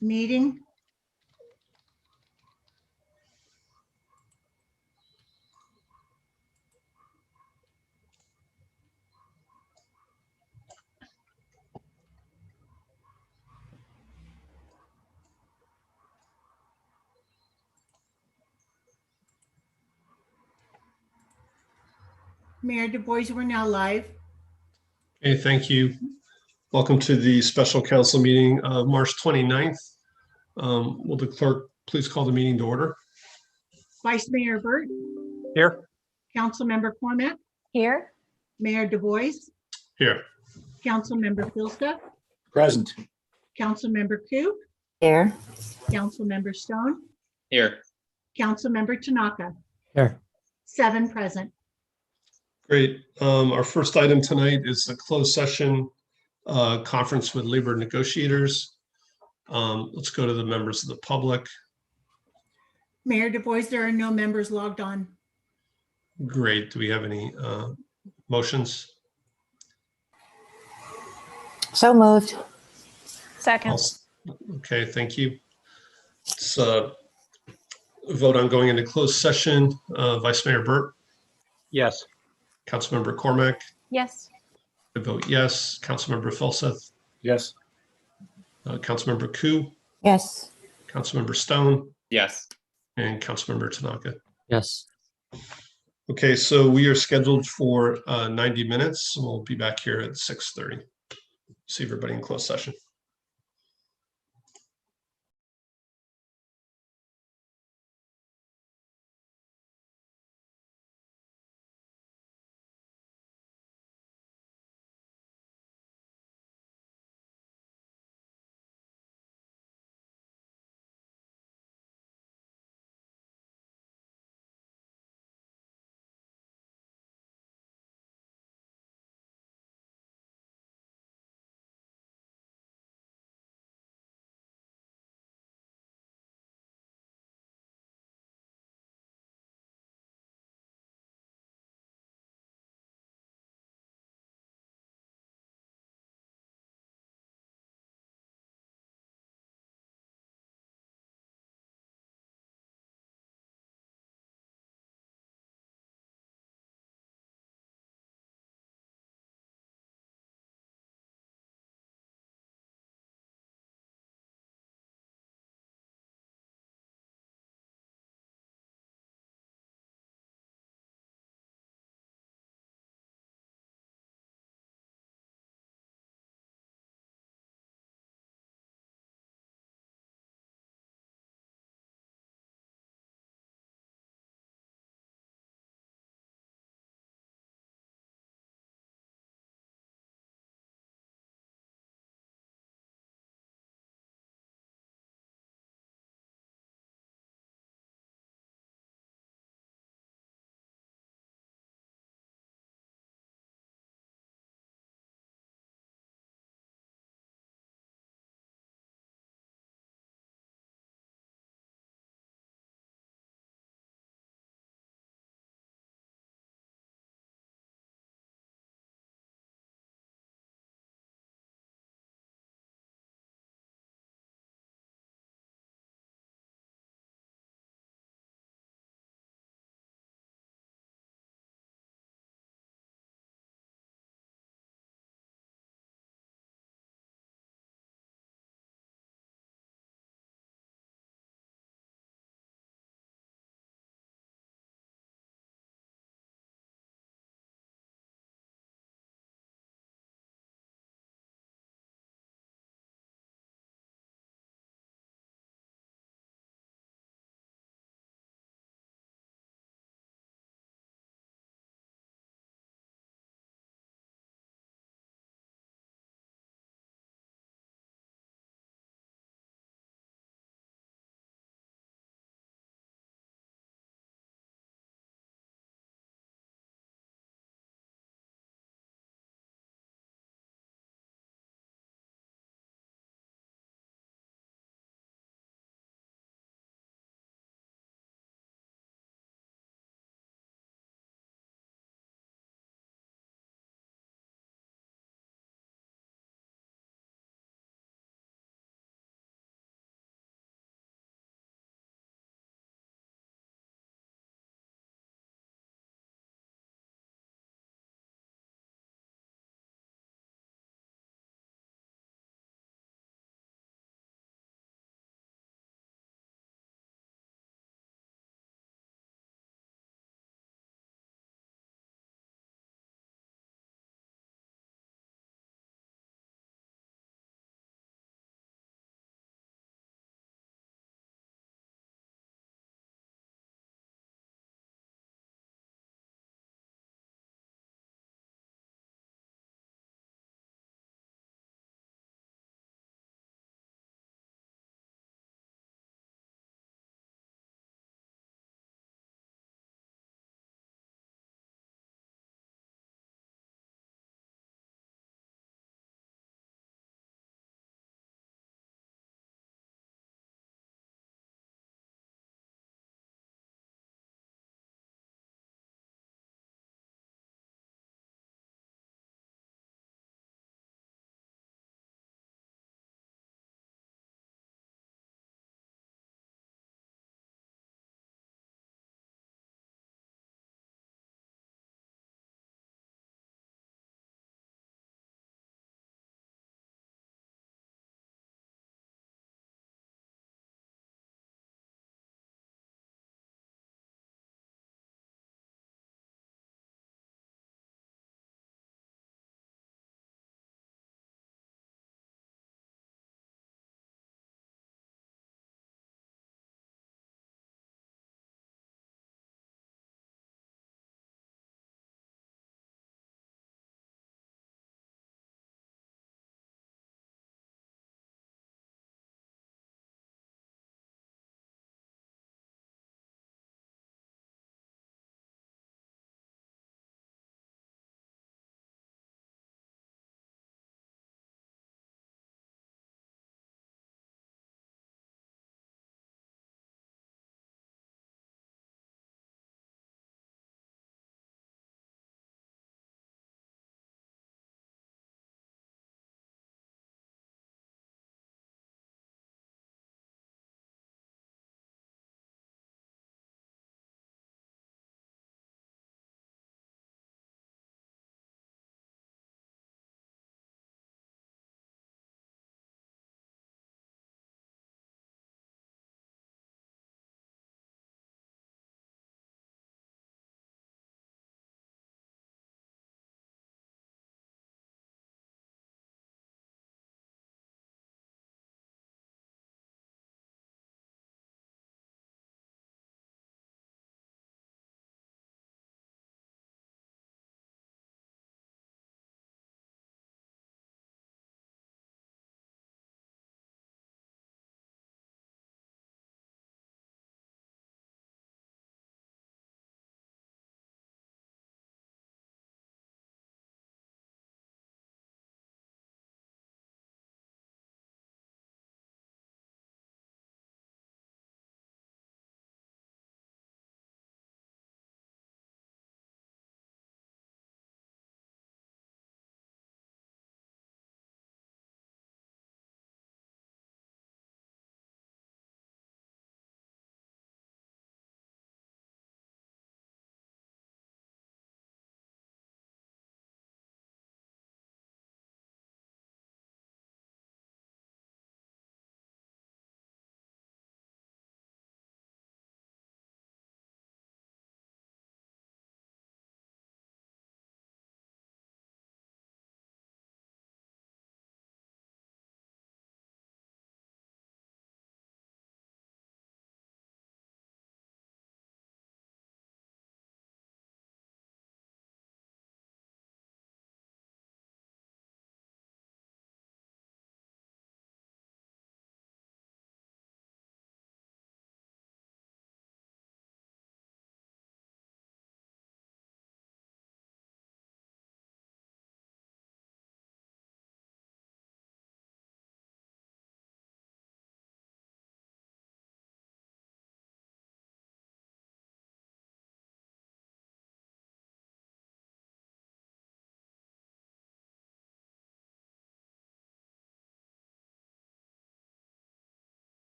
meeting. Mayor Du Bois, we're now live. Okay, thank you. Welcome to the special council meeting of March 29th. Will the clerk please call the meeting to order? Vice Mayor Burt, Here. Councilmember Cormack, Here. Mayor Du Bois, Here. Councilmember Filska, Present. Councilmember Ku, Here. Councilmember Stone, Here. Councilmember Tanaka. Here. 7 present. Great. Our first item tonight is the closed session conference with labor negotiators. Let's go to the members of the public. Mayor Du Bois, there are no members logged on. Great. Do we have any motions? So moved. Second. Okay, thank you. Let's vote on going into closed session. Vice Mayor Burt, Yes. Councilmember Cormack, Yes. I vote yes. Councilmember Filseth, Yes. Councilmember Ku, Yes. Councilmember Stone, Yes. and Councilmember Tanaka. Yes. Okay, so we are scheduled for 90 minutes. We'll be back here at 6:30. See everybody in closed session.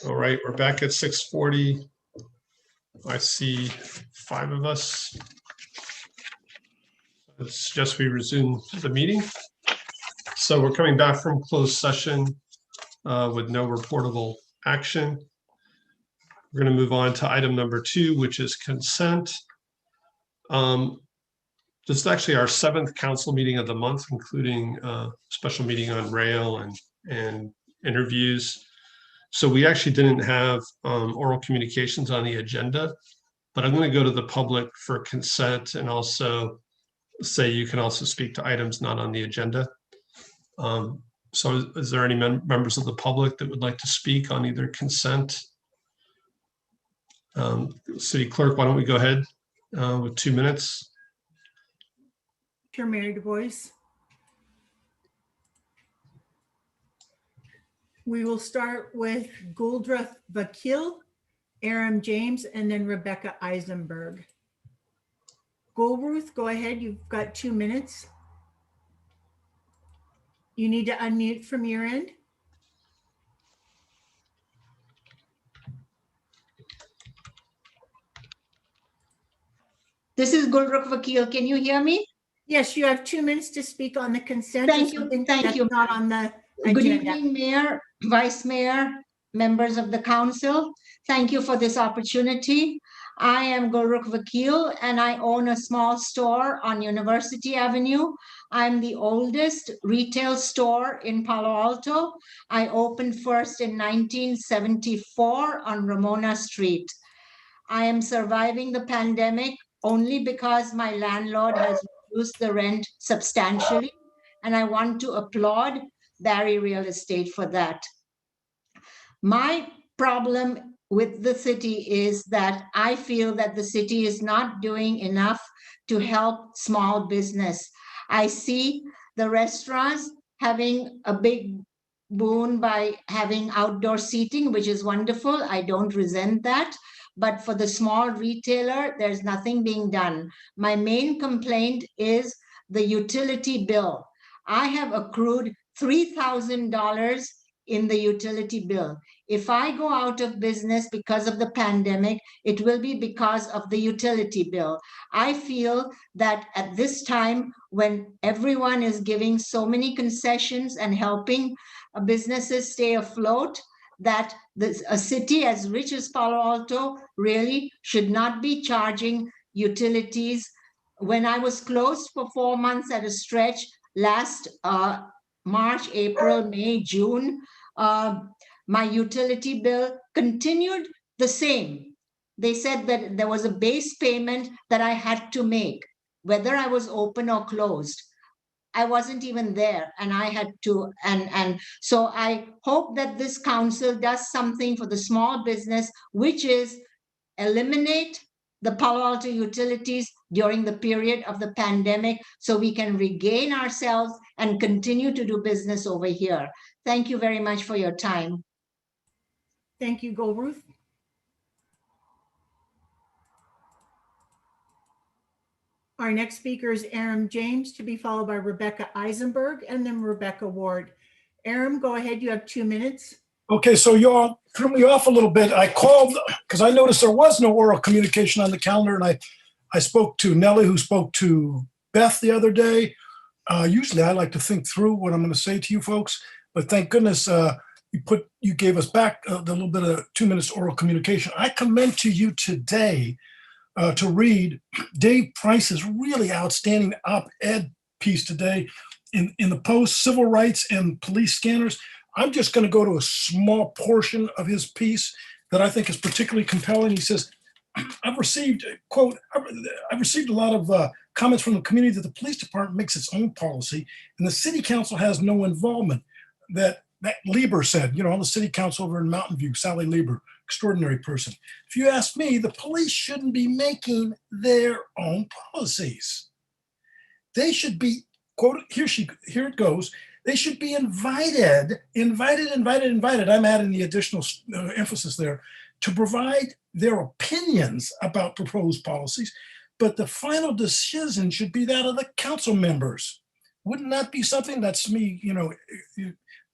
All right, we're back at 6:40. I see 5 of us. I suggest we resume the meeting. So we're coming back from closed session with no reportable action. We're going to move on to item number 2, which is consent. This is actually our 7th council meeting of the month, including a special meeting on rail and interviews. So we actually didn't have oral communications on the agenda, but I'm going to go to the public for consent and also say you can also speak to items not on the agenda. So is there any members of the public that would like to speak on either consent? City Clerk, why don't we go ahead with 2 minutes? Sure, Mayor Du Bois. We will start with Guldra Vakil, Aram James, and then Rebecca Eisenberg. Goldruth, go ahead. You've got 2 minutes. You need to unmute from your end. This is Gulrukh Vakil. Can you hear me? Yes, you have 2 minutes to speak on the consent. Thank of you, something thank that's you. Not on the Good agenda. evening, Mayor, Vice Mayor, members of the council. Thank you for this opportunity. I am Gulrukh Vakil and I own a small store on University Avenue. I'm the oldest retail store in Palo Alto. I opened first in 1974 on Ramona Street. I am surviving the pandemic only because my landlord has reduced the rent substantially, and I want to applaud Barry Real Estate for that. My problem with the city is that I feel that the city is not doing enough to help small business. I see the restaurants having a big boon by having outdoor seating, which is wonderful. I don't resent that. But for the small retailer, there's nothing being done. My main complaint is the utility bill. I have accrued $3,000 in the utility bill. If I go out of business because of the pandemic, it will be because of the utility bill. I feel that at this time, when everyone is giving so many concessions and helping businesses stay afloat, that a city as rich as Palo Alto really should not be charging utilities. When I was closed for 4 months at a stretch last March, April, May, June, my utility bill continued the same. They said that there was a base payment that I had to make, whether I was open or closed. I wasn't even there and I had to, and so I hope that this council does something for the small business, which is eliminate the Palo Alto utilities during the period of the pandemic so we can regain ourselves and continue to do business over here. Thank you very much for your time. Thank you, Goldruth. Our next speaker is Aram James, to be followed by Rebecca Eisenberg and then Rebecca Ward. Aram, go ahead. You have 2 minutes. Okay, so you all threw me off a little bit. I called because I noticed there was no oral communication on the calendar, and I spoke to Nellie, who spoke to Beth the other day. Usually I like to think through what I'm going to say to you folks, but thank goodness you gave us back the little bit of 2 minutes oral communication. I commend to you today to read Dave Price's really outstanding op-ed piece today in the Post, Civil Rights and Police Scanners. I'm just going to go to a small portion of his piece that I think is particularly compelling. He says, I've received, quote, I've received a lot of comments from the community that the police department makes its own policy and the city council has no involvement. That Lieber said, on the city council over in Mountain View, Sally Lieber, extraordinary person. If you ask me, the police shouldn't be making their own policies. They should be, quote, here it goes. They should be invited. I'm adding the additional emphasis there, to provide their opinions about proposed policies, but the final decision should be that of the council members. Wouldn't that be something? That's me,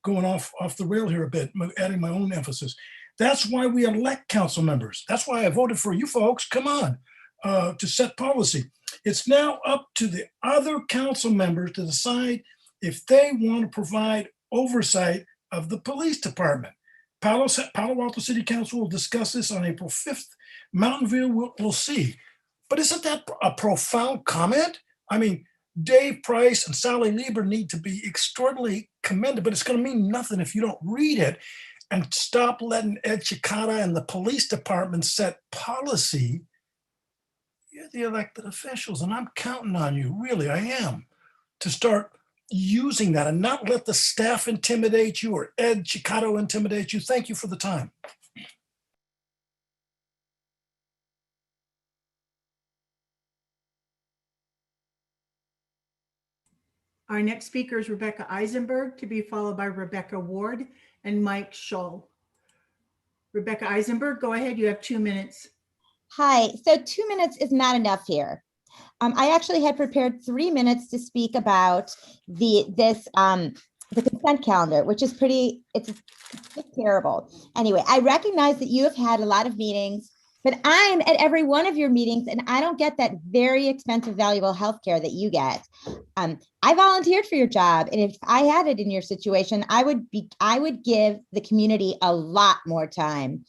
going off the rail here a bit, adding my own emphasis. That's why we elect council members. That's why I voted for you folks. Come on, to set policy. It's now up to the other council members to decide if they want to provide oversight of the police department. Palo Alto City Council will discuss this on April 5th. Mountain View, we'll see. But isn't that a profound comment? I mean, Dave Price and Sally Lieber need to be extraordinarily commended, but it's going to mean nothing if you don't read it and stop letting Ed Chicata and the police department set policy. You're the elected officials, and I'm counting on you, really, I am, to start using that and not let the staff intimidate you or Ed Chicata intimidate you. Thank you for the time. Our next speaker is Rebecca Eisenberg, to be followed by Rebecca Ward and Mike Scholl. Rebecca Eisenberg, go ahead. You have 2 minutes. Hi, so 2 minutes is not enough here. I actually had prepared 3 minutes to speak about the consent calendar, which is it's terrible. Anyway, I recognize that you have had a lot of meetings, but I'm at every one of your meetings and I don't get that very expensive, valuable healthcare that you get. I volunteered for your job, and if I had it in your situation, I would give the community a lot more time.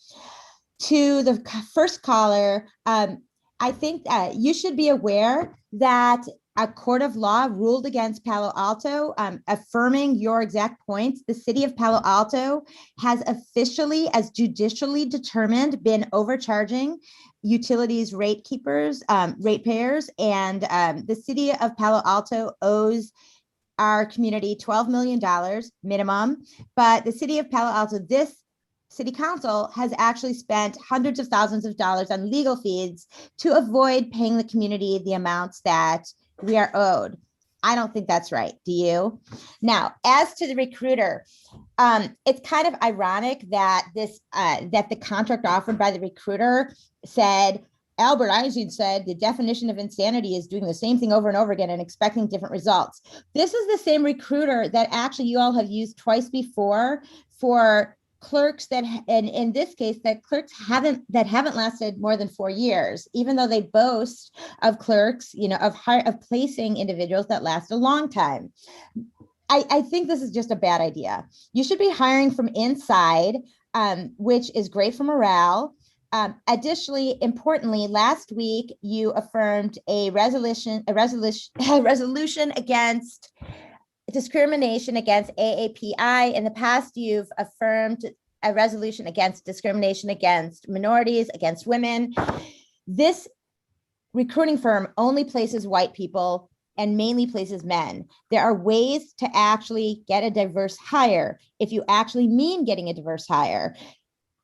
To the first caller, I think you should be aware that a court of law ruled against Palo Alto, affirming your exact points. The city of Palo Alto has officially, as judicially determined, been overcharging utilities ratepayers, and the city of Palo Alto owes our community $12 million minimum, but the city of Palo Alto, this city council has actually spent hundreds of thousands of dollars on legal fees to avoid paying the community the amounts that we are owed. I don't think that's right. Do you? Now, as to the recruiter, it's kind of ironic that that the contract offered by the recruiter said, Albert Einstein said, the definition of insanity is doing the same thing over and over again and expecting different results. This is the same recruiter that actually you all have used twice before for clerks that, and in this case, that clerks haven't lasted more than 4 years, even though they boast of clerks, of placing individuals that last a long time. I think this is just a bad idea. You should be hiring from inside, which is great for morale. Additionally, importantly, last week you affirmed a resolution against discrimination against AAPI. In the past, you've affirmed a resolution against discrimination against minorities, against women. This recruiting firm only places white people and mainly places men. There are ways to actually get a diverse hire if you actually mean getting a diverse hire.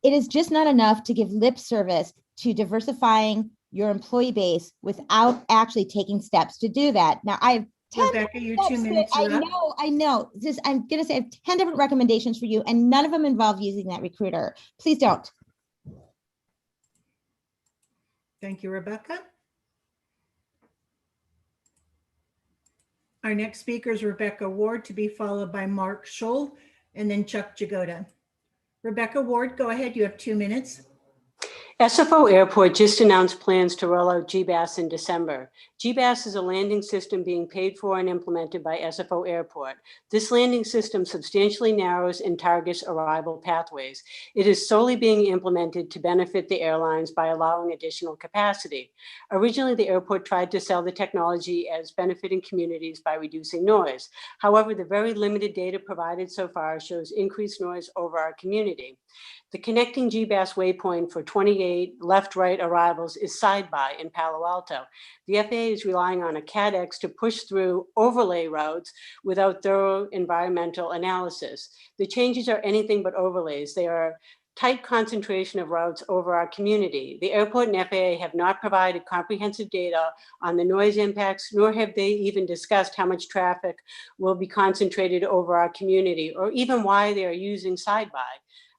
It is just not enough to give lip service to diversifying your employee base without actually taking steps to do that. Now, I've Rebecca, your 2 minutes are up. I know. I'm going to say I have 10 different recommendations for you, and none of them involve using that recruiter. Please don't. Thank you, Rebecca. Our next speaker is Rebecca Ward, to be followed by Mark Scholl and then Chuck Jagoda. Rebecca Ward, go ahead. You have 2 minutes. SFO Airport just announced plans to roll out GBAS in December. GBAS is a landing system being paid for and implemented by SFO Airport. This landing system substantially narrows and targets arrival pathways. It is solely being implemented to benefit the airlines by allowing additional capacity. Originally, the airport tried to sell the technology as benefiting communities by reducing noise. However, the very limited data provided so far shows increased noise over our community. The connecting GBAS waypoint for 28 left-right arrivals is side-by in Palo Alto. The FAA is relying on a CADX to push through overlay routes without thorough environmental analysis. The changes are anything but overlays. They are tight concentration of routes over our community. The airport and FAA have not provided comprehensive data on the noise impacts, nor have they even discussed how much traffic will be concentrated over our community, or even why they are using side-by.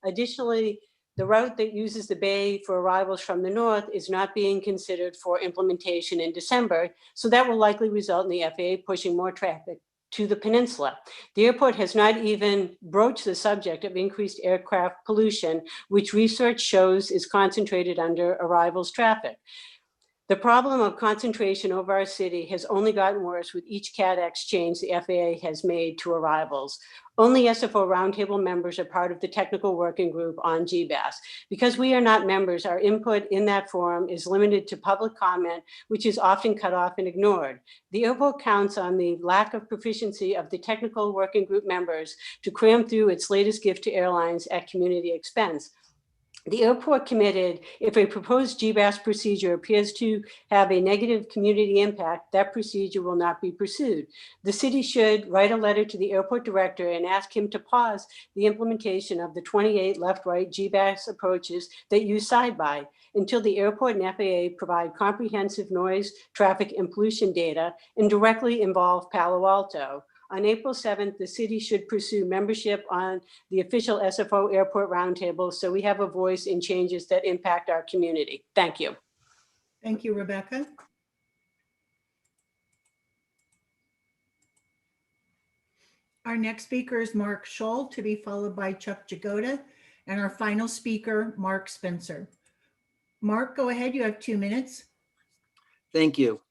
Additionally, the route that uses the bay for arrivals from the north is not being considered for implementation in December, so that will likely result in the FAA pushing more traffic to the peninsula. The airport has not even broached the subject of increased aircraft pollution, which research shows is concentrated under arrivals traffic. The problem of concentration over our city has only gotten worse with each CADX change the FAA has made to arrivals. Only SFO roundtable members are part of the technical working group on GBAS. Because we are not members, our input in that forum is limited to public comment, which is often cut off and ignored. The airport counts on the lack of proficiency of the technical working group members to cram through its latest gift to airlines at community expense. The airport committed, if a proposed GBAS procedure appears to have a negative community impact, that procedure will not be pursued. The city should write a letter to the airport director and ask him to pause the implementation of the 28 left-right GBAS approaches that use side-by until the airport and FAA provide comprehensive noise, traffic, and pollution data and directly involve Palo Alto. On April 7th, the city should pursue membership on the official SFO Airport Roundtable so we have a voice in changes that impact our community. Thank you. Thank you, Rebecca. Our next speaker is Mark Scholl, to be followed by Chuck Jagoda, and our final speaker, Mark Spencer. Mark, go ahead. You have 2 minutes. Thank you.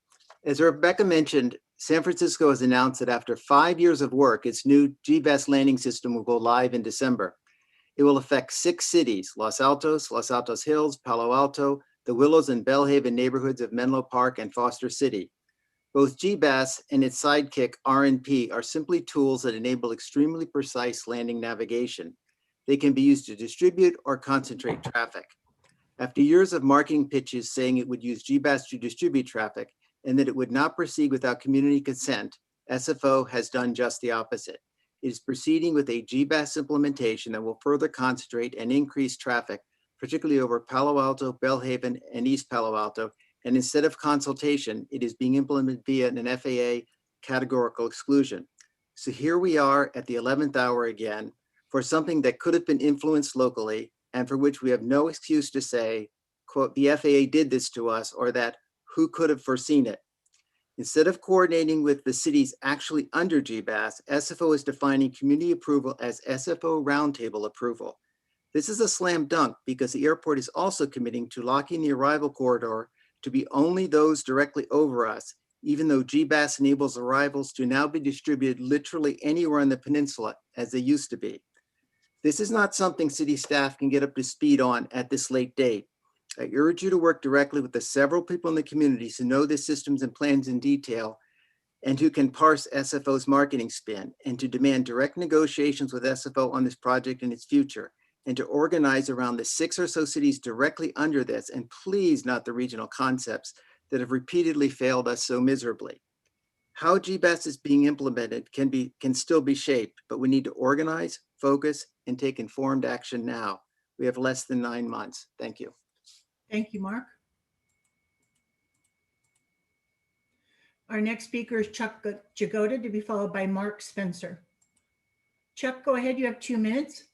As Rebecca mentioned, San Francisco has announced that after 5 years of work, its new GBAS landing system will go live in December. It will affect 6 cities: Los Altos Hills, Palo Alto, the Willows and Bellhaven neighborhoods of Menlo Park and Foster City. Both GBAS and its sidekick RNP are simply tools that enable extremely precise landing navigation. They can be used to distribute or concentrate traffic. After years of marketing pitches saying it would use GBAS to distribute traffic, and that it would not proceed without community consent, SFO has done just the opposite. It is proceeding with a GBAS implementation that will further concentrate and increase traffic, particularly over Palo Alto, Bellhaven, and East Palo Alto. And instead of consultation, it is being implemented via an FAA categorical exclusion. So here we are at the 11th hour again for something that could have been influenced locally and for which we have no excuse to say, quote, the FAA did this to us, or that who could have foreseen it? Instead of coordinating with the cities actually under GBAS, SFO is defining community approval as SFO roundtable approval. This is a slam dunk because the airport is also committing to locking the arrival corridor to be only those directly over us, even though GBAS enables arrivals to now be distributed literally anywhere on the peninsula as they used to be. This is not something city staff can get up to speed on at this late date. I urge you to work directly with the several people in the communities who know the systems and plans in detail and who can parse SFO's marketing spin, and to demand direct negotiations with SFO on this project and its future, and to organize around the 6 or so cities directly under this, and please not the regional concepts that have repeatedly failed us so miserably. How GBAS is being implemented can still be shaped, but we need to organize, focus, and take informed action now. We have less than 9 months. Thank you. Thank you, Mark. Our next speaker is Chuck Jagoda, to be followed by Mark Spencer. Chuck, go ahead. You have 2 minutes.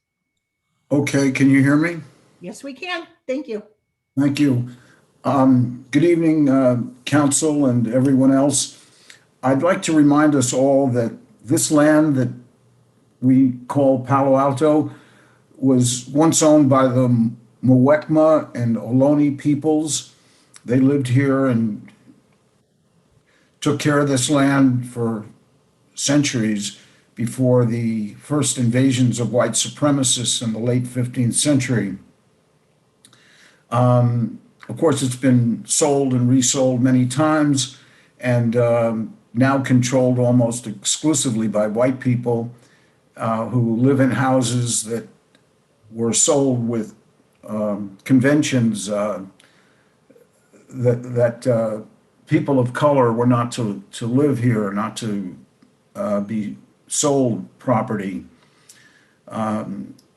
Okay, can you hear me? Yes, we can. Thank you. Thank you. Good evening, council and everyone else. I'd like to remind us all that this land that we call Palo Alto was once owned by the Muwekma and Ohlone peoples. They lived here and took care of this land for centuries before the first invasions of white supremacists in the late 15th century. Of course, it's been sold and resold many times, and now controlled almost exclusively by white people who live in houses that were sold with conventions that people of color were not to live here, not to be sold property.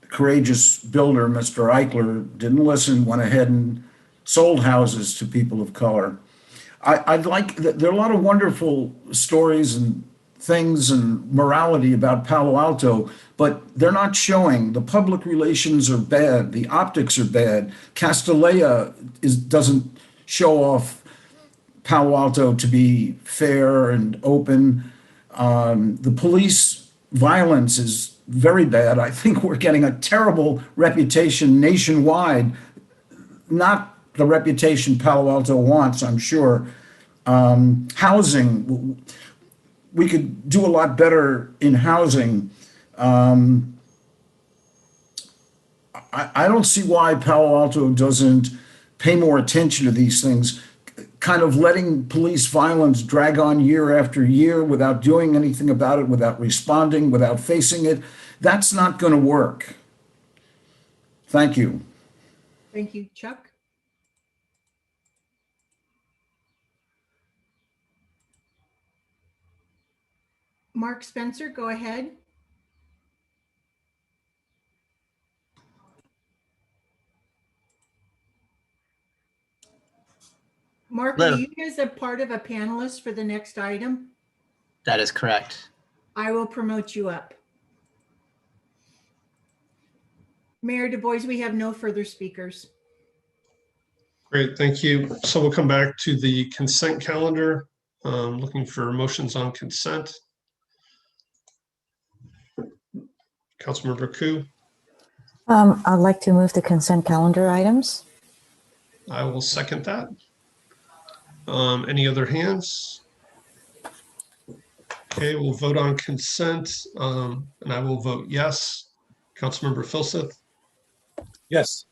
Courageous builder, Mr. Eichler, didn't listen, went ahead and sold houses to people of color. I'd like, there are a lot of wonderful stories and things and morality about Palo Alto, but they're not showing. The public relations are bad. The optics are bad. Castellea doesn't show off Palo Alto to be fair and open. The police violence is very bad. I think we're getting a terrible reputation nationwide, not the reputation Palo Alto wants, I'm sure. Housing, we could do a lot better in housing. I don't see why Palo Alto doesn't pay more attention to these things, kind of letting police violence drag on year after year without doing anything about it, without responding, without facing it. That's not going to work. Thank you. Thank you, Chuck. Mark Spencer, go ahead. Mark, are Hello. you as a part of a panelist for the next item? That is correct. I will promote you up. Mayor Du Bois, we have no further speakers. Great, thank you. So we'll come back to the consent calendar. Looking for motions on consent. Councilmember Ku, I'd like to move the consent calendar items. I will second that. Any other hands? Okay, we'll vote on consent, and I will vote yes. Councilmember Filseth, Yes.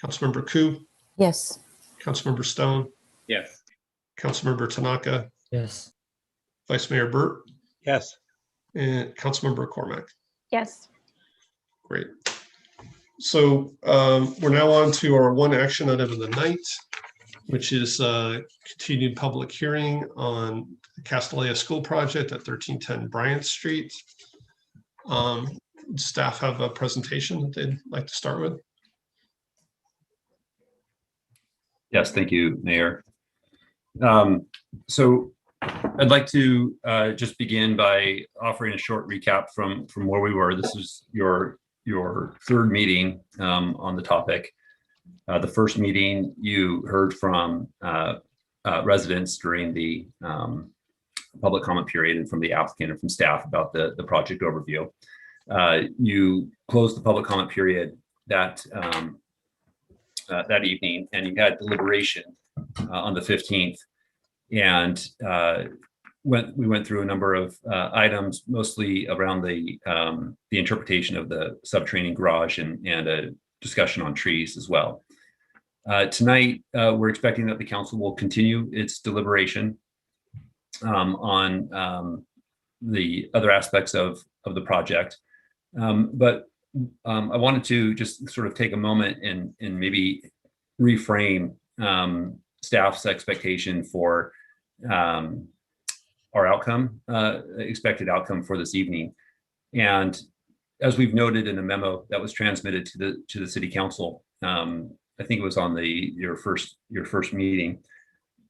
Councilmember Ku, Yes. Councilmember Stone, Yes. Councilmember Tanaka, Yes. Vice Mayor Burt, Yes. and Councilmember Cormack. Yes. Great. So we're now on to our one action item of the night, which is continued public hearing on the Castellia School Project at 1310 Bryant Street. Staff have a presentation that they'd like to start with. Yes, thank you, Mayor. So I'd like to just begin by offering a short recap from where we were. This is your third meeting on the topic. The first meeting you heard from residents during the public comment period and from the applicant and from staff about the project overview. You closed the public comment period that evening, and you had deliberation on the 15th. And we went through a number of items, mostly around the interpretation of the subterranean garage and a discussion on trees as well. Tonight, we're expecting that the council will continue its deliberation on the other aspects of the project. But I wanted to just sort of take a moment and maybe reframe staff's expectation for our outcome, expected outcome for this evening. And as we've noted in a memo that was transmitted to the city council, I think it was on your first meeting,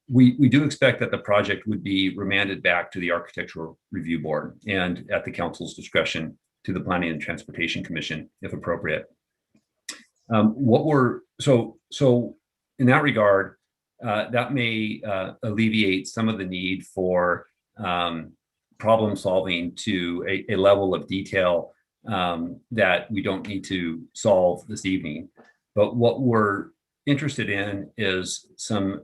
we do expect that the project would be remanded back to the Architectural Review Board and at the council's discretion to the Planning and Transportation Commission, if appropriate. So in that regard, that may alleviate some of the need for problem solving to a level of detail that we don't need to solve this evening. But what we're interested in is some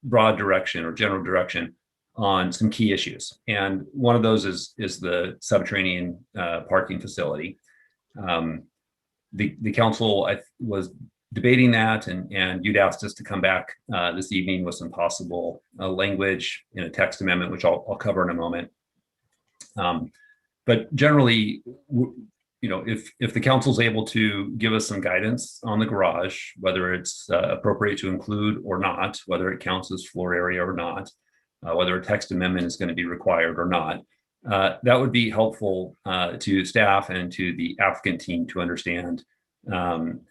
broad direction or general direction on some key issues. And one of those is the subterranean parking facility. The council was debating that, and you'd asked us to come back this evening with some possible language in a text amendment, which I'll cover in a moment. But generally, if the council's able to give us some guidance on the garage, whether it's appropriate to include or not, whether it counts as floor area or not, whether a text amendment is going to be required or not, that would be helpful to staff and to the applicant team to understand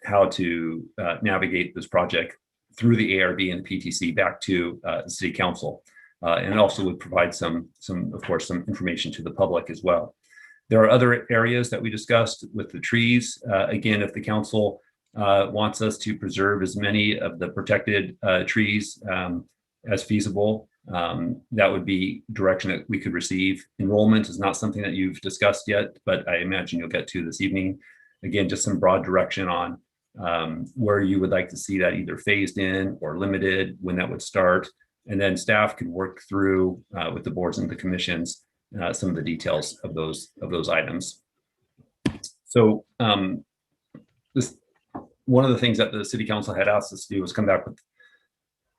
how to navigate this project through the ARB and the PTC back to the city council. And it also would provide of course, some information to the public as well. There are other areas that we discussed with the trees. Again, if the council wants us to preserve as many of the protected trees as feasible, that would be direction that we could receive. Enrollment is not something that you've discussed yet, but I imagine you'll get to this evening. Again, just some broad direction on where you would like to see that either phased in or limited, when that would start. And then staff could work through with the boards and the commissions some of the details of those items. So one of the things that the city council had asked us to do was come back with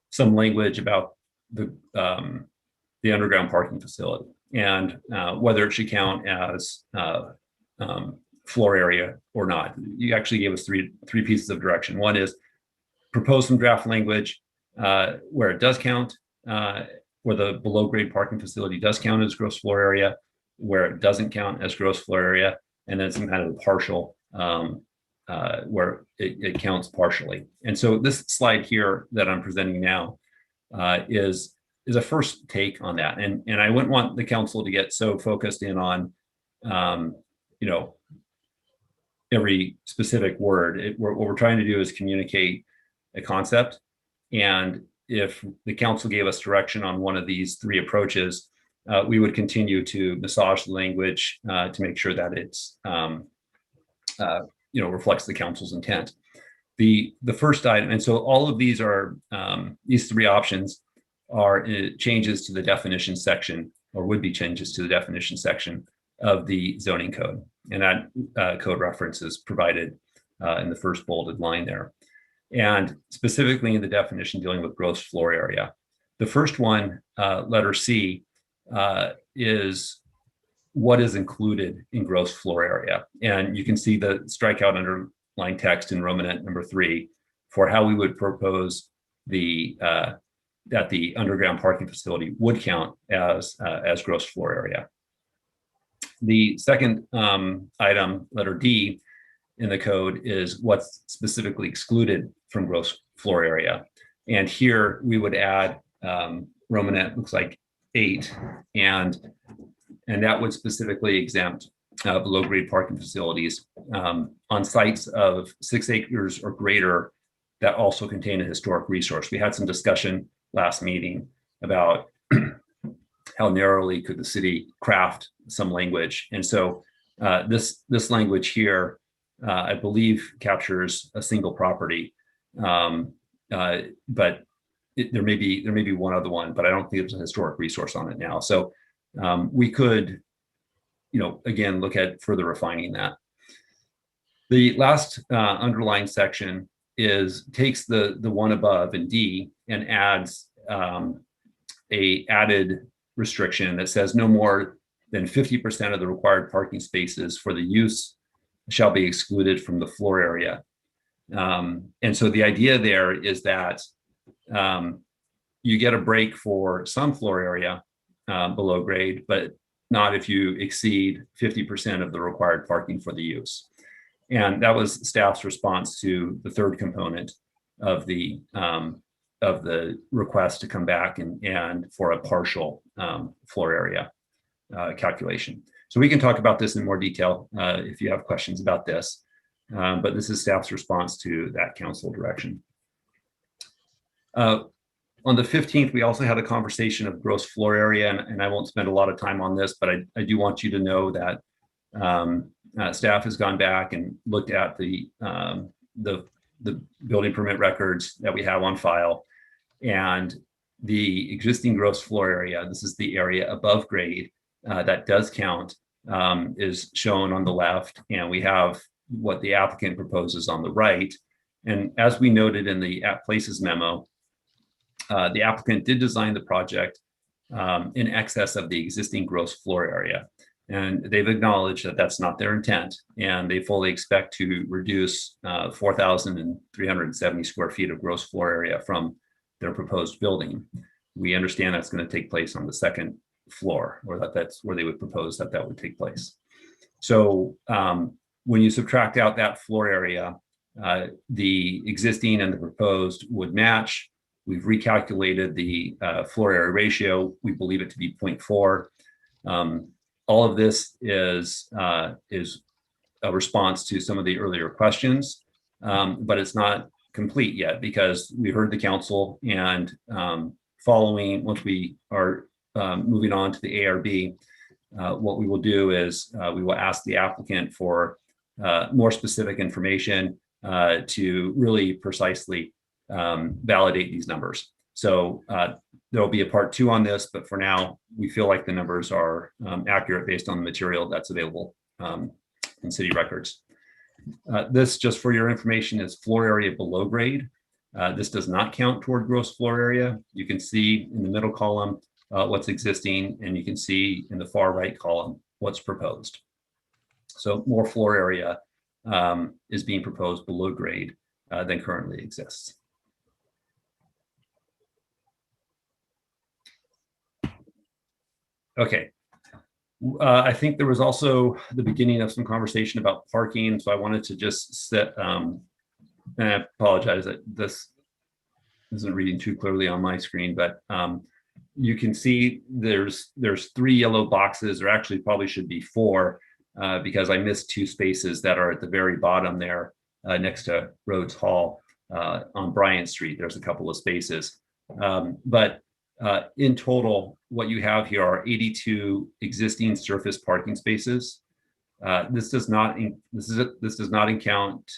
some language about the underground parking facility and whether it should count as floor area or not. You actually gave us three pieces of direction. One is propose some draft language where it does count, where the below grade parking facility does count as gross floor area, where it doesn't count as gross floor area, and then some kind of a partial where it counts partially. And so this slide here that I'm presenting now is a first take on that. And I wouldn't want the council to get so focused in on, every specific word. What we're trying to do is communicate a concept. And if the council gave us direction on one of these three approaches, we would continue to massage the language to make sure that it's, reflects the council's intent. The first item, and so all of these are, these three options are changes to the definition section, or would be changes to the definition section of the zoning code. And that code reference is provided in the first bolded line there. And specifically in the definition dealing with gross floor area. The first one, letter C, is what is included in gross floor area. And you can see the strikeout underlined text in Romanet number 3 for how we would propose that the underground parking facility would count as gross floor area. The second item, letter D, in the code is what's specifically excluded from gross floor area. And here we would add Romanet, looks like 8, and that would specifically exempt below grade parking facilities on sites of 6 acres or greater that also contain a historic resource. We had some discussion last meeting about how narrowly could the city craft some language. And so this language here, I believe, captures a single property, but there may be one other one, but I don't think there's a historic resource on it now. So we could, again, look at further refining that. The last underlined section takes the one above in D and adds a added restriction that says no more than 50% of the required parking spaces for the use shall be excluded from the floor area. And so the idea there is that you get a break for some floor area below grade, but not if you exceed 50% of the required parking for the use. And that was staff's response to the third component of the request to come back and for a partial floor area calculation. So we can talk about this in more detail if you have questions about this, but this is staff's response to that council direction. On the 15th, we also had a conversation of gross floor area, and I won't spend a lot of time on this, but I do want you to know that staff has gone back and looked at the building permit records that we have on file, and the existing gross floor area, this is the area above grade, that does count, is shown on the left, and we have what the applicant proposes on the right. And as we noted in the At Places memo, the applicant did design the project in excess of the existing gross floor area. And they've acknowledged that that's not their intent, and they fully expect to reduce 4,370 square feet of gross floor area from their proposed building. We understand that's going to take place on the second floor, or that's where they would propose that would take place. So when you subtract out that floor area, the existing and the proposed would match. We've recalculated the floor area ratio. We believe it to be 0.4. All of this is a response to some of the earlier questions, but it's not complete yet because we heard the council, and once we are moving on to the ARB, what we will do is we will ask the applicant for more specific information to really precisely validate these numbers. So there'll be a part 2 on this, but for now, we feel like the numbers are accurate based on the material that's available in city records. This, just for your information, is floor area below grade. This does not count toward gross floor area. You can see in the middle column what's existing, and you can see in the far right column what's proposed. So more floor area is being proposed below grade than currently exists. Okay. I think there was also the beginning of some conversation about parking, so I wanted to just set, and I apologize that this isn't reading too clearly on my screen, but you can see there's 3 yellow boxes, or actually probably should be 4, because I missed 2 spaces that are at the very bottom there next to Rhodes Hall on Bryant Street. There's a couple of spaces, but in total, what you have here are 82 existing surface parking spaces. This does not account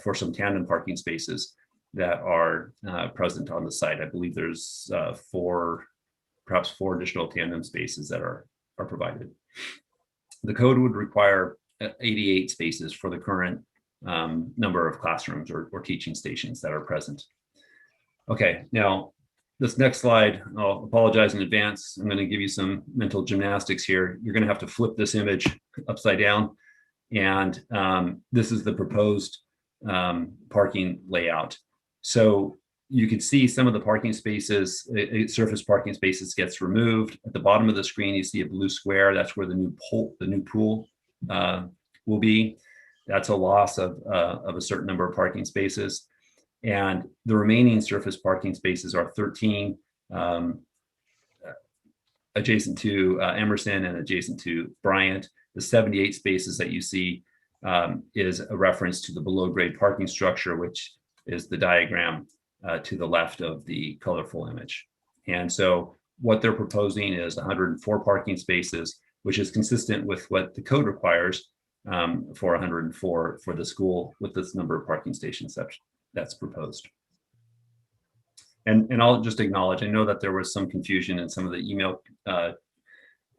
for some tandem parking spaces that are present on the site. I believe there's perhaps 4 additional tandem spaces that are provided. The code would require 88 spaces for the current number of classrooms or teaching stations that are present. Okay, now this next slide, I'll apologize in advance. I'm going to give you some mental gymnastics here. You're going to have to flip this image upside down. And this is the proposed parking layout. So you can see some of the parking spaces, surface parking spaces gets removed. At the bottom of the screen, you see a blue square. That's where the new pool will be. That's a loss of a certain number of parking spaces. And the remaining surface parking spaces are 13 adjacent to Emerson and adjacent to Bryant. The 78 spaces that you see is a reference to the below grade parking structure, which is the diagram to the left of the colorful image. And so what they're proposing is 104 parking spaces, which is consistent with what the code requires for 104 for the school with this number of parking stations that's proposed. And I'll just acknowledge, I know that there was some confusion in some of the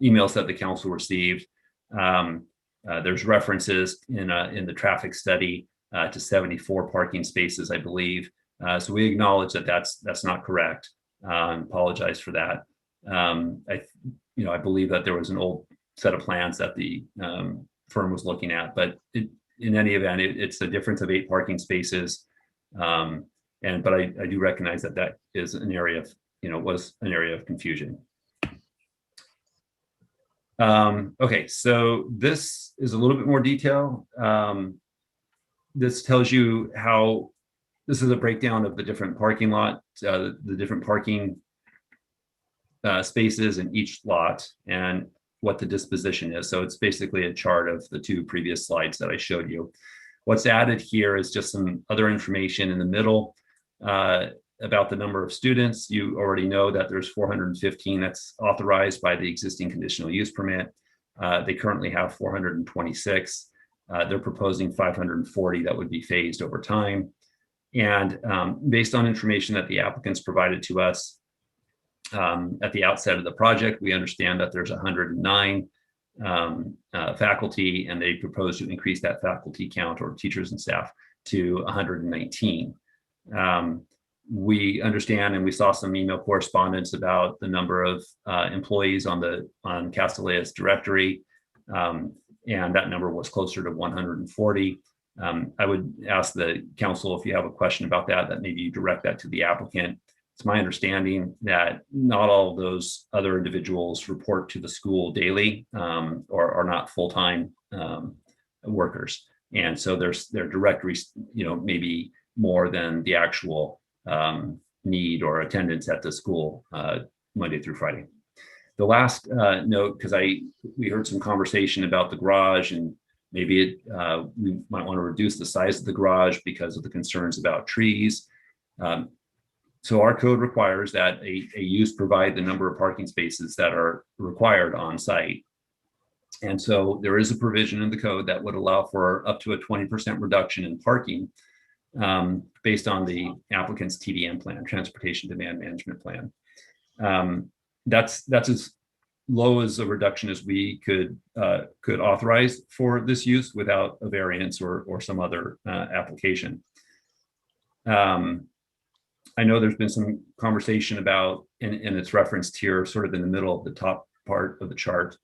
emails that the council received. There's references in the traffic study to 74 parking spaces, I believe. So we acknowledge that that's not correct. Apologize for that. I believe that there was an old set of plans that the firm was looking at, but in any event, it's a difference of 8 parking spaces. But I do recognize that is an area of, was an area of confusion. Okay, so this is a little bit more detail. This tells you how, this is a breakdown of the different parking lot, the different parking spaces in each lot and what the disposition is. So it's basically a chart of the 2 previous slides that I showed you. What's added here is just some other information in the middle about the number of students. You already know that there's 415 that's authorized by the existing conditional use permit. They currently have 426. They're proposing 540 that would be phased over time. And based on information that the applicants provided to us at the outset of the project, we understand that there's 109 faculty, and they propose to increase that faculty count, or teachers and staff, to 119. We understand, and we saw some email correspondence about the number of employees on Castellea's directory, and that number was closer to 140. I would ask the council, if you have a question about that maybe you direct that to the applicant. It's my understanding that not all of those other individuals report to the school daily, or are not full-time workers. And so their direct, maybe more than the actual need or attendance at the school Monday through Friday. The last note, because we heard some conversation about the garage, and maybe we might want to reduce the size of the garage because of the concerns about trees. So our code requires that a use provide the number of parking spaces that are required on site. And so there is a provision in the code that would allow for up to a 20% reduction in parking based on the applicant's TDM plan, Transportation Demand Management Plan. That's as low as a reduction as we could authorize for this use without a variance or some other application. I know there's been some conversation about, and it's referenced here sort of in the middle of the top part of the chart,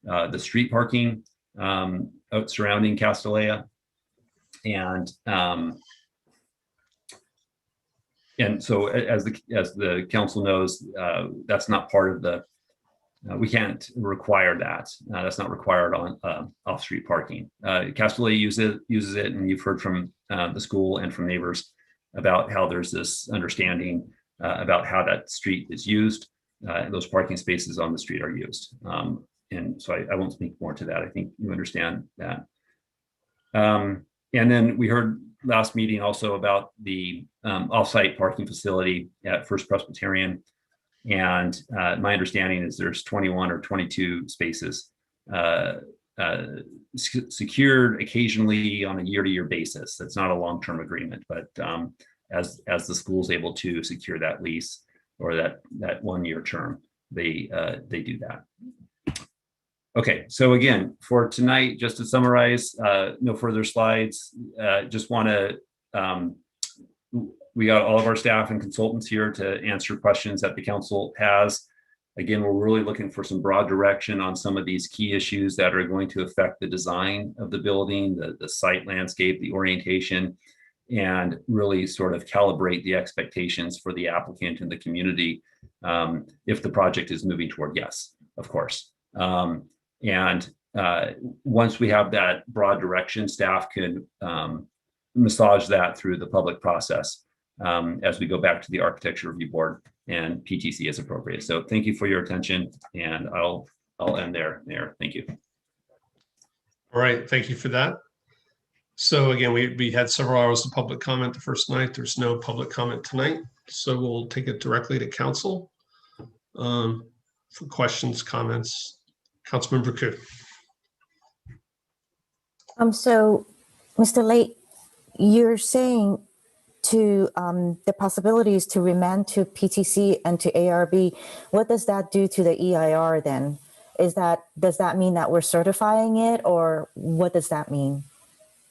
the street parking out surrounding Castellea. And so as the council knows, that's not part of the, we can't require that. That's not required on off-street parking. Castellea uses it, and you've heard from the school and from neighbors about how there's this understanding about how that street is used, and those parking spaces on the street are used. And so I won't speak more to that. I think you understand that. And then we heard last meeting also about the off-site parking facility at First Presbyterian. And my understanding is there's 21 or 22 spaces secured occasionally on a year-to-year basis. That's not a long-term agreement, but as the school's able to secure that lease or that 1 year term, they do that. Okay, so again, for tonight, just to summarize, no further slides. Just want to, we got all of our staff and consultants here to answer questions that the council has. Again, we're really looking for some broad direction on some of these key issues that are going to affect the design of the building, the site landscape, the orientation, and really sort of calibrate the expectations for the applicant and the community if the project is moving toward yes, of course. And once we have that broad direction, staff can massage that through the public process as we go back to the Architecture Review Board and PTC as appropriate. So thank you for your attention, and I'll end there. Thank you. All right, thank you for that. So again, we had several hours of public comment the first night. There's no public comment tonight, so we'll take it directly to council for questions, comments. Councilmember Koo. So, Mr. Late, you're saying to the possibilities to remand to PTC and to ARB. What does that do to the EIR then? Does that mean that we're certifying it, or what does that mean?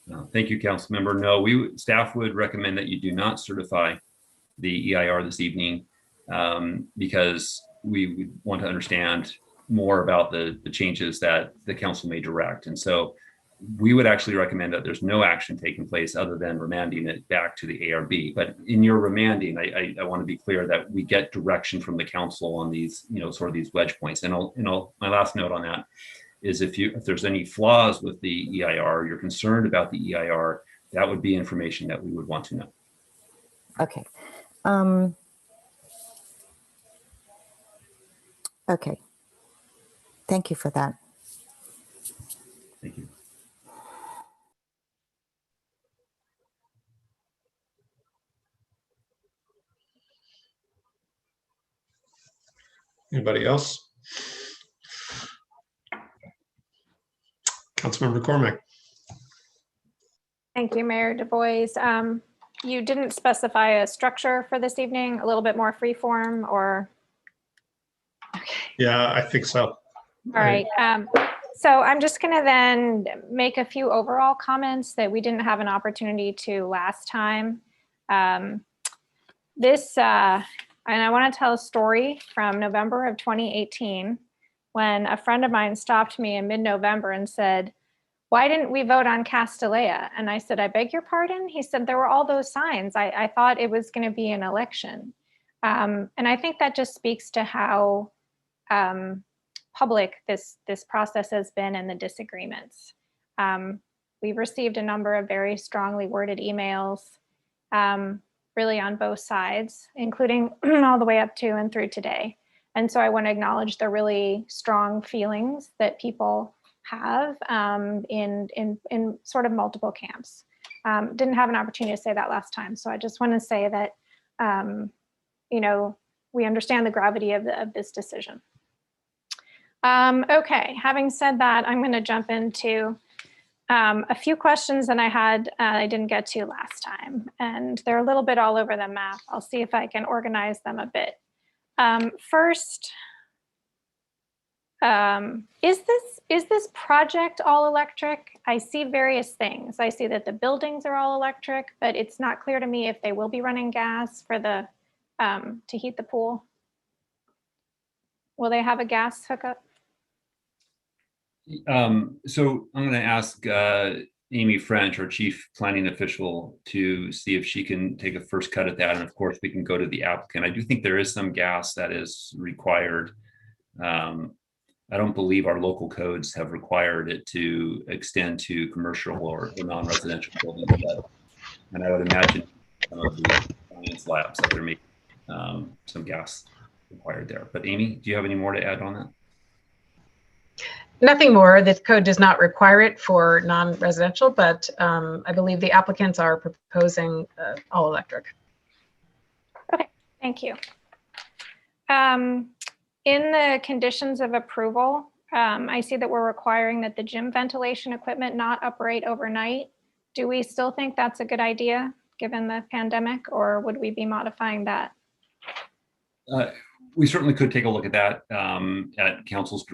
No, thank you, council member. No, staff would recommend that you do not certify the EIR this evening because we would want to understand more about the changes that the council may direct. And so we would actually recommend that there's no action taking place other than remanding it back to the ARB. But in your remanding, I want to be clear that we get direction from the council on these, sort of these wedge points. And my last note on that is if there's any flaws with the EIR, you're concerned about the EIR, that would be information that we would want to know. Okay. Okay. Thank you for that. Thank you. Anybody else? Councilmember Cormack. Thank you, Mayor Du Bois. You didn't specify a structure for this evening, a little bit more free form or? Okay. Yeah, I think so. All right. So I'm just going to then make a few overall comments that we didn't have an opportunity to last time. And I want to tell a story from November of 2018 when a friend of mine stopped me in mid-November and said, "Why didn't we vote on Castellea?" And I said, "I beg your pardon?" He said, "There were all those signs. I thought it was going to be an election." And I think that just speaks to how public this process has been and the disagreements. We've received a number of very strongly worded emails, really on both sides, including all the way up to and through today. And so I want to acknowledge the really strong feelings that people have in sort of multiple camps. Didn't have an opportunity to say that last time. So I just want to say that we understand the gravity of this decision. Okay, having said that, I'm going to jump into a few questions that I had I didn't get to last time, and they're a little bit all over the map. I'll see if I can organize them a bit. First, is this project all electric? I see various things. I see that the buildings are all electric, but it's not clear to me if they will be running gas for the to heat the pool. Will they have a gas hookup? So I'm going to ask Amy French, our chief planning official, to see if she can take a first cut at that. And of course, we can go to the applicant. I do think there is some gas that is required. I don't believe our local codes have required it to extend to commercial or non-residential buildings. And I would imagine some of the science labs that there may be some gas required there. But Amy, do you have any more to add on that? Nothing more. This code does not require it for non-residential, but I believe the applicants are proposing all electric. Okay, thank you. In the conditions of approval, I see that we're requiring that the gym ventilation equipment not operate overnight. Do we still think that's a good idea given the pandemic, or would we be modifying that? We certainly could take a look at that at council's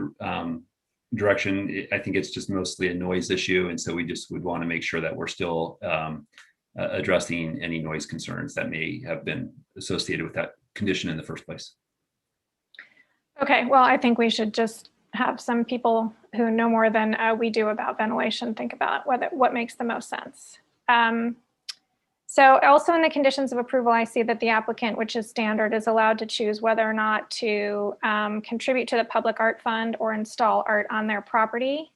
direction. I think it's just mostly a noise issue. And so we just would want to make sure that we're still addressing any noise concerns that may have been associated with that condition in the first place. Okay, well, I think we should just have some people who know more than we do about ventilation think about what makes the most sense. So also in the conditions of approval, I see that the applicant, which is standard, is allowed to choose whether or not to contribute to the public art fund or install art on their property.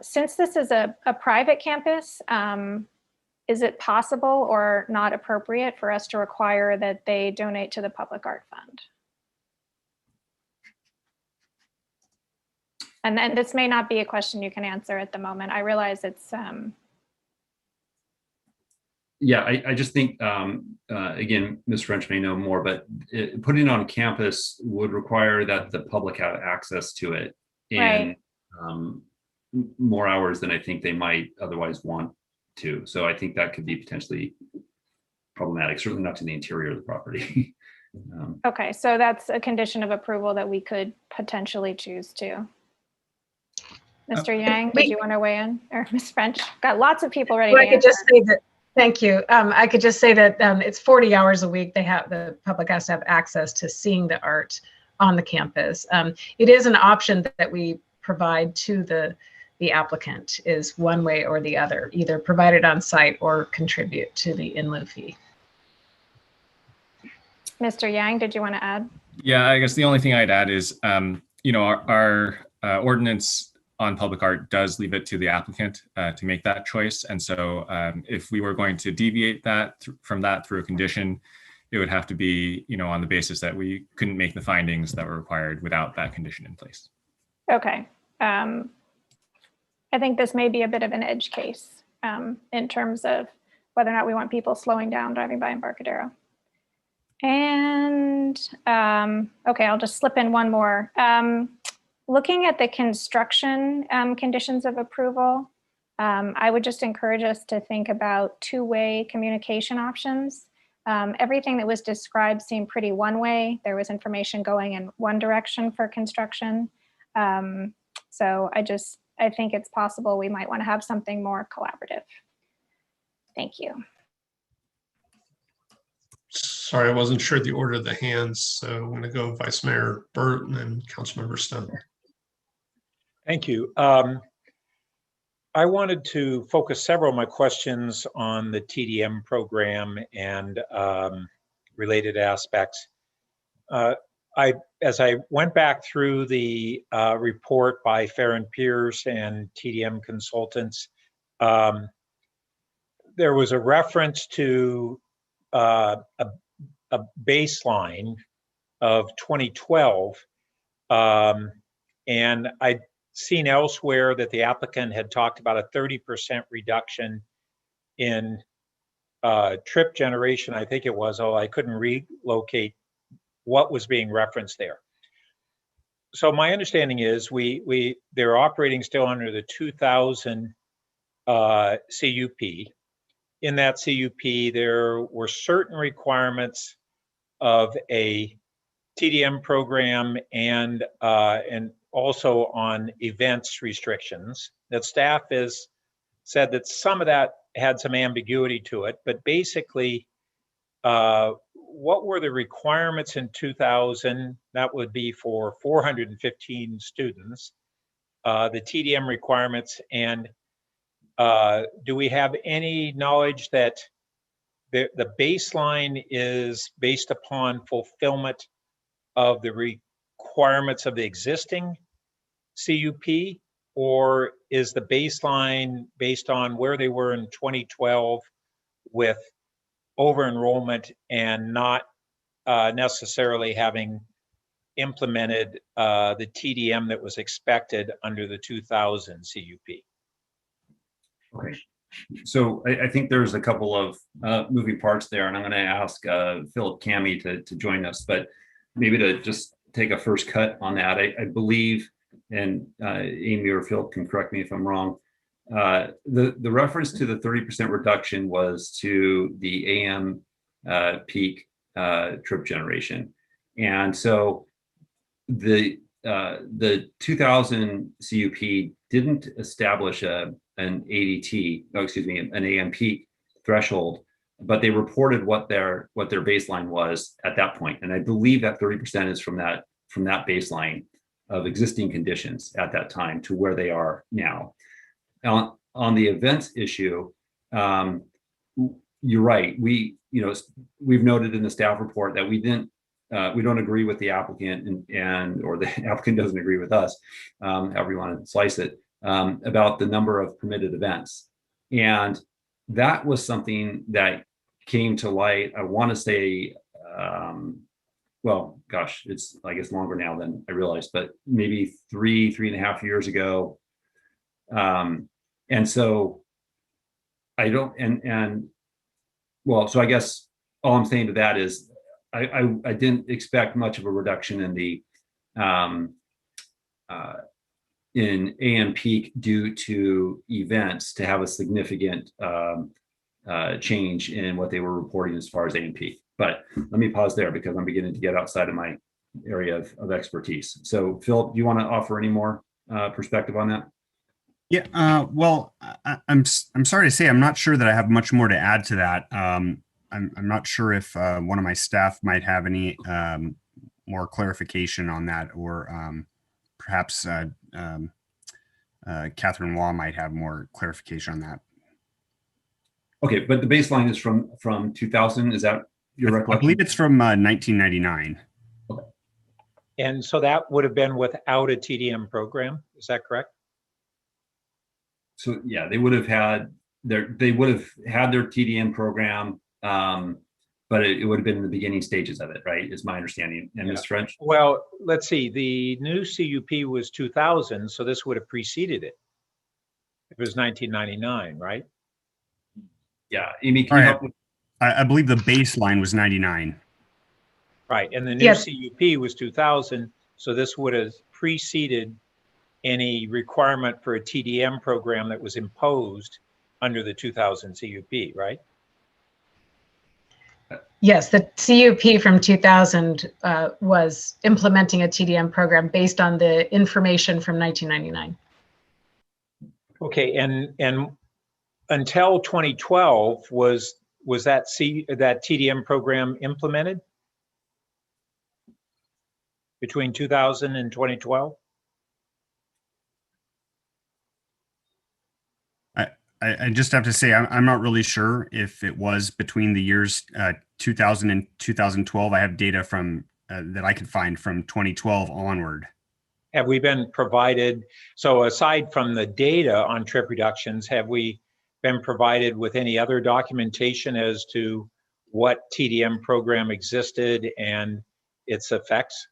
Since this is a private campus, is it possible or not appropriate for us to require that they donate to the public art fund? And then this may not be a question you can answer at the moment. I realize it's yeah, I just think, again, Ms. French may know more, but putting it on campus would require that the public have access to it and more hours than I think they might otherwise want to. So I think that could be potentially problematic, certainly not to the interior of the property. Okay, so that's a condition of approval that we could potentially choose to. Mr. Yang, did you want to weigh in? Or Ms. French? Got lots of people ready to I could just say that. Thank you. I could just say that it's 40 hours a week. The public has to have access to seeing the art on the campus. It is an option that we provide to the applicant, is one way or the other, either provide it on site or contribute to the in lieu fee. Mr. Yang, did you want to add? Yeah, I guess the only thing I'd add is, our ordinance on public art does leave it to the applicant to make that choice. And so if we were going to deviate from that through a condition, it would have to be, on the basis that we couldn't make the findings that were required without that condition in place. Okay. I think this may be a bit of an edge case in terms of whether or not we want people slowing down driving by Embarcadero. And okay, I'll just slip in one more. Looking at the construction conditions of approval, I would just encourage us to think about two-way communication options. Everything that was described seemed pretty one-way. There was information going in one direction for construction. So I think it's possible we might want to have something more collaborative. Thank you. Sorry, I wasn't sure the order of the hands. So I'm going to go Vice Mayor Burt and then Councilmember Stone. Thank you. I wanted to focus several of my questions on the TDM program and related aspects. As I went back through the report by Farron Pierce and TDM Consultants, there was a reference to a baseline of 2012, and I'd seen elsewhere that the applicant had talked about a 30% reduction in trip generation, I think it was, although I couldn't relocate what was being referenced there. So my understanding is they're operating still under the 2000 CUP. In that CUP, there were certain requirements of a TDM program and also on events restrictions. That staff has said that some of that had some ambiguity to it, but basically, what were the requirements in 2000? That would be for 415 students, the TDM requirements, and do we have any knowledge that the baseline is based upon fulfillment of the requirements of the existing CUP, or is the baseline based on where they were in 2012 with over enrollment and not necessarily having implemented the TDM that was expected under the 2000 CUP? Okay. So I think there's a couple of moving parts there, and I'm going to ask Philip Cami to join us, but maybe to just take a first cut on that. I believe, and Amy or Phil can correct me if I'm wrong, the reference to the 30% reduction was to the AM peak trip generation. And so the 2000 CUP didn't establish an ADT, an AM peak threshold, but they reported what their baseline was at that point. And I believe that 30% is from that baseline of existing conditions at that time to where they are now. On the events issue, you're right. We've noted in the staff report that we don't agree with the applicant or the applicant doesn't agree with us, however you want to slice it, about the number of permitted events. And that was something that came to light, I want to say, well, gosh, it's, I guess, longer now than I realized, but maybe 3.5 years ago. And so I don't, well, so I guess all I'm saying to that is I didn't expect much of a reduction in the in AM peak due to events to have a significant change in what they were reporting as far as AM peak. But let me pause there because I'm beginning to get outside of my area of expertise. So Philip, do you want to offer any more perspective on that? Yeah, well, I'm sorry to say I'm not sure that I have much more to add to that. I'm not sure if one of my staff might have any more clarification on that, or perhaps Catherine Waugh might have more clarification on that. Okay, but the baseline is from 2000. Is that your recollection? I believe it's from 1999. Okay. And so that would have been without a TDM program. Is that correct? So yeah, they would have had their TDM program, but it would have been in the beginning stages of it, right? Is my understanding. And Ms. French? Well, let's see. The new CUP was 2000, so this would have preceded it. It was 1999, right? Yeah, Amy, can you help me? I believe the baseline was 99. Right, and the new CUP was 2000, so this would have preceded any requirement for a TDM program that was imposed under the 2000 CUP, right? Yes, the CUP from 2000 was implementing a TDM program based on the information from 1999. Okay, and until 2012, was that TDM program implemented between 2000 and 2012? I just have to say, I'm not really sure if it was between the years 2000 and 2012. I have data from that I could find from 2012 onward. Have we been provided, so aside from the data on trip reductions, have we been provided with any other documentation as to what TDM program existed and its effects?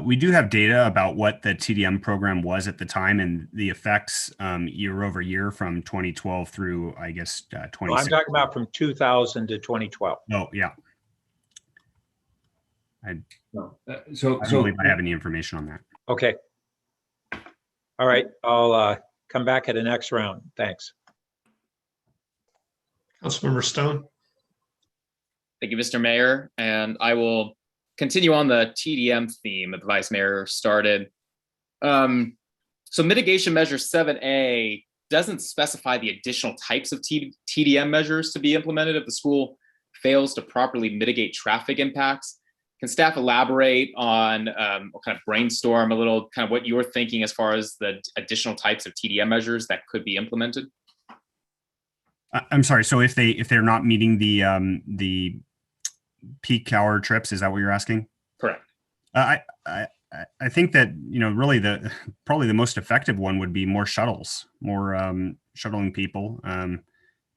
We do have data about what the TDM program was at the time and the effects year over year from 2012 through, I guess, Well, 2016. I'm talking about from 2000 to 2012. Oh, yeah. No. I don't believe I have any information on that. Okay. All right, I'll come back at the next round. Thanks. Councilmember Stone. Thank you, Mr. Mayor. And I will continue on the TDM theme that the Vice Mayor started. So mitigation measure 7A doesn't specify the additional types of TDM measures to be implemented if the school fails to properly mitigate traffic impacts. Can staff elaborate on or kind of brainstorm a little kind of what you're thinking as far as the additional types of TDM measures that could be implemented? I'm sorry. So if they're not meeting the peak hour trips, is that what you're asking? Correct. I think that, really probably the most effective one would be more shuttles, more shuttling people,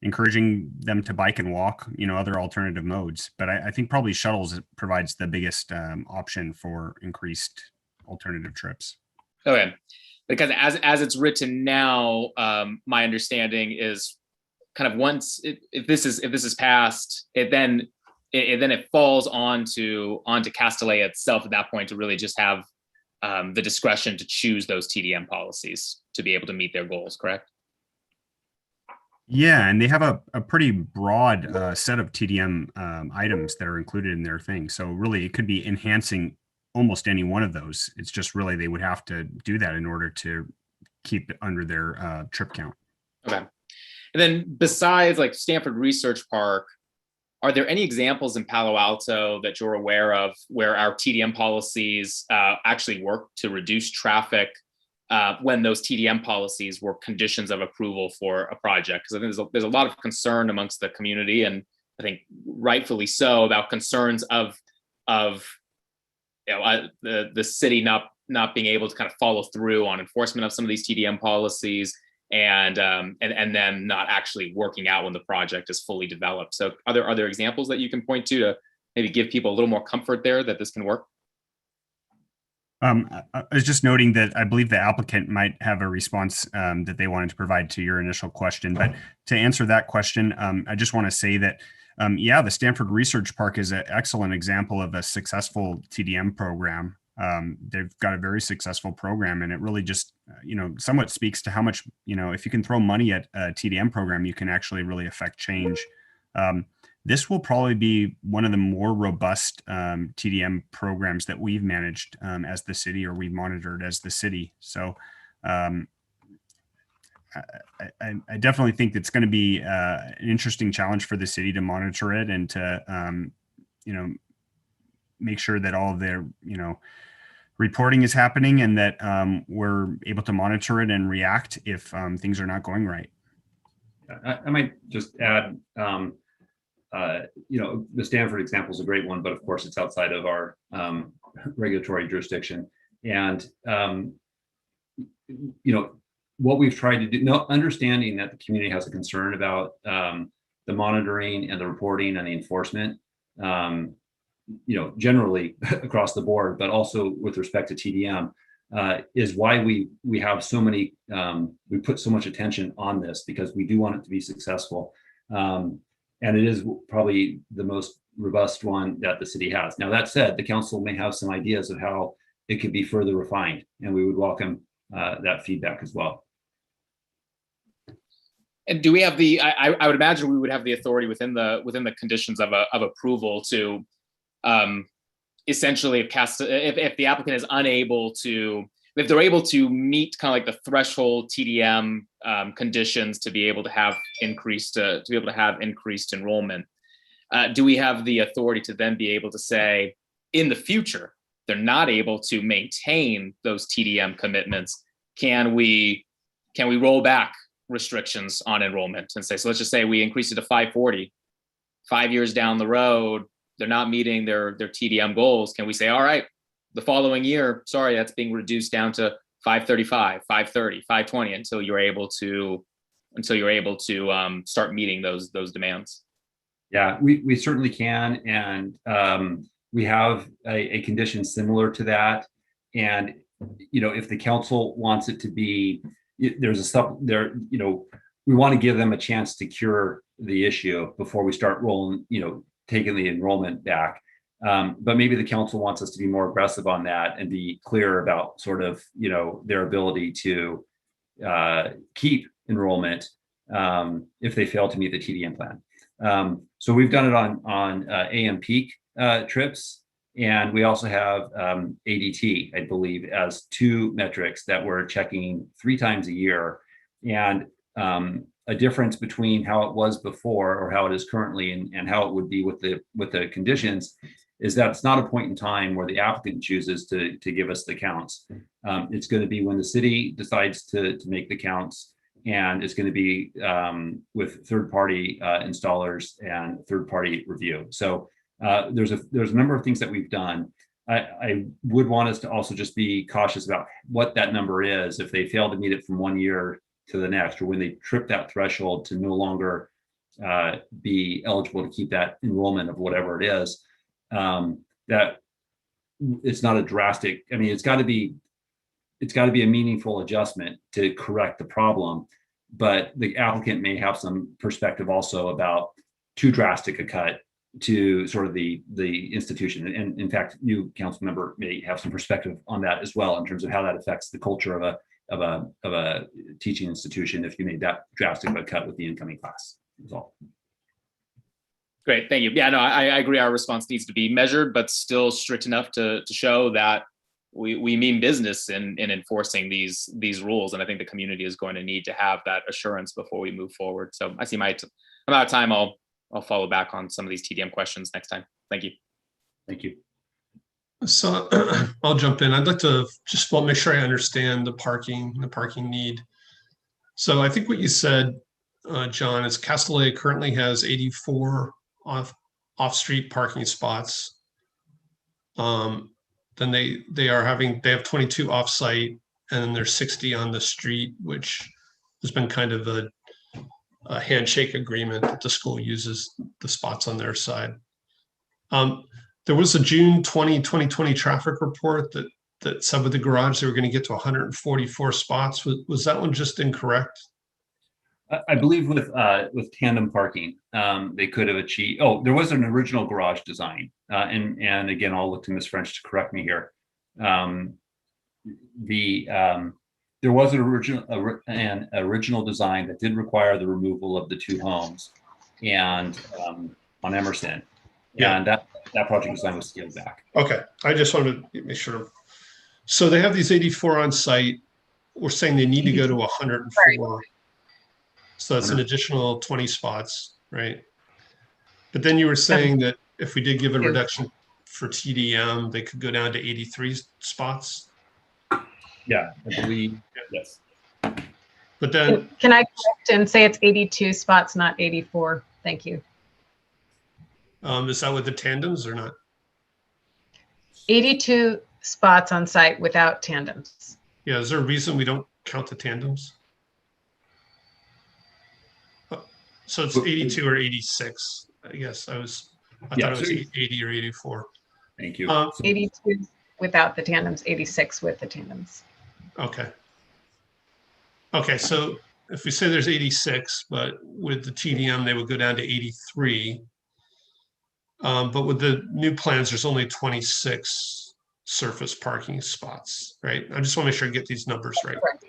encouraging them to bike and walk, other alternative modes. But I think probably shuttles provides the biggest option for increased alternative trips. Okay, because as it's written now, my understanding is kind of once if this is passed, it then falls onto Castellea itself at that point to really just have the discretion to choose those TDM policies to be able to meet their goals, correct? Yeah, and they have a pretty broad set of TDM items that are included in their thing. So really, it could be enhancing almost any one of those. It's just really they would have to do that in order to keep it under their trip count. Okay. And then besides like Stanford Research Park, are there any examples in Palo Alto that you're aware of where our TDM policies actually work to reduce traffic when those TDM policies were conditions of approval for a project? Because I think there's a lot of concern amongst the community, and I think rightfully so, about concerns of the city not being able to kind of follow through on enforcement of some of these TDM policies, and then not actually working out when the project is fully developed. So are there examples that you can point to maybe give people a little more comfort there that this can work? I was just noting that I believe the applicant might have a response that they wanted to provide to your initial question. But to answer that question, I just want to say that, the Stanford Research Park is an excellent example of a successful TDM program. They've got a very successful program, and it really just, somewhat speaks to how much, if you can throw money at a TDM program, you can actually really affect change. This will probably be one of the more robust TDM programs that we've managed as the city, or we've monitored as the city. So I definitely think it's going to be an interesting challenge for the city to monitor it and to, make sure that all of their, reporting is happening and that we're able to monitor it and react if things are not going right. I might just add, the Stanford example is a great one, but of course it's outside of our regulatory jurisdiction. And, what we've tried to do, understanding that the community has a concern about the monitoring and the reporting and the enforcement, generally across the board, but also with respect to TDM, is why we have so many, we put so much attention on this, because we do want it to be successful. And it is probably the most robust one that the city has. Now, that said, the council may have some ideas of how it could be further refined, and we would welcome that feedback as well. And do we have I would imagine we would have the authority within the conditions of approval to essentially if the applicant is unable to, if they're able to meet kind of like the threshold TDM conditions to be able to have increased enrollment, do we have the authority to then be able to say, in the future, they're not able to maintain those TDM commitments, can we roll back restrictions on enrollment and say, so let's just say we increase it to 540, 5 years down the road, they're not meeting their TDM goals. Can we say, all right, the following year, sorry, that's being reduced down to 535, 530, 520 until you're able to start meeting those demands? Yeah, we certainly can, and we have a condition similar to that And, if the council wants it to be, there's a stuff there, we want to give them a chance to cure the issue before we start rolling, taking the enrollment back. But maybe the council wants us to be more aggressive on that and be clear about sort of, their ability to keep enrollment if they fail to meet the TDM plan. So we've done it on AM peak trips. And we also have ADT, I believe, as 2 metrics that we're checking 3 times a year. And a difference between how it was before or how it is currently and how it would be with the conditions is that it's not a point in time where the applicant chooses to give us the counts. It's going to be when the city decides to make the counts, and it's going to be with third-party installers and third-party review. So there's a number of things that we've done. I would want us to also just be cautious about what that number is if they fail to meet it from 1 year to the next, or when they trip that threshold to no longer be eligible to keep that enrollment of whatever it is. That it's not a drastic. I mean, it's got to be a meaningful adjustment to correct the problem, but the applicant may have some perspective also about too drastic a cut to sort of the institution. And in fact, you council member may have some perspective on that as well, in terms of how that affects the culture of a teaching institution if you made that drastic of a cut with the incoming class. That's all. Great, thank you. Yeah, no, I agree. Our response needs to be measured, but still strict enough to show that we mean business in enforcing these rules. And I think the community is going to need to have that assurance before we move forward. So I see I'm out of time. I'll follow back on some of these TDM questions next time. Thank you. Thank you. So I'll jump in. I'd like to just make sure I understand the parking need. So I think what you said, John, is Castellet currently has 84 off-street parking spots. Then they have 22 off-site, and then there's 60 on the street, which has been kind of a handshake agreement that the school uses the spots on their side. There was a June 2020 traffic report that said with the garage they were going to get to 144 spots. Was that one just incorrect? I believe with tandem parking, they could have achieved. Oh, there was an original garage design, and again, I'll look to Ms. French to correct me here. There was an original design that did require the removal of the 2 homes, and on Emerson, and that project design was scaled back. Okay, I just wanted to make sure. So they have these 84 on site. We're saying they need to go to 104. So that's an additional 20 spots, right? But then you were saying that if we did give a reduction for TDM, they could go down to 83 spots. Yeah, I believe, yes. But then, can I correct and say it's 82 spots, not 84? Thank you. Is that with the tandems or not? 82 spots on site without tandems. Yeah, is there a reason we don't count the tandems? So it's 82 or 86, I guess. I thought it was 80 or 84. Thank you. 82 without the tandems, 86 with the tandems. Okay. Okay, so if we say there's 86, but with the TDM, they would go down to 83. But with the new plans, there's only 26 surface parking spots, right? I just want to make sure I get these numbers right. Correct.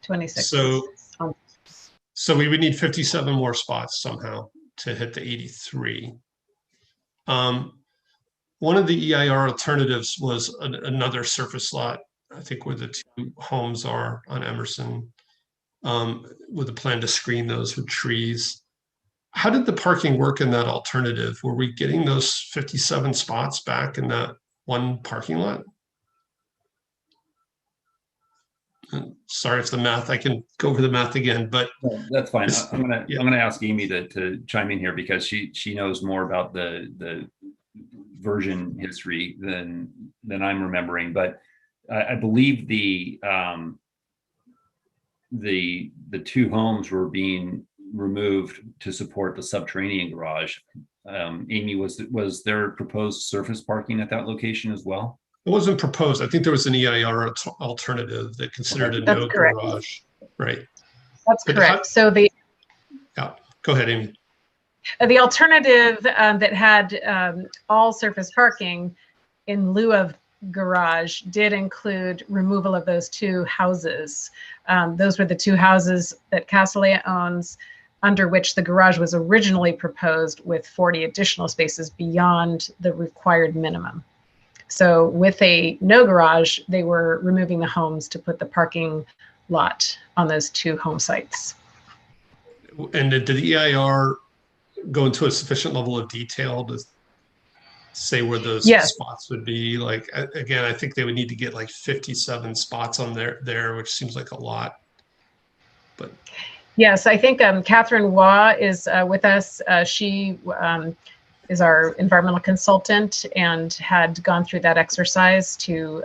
26. So we would need 57 more spots somehow to hit the 83. One of the EIR alternatives was another surface lot, I think where the 2 homes are on Emerson, with a plan to screen those with trees. How did the parking work in that alternative? Were we getting those 57 spots back in that one parking lot? Sorry if the math, I can go over the math again, but no, that's fine. I'm gonna ask Amy to chime in here because she knows more about the version history than I'm remembering. But I believe the 2 homes were being removed to support the subterranean garage. Amy, was there proposed surface parking at that location as well? It wasn't proposed. I think there was an EIR alternative that considered a That's no correct. garage. Right. That's But correct. So the yeah, go ahead, Amy. The alternative that had all surface parking in lieu of garage did include removal of those two houses. Those were the two houses that Castellea owns, under which the garage was originally proposed, with 40 additional spaces beyond the required minimum. So with a no garage, they were removing the homes to put the parking lot on those two home sites. And did the EIR go into a sufficient level of detail to say where those Yes. spots would be? Like, again, I think they would need to get like 57 spots on there, which seems like a lot. But yes, I think Catherine Waugh is with us. She is our environmental consultant and had gone through that exercise to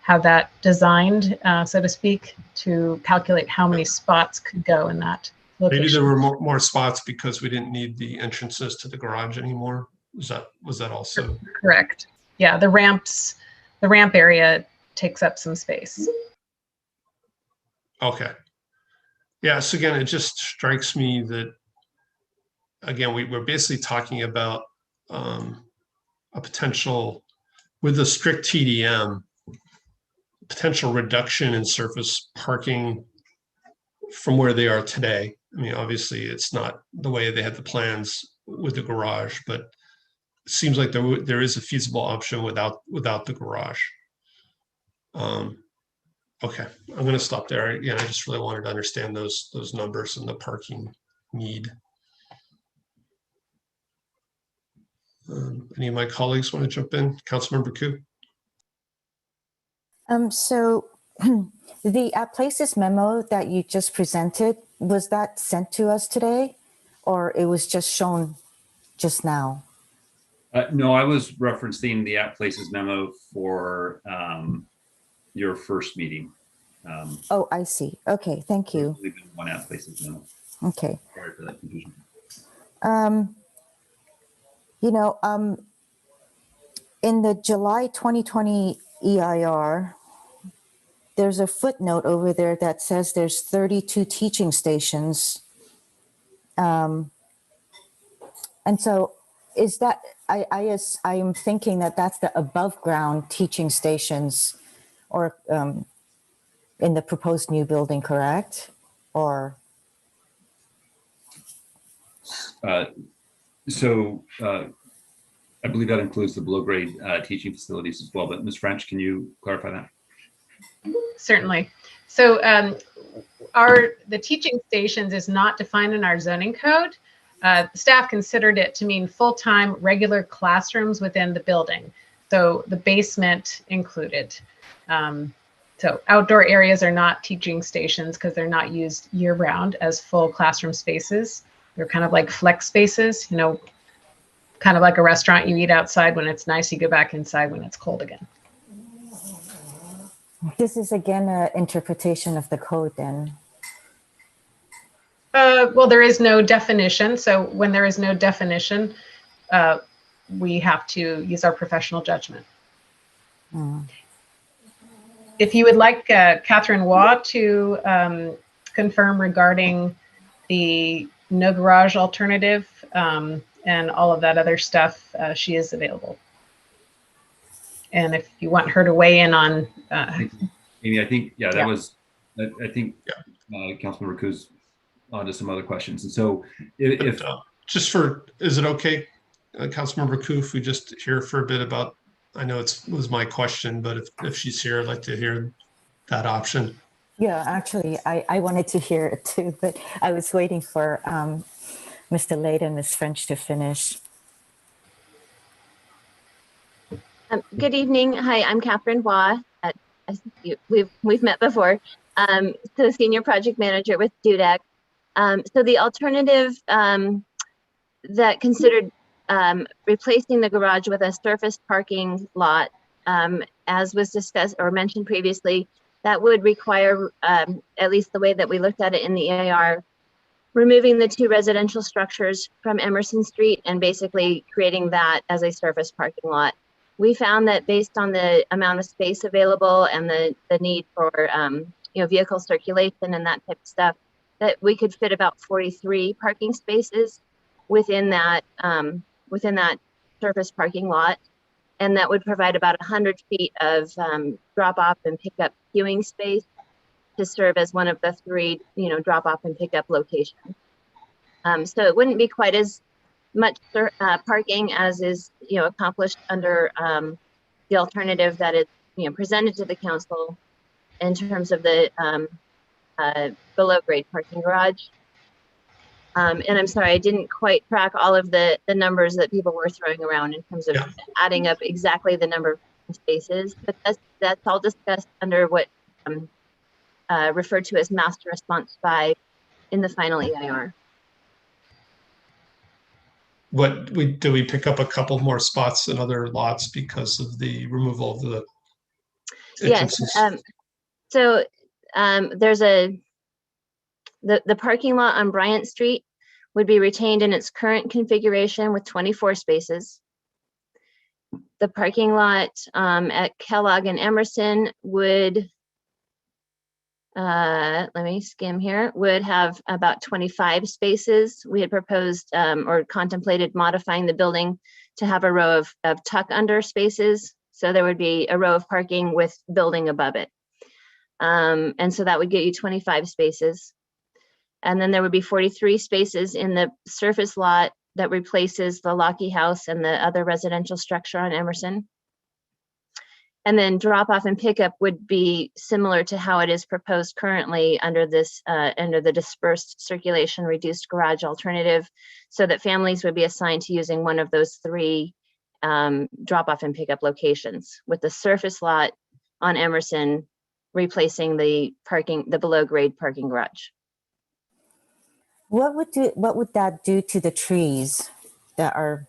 have that designed, so to speak, to calculate how many spots could go in that location. maybe there were more spots because we didn't need the entrances to the garage anymore. Was that also correct? Yeah, the ramp area takes up some space. okay? Yeah. So again, it just strikes me that again we're basically talking about a potential with a strict TDM potential reduction in surface parking from where they are today. I mean, obviously, it's not the way they had the plans with the garage, but it seems like there is a feasible option without the garage. Okay, I'm going to stop there. Again, I just really wanted to understand those numbers and the parking need. Any of my colleagues want to jump in? Councilmember Koo? So the Places memo that you just presented, was that sent to us today, or it was just shown just now? No, I was referencing the App Places memo for your first meeting. Oh, I see. Okay, thank you. One App Places memo. Okay. Sorry for that confusion. In the July 2020 EIR, there's a footnote over there that says there's 32 teaching stations. And so is that, I'm thinking that that's the above ground teaching stations or in the proposed new building, correct? Or? I believe that includes the below grade teaching facilities as well, but Ms. French, can you clarify that? Certainly. So the teaching stations is not defined in our zoning code. Staff considered it to mean full-time regular classrooms within the building. So the basement included. So outdoor areas are not teaching stations because they're not used year round as full classroom spaces. They're kind of like flex spaces, kind of like a restaurant. You eat outside when it's nice, you go back inside when it's cold again. This is again an interpretation of the code then. Well, there is no definition. So when there is no definition, we have to use our professional judgment. If you would like Catherine Waugh to confirm regarding the no garage alternative and all of that other stuff, she is available. And if you want her to weigh in on, Amy, I think, yeah, that was, I think Councilmember Koo's on to some other questions. And so if is it okay, Councilmember Koo, if we just hear for a bit about, I know it was my question, but if she's here, I'd like to hear that option. Yeah, actually, I wanted to hear it too, but I was waiting for Mr. Lade and Ms. French to finish. Good evening. Hi, I'm Catherine Waugh. We've met before. So senior project manager with DUDEC. So the alternative that considered replacing the garage with a surface parking lot, as was discussed or mentioned previously, that would require, at least the way that we looked at it in the EIR, removing the two residential structures from Emerson Street and basically creating that as a surface parking lot. We found that based on the amount of space available and the need for vehicle circulation and that type of stuff, that we could fit about 43 parking spaces within that surface parking lot, and that would provide about 100 feet of drop-off and pickup queuing space to serve as one of the 3 drop-off and pickup locations. So it wouldn't be quite as much parking as is accomplished under the alternative that is presented to the council in terms of the below grade parking garage. And I'm sorry, I didn't quite track all of the numbers that people were throwing around in terms of adding up exactly the number of spaces, but that's all discussed under what referred to as Master Response 5 in the final EIR. Do we pick up a couple more spots in other lots because of the removal of the entrances? Yes. So there's the parking lot on Bryant Street would be retained in its current configuration with 24 spaces. The parking lot at Kellogg and Emerson would, let me skim here, would have about 25 spaces. We had proposed or contemplated modifying the building to have a row of tuck under spaces. So there would be a row of parking with building above it. And so that would get you 25 spaces. And then there would be 43 spaces in the surface lot that replaces the Lockheed House and the other residential structure on Emerson. And then drop off and pickup would be similar to how it is proposed currently under this under the dispersed circulation reduced garage alternative, so that families would be assigned to using one of those 3 drop off and pickup locations, with the surface lot on Emerson replacing the below grade parking garage. What would that do to the trees that are?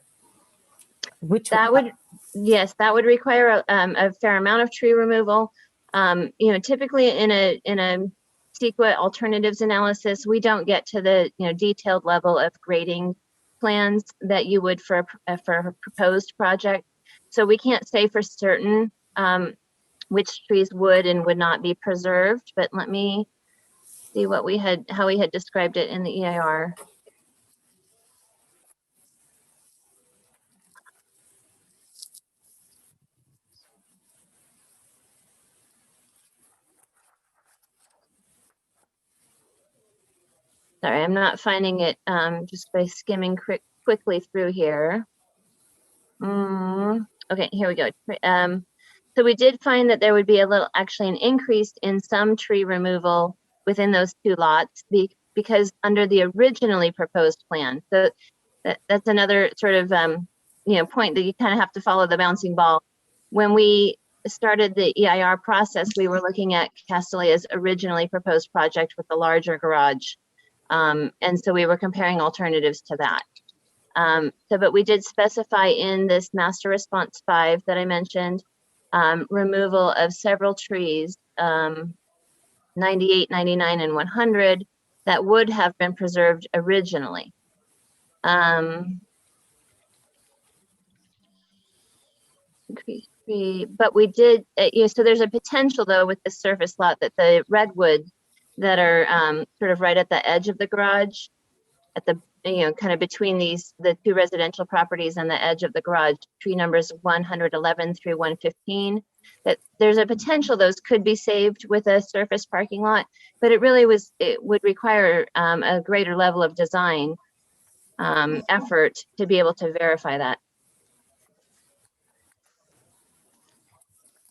Yes, that would require a fair amount of tree removal. Typically in a CEQA alternatives analysis, we don't get to the detailed level of grading plans that you would for a proposed project. So we can't say for certain which trees would and would not be preserved. But let me see how we had described it in the EIR. Sorry, I'm not finding it just by skimming quickly through here. Okay, here we go. So we did find that there would be actually an increase in some tree removal within those 2 lots because under the originally proposed plan. So that's another sort of point that you kind of have to follow the bouncing ball. When we started the EIR process, we were looking at Castillea's originally proposed project with the larger garage. And so we were comparing alternatives to that. But we did specify in this Master Response 5 that I mentioned, removal of several trees, 98, 99, and 100 that would have been preserved originally. But we did, so there's a potential though with the surface lot that the redwoods that are sort of right at the edge of the garage, at the kind of between the 2 residential properties and the edge of the garage, tree numbers 111 through 115, that there's a potential those could be saved with a surface parking lot, but it would require a greater level of design effort to be able to verify that.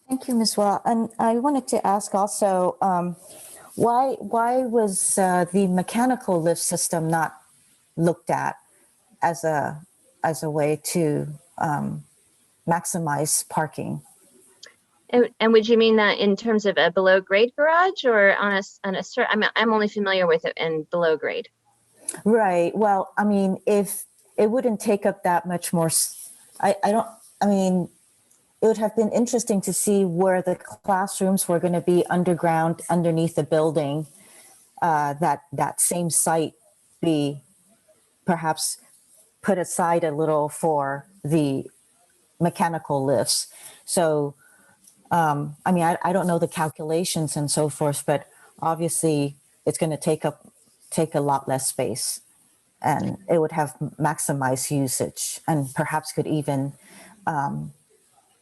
Thank you, Ms. Wah. And I wanted to ask also, why was the mechanical lift system not looked at as a way to maximize parking? And would you mean that in terms of a below grade garage or on a certain? I'm only familiar with it in below grade. Right. Well, I mean, if it wouldn't take up that much more, it would have been interesting to see where the classrooms were going to be underground underneath the building, that same site be perhaps put aside a little for the mechanical lifts. So, I mean, I don't know the calculations and so forth, but obviously it's going to take a lot less space, and it would have maximized usage, and perhaps could even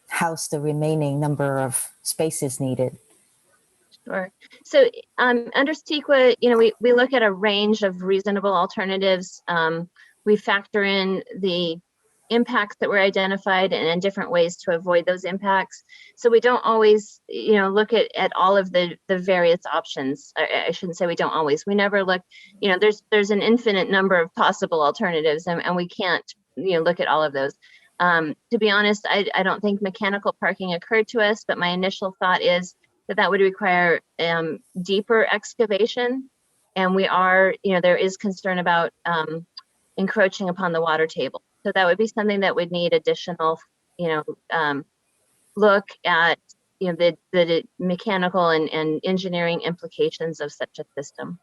house the remaining number of spaces needed. Sure. So under CEQA, we look at a range of reasonable alternatives. We factor in the impacts that were identified and different ways to avoid those impacts. So we don't always, look at all of the various options. I shouldn't say we don't always. We never look, there's an infinite number of possible alternatives, and we can't, look at all of those. To be honest, I don't think mechanical parking occurred to us, but my initial thought is that would require deeper excavation. And there is concern about encroaching upon the water table. So that would be something that would need additional, look at, the mechanical and engineering implications of such a system.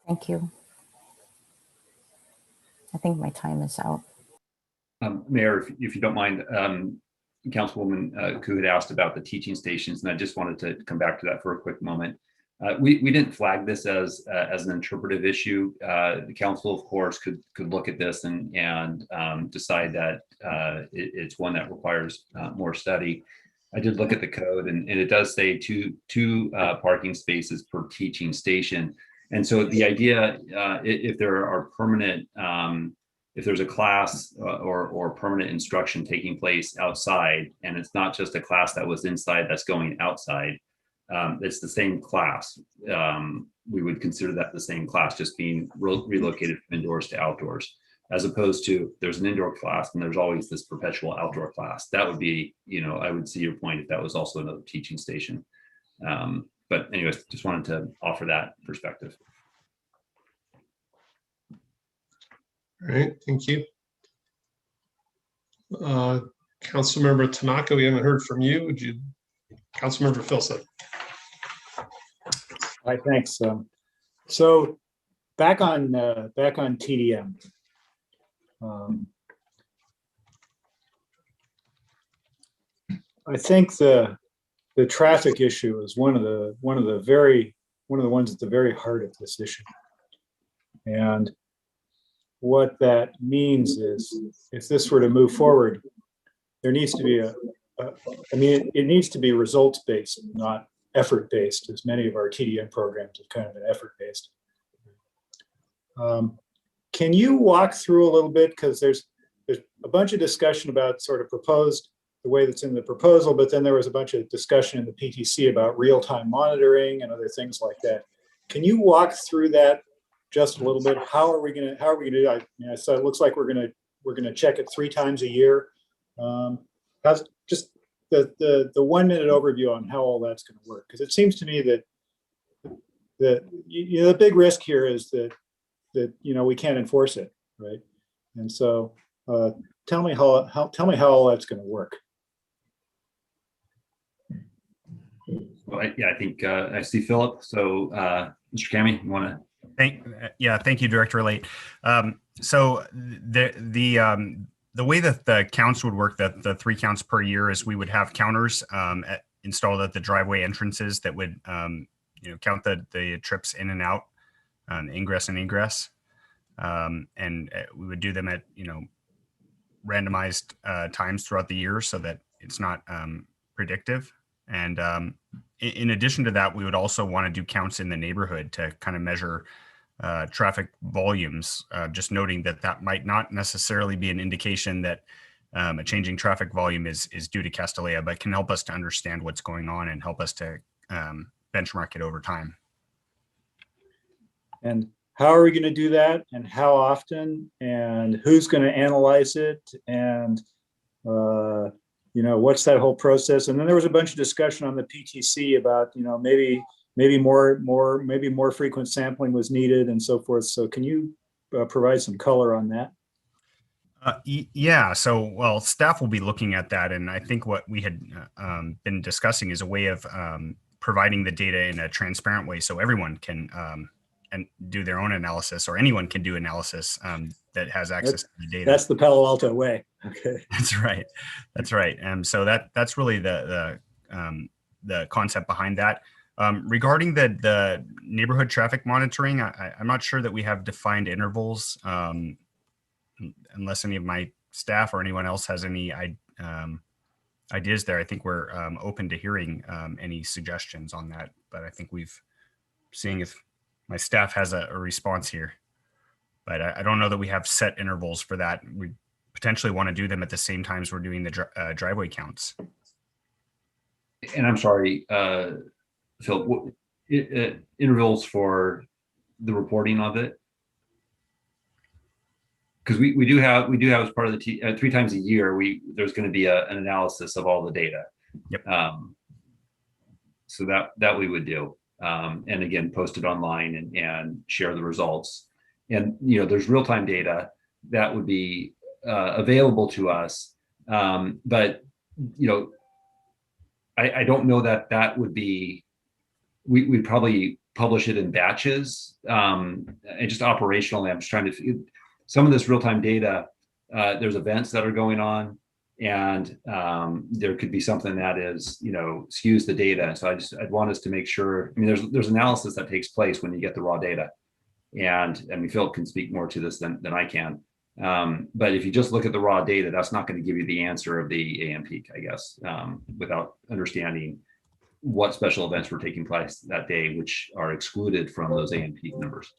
Thank you. I think my time is out. Mayor, if you don't mind, Councilwoman Koo had asked about the teaching stations, and I just wanted to come back to that for a quick moment. We didn't flag this as an interpretive issue. The council, of course, could look at this and decide that it's one that requires more study. I did look at the code, and it does say two parking spaces per teaching station. And so the idea, if there are permanent, if there's a class or permanent instruction taking place outside, and it's not just a class that was inside that's going outside, it's the same class. We would consider that the same class, just being relocated from indoors to outdoors, as opposed to there's an indoor class and there's always this perpetual outdoor class. That would be, I would see your point if that was also another teaching station. But anyways, just wanted to offer that perspective. All right, thank you. Councilmember Tanaka, we haven't heard from you. Would you, Councilmember Filson? Hi, thanks. So back on TDM. I think the traffic issue is one of the ones at the very heart of this issue. And what that means is, if this were to move forward, there needs to be it needs to be results-based, not effort-based, as many of our TDM programs have kind of been effort-based. Can you walk through a little bit, because there's a bunch of discussion about sort of proposed, the way that's in the proposal, but then there was a bunch of discussion in the PTC about real-time monitoring and other things like that. Can you walk through that just a little bit? How are we going to do that? So it looks like we're going to check it 3 times a year. How's just the 1 minute overview on how all that's going to work? Because it seems to me that the big risk here is that we can't enforce it, right? And so tell me how all that's going to work. Well, I think I see Philip. So Mr. Kami, you want to? Thank you, Director Late. So the way that the counts would work, that the 3 counts per year, is we would have counters installed at the driveway entrances that would count the trips in and out, ingress and egress, and we would do them at randomized times throughout the year so that it's not predictive. And in addition to that, we would also want to do counts in the neighborhood to kind of measure traffic volumes, just noting that might not necessarily be an indication that a changing traffic volume is due to Castellea, but can help us to understand what's going on and help us to benchmark it over time. And how are we going to do that, and how often, and who's going to analyze it, and what's that whole process? And then there was a bunch of discussion on the PTC about maybe more frequent sampling was needed and so forth. So can you provide some color on that? Yeah. So, well, staff will be looking at that, and I think what we had been discussing is a way of providing the data in a transparent way so everyone can and do their own analysis, or anyone can do analysis that has access to the data. That's the Palo Alto way. Okay. That's right. That's right. And so that's really the concept behind that. Regarding the neighborhood traffic monitoring, I'm not sure that we have defined intervals, unless any of my staff or anyone else has any ideas there. I think we're open to hearing any suggestions on that, but I think seeing if my staff has a response here. But I don't know that we have set intervals for that. We potentially want to do them at the same times we're doing the driveway counts. And I'm sorry, Phil, intervals for the reporting of it? Because we do have as part of the 3 times a year, there's going to be an analysis of all the data. Yep. So that we would do, and again, post it online and share the results. And there's real-time data that would be available to us, but I don't know that would be. We'd probably publish it in batches, and just operationally, I'm just trying to. Some of this real-time data, there's events that are going on, and there could be something that is, skews the data. So I'd want us to make sure. I mean, there's analysis that takes place when you get the raw data, and I mean, Philip can speak more to this than I can. But if you just look at the raw data, that's not going to give you the answer of the AM peak, I guess, without understanding what special events were taking place that day, which are excluded from those AM peak numbers.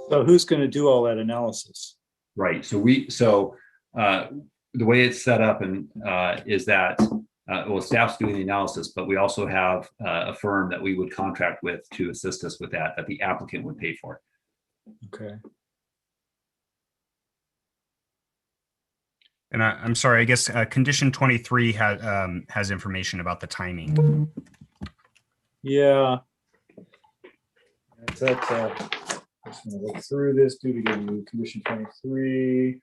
So who's going to do all that analysis? Right. So the way it's set up is that staff's doing the analysis, but we also have a firm that we would contract with to assist us with that the applicant would pay for. Okay. And I'm sorry, I guess condition 23 has information about the timing. Yeah. I'm just going to look through this, due to condition 23.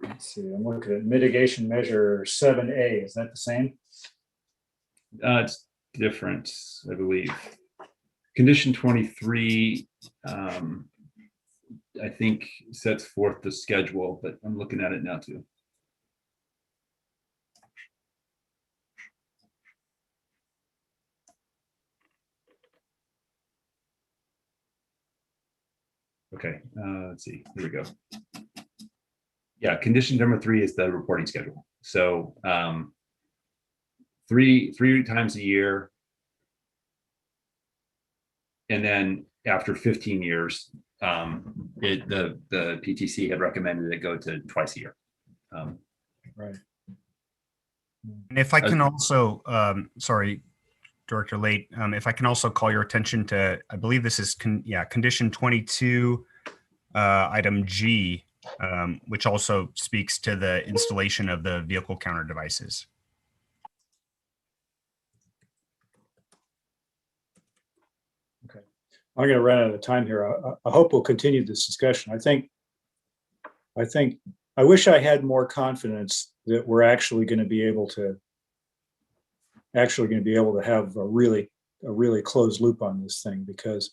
Let's see, I'm looking at mitigation measure 7A. Is that the same? It's different, I believe. Condition 23, I think, sets forth the schedule, but I'm looking at it now too. Okay, let's see, here we go. Yeah, condition number 3 is the reporting schedule. So three times a year, and then after 15 years, the PTC had recommended it go to twice a year. Right. And if I can also, sorry, Director Late, if I can also call your attention to, I believe this is condition 22, item G, which also speaks to the installation of the vehicle counter devices. Okay, I'm going to run out of time here. I hope we'll continue this discussion. I wish I had more confidence that we're actually going to be able to have a really closed loop on this thing, because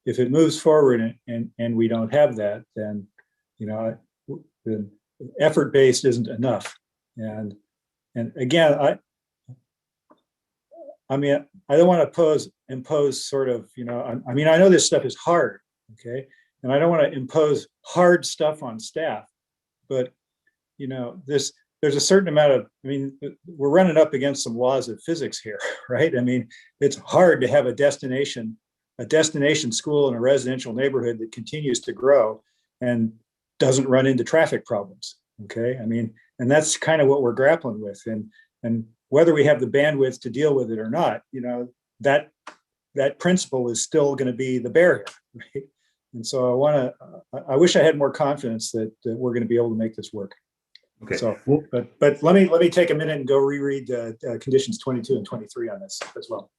if it moves forward and we don't have that, then the effort based isn't enough. And again, I mean, I don't want to impose sort of, I mean, I know this stuff is hard, okay, and I don't want to impose hard stuff on staff, but there's a certain amount of, I mean, we're running up against some laws of physics here, right? I mean, it's hard to have a destination school in a residential neighborhood that continues to grow and doesn't run into traffic problems. Okay. I mean, and that's kind of what we're grappling with. And whether we have the bandwidth to deal with it or not, that principle is still going to be the barrier, right? And so I wish I had more confidence that we're going to be able to make this work. Okay. So, but let me take a minute and go reread conditions 22 and 23 on this as well.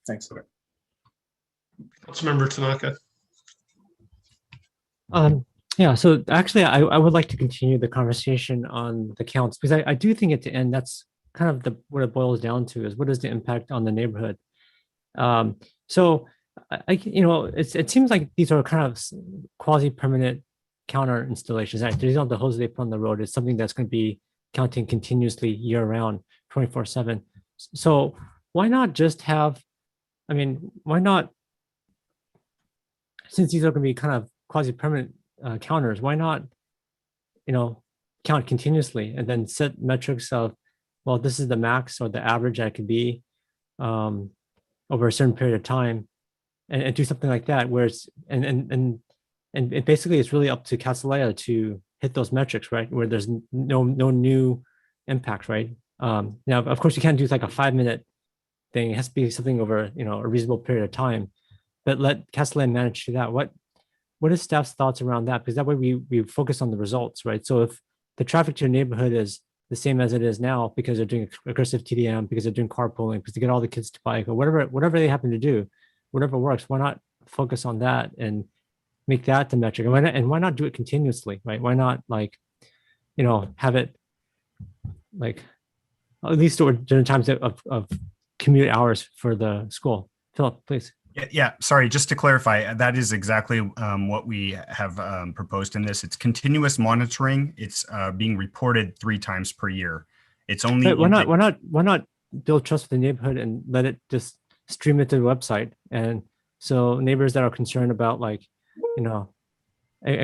Thanks. Okay. Councilmember Tanaka. Yeah, so actually, I would like to continue the conversation on the counts, because I do think at the end, that's kind of what it boils down to, is what is the impact on the neighborhood. So it seems like these are kind of quasi-permanent counter installations. Right? These aren't the hoses they put on the road. It's something that's going to be counting continuously year-round, 24/7. So why not just have? I mean, why not? Since these are going to be kind of quasi-permanent counters, why not, count continuously and then set metrics of, well, this is the max or the average that it could be over a certain period of time, and do something like that, where it's and it basically it's really up to Castellea to hit those metrics, right? Where there's no new impact, right? Now, of course, you can't do like a 5-minute thing. It has to be something over a reasonable period of time. But let Castellan manage to that. What is staff's thoughts around that? Because that way we focus on the results, right? So if the traffic to your neighborhood is the same as it is now because they're doing aggressive TDM, because they're doing carpooling, because they get all the kids to bike, or whatever they happen to do, whatever works, why not focus on that and make that the metric? And why not do it continuously, right? Why not have it like at least during times of commute hours for the school? Philip, please. Yeah, sorry, just to clarify, that is exactly what we have proposed in this. It's continuous monitoring. It's being reported 3 times per year. It's only But why not build trust with the neighborhood and let it just stream it to the website? And so neighbors that are concerned about and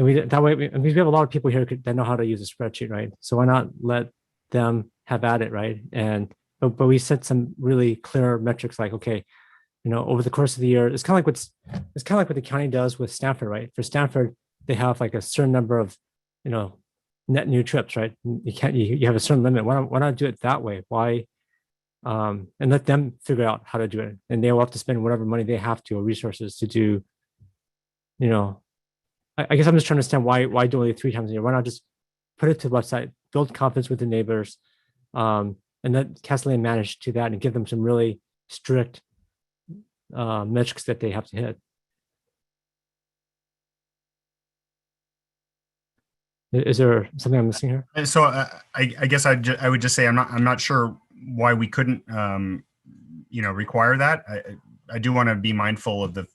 we that way because we have a lot of people here that know how to use a spreadsheet, right? So why not let them have at it, right? And but we set some really clear metrics like, okay, over the course of the year, it's kind of like what the county does with Stanford, right? For Stanford, they have like a certain number of, net new trips, right? You have a certain limit. Why not do it that way? Why? And let them figure out how to do it, and they'll have to spend whatever money they have to or resources to do. I guess I'm just trying to understand why do only 3 times a year? Why not just put it to the website, build confidence with the neighbors, and let Castellan manage to that and give them some really strict metrics that they have to hit. Is there something I'm missing here? So I guess I would just say I'm not sure why we couldn't require that. I do want to be mindful of the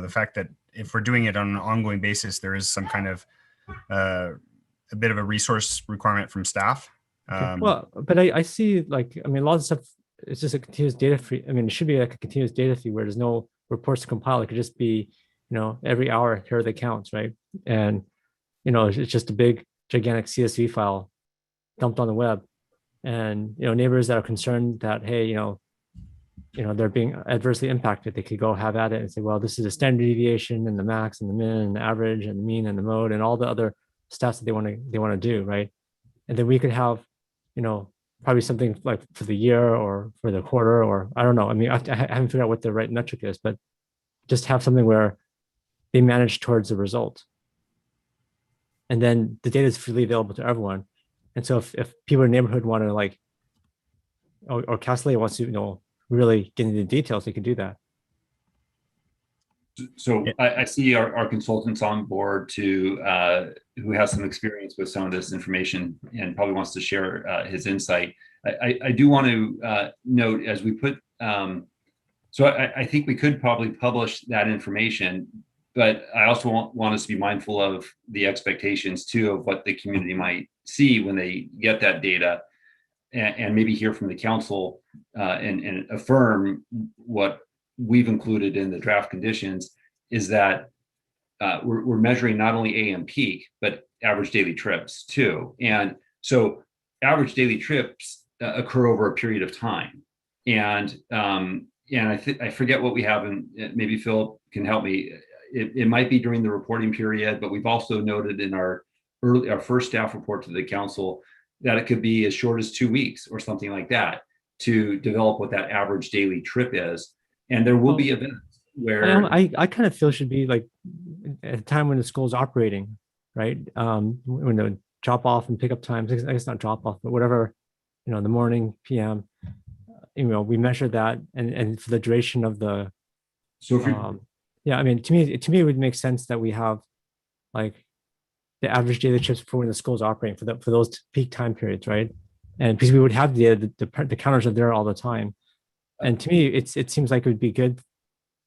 fact that if we're doing it on an ongoing basis, there is some kind of a bit of a resource requirement from staff. Well, but I see a lot of stuff. It's just a continuous data feed. It should be like a continuous data feed where there's no reports to compile. It could just be, every hour, here are the counts, right? And, it's just a big, gigantic CSV file dumped on the web. And, neighbors that are concerned that, hey, they're being adversely impacted, they could go have at it and say, well, this is a standard deviation and the max and the min and the average and the mean and the mode and all the other stats that they want to do, right? And then we could have, probably something like for the year or for the quarter, or I don't know. I haven't figured out what the right metric is, but just have something where they manage towards the result. And then the data is freely available to everyone. And so if people in the neighborhood want to or Castellan wants to, really get into the details, they can do that. So I see our consultants on board who has some experience with some of this information and probably wants to share his insight. I do want to note as we put, so I think we could probably publish that information, but I also want us to be mindful of the expectations too of what the community might see when they get that data, and maybe hear from the council and affirm what we've included in the draft conditions is that we're measuring not only AM peak, but average daily trips too. And so average daily trips occur over a period of time. And I forget what we have, and maybe Phil can help me. It might be during the reporting period, but we've also noted in our first staff report to the council that it could be as short as 2 weeks or something like that to develop what that average daily trip is. And there will be events where I kind of feel it should be like at a time when the school's operating, right? When the drop off and pick up times, I guess not drop off, but whatever, in the morning, PM, we measure that and for the duration of the, so if yeah, to me, it would make sense that we have like the average daily trips for when the school's operating for those peak time periods, right? And because we would have the counters are there all the time. And to me, it seems like it would be good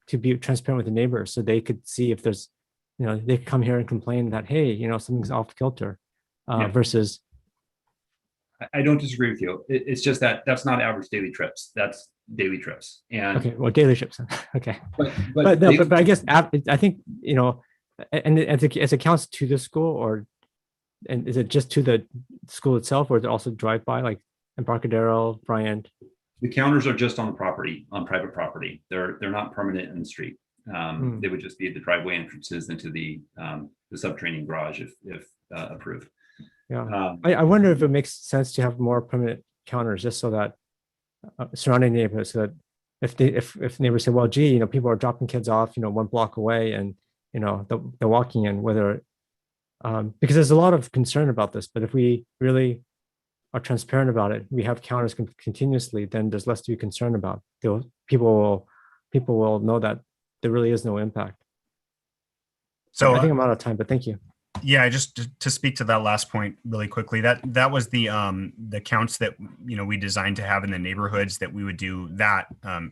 to be transparent with the neighbors so they could see if there's, they could come here and complain that, hey, something's off kilter Yeah. versus. I don't disagree with you. It's just that that's not average daily trips. That's daily trips. And Okay, well, daily trips. Okay. but But I guess I think, and as it counts to the school and is it just to the school itself or is it also drive by like Embarcadero, Bryant? the counters are just on the property, on private property. They're not permanent in the street. They would just be the driveway entrances into the subterranean garage if approved. Yeah, I wonder if it makes sense to have more permanent counters just so that surrounding neighborhoods, so that if neighbors say, well, gee, people are dropping kids off, 1 block away, and they're walking in, whether because there's a lot of concern about this, but if we really are transparent about it, we have counters continuously, then there's less to be concerned about. People will know that there really is no impact. So I think I'm out of time, but thank you. Yeah, just to speak to that last point really quickly, that was the counts that we designed to have in the neighborhoods, that we would do that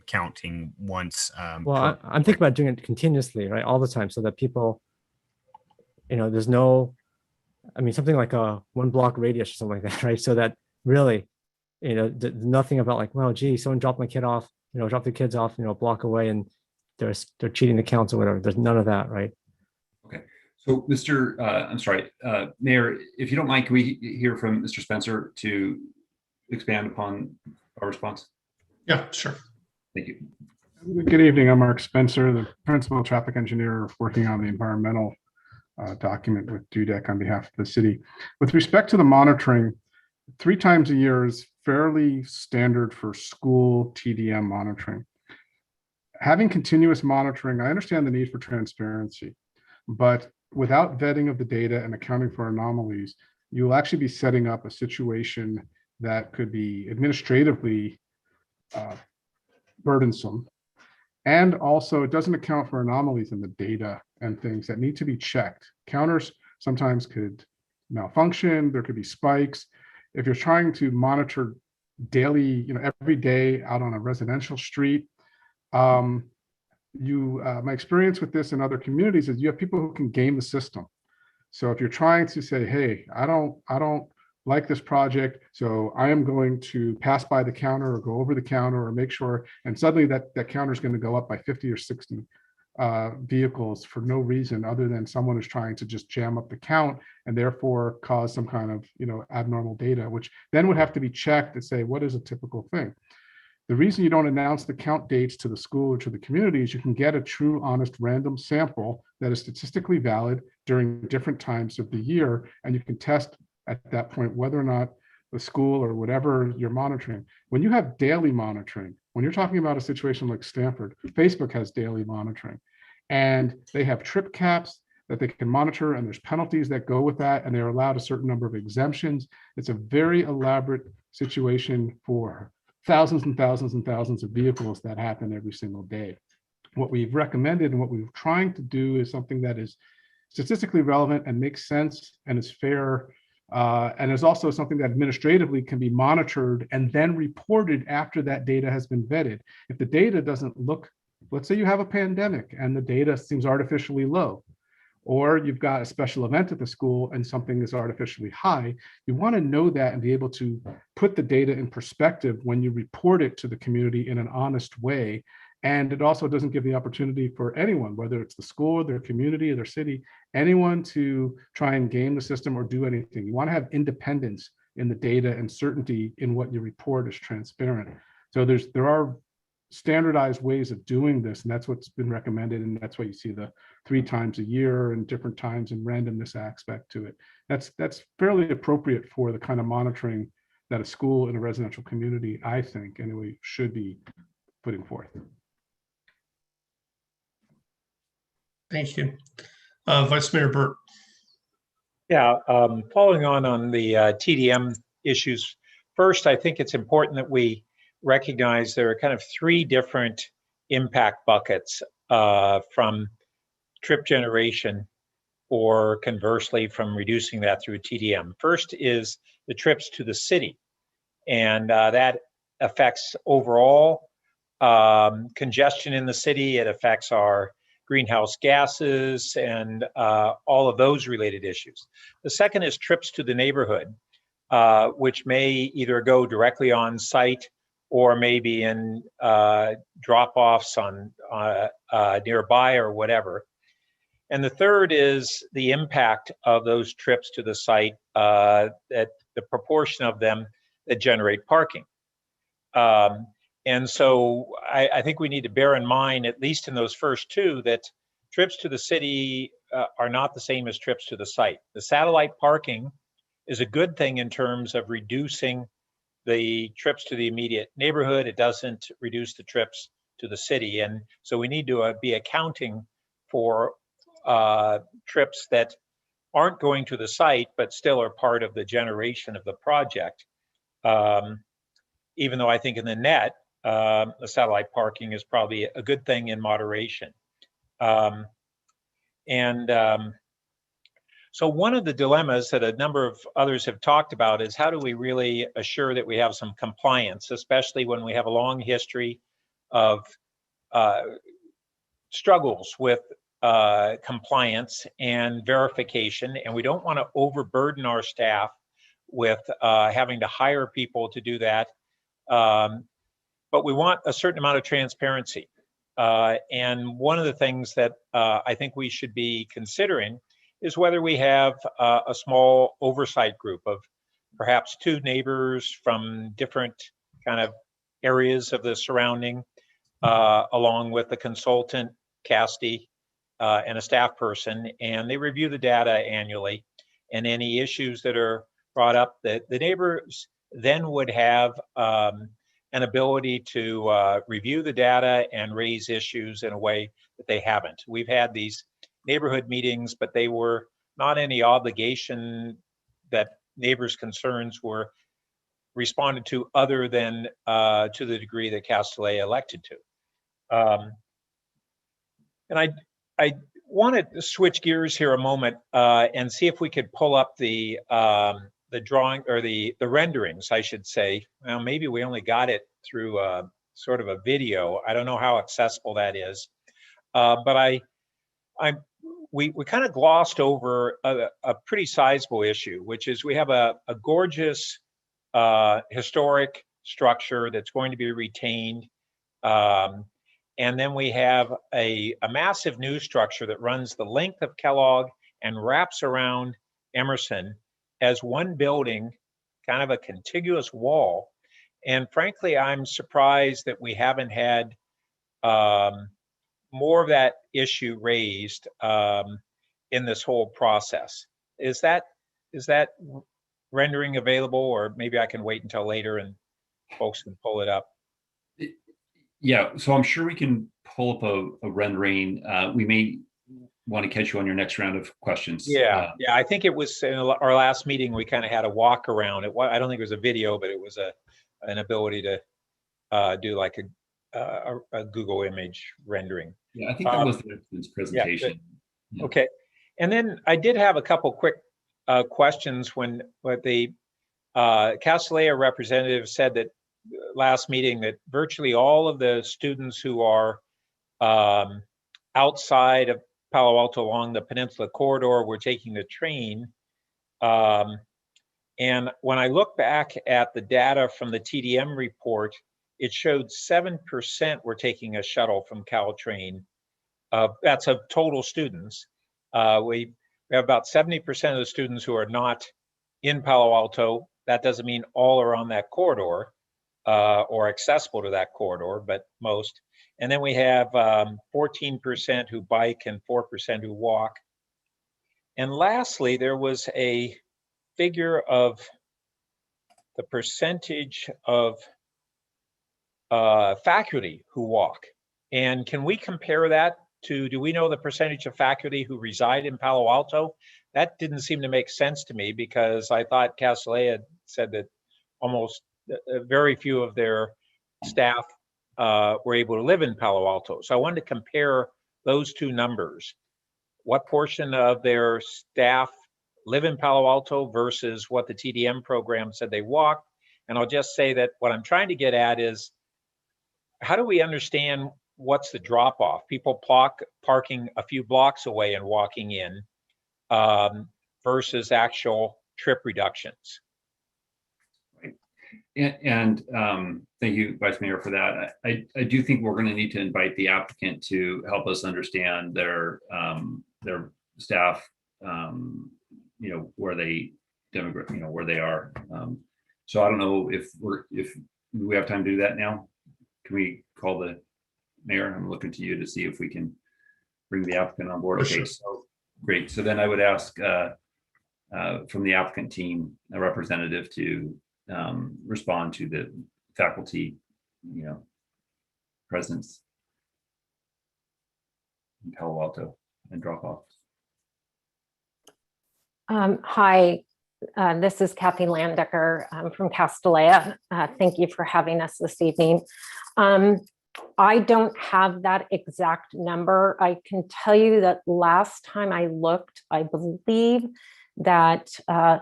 counting once. Well, I'm thinking about doing it continuously, right, all the time, so that people, there's no, something like a 1 block radius or something like that, right? So that really, nothing about like, well, gee, someone dropped my kid off, dropped the kids off, a block away, and they're cheating the counts or whatever. There's none of that, right? Okay. So, Mayor, if you don't mind, can we hear from Mr. Spencer to expand upon our response? Yeah, sure. Thank you. Good evening. I'm Mark Spencer, the principal traffic engineer working on the environmental document with DUDEC on behalf of the city. With respect to the monitoring, 3 times a year is fairly standard for school TDM monitoring. Having continuous monitoring, I understand the need for transparency, but without vetting of the data and accounting for anomalies, you will actually be setting up a situation that could be administratively burdensome. And also, it doesn't account for anomalies in the data and things that need to be checked. Counters sometimes could malfunction, there could be spikes. If you're trying to monitor daily, every day out on a residential street, my experience with this in other communities is you have people who can game the system. So if you're trying to say, hey, I don't like this project, so I am going to pass by the counter or go over the counter or make sure, and suddenly that counter is going to go up by 50 or 60 vehicles for no reason other than someone is trying to just jam up the count and therefore cause some kind of abnormal data, which then would have to be checked to say, what is a typical thing? The reason you don't announce the count dates to the school or to the community is you can get a true, honest, random sample that is statistically valid during different times of the year, and you can test at that point whether or not the school or whatever you're monitoring. When you have daily monitoring, when you're talking about a situation like Stanford, Facebook has daily monitoring, and they have trip caps that they can monitor, and there's penalties that go with that, and they're allowed a certain number of exemptions. It's a very elaborate situation for thousands and thousands and thousands of vehicles that happen every single day. What we've recommended and what we're trying to do is something that is statistically relevant and makes sense and is fair, and is also something that administratively can be monitored and then reported after that data has been vetted. If the data doesn't look, let's say you have a pandemic and the data seems artificially low, or you've got a special event at the school and something is artificially high, you want to know that and be able to put the data in perspective when you report it to the community in an honest way. And it also doesn't give the opportunity for anyone, whether it's the school, their community, or their city, anyone to try and game the system or do anything. You want to have independence in the data and certainty in what you report is transparent. So there are standardized ways of doing this, and that's what's been recommended, and that's why you see the 3 times a year and different times and randomness aspect to it. That's fairly appropriate for the kind of monitoring that a school in a residential community, I think, anyway, should be putting forth. Thank you. Vice Mayor Burt. Yeah, following on the TDM issues, first, I think it's important that we recognize there are kind of 3 different impact buckets from trip generation, or conversely from reducing that through TDM. First is the trips to the city, and that affects overall congestion in the city. It affects our greenhouse gases and all of those related issues. The second is trips to the neighborhood, which may either go directly on site or maybe in drop-offs on nearby or whatever. And the third is the impact of those trips to the site, that the proportion of them that generate parking. And so I think we need to bear in mind, at least in those first two, that trips to the city are not the same as trips to the site. The satellite parking is a good thing in terms of reducing the trips to the immediate neighborhood. It doesn't reduce the trips to the city. And so we need to be accounting for trips that aren't going to the site, but still are part of the generation of the project. Even though I think in the net, the satellite parking is probably a good thing in moderation. So one of the dilemmas that a number of others have talked about is how do we really assure that we have some compliance, especially when we have a long history of struggles with compliance and verification, and we don't want to overburden our staff with having to hire people to do that. But we want a certain amount of transparency. And one of the things that I think we should be considering is whether we have a small oversight group of perhaps 2 neighbors from different kind of areas of the surrounding, along with a consultant, Casty, and a staff person, and they review the data annually. And any issues that are brought up, that the neighbors then would have an ability to review the data and raise issues in a way that they haven't. We've had these neighborhood meetings, but they were not any obligation that neighbors' concerns were responded to other than to the degree that Castellet elected to. And I wanted to switch gears here a moment and see if we could pull up the drawing, or the renderings, I should say. Well, maybe we only got it through sort of a video. I don't know how accessible that is, but we kind of glossed over a pretty sizable issue, which is we have a gorgeous historic structure that's going to be retained. And then we have a massive new structure that runs the length of Kellogg and wraps around Emerson as one building, kind of a contiguous wall. And frankly, I'm surprised that we haven't had more of that issue raised in this whole process. Is that rendering available, or maybe I can wait until later and folks can pull it up? Yeah, so I'm sure we can pull up a rendering. We may want to catch you on your next round of questions. Yeah, I think it was in our last meeting, we kind of had a walk around. I don't think it was a video, but it was an ability to do like a Google image rendering. Yeah, I think that was the presentation. Yeah. Okay, and then I did have a couple quick questions when the Castellet representative said that last meeting that virtually all of the students who are outside of Palo Alto along the Peninsula Corridor were taking the train. And when I look back at the data from the TDM report, it showed 7% were taking a shuttle from Caltrain. That's of total students. We have about 70% of the students who are not in Palo Alto. That doesn't mean all are on that corridor or accessible to that corridor, but most. And then we have 14% who bike and 4% who walk. And lastly, there was a figure of the percentage of faculty who walk. And can we compare that to, do we know the percentage of faculty who reside in Palo Alto? That didn't seem to make sense to me, because I thought Castellet had said that almost very few of their staff were able to live in Palo Alto. So I wanted to compare those two numbers. What portion of their staff live in Palo Alto versus what the TDM program said they walked. And I'll just say that what I'm trying to get at is, how do we understand what's the drop off? People parking a few blocks away and walking in versus actual trip reductions. And thank you, Vice Mayor, for that. I do think we're going to need to invite the applicant to help us understand their staff, where they where they are. So I don't know if we have time to do that now. Can we call the mayor? I'm looking to you to see if we can bring the applicant on board. Okay, so great. So then I would ask from the applicant team, a representative to respond to the faculty, presence in Palo Alto and drop off. Hi, this is Kathy Landecker from Castellea. Thank you for having us this evening. I don't have that exact number. I can tell you that last time I looked, I believe that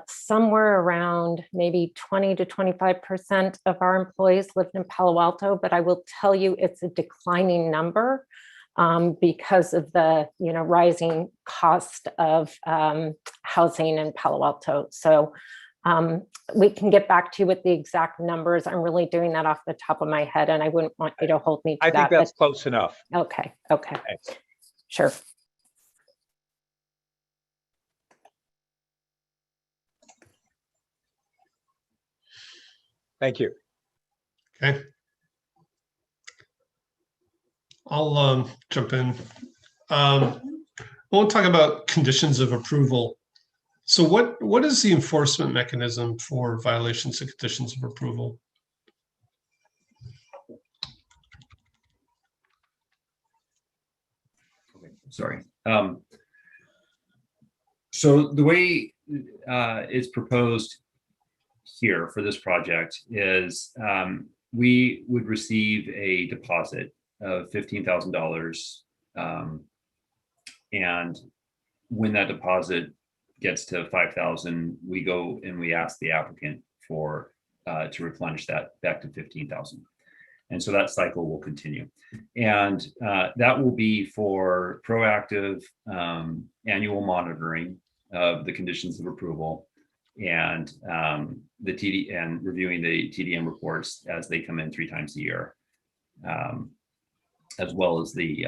somewhere around maybe 20 to 25% of our employees lived in Palo Alto, but I will tell you it's a declining number because of the rising cost of housing in Palo Alto. So we can get back to you with the exact numbers. I'm really doing that off the top of my head, and I wouldn't want you to hold me to that. I think that's close enough. Okay. Sure. Thank you. Okay. I'll jump in. I want to talk about conditions of approval. So what is the enforcement mechanism for violations of conditions of approval? Okay, sorry. So the way it's proposed here for this project is we would receive a deposit of $15,000, and when that deposit gets to 5,000, we go and we ask the applicant for to replenish that back to 15,000, and so that cycle will continue, and that will be for proactive annual monitoring of the conditions of approval and the TD and reviewing the TDM reports as they come in 3 times a year, as well as the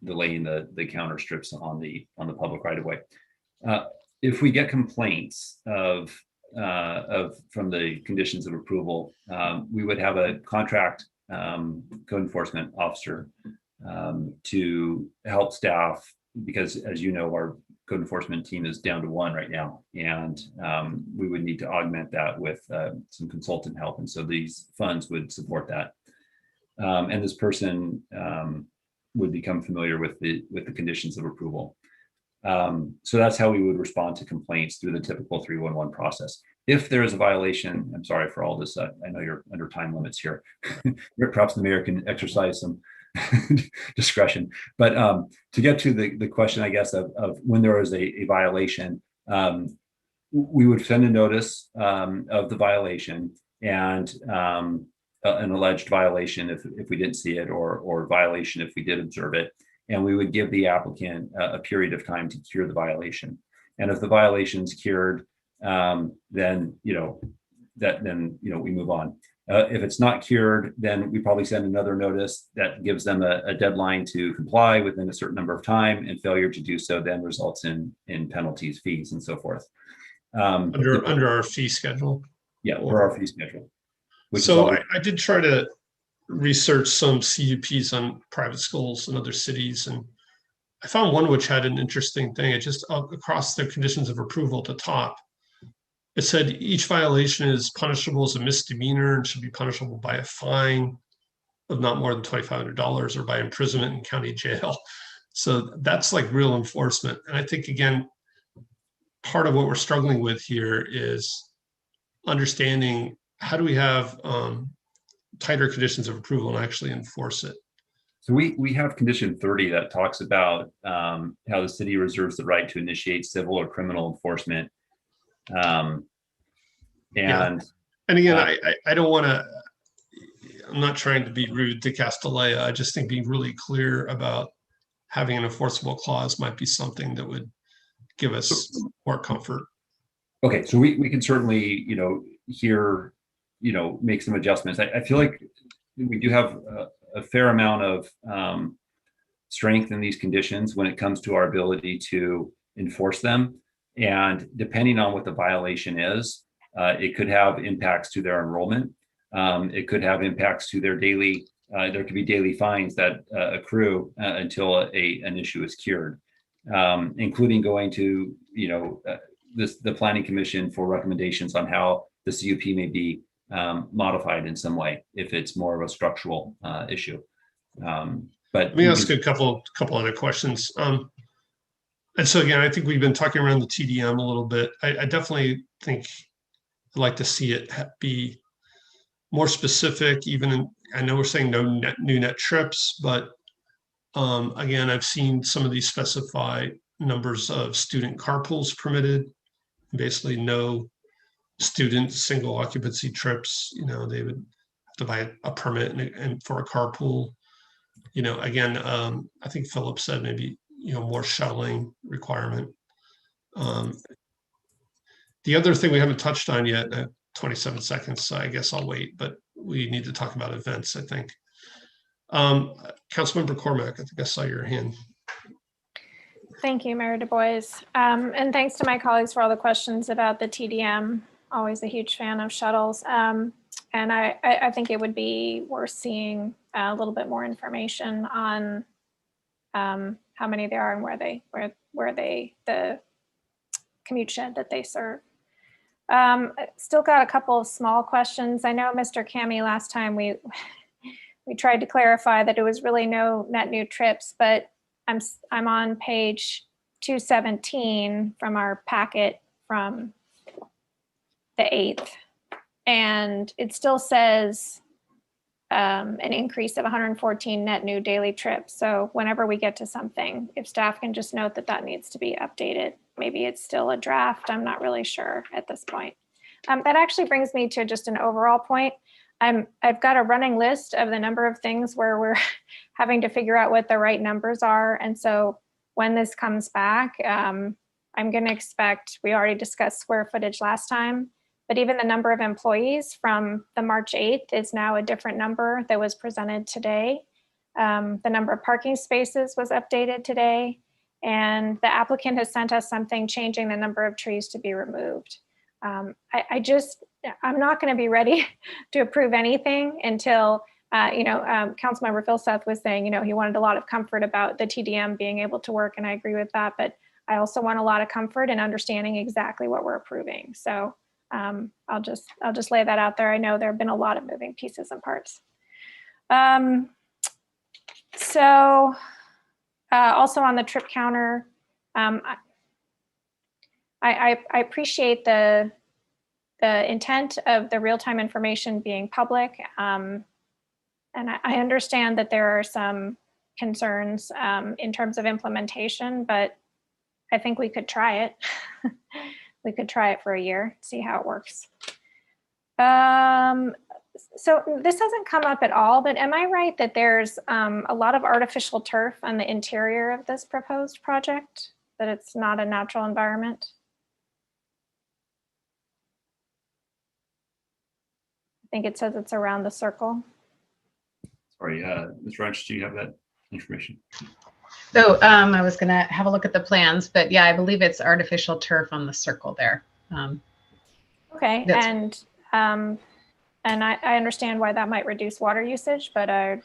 laying the counter strips on the public right of way. If we get complaints from the conditions of approval, we would have a contract code enforcement officer to help staff, because as you know, our code enforcement team is down to 1 right now, and we would need to augment that with some consultant help, and so these funds would support that. And this person would become familiar with the conditions of approval. So that's how we would respond to complaints through the typical 311 process. If there is a violation, I'm sorry for all this, I know you're under time limits here. Perhaps the mayor can exercise some discretion. But to get to the question, I guess, of when there is a violation, we would send a notice of the violation and an alleged violation if we didn't see it, or violation if we did observe it. And we would give the applicant a period of time to cure the violation. And if the violation's cured, then we move on. If it's not cured, then we probably send another notice that gives them a deadline to comply within a certain number of time, and failure to do so then results in penalties, fees, and so forth. Under our fee schedule? Yeah, per our fee schedule. So I did try to research some CUPs on private schools in other cities, and I found one which had an interesting thing. It just across the conditions of approval at the top, it said each violation is punishable as a misdemeanor and should be punishable by a fine of not more than $2,500 or by imprisonment in county jail. So that's like real enforcement. And I think, again, part of what we're struggling with here is understanding how do we have tighter conditions of approval and actually enforce it. So we have condition 30 that talks about how the city reserves the right to initiate civil or criminal enforcement. And again, I don't want to, I'm not trying to be rude to Castellea. I just think being really clear about having an enforceable clause might be something that would give us more comfort. Okay, so we can certainly, here, make some adjustments. I feel like we do have a fair amount of strength in these conditions when it comes to our ability to enforce them. And depending on what the violation is, it could have impacts to their enrollment. It could have impacts to their daily, there could be daily fines that accrue until an issue is cured, including going to, the Planning Commission for recommendations on how the CUP may be modified in some way if it's more of a structural issue. But let me ask a couple other questions. And so again, I think we've been talking around the TDM a little bit. I definitely think I'd like to see it be more specific. I know we're saying no new net trips, but again, I've seen some of these specify numbers of student carpools permitted. Basically, no student single occupancy trips. They would have to buy a permit and for a carpool. Again, I think Philip said maybe more shuttling requirement. The other thing we haven't touched on yet, 27 seconds, so I guess I'll wait, but we need to talk about events, I think. Councilmember Cormack, I think I saw your hand. Thank you, Mayor Du Bois. And thanks to my colleagues for all the questions about the TDM. Always a huge fan of shuttles. And I think it would be worth seeing a little bit more information on how many there are and where the commute shed that they serve. Still got a couple of small questions. I know, Mr. Kami, last time we tried to clarify that it was really no net new trips, but I'm on page 217 from our packet from the 8th, and it still says an increase of 114 net new daily trips. So whenever we get to something, if staff can just note that that needs to be updated. Maybe it's still a draft. I'm not really sure at this point. That actually brings me to just an overall point. I've got a running list of the number of things where we're having to figure out what the right numbers are. And so when this comes back, I'm going to expect, we already discussed square footage last time, but even the number of employees from the March 8th is now a different number that was presented today. The number of parking spaces was updated today, and the applicant has sent us something changing the number of trees to be removed. I'm not going to be ready to approve anything until, Councilmember Philseth was saying, he wanted a lot of comfort about the TDM being able to work, and I agree with that, but I also want a lot of comfort in understanding exactly what we're approving. So I'll just lay that out there. I know there have been a lot of moving pieces and parts. Also on the trip counter, I appreciate the intent of the real-time information being public. And I understand that there are some concerns in terms of implementation, but I think we could try it. We could try it for a year, see how it works. So this hasn't come up at all, but am I right that there's a lot of artificial turf on the interior of this proposed project, that it's not a natural environment? I think it says it's around the circle. Sorry, Ms. Wrench, do you have that information? So I was going to have a look at the plans, but yeah, I believe it's artificial turf on the circle there. Okay, and I understand why that might reduce water usage, but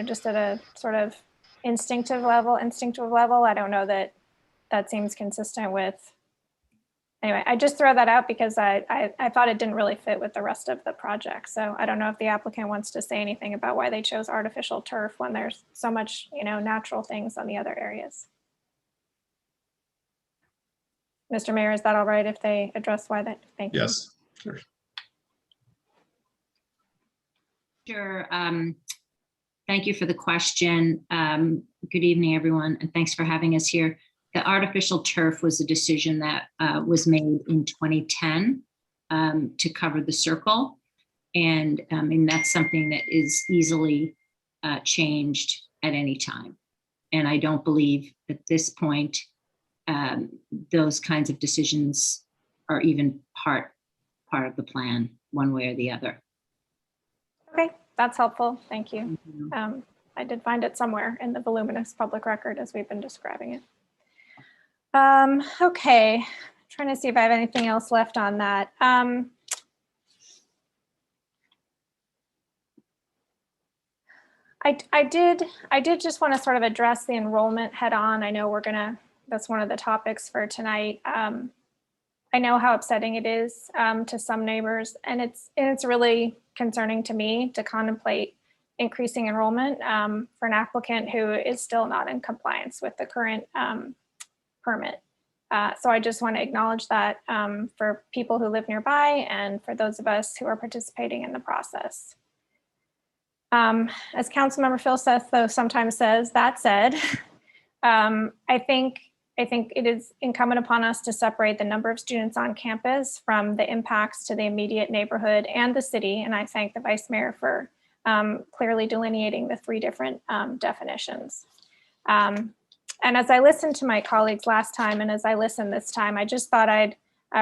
just at a sort of instinctive level, I don't know that that seems consistent with. Anyway, I just throw that out because I thought it didn't really fit with the rest of the project. So I don't know if the applicant wants to say anything about why they chose artificial turf when there's so much, natural things on the other areas. Mr. Mayor, is that all right if they address why that? Thank you. Yes, sure. Sure. Thank you for the question. Good evening, everyone, and thanks for having us here. The artificial turf was a decision that was made in 2010 to cover the circle. And that's something that is easily changed at any time. And I don't believe at this point those kinds of decisions are even part of the plan, one way or the other. Okay, that's helpful. Thank you. I did find it somewhere in the voluminous public record as we've been describing it. Okay, trying to see if I have anything else left on that. I did just want to sort of address the enrollment head on. I know that's one of the topics for tonight. I know how upsetting it is to some neighbors, and it's really concerning to me to contemplate increasing enrollment for an applicant who is still not in compliance with the current permit. So I just want to acknowledge that for people who live nearby and for those of us who are participating in the process. As Councilmember Phil Seth, though, sometimes says, that said, I think it is incumbent upon us to separate the number of students on campus from the impacts to the immediate neighborhood and the city. And I thank the Vice Mayor for clearly delineating the three different definitions. And as I listened to my colleagues last time, and as I listened this time, I just thought I'd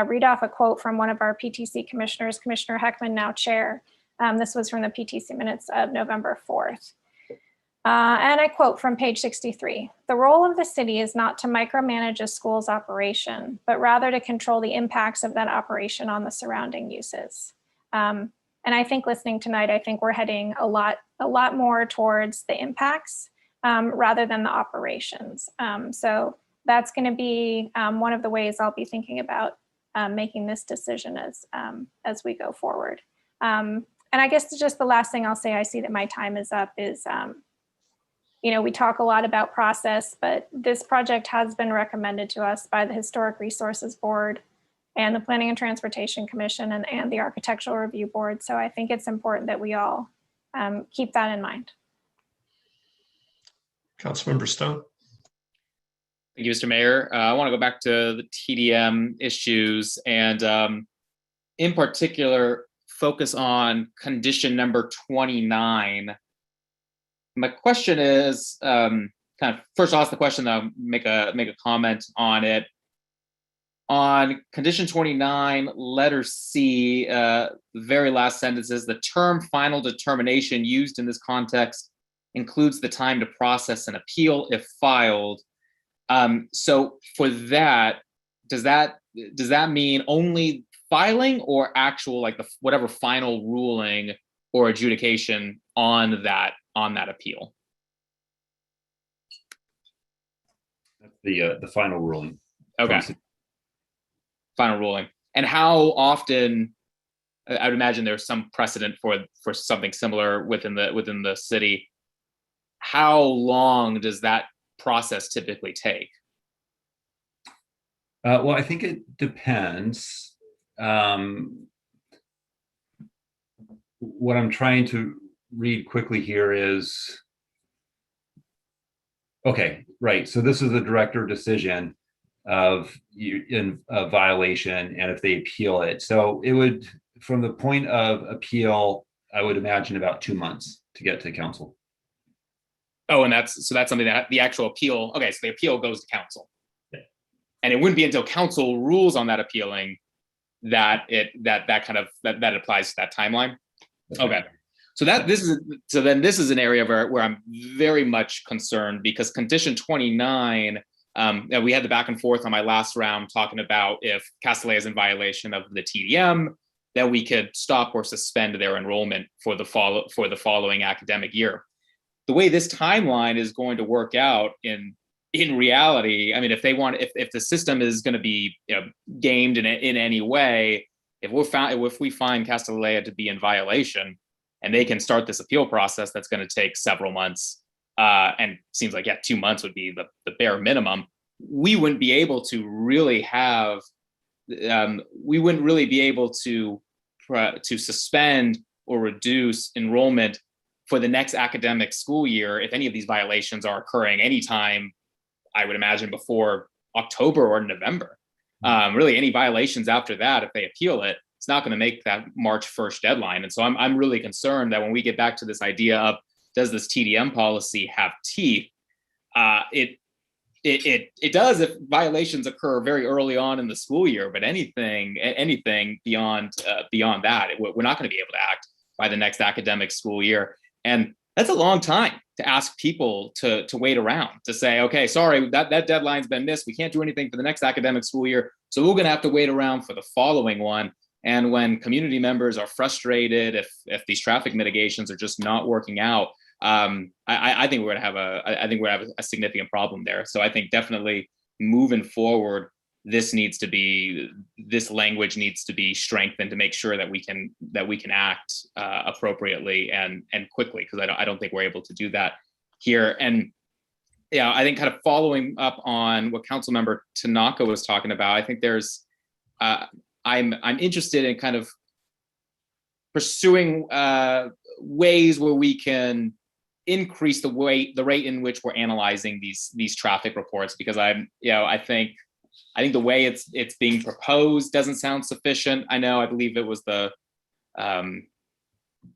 read off a quote from one of our PTC commissioners, Commissioner Heckman, now chair. This was from the PTC minutes of November 4th. And I quote from page 63, "The role of the city is not to micromanage a school's operation, but rather to control the impacts of that operation on the surrounding uses." And I think listening tonight, I think we're heading a lot more towards the impacts rather than the operations. So that's going to be one of the ways I'll be thinking about making this decision as we go forward. And I guess just the last thing I'll say, I see that my time is up, is we talk a lot about process, but this project has been recommended to us by the Historic Resources Board and the Planning and Transportation Commission and the Architectural Review Board. So I think it's important that we all keep that in mind. Councilmember Stone. Thank you, Mr. Mayor. I want to go back to the TDM issues and in particular, focus on condition number 29. My question is, kind of first I'll ask the question, then I'll make a comment on it. On condition 29, letter C, the very last sentence is, "The term final determination used in this context includes the time to process an appeal if filed." So for that, does that mean only filing or actual, like whatever final ruling or adjudication on that appeal? That's the final ruling. Okay. Final ruling. And how often, I would imagine there's some precedent for something similar within the city. How long does that process typically take? Well, I think it depends. What I'm trying to read quickly here is, okay, right. So this is a director decision of a violation, and if they appeal it. So it would, from the point of appeal, I would imagine about 2 months to get to council. Oh, and that's something that the actual appeal, okay, so the appeal goes to council. Yeah. And it wouldn't be until council rules on that appealing that that applies to that timeline. That's okay. Right. So then this is an area where I'm very much concerned, because condition 29, we had the back and forth on my last round talking about if Castellet is in violation of the TDM, then we could stop or suspend their enrollment for the following academic year. The way this timeline is going to work out in reality, I mean, if the system is going to be gamed in any way, if we find Castellet to be in violation, and they can start this appeal process that's going to take several months, and seems like 2 months would be the bare minimum, we wouldn't be able to really have, to suspend or reduce enrollment for the next academic school year if any of these violations are occurring anytime, I would imagine, before October or November. Really, any violations after that, if they appeal it, it's not going to make that March 1st deadline. And so I'm really concerned that when we get back to this idea of, does this TDM policy have teeth? It does if violations occur very early on in the school year, but anything beyond that, we're not going to be able to act by the next academic school year. And that's a long time to ask people to wait around, to say, okay, sorry, that deadline's been missed. We can't do anything for the next academic school year. So we're going to have to wait around for the following one. And when community members are frustrated, if these traffic mitigations are just not working out, I think we're going to have a significant problem there. So I think definitely moving forward, this language needs to be strengthened to make sure that we can act appropriately and quickly, because I don't think we're able to do that here. And yeah, I think kind of following up on what Councilmember Tanaka was talking about, I think there's I'm interested in kind of pursuing ways where we can increase the rate in which we're analyzing these traffic reports, because I think the way it's being proposed doesn't sound sufficient. I believe it was the I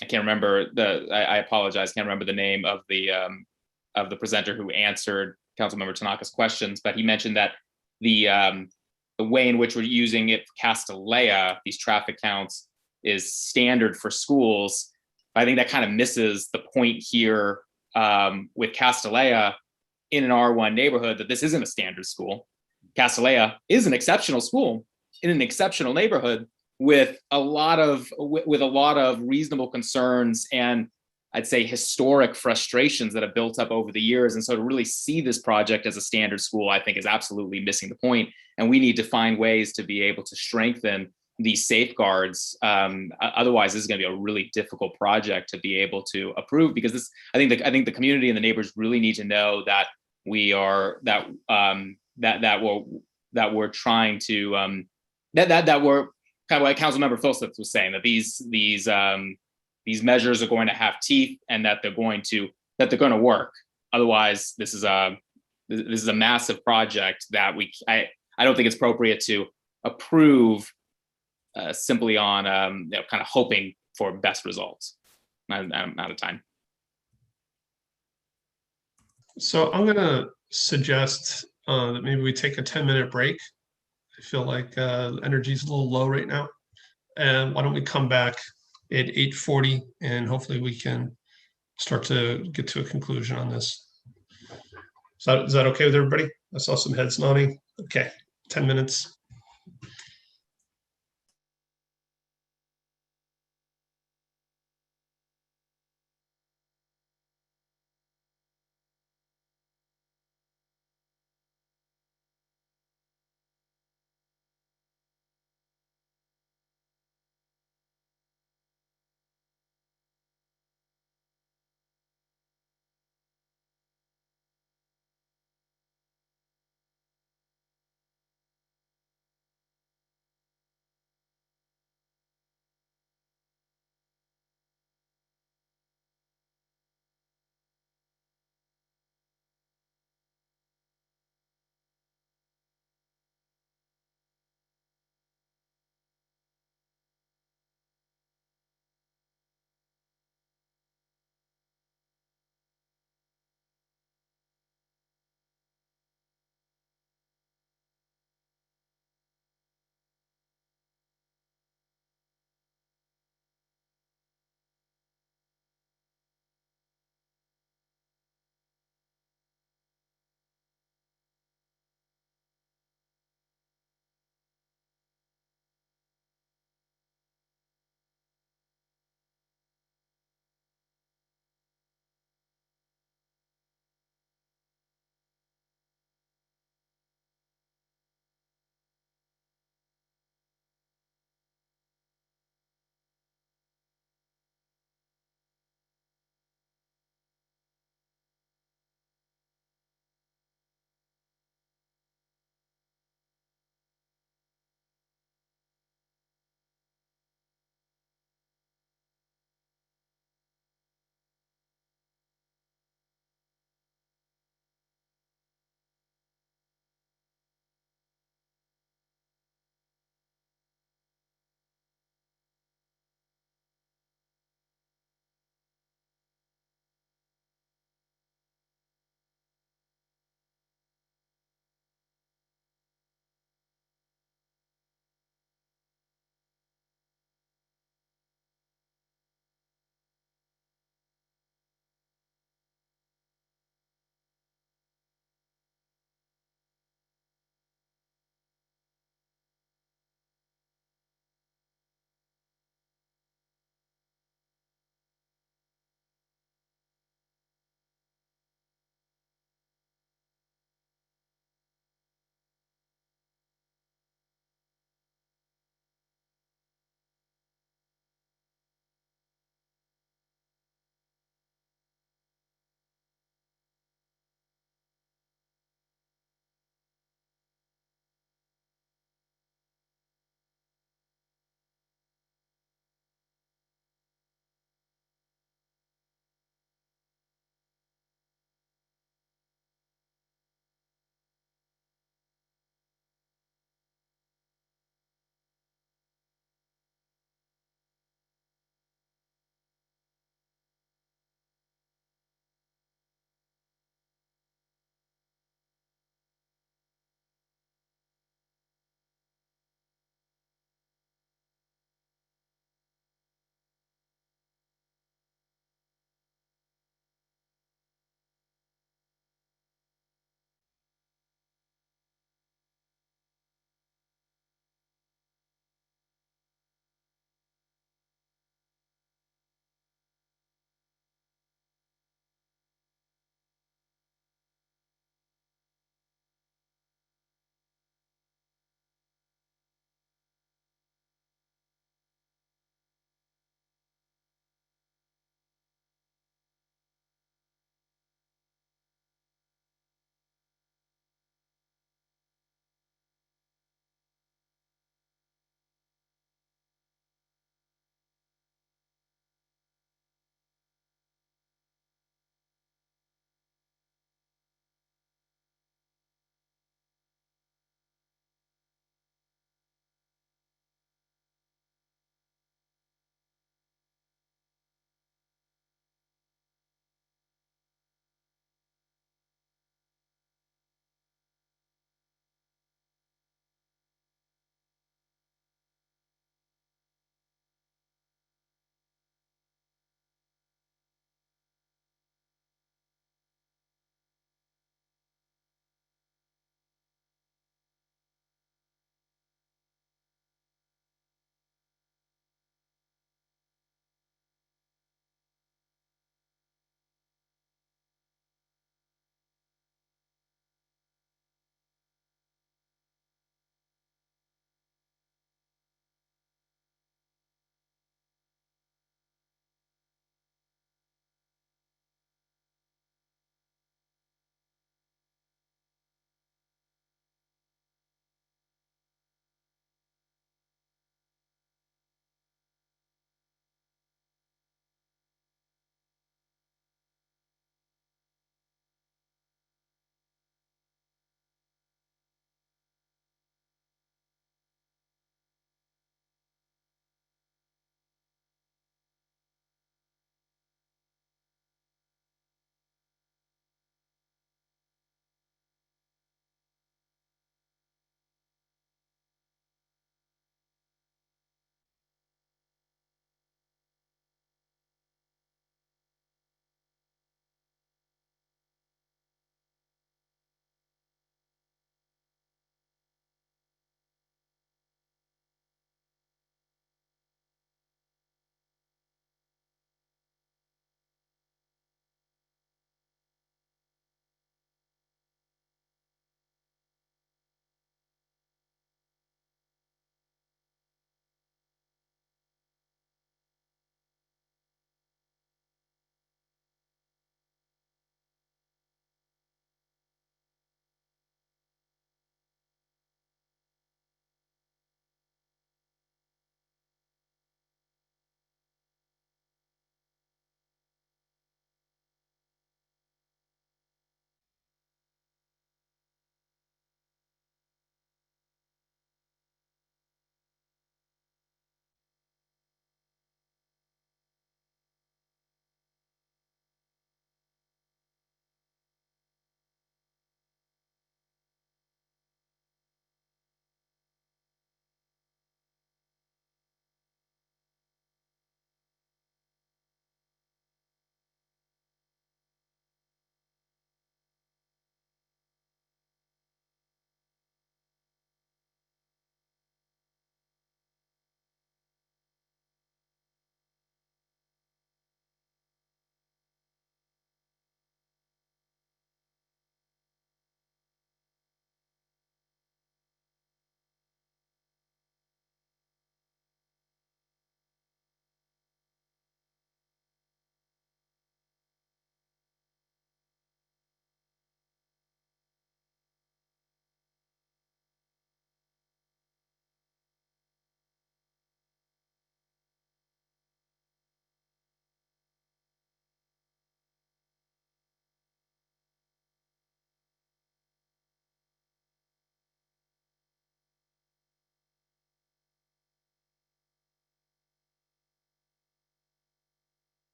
can't remember I apologize, can't remember the name of the presenter who answered Councilmember Tanaka's questions, but he mentioned that the way in which we're using it for Castellea, these traffic counts, is standard for schools. I think that kind of misses the point here with Castellea in an R1 neighborhood, that this isn't a standard school. Castellea is an exceptional school in an exceptional neighborhood with a lot of reasonable concerns and I'd say historic frustrations that have built up over the years. And so to really see this project as a standard school, I think is absolutely missing the point. And we need to find ways to be able to strengthen these safeguards. Otherwise, this is going to be a really difficult project to be able to approve, because I think the community and the neighbors really need to know that we're trying to that we're kind of like Councilmember Phillips was saying, that these measures are going to have teeth and that they're going to work. Otherwise, this is a massive project that I don't think it's appropriate to approve simply on kind of hoping for best results. I'm out of time. So I'm going to suggest that maybe we take a 10-minute break. I feel like energy is a little low right now. And why don't we come back at 8:40 and hopefully we can start to get to a conclusion on this. Is that okay with everybody? I saw some heads nodding. Okay, 10 minutes.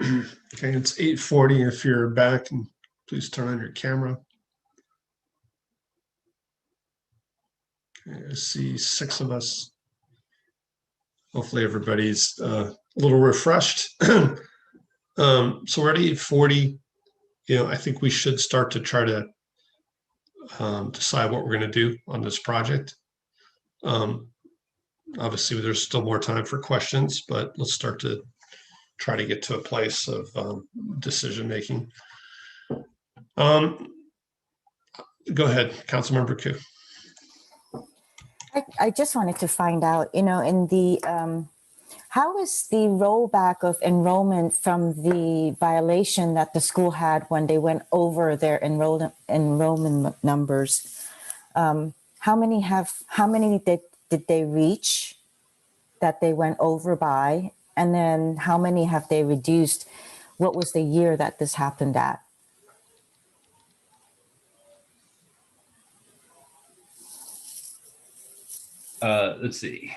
Okay, it's 8:40. If you're back, and please turn on your camera. Okay, I see 6 of us. Hopefully everybody's a little refreshed. So we're at 8:40. I think we should start to try to decide what we're going to do on this project. Obviously, there's still more time for questions, but let's start to try to get to a place of decision making. Go ahead, Councilmember Koo. I just wanted to find out, in the how is the rollback of enrollment from the violation that the school had when they went over their enrollment numbers? How many did they reach that they went over by? And then how many have they reduced? What was the year that this happened at? Let's see.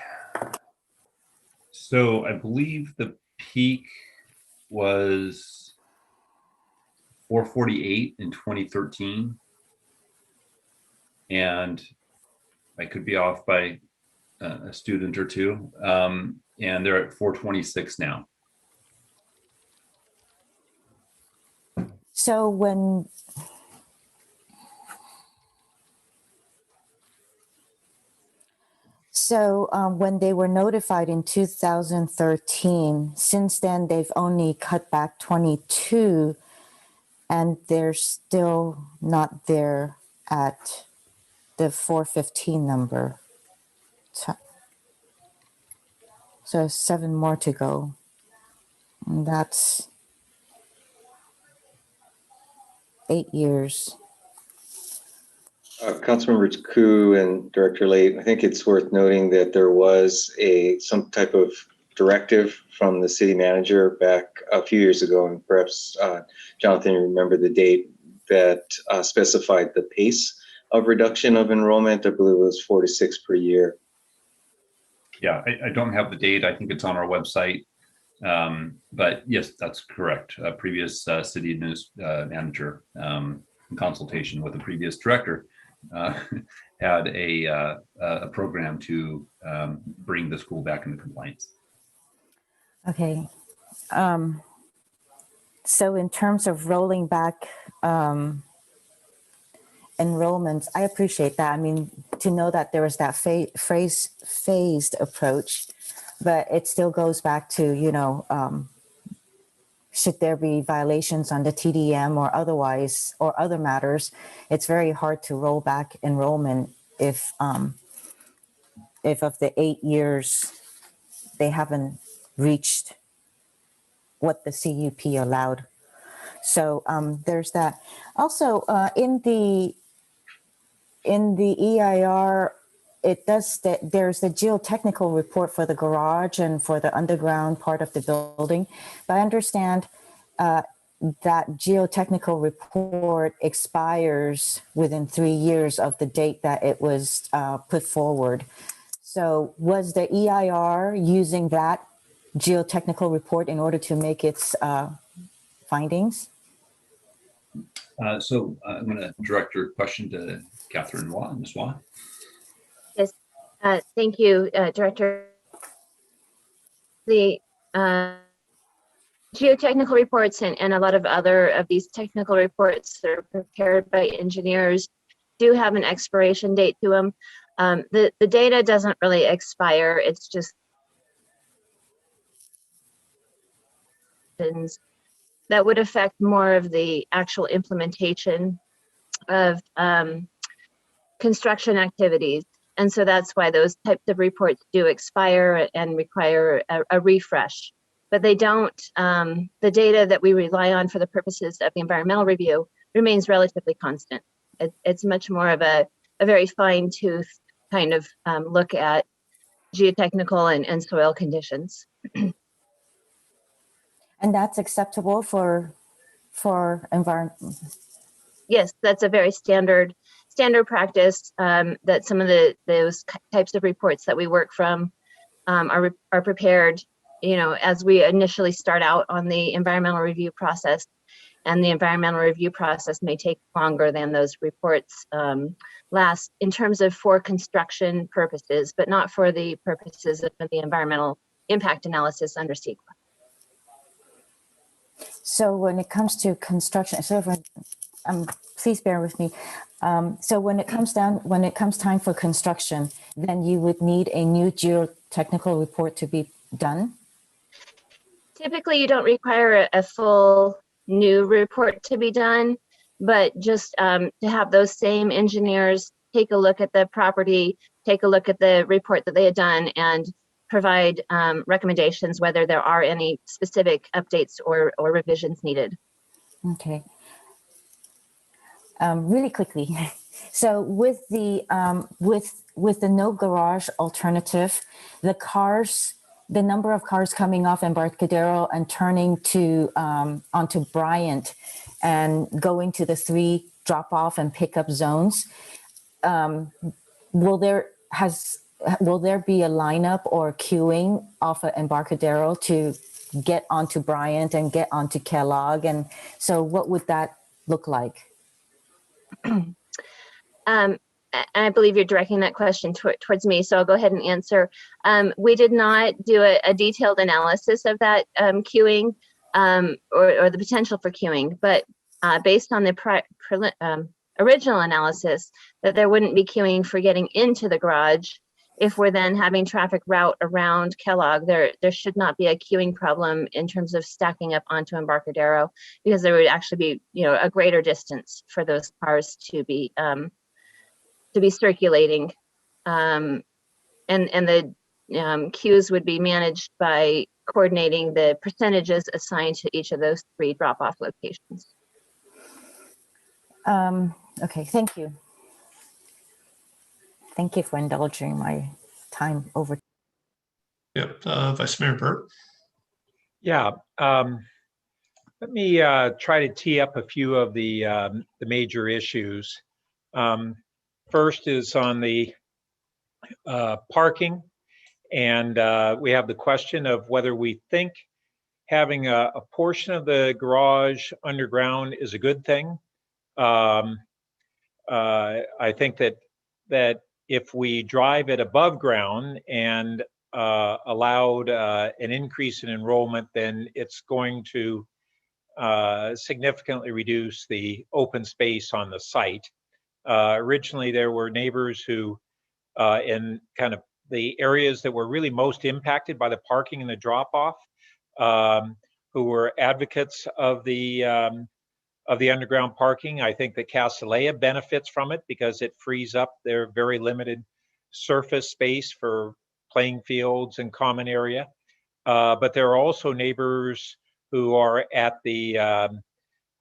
So I believe the peak was 448 in 2013. And I could be off by a student or two. And they're at 426 now. So when they were notified in 2013, since then they've only cut back 22, and they're still not there at the 415 number. So 7 more to go. And that's 8 years. Councilmembers Koo and Director Late, I think it's worth noting that there was some type of directive from the city manager back a few years ago, and perhaps Jonathan, you remember the date, that specified the pace of reduction of enrollment. I believe it was 4 to 6 per year. Yeah, I don't have the date. I think it's on our website. But yes, that's correct. Previous city manager, in consultation with the previous director, had a program to bring the school back into compliance. Okay. So in terms of rolling back enrollments, I appreciate that. I mean, to know that there was that phased approach, but it still goes back to, should there be violations on the TDM or otherwise, or other matters, it's very hard to roll back enrollment if of the 8 years they haven't reached what the CUP allowed. So there's that. Also, in the EIR, it does that. There's the geotechnical report for the garage and for the underground part of the building. But I understand that geotechnical report expires within 3 years of the date that it was put forward. So was the EIR using that geotechnical report in order to make its findings? So I'm going to direct your question to Catherine Waugh. Ms. Waugh. Yes, thank you, Director. The geotechnical reports and a lot of other of these technical reports that are prepared by engineers do have an expiration date to them. The data doesn't really expire. It's just that would affect more of the actual implementation of construction activities. And so that's why those types of reports do expire and require a refresh. But they don't, the data that we rely on for the purposes of the environmental review remains relatively constant. It's much more of a very fine-tooth kind of look at geotechnical and soil conditions. And that's acceptable for environment? Yes, that's a very standard practice that some of those types of reports that we work from are prepared as we initially start out on the environmental review process, and the environmental review process may take longer than those reports last in terms of for construction purposes, but not for the purposes of the environmental impact analysis under CEQA. So when it comes to construction, please bear with me. So when it comes time for construction, then you would need a new geotechnical report to be done? Typically, you don't require a full new report to be done, but just to have those same engineers take a look at the property, take a look at the report that they had done, and provide recommendations whether there are any specific updates or revisions needed. Okay. Really quickly. So with the no garage alternative, the number of cars coming off Embarcadero and turning to onto Bryant and going to the 3 drop-off and pickup zones, will there be a lineup or queuing off of Embarcadero to get onto Bryant and get onto Kellogg? And so what would that look like? And I believe you're directing that question towards me, so I'll go ahead and answer. We did not do a detailed analysis of that queuing or the potential for queuing, but based on the original analysis, that there wouldn't be queuing for getting into the garage. If we're then having traffic route around Kellogg, there should not be a queuing problem in terms of stacking up onto Embarcadero, because there would actually be a greater distance for those cars to be circulating, and the queues would be managed by coordinating the percentages assigned to each of those 3 drop-off locations. Okay, thank you. Thank you for indulging my time over. Yep, Vice Mayor Burt. Yeah, let me try to tee up a few of the major issues. First is on the parking, and we have the question of whether we think having a portion of the garage underground is a good thing. I think that if we drive it above ground and allowed an increase in enrollment, then it's going to significantly reduce the open space on the site. Originally, there were neighbors who, in kind of the areas that were really most impacted by the parking and the drop-off, who were advocates of the underground parking. I think that Castellea benefits from it because it frees up their very limited surface space for playing fields and common area. But there are also neighbors who are at the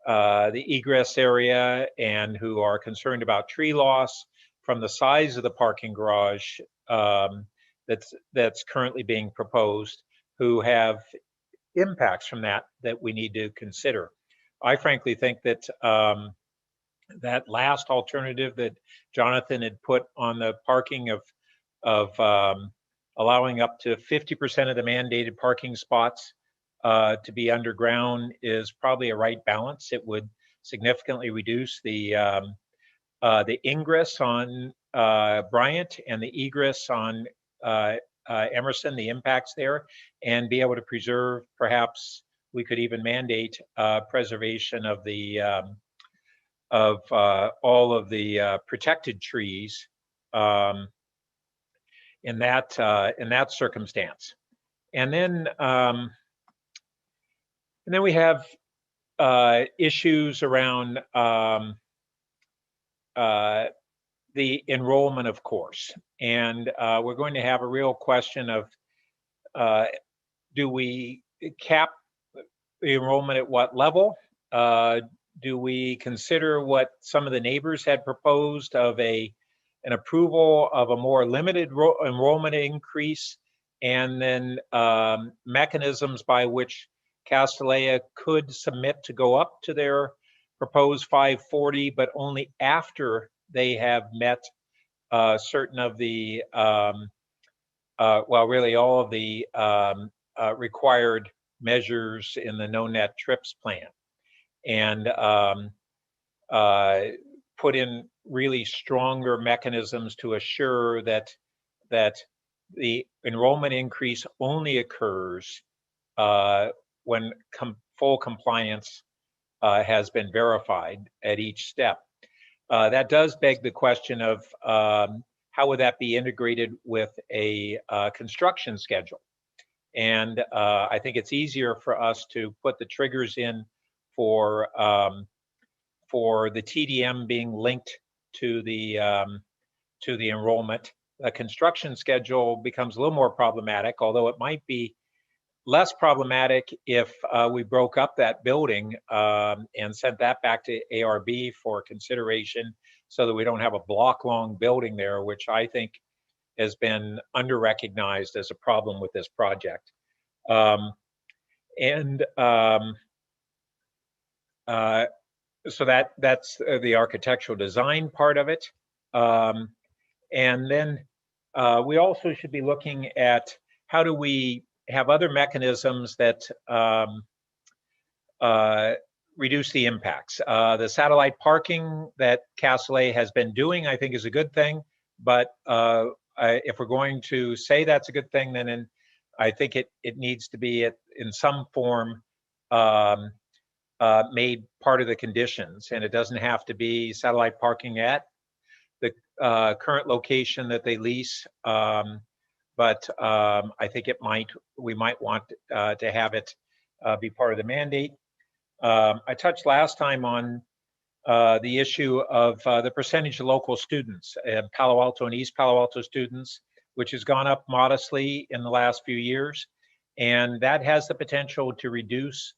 egress area and who are concerned about tree loss from the size of the parking garage that's currently being proposed, who have impacts from that we need to consider. I frankly think that that last alternative that Jonathan had put on the parking of allowing up to 50% of the mandated parking spots to be underground is probably a right balance. It would significantly reduce the ingress on Bryant and the egress on Emerson, the impacts there, and be able to preserve, perhaps we could even mandate preservation of the all of the protected trees in that circumstance. And then we have issues around the enrollment, of course. And we're going to have a real question of do we cap the enrollment at what level? Do we consider what some of the neighbors had proposed of an approval of a more limited enrollment increase, and then mechanisms by which Castellea could submit to go up to their proposed 540, but only after they have met certain of the, well, really all of the required measures in the no net trips plan, and put in really stronger mechanisms to assure that the enrollment increase only occurs when full compliance has been verified at each step. That does beg the question of how would that be integrated with a construction schedule? And I think it's easier for us to put the triggers in for the TDM being linked to the enrollment. A construction schedule becomes a little more problematic, although it might be less problematic if we broke up that building and sent that back to ARB for consideration, so that we don't have a block-long building there, which I think has been under-recognized as a problem with this project. So that's the architectural design part of it. And then we also should be looking at how do we have other mechanisms that reduce the impacts. The satellite parking that Castellet has been doing, I think, is a good thing. But if we're going to say that's a good thing, then I think it needs to be in some form made part of the conditions. And it doesn't have to be satellite parking at the current location that they lease. But I think we might want to have it be part of the mandate. I touched last time on the issue of the percentage of local students, Palo Alto and East Palo Alto students, which has gone up modestly in the last few years. And that has the potential to reduce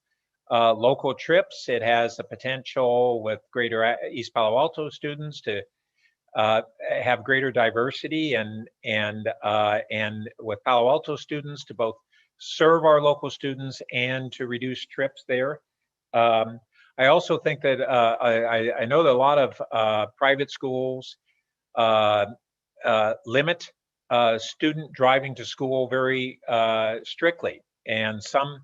local trips. It has the potential with greater East Palo Alto students to have greater diversity and with Palo Alto students to both serve our local students and to reduce trips there. I also think that I know that a lot of private schools limit student driving to school very strictly, and some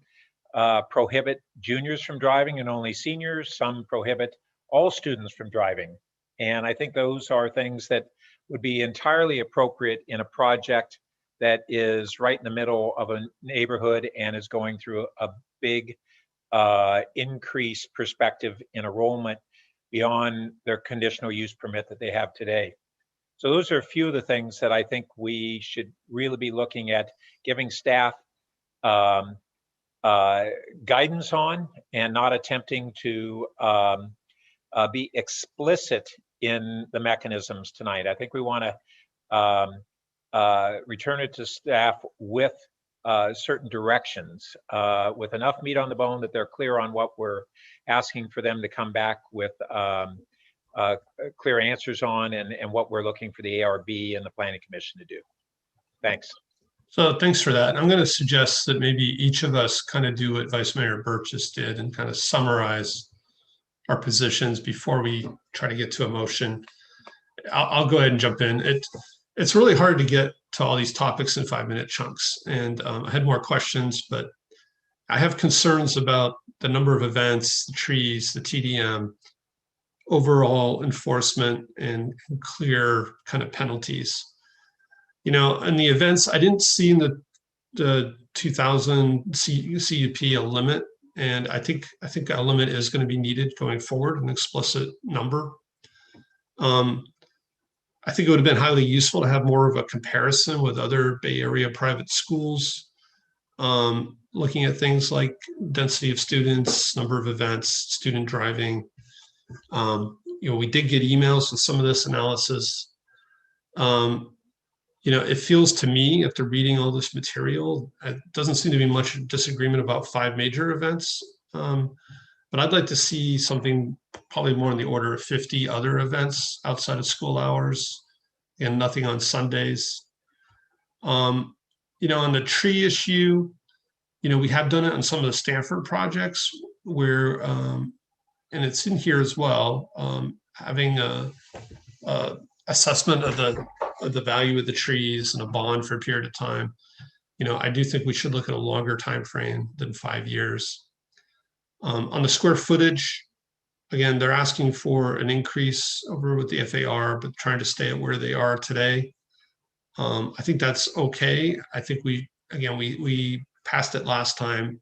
prohibit juniors from driving and only seniors. Some prohibit all students from driving. And I think those are things that would be entirely appropriate in a project that is right in the middle of a neighborhood and is going through a big increased perspective in enrollment beyond their conditional use permit that they have today. So those are a few of the things that I think we should really be looking at giving staff guidance on, and not attempting to be explicit in the mechanisms tonight. I think we want to return it to staff with certain directions, with enough meat on the bone that they're clear on what we're asking for them to come back with clear answers on, and what we're looking for the ARB and the Planning Commission to do. Thanks. So thanks for that. I'm going to suggest that maybe each of us kind of do what Vice Mayor Burt just did and kind of summarize our positions before we try to get to a motion. I'll go ahead and jump in. It's really hard to get to all these topics in 5-minute chunks. And I had more questions, but I have concerns about the number of events, the trees, the TDM, overall enforcement, and clear kind of penalties. You know, in the events, I didn't see in the 2000 CUP a limit. And I think a limit is going to be needed going forward, an explicit number. I think it would have been highly useful to have more of a comparison with other Bay Area private schools, looking at things like density of students, number of events, student driving. You know, we did get emails with some of this analysis. You know, it feels to me, after reading all this material, it doesn't seem to be much disagreement about 5 major events. But I'd like to see something probably more in the order of 50 other events outside of school hours, and nothing on Sundays. You know, on the tree issue, you know, we have done it on some of the Stanford projects where, and it's in here as well, having a assessment of the value of the trees and a bond for a period of time. I do think we should look at a longer time frame than 5 years. On the square footage, again, they're asking for an increase over with the FAR, but trying to stay at where they are today. I think that's okay. I think we passed it last time.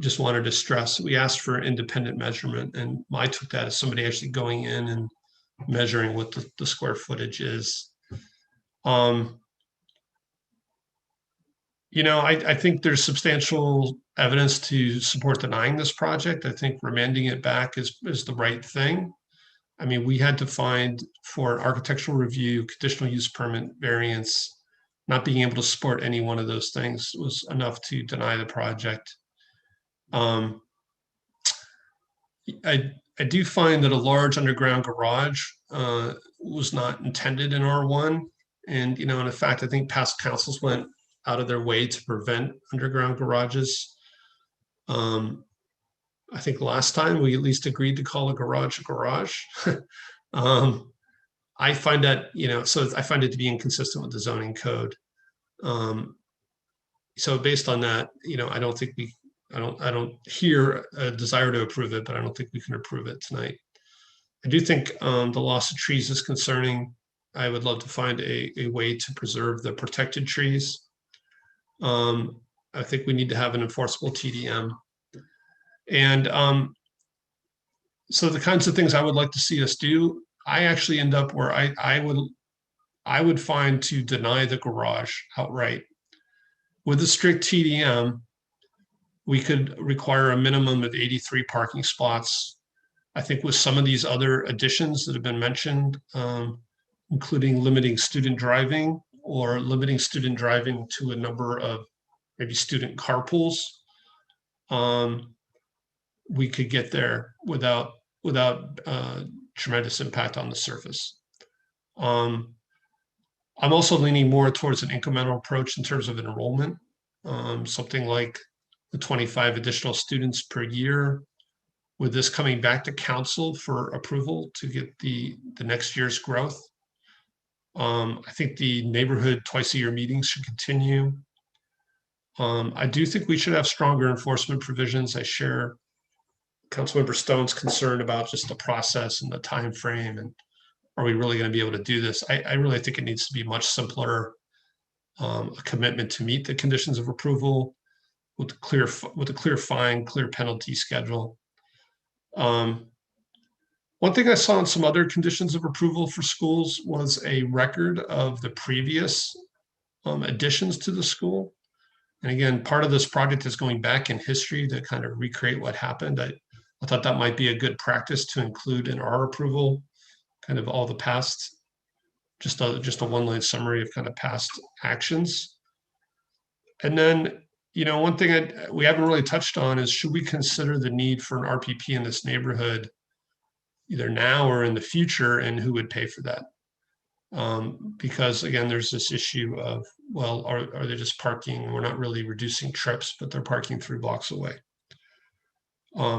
Just wanted to stress, we asked for independent measurement, and I took that as somebody actually going in and measuring what the square footage is. I think there's substantial evidence to support denying this project. I think remanding it back is the right thing. I mean, we had to find for an architectural review, conditional use permit variance, not being able to support any one of those things was enough to deny the project. I do find that a large underground garage was not intended in R1. And, in fact, I think past councils went out of their way to prevent underground garages. I think last time we at least agreed to call a garage. I find that, so I find it to be inconsistent with the zoning code. So based on that, I don't think I don't hear a desire to approve it, but I don't think we can approve it tonight. I do think the loss of trees is concerning. I would love to find a way to preserve the protected trees. I think we need to have an enforceable TDM. And so the kinds of things I would like to see us do, I actually end up where I would find to deny the garage outright. With a strict TDM, we could require a minimum of 83 parking spots. I think with some of these other additions that have been mentioned, including limiting student driving or limiting student driving to a number of maybe student carpools, we could get there without tremendous impact on the surface. I'm also leaning more towards an incremental approach in terms of enrollment, something like the 25 additional students per year, with this coming back to council for approval to get the next year's growth. I think the neighborhood twice-a-year meetings should continue. I do think we should have stronger enforcement provisions. I share Councilmember Stone's concern about just the process and the time frame, and are we really going to be able to do this? I really think it needs to be much simpler, a commitment to meet the conditions of approval with a clear fine, clear penalty schedule. One thing I saw in some other conditions of approval for schools was a record of the previous additions to the school. And again, part of this project is going back in history to kind of recreate what happened. I thought that might be a good practice to include in our approval, kind of all the past, just a one-line summary of kind of past actions. And then, one thing we haven't really touched on is, should we consider the need for an RPP in this neighborhood, either now or in the future, and who would pay for that? Because again, there's this issue of, well, are they just parking? We're not really reducing trips, but they're parking 3 blocks away.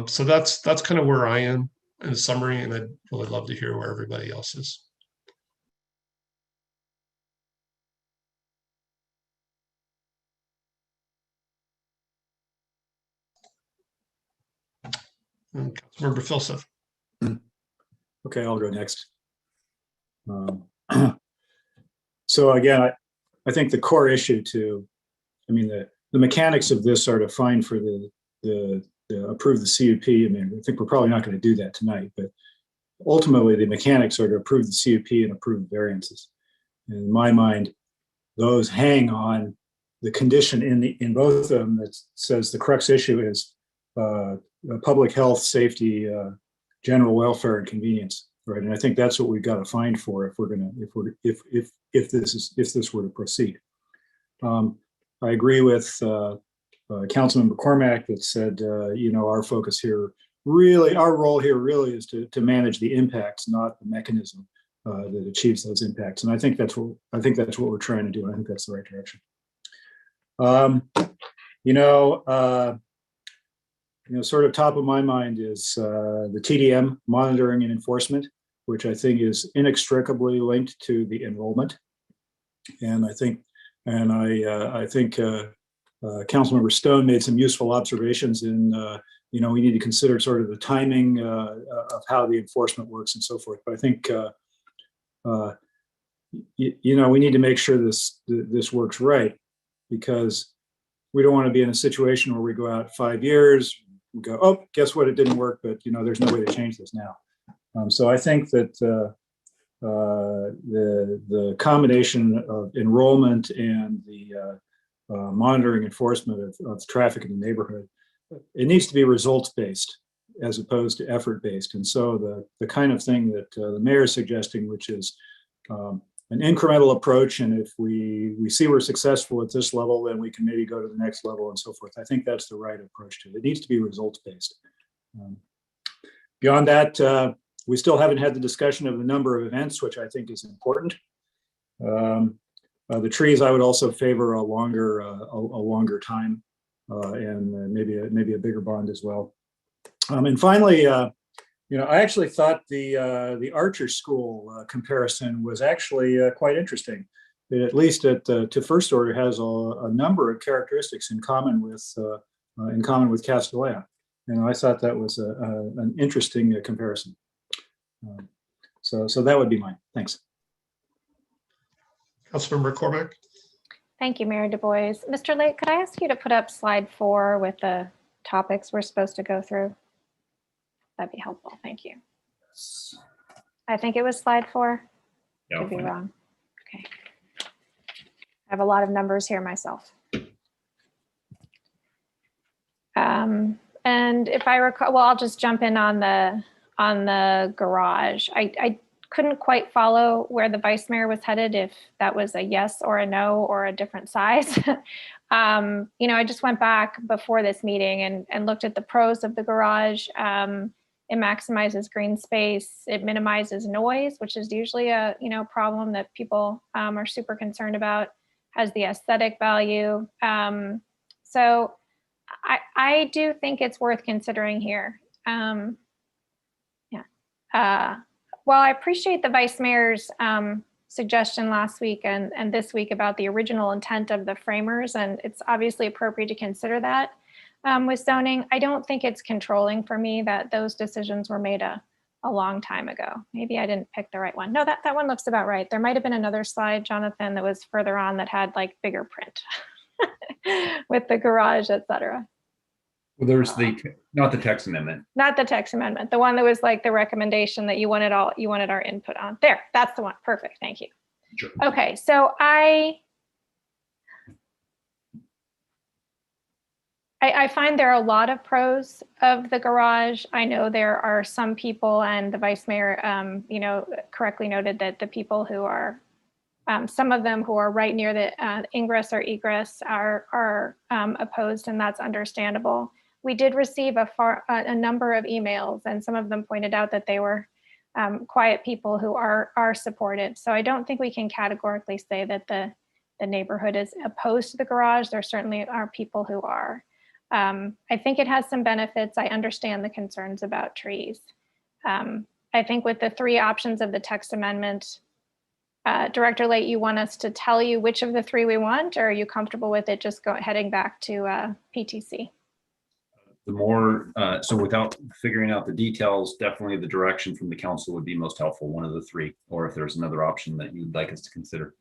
So that's kind of where I am in summary, and I'd really love to hear where everybody else is. Councilmember Filseth. Okay, I'll go next. So again, I think the core issue the mechanics of this are to find for the approve the CUP. I mean, I think we're probably not going to do that tonight, but ultimately the mechanics are to approve the CUP and approve the variances. And in my mind, those hang on the condition in both of them that says the crux issue is public health, safety, general welfare, and convenience, right? And I think that's what we've got to find for if this were to proceed. I agree with Councilman McCormack that said, our focus here our role here really is to manage the impacts, not the mechanism that achieves those impacts. And I think that's what we're trying to do. And I think that's the right direction. Sort of top of my mind is the TDM, monitoring and enforcement, which I think is inextricably linked to the enrollment. And I think And I think Councilmember Stone made some useful observations in, we need to consider sort of the timing of how the enforcement works and so forth. But I think, we need to make sure this works right, because we don't want to be in a situation where we go out 5 years, we go, oh, guess what, it didn't work, but there's no way to change this now. So I think that the combination of enrollment and the monitoring enforcement of traffic in the neighborhood, it needs to be results-based as opposed to effort-based. And so the kind of thing that the mayor is suggesting, which is an incremental approach, and if we see we're successful at this level, then we can maybe go to the next level and so forth. I think that's the right approach to it. It needs to be results-based. Beyond that, we still haven't had the discussion of the number of events, which I think is important. The trees, I would also favor a longer time, and maybe a bigger bond as well. And finally, I actually thought the Archer School comparison was actually quite interesting. It, at least to first order, has a number of characteristics in common with Castellea, and I thought that was an interesting comparison. So that would be mine. Thanks. Councilmember Cormack. Thank you, Mayor Du Bois. Mr. Lake, could I ask you to put up slide 4 with the topics we're supposed to go through? That'd be helpful. Thank you. I think it was slide 4. Yeah, could be wrong. Okay. I have a lot of numbers here myself. And if I recall, well, I'll just jump in on the garage. I couldn't quite follow where the vice mayor was headed, if that was a yes or a no or a different size. I just went back before this meeting and looked at the pros of the garage. It maximizes green space. It minimizes noise, which is usually a problem that people are super concerned about. Has the aesthetic value. So I do think it's worth considering here. While I appreciate the vice mayor's suggestion last week and this week about the original intent of the framers, and it's obviously appropriate to consider that with zoning, I don't think it's controlling for me that those decisions were made a long time ago. Maybe I didn't pick the right one. No, that one looks about right. There might have been another slide, Jonathan, that was further on that had like bigger print with the garage, etc. Well, there's not the text amendment. Not the text amendment, the one that was like the recommendation that you wanted our input on. There, that's the one. Perfect. Thank you. Sure. Okay, so I find there are a lot of pros of the garage. I know there are some people, and the vice mayor, correctly noted that the people who are, some of them who are right near the ingress or egress are opposed, and that's understandable. We did receive a number of emails, and some of them pointed out that they were quiet people who are supportive. So I don't think we can categorically say that the neighborhood is opposed to the garage. There certainly are people who are. I think it has some benefits. I understand the concerns about trees. I think with the 3 options of the text amendment, Director Late, you want us to tell you which of the 3 we want, or are you comfortable with it just heading back to PTC? The more, so without figuring out the details, definitely the direction from the council would be most helpful, one of the 3, or if there's another option that you'd like us to consider.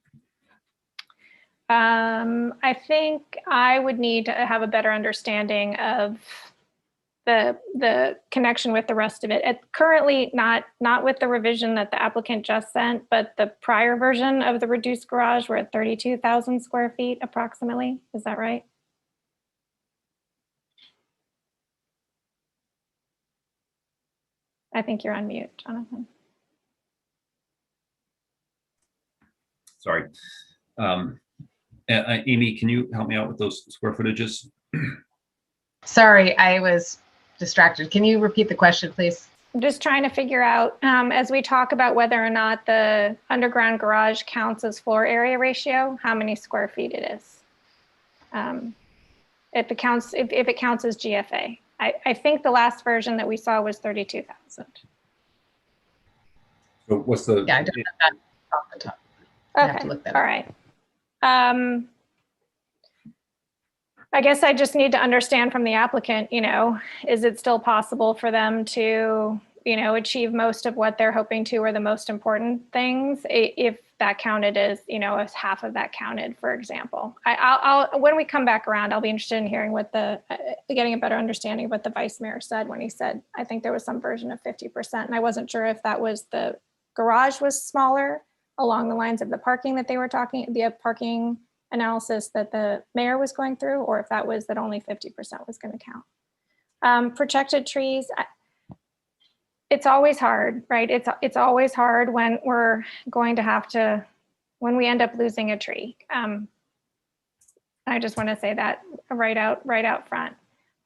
I think I would need to have a better understanding of the connection with the rest of it. Currently, not with the revision that the applicant just sent, but the prior version of the reduced garage, we're at 32,000 square feet approximately. Is that right? I think you're on mute, Jonathan. Sorry. Amy, can you help me out with those square footages? Sorry, I was distracted. Can you repeat the question, please? I'm just trying to figure out, as we talk about whether or not the underground garage counts as floor area ratio, how many square feet it is. If it counts as GFA. I think the last version that we saw was 32,000. So what's the? Yeah, I don't have that off the top. Okay, all right. I guess I just need to understand from the applicant, is it still possible for them to, achieve most of what they're hoping to, or the most important things, if that counted as, as half of that counted, for example. I'll when we come back around, I'll be interested in hearing what getting a better understanding of what the vice mayor said when he said, I think there was some version of 50%. And I wasn't sure if that was the garage was smaller along the lines of the parking that they were talking, the parking analysis that the mayor was going through, or if that was that only 50% was going to count. Protected trees, it's always hard, right? It's always hard when we're going to have to, when we end up losing a tree. I just want to say that right out front.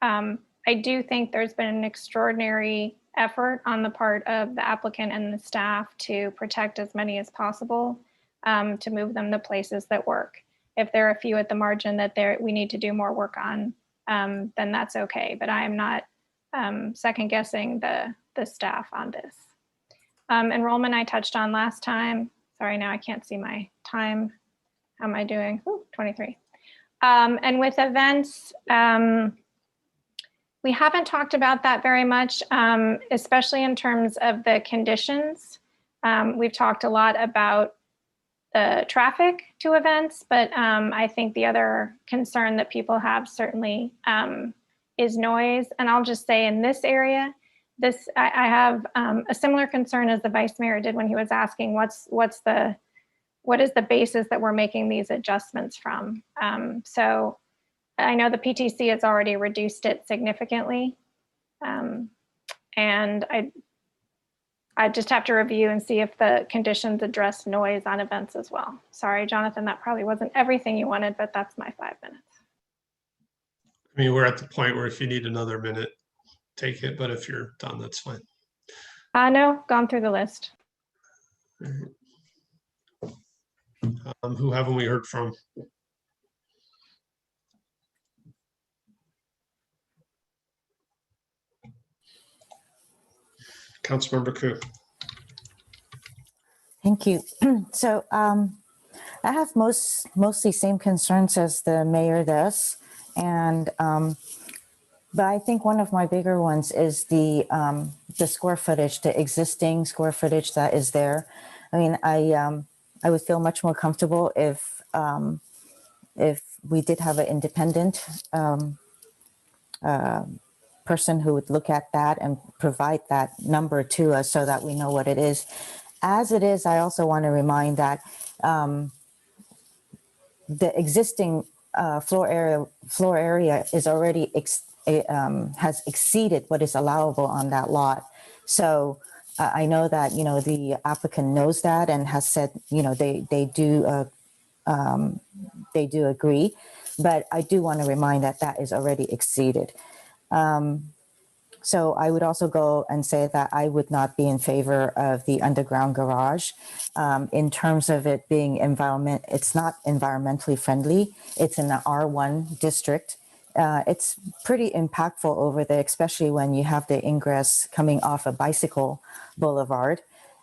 I do think there's been an extraordinary effort on the part of the applicant and the staff to protect as many as possible, to move them to places that work. If there are a few at the margin that we need to do more work on, then that's okay. But I am not second guessing the staff on this. Enrollment I touched on last time. Sorry, now I can't see my time. How am I doing? Ooh, 23. And with events, we haven't talked about that very much, especially in terms of the conditions. We've talked a lot about the traffic to events, but I think the other concern that people have certainly is noise. And I'll just say in this area, I have a similar concern as the vice mayor did when he was asking what is the basis that we're making these adjustments from. So I know the PTC has already reduced it significantly. And I just have to review and see if the conditions address noise on events as well. Sorry, Jonathan, that probably wasn't everything you wanted, but that's my 5 minutes. I mean, we're at the point where if you need another minute, take it, but if you're done, that's fine. No, gone through the list. Who haven't we heard from? Councilmember Koo. Thank you. So I have mostly same concerns as the mayor does. And but I think one of my bigger ones is the square footage, the existing square footage that is there. I mean, I would feel much more comfortable if we did have an independent person who would look at that and provide that number to us so that we know what it is. As it is, I also want to remind that the existing floor area is already has exceeded what is allowable on that lot. So I know that the applicant knows that and has said they do agree, but I do want to remind that is already exceeded. So I would also go and say that I would not be in favor of the underground garage. In terms of it being it's not environmentally friendly. It's in the R1 district. It's pretty impactful over there, especially when you have the ingress coming off a bicycle boulevard.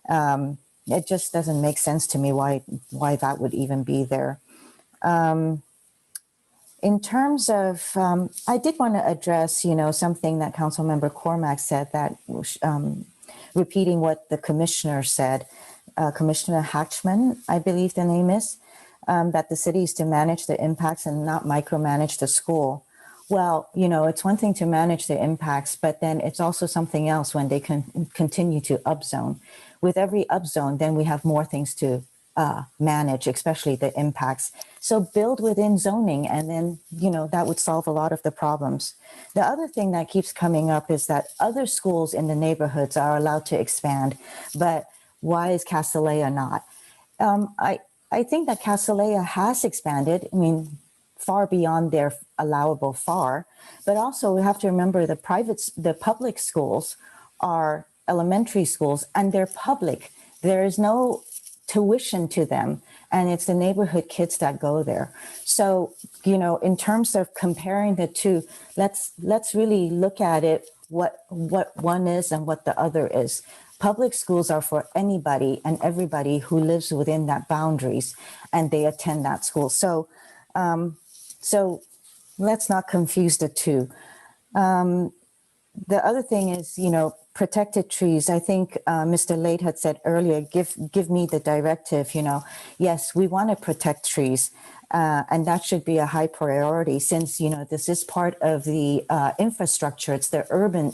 It just doesn't make sense to me why that would even be there. In terms of, I did want to address, something that Councilmember Cormack said, that repeating what the commissioner said, Commissioner Hatchman, I believe the name is, that the city is to manage the impacts and not micromanage the school. Well, it's one thing to manage the impacts, but then it's also something else when they can continue to upzone. With every upzone, then we have more things to manage, especially the impacts. So build within zoning, and then, that would solve a lot of the problems. The other thing that keeps coming up is that other schools in the neighborhoods are allowed to expand, but why is Castellea not? I think that Castellea has expanded, far beyond their allowable far, but also we have to remember the public schools are elementary schools and they're public. There is no tuition to them, and it's the neighborhood kids that go there. So, in terms of comparing the two, let's really look at it, what one is and what the other is. Public schools are for anybody and everybody who lives within that boundaries, and they attend that school. So let's not confuse the two. The other thing is, protected trees. I think Mr. Late had said earlier, give me the directive, yes, we want to protect trees. And that should be a high priority since, this is part of the infrastructure. It's the urban,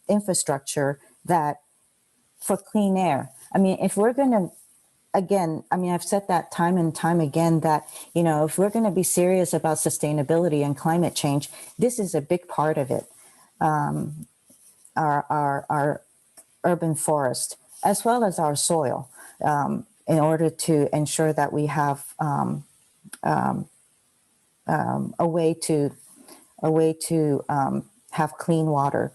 infrastructure that for clean air. I mean, if we're going to, again, I mean, I've said that time and time again that, if we're going to be serious about sustainability and climate change, this is a big part of it. Our urban forest, as well as our soil, in order to ensure that we have a way to have clean water.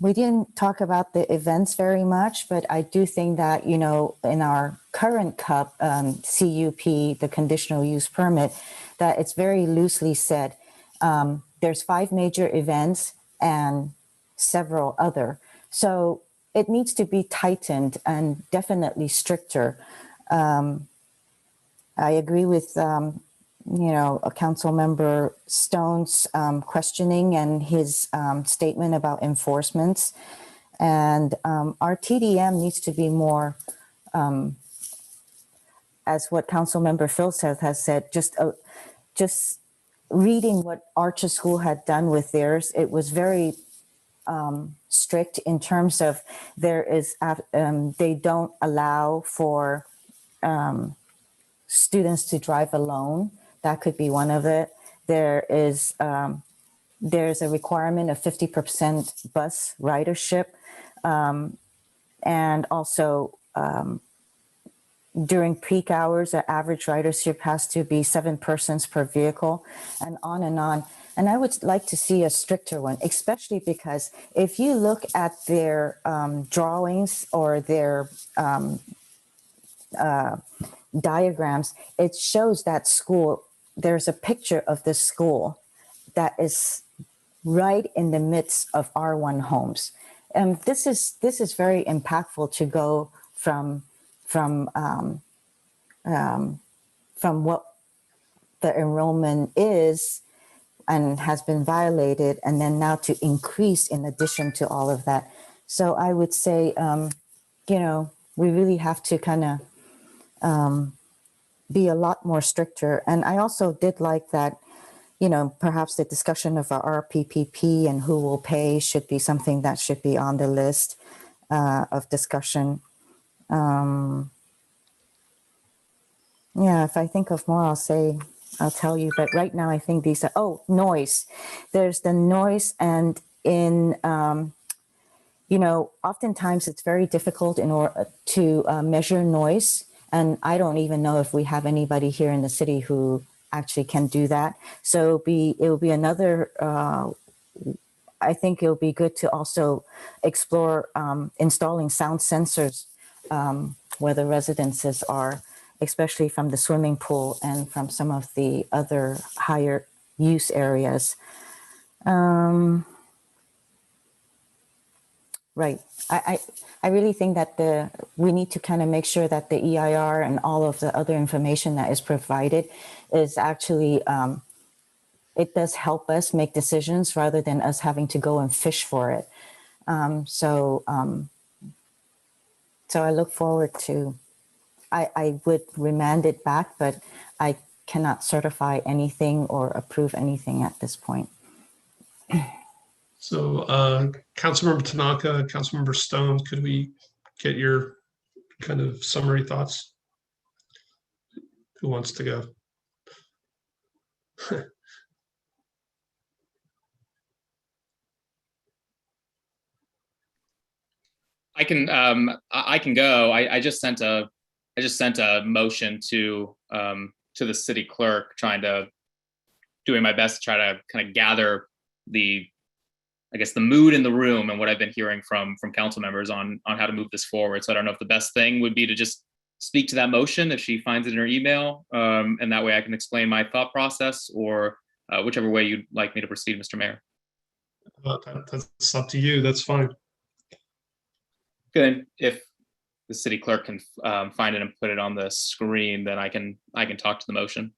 We didn't talk about the events very much, but I do think that, in our current CUP, the conditional use permit, that it's very loosely said. There's 5 major events and several other. So it needs to be tightened and definitely stricter. I agree with, a council member Stone's questioning and his statement about enforcements. And our TDM needs to be more, as what council member Phil has said, just reading what Archer School had done with theirs. It was very strict in terms of they don't allow for students to drive alone. That could be one of it. There's a requirement of 50% bus ridership, and also during peak hours, the average ridership has to be 7 persons per vehicle, and on and on. And I would like to see a stricter one, especially because if you look at their drawings or their diagrams, it shows that school. There's a picture of this school that is right in the midst of R1 homes. And this is very impactful to go from what the enrollment is and has been violated, and then now to increase in addition to all of that. So I would say, we really have to kind of be a lot more stricter. And I also did like that, perhaps the discussion of our RPPP and who will pay should be something that should be on the list of discussion. Yeah, if I think of more, I'll tell you. But right now I think these are, noise. There's the noise, and in, oftentimes it's very difficult in order to measure noise. And I don't even know if we have anybody here in the city who actually can do that. So it will be another, I think it'll be good to also explore installing sound sensors where the residences are, especially from the swimming pool and from some of the other higher use areas. Right. I really think that we need to kind of make sure that the EIR and all of the other information that is provided is actually, it does help us make decisions rather than us having to go and fish for it. So I look forward to, I would remand it back, but I cannot certify anything or approve anything at this point. So Councilmember Tanaka, Councilmember Stone, could we get your kind of summary thoughts? Who wants to go? I can go. I just sent a motion to the city clerk, doing my best to try to kind of gather the mood in the room and what I've been hearing from council members on how to move this forward. So I don't know if the best thing would be to just speak to that motion if she finds it in her email, and that way I can explain my thought process, or whichever way you'd like me to proceed, Mr. Mayor. That's up to you. That's fine. Good. If the city clerk can find it and put it on the screen, then I can talk to the motion.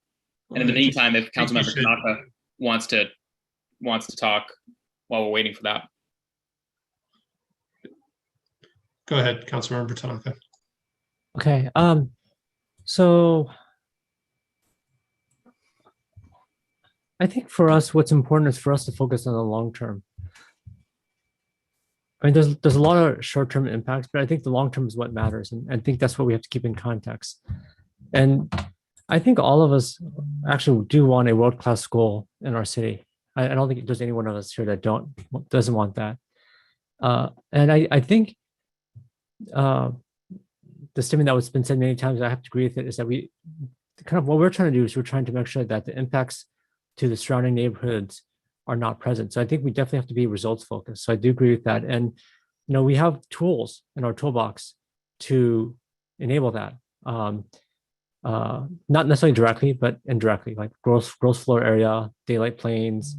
And in the meantime, if Councilmember appreciate it. Tanaka wants to talk while we're waiting for that. Go ahead, Councilmember Tanaka. Okay. So I think for us, what's important is for us to focus on the long term. I mean, there's a lot of short-term impacts, but I think the long term is what matters, and I think that's what we have to keep in context. And I think all of us actually do want a world-class school in our city. I don't think there's any one of us here that doesn't want that. And I think the statement that was been said many times, I have to agree with it, is that we kind of what we're trying to do is we're trying to make sure that the impacts to the surrounding neighborhoods are not present. So I think we definitely have to be results focused. So I do agree with that. And we have tools in our toolbox to enable that. Not necessarily directly, but indirectly, like gross floor area, daylight planes,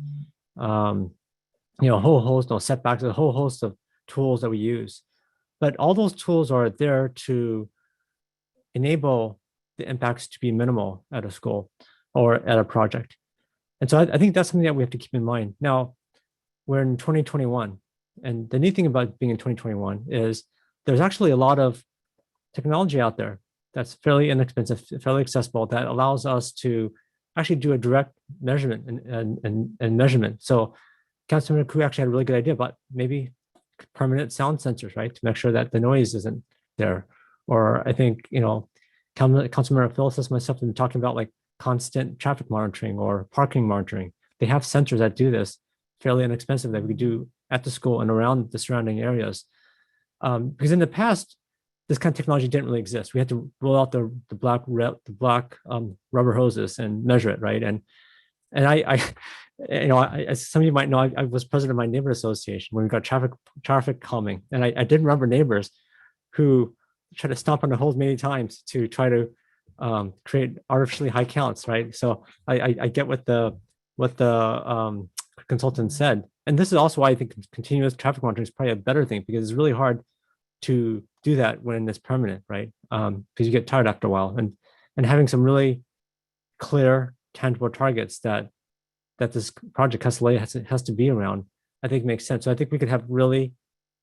a whole host of setbacks, a whole host of tools that we use. But all those tools are there to enable the impacts to be minimal at a school or at a project. And so I think that's something that we have to keep in mind. Now, we're in 2021, and the neat thing about being in 2021 is there's actually a lot of technology out there that's fairly inexpensive, fairly accessible, that allows us to actually do a direct measurement and measurement. So Councilmember Koo actually had a really good idea about maybe permanent sound sensors, right, to make sure that the noise isn't there. Or I think, Councilmember Phyllis and myself have been talking about like constant traffic monitoring or parking monitoring. They have sensors that do this fairly inexpensive that we could do at the school and around the surrounding areas. Because in the past, this kind of technology didn't really exist. We had to roll out the black rubber hoses and measure it, right? And I as some of you might know, I was president of my neighborhood association when we got traffic calming, and I did remember neighbors who tried to stomp on the holes many times to try to create artificially high counts, right? So I get what the consultant said, and this is also why I think continuous traffic monitoring is probably a better thing, because it's really hard to do that when it's permanent, right? Because you get tired after a while, and having some really clear, tangible targets that this project Castellea has to be around, I think makes sense. So I think we could have really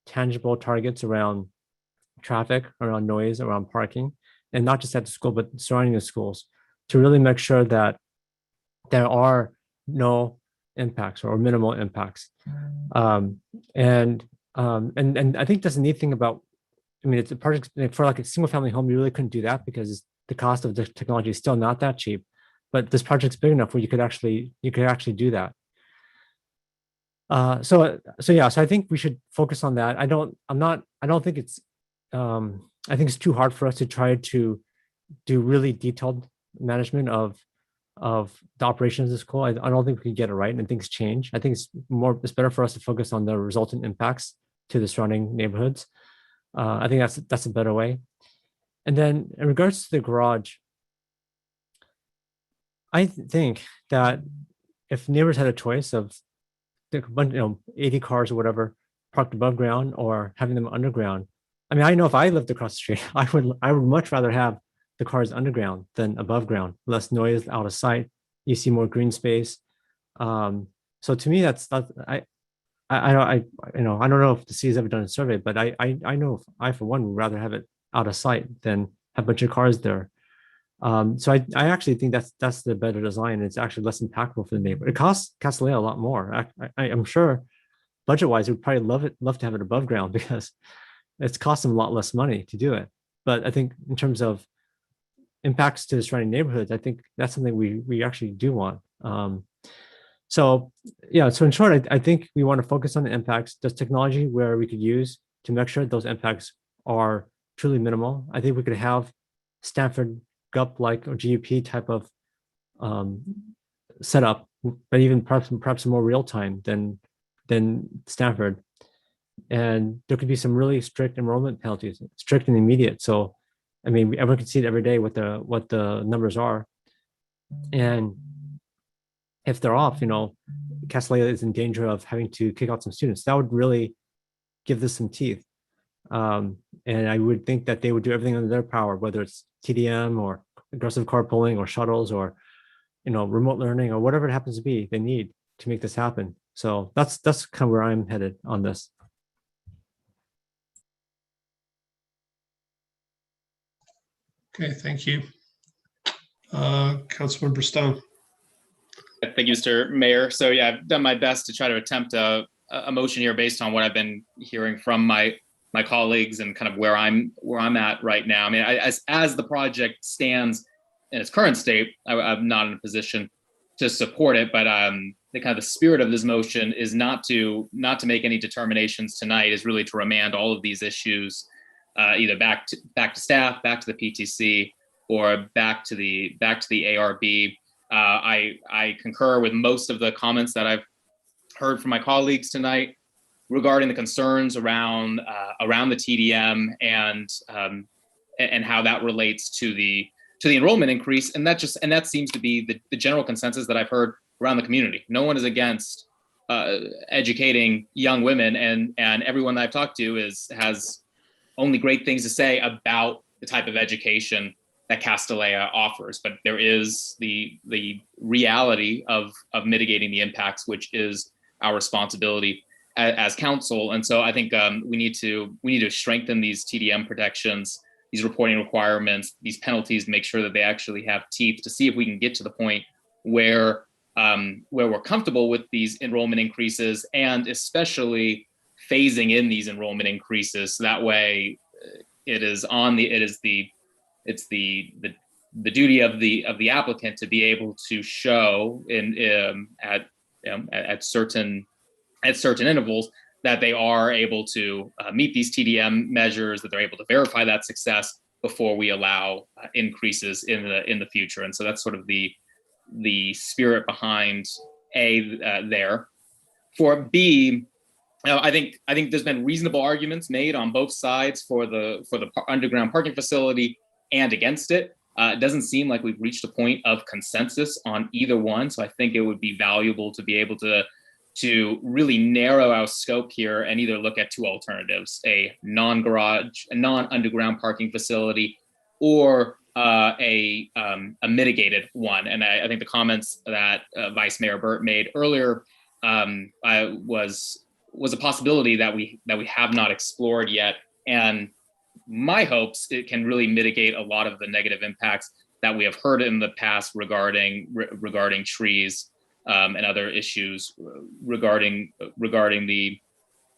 tangible targets around traffic, around noise, around parking, and not just at the school, but surrounding the schools, to really make sure that there are no impacts or minimal impacts. And I think that's a neat thing about, it's a project for like a single family home, you really couldn't do that because the cost of the technology is still not that cheap. But this project's big enough where you could actually do that. So I think we should focus on that. I don't think it's I think it's too hard for us to try to do really detailed management of the operations of the school. I don't think we can get it right, and things change. I think it's better for us to focus on the resultant impacts to the surrounding neighborhoods. I think that's a better way. And then in regards to the garage, I think that if neighbors had a choice of 80 cars or whatever parked above ground or having them underground, I know if I lived across the street, I would much rather have the cars underground than above ground. Less noise, out of sight. You see more green space. So to me, I don't know if the city's ever done a survey, but I know I for one would rather have it out of sight than have a bunch of cars there. So I actually think that's the better design. It's actually less impactful for the neighbor. It costs Castellea a lot more. I'm sure budget-wise, we'd probably love to have it above ground because it's cost them a lot less money to do it. But I think in terms of impacts to the surrounding neighborhoods, I think that's something we actually do want. So in short, I think we want to focus on the impacts. There's technology where we could use to make sure those impacts are truly minimal. I think we could have Stanford GUP-like or GUP type of setup, but even perhaps more real time than Stanford. And there could be some really strict enrollment penalties, strict and immediate. So, everyone can see it every day what the numbers are. And if they're off, Castellea is in danger of having to kick out some students. That would really give this some teeth. And I would think that they would do everything under their power, whether it's TDM or aggressive carpooling or shuttles or remote learning or whatever it happens to be they need to make this happen. So that's kind of where I'm headed on this. Okay, thank you. Councilmember Stone. Thank you, Mr. Mayor. So yeah, I've done my best to try to attempt a motion here based on what I've been hearing from my colleagues and kind of where I'm at right now. I mean, as the project stands in its current state, I'm not in a position to support it, but the kind of the spirit of this motion is not to make any determinations tonight, is really to remand all of these issues either back to staff, back to the PTC, or back to the ARB. I concur with most of the comments that I've heard from my colleagues tonight regarding the concerns around the TDM and how that relates to the enrollment increase, and that seems to be the general consensus that I've heard around the community. No one is against educating young women, and everyone that I've talked to has only great things to say about the type of education that Castilleja offers. But there is the reality of mitigating the impacts, which is our responsibility as council. And so I think we need to strengthen these TDM protections, these reporting requirements, these penalties, to make sure that they actually have teeth, to see if we can get to the point where we're comfortable with these enrollment increases, and especially phasing in these enrollment increases. So that way it's the duty of the applicant to be able to show at certain intervals that they are able to meet these TDM measures, that they're able to verify that success before we allow increases in the future. And so that's sort of the spirit behind there. For B, I think there's been reasonable arguments made on both sides for the underground parking facility and against it. It doesn't seem like we've reached a point of consensus on either one. So I think it would be valuable to be able to really narrow our scope here and either look at two alternatives: a non-garage, a non-underground parking facility, or a mitigated one. And I think the comments that Vice Mayor Burt made earlier was a possibility that we have not explored yet. And my hopes, it can really mitigate a lot of the negative impacts that we have heard in the past regarding trees and other issues regarding the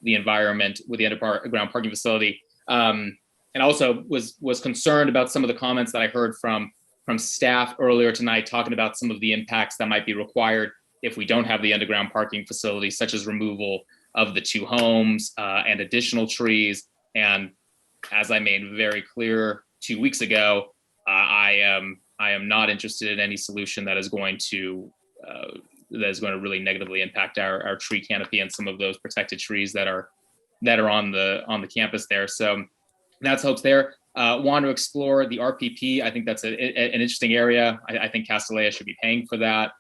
environment with the underground parking facility. And also was concerned about some of the comments that I heard from staff earlier tonight, talking about some of the impacts that might be required if we don't have the underground parking facility, such as removal of the two homes and additional trees. And as I made very clear 2 weeks ago, I am not interested in any solution that is going to really negatively impact our tree canopy and some of those protected trees that are on the campus there. So that's hopes there. Want to explore the RPP. I think that's an interesting area. I think Castilleja should be paying for that.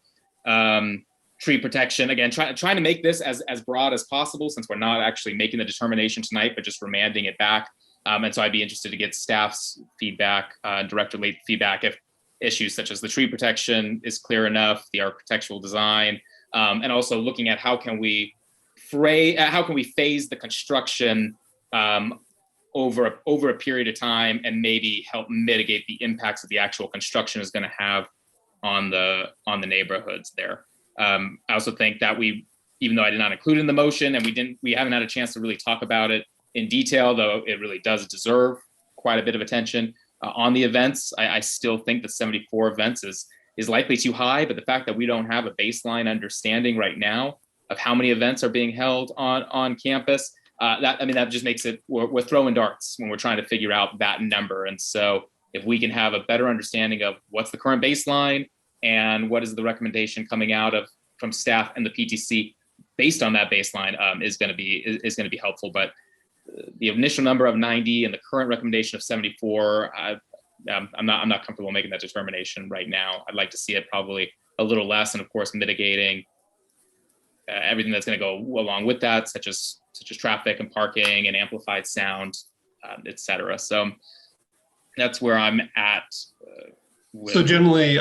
Tree protection, again, trying to make this as broad as possible, since we're not actually making the determination tonight, but just remanding it back. And so I'd be interested to get staff's feedback, Director Late feedback, if issues such as the tree protection is clear enough, the architectural design, and also looking at how can we phase the construction over a period of time, and maybe help mitigate the impacts that the actual construction is going to have on the neighborhoods there. I also think that even though I did not include it in the motion, and we haven't had a chance to really talk about it in detail, though it really does deserve quite a bit of attention on the events. I still think that 74 events is likely too high, but the fact that we don't have a baseline understanding right now of how many events are being held on campus, that just makes it, we're throwing darts when we're trying to figure out that number. And so if we can have a better understanding of what's the current baseline and what is the recommendation coming out from staff and the PTC based on that baseline, is going to be helpful. But the initial number of 90 and the current recommendation of 74, I'm not comfortable making that determination right now. I'd like to see it probably a little less, and of course mitigating everything that's going to go along with that, such as traffic and parking and amplified sound, et cetera. So that's where I'm at. So generally,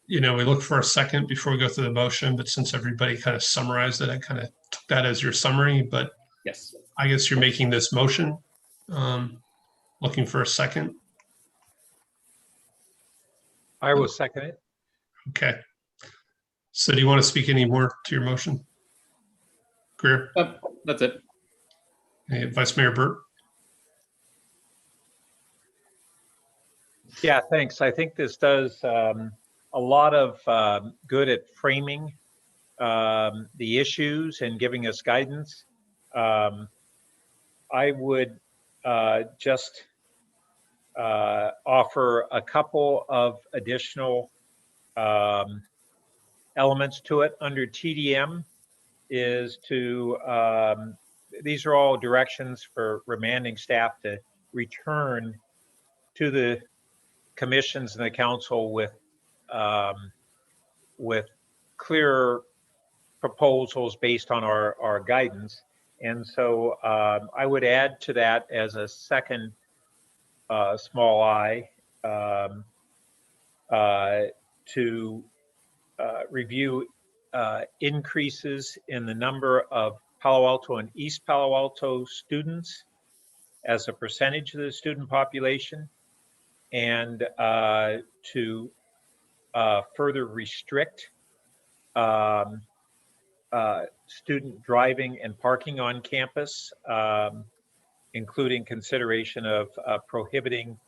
we look for a second before we go through the motion, but since everybody kind of summarized it, I kind of took that as your summary, but Yes. I guess you're making this motion. Looking for a second. I will second it. Okay. So do you want to speak any more to your motion? Greer? That's it. Hey, Vice Mayor Burt? Yeah, thanks. I think this does a lot of good at framing the issues and giving us guidance. I would just offer a couple of additional elements to it under TDM is to, these are all directions for remanding staff to return to the commissions and the council with clear proposals based on our guidance. And so I would add to that as a second small I to review increases in the number of Palo Alto and East Palo Alto students as a percentage of the student population, and to further restrict student driving and parking on campus, including consideration of prohibiting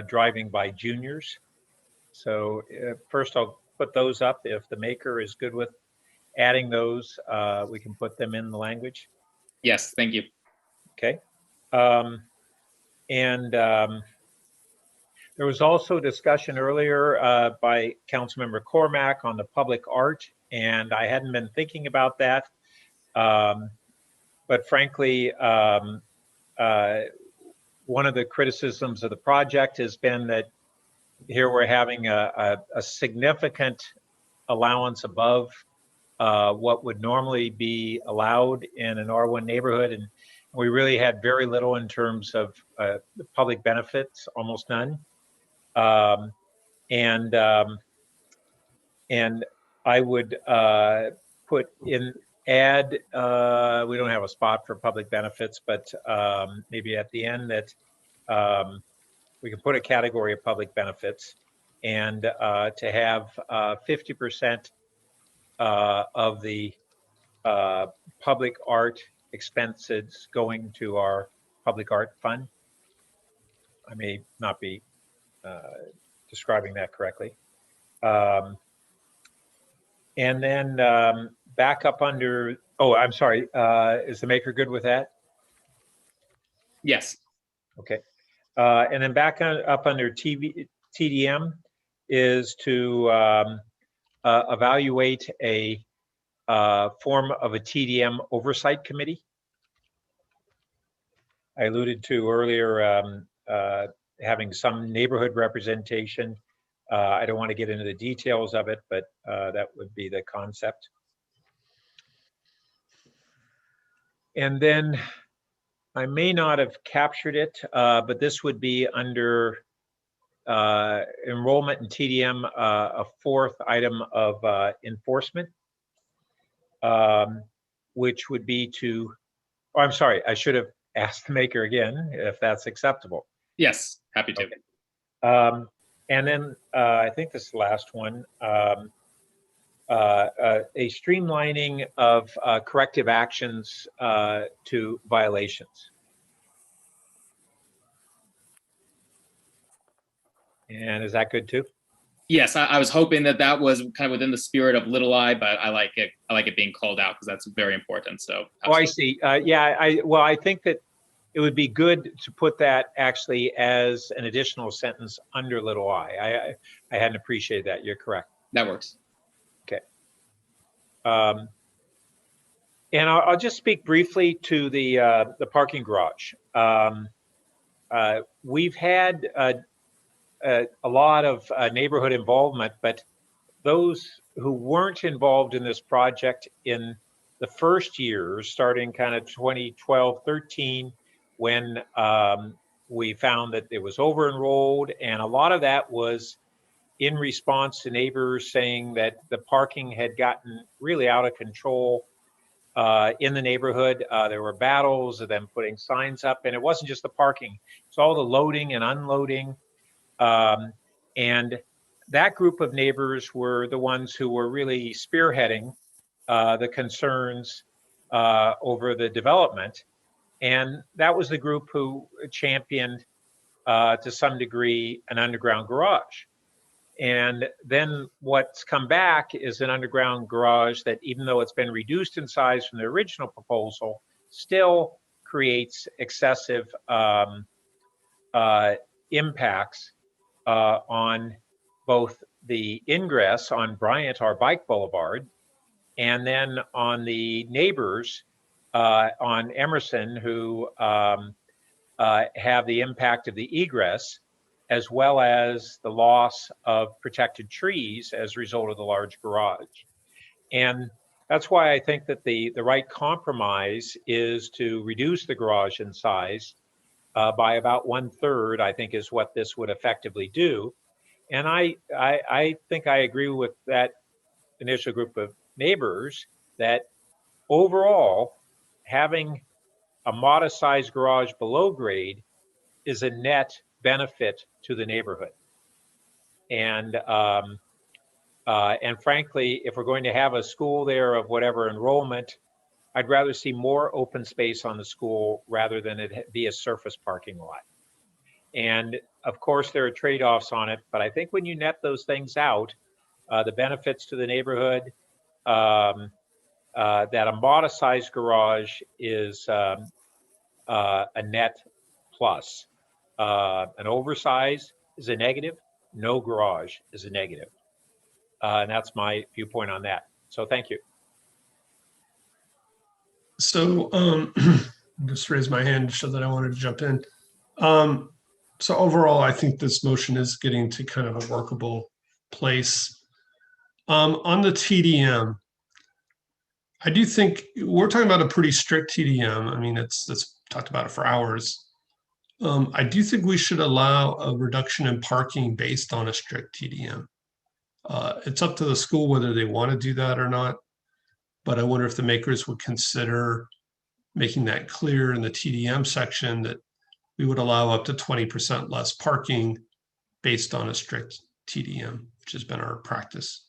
driving by juniors. So first I'll put those up. If the maker is good with adding those, we can put them in the language. Yes, thank you. Okay. There was also discussion earlier by Councilmember Cormack on the public art, and I hadn't been thinking about that. But frankly, one of the criticisms of the project has been that here we're having a significant allowance above what would normally be allowed in an R1 neighborhood, and we really had very little in terms of public benefits, almost none. And I would put in add, we don't have a spot for public benefits, but maybe at the end that we can put a category of public benefits, and to have 50% of the public art expenses going to our public art fund. I may not be describing that correctly. And then back up under, oh, I'm sorry, is the maker good with that? Yes. Okay. And then back up under TDM is to evaluate a form of a TDM oversight committee. I alluded to earlier having some neighborhood representation. I don't want to get into the details of it, but that would be the concept. And then I may not have captured it, but this would be under enrollment in TDM, a fourth item of enforcement, which would be to, oh, I'm sorry, I should have asked the maker again if that's acceptable. Yes, happy to. Okay. And then I think this is the last one, a streamlining of corrective actions to violations. And is that good too? Yes, I was hoping that that was kind of within the spirit of little I, but I like it. I like it being called out because that's very important. So. Absolutely. Oh, I see. Yeah, well, I think that it would be good to put that actually as an additional sentence under little I. I hadn't appreciated that. You're correct. That works. Okay. And I'll just speak briefly to the parking garage. We've had a lot of neighborhood involvement, but those who weren't involved in this project in the first years, starting kind of 2012, 13, when we found that it was over enrolled, and a lot of that was in response to neighbors saying that the parking had gotten really out of control in the neighborhood. There were battles of them putting signs up, and it wasn't just the parking, it's all the loading and unloading. And that group of neighbors were the ones who were really spearheading the concerns over the development. And that was the group who championed, to some degree, an underground garage. And then what's come back is an underground garage that, even though it's been reduced in size from the original proposal, still creates excessive impacts on both the ingress on Bryant, our bike boulevard, and then on the neighbors on Emerson, who have the impact of the egress, as well as the loss of protected trees as a result of the large garage. And that's why I think that the right compromise is to reduce the garage in size by about 1/3, I think, is what this would effectively do. And I think I agree with that initial group of neighbors that overall, having a modest sized garage below grade is a net benefit to the neighborhood. And frankly, if we're going to have a school there of whatever enrollment, I'd rather see more open space on the school rather than it be a surface parking lot. And of course, there are trade-offs on it, but I think when you net those things out, the benefits to the neighborhood, that a modest sized garage is a net plus. An oversized is a negative, no garage is a negative. And that's my viewpoint on that. So thank you. So just raise my hand to show that I wanted to jump in. So overall, I think this motion is getting to kind of a workable place. On the TDM, I do think we're talking about a pretty strict TDM. I mean, it's talked about it for hours. I do think we should allow a reduction in parking based on a strict TDM. It's up to the school whether they want to do that or not, but I wonder if the makers would consider making that clear in the TDM section that we would allow up to 20% less parking based on a strict TDM, which has been our practice.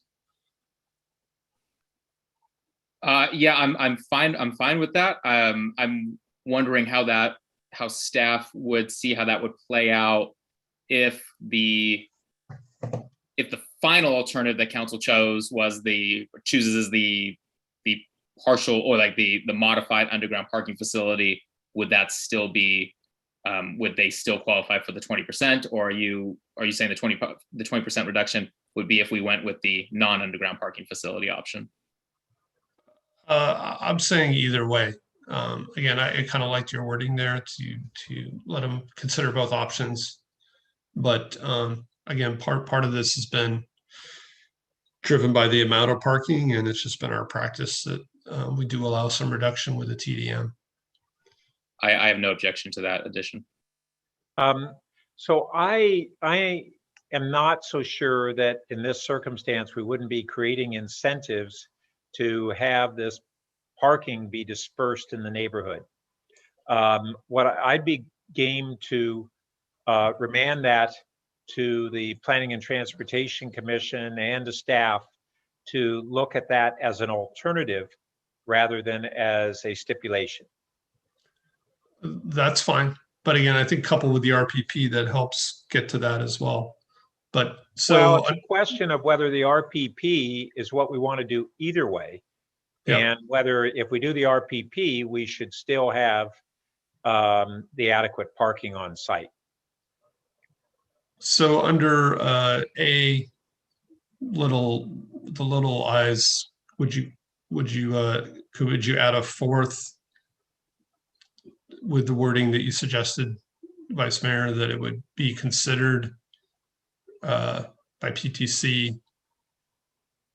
Yeah, I'm fine. I'm fine with that. I'm wondering how staff would see how that would play out if the final alternative that council chooses is the partial or like the modified underground parking facility. Would that still be? Would they still qualify for the 20%, or are you saying the 20% reduction would be if we went with the non-underground parking facility option? I'm saying either way. Again, I kind of liked your wording there to let them consider both options. But again, part of this has been driven by the amount of parking, and it's just been our practice that we do allow some reduction with the TDM. I have no objection to that addition. So I am not so sure that in this circumstance we wouldn't be creating incentives to have this parking be dispersed in the neighborhood. What I'd be game to remand that to the Planning and Transportation Commission and to staff to look at that as an alternative rather than as a stipulation. That's fine. But again, I think coupled with the RPP, that helps get to that as well. But so well, it's a question of whether the RPP is what we want to do either way. Yep. And whether if we do the RPP, we should still have the adequate parking on site. So under the little i's, could you add a fourth with the wording that you suggested, Vice Mayor, that it would be considered by PTC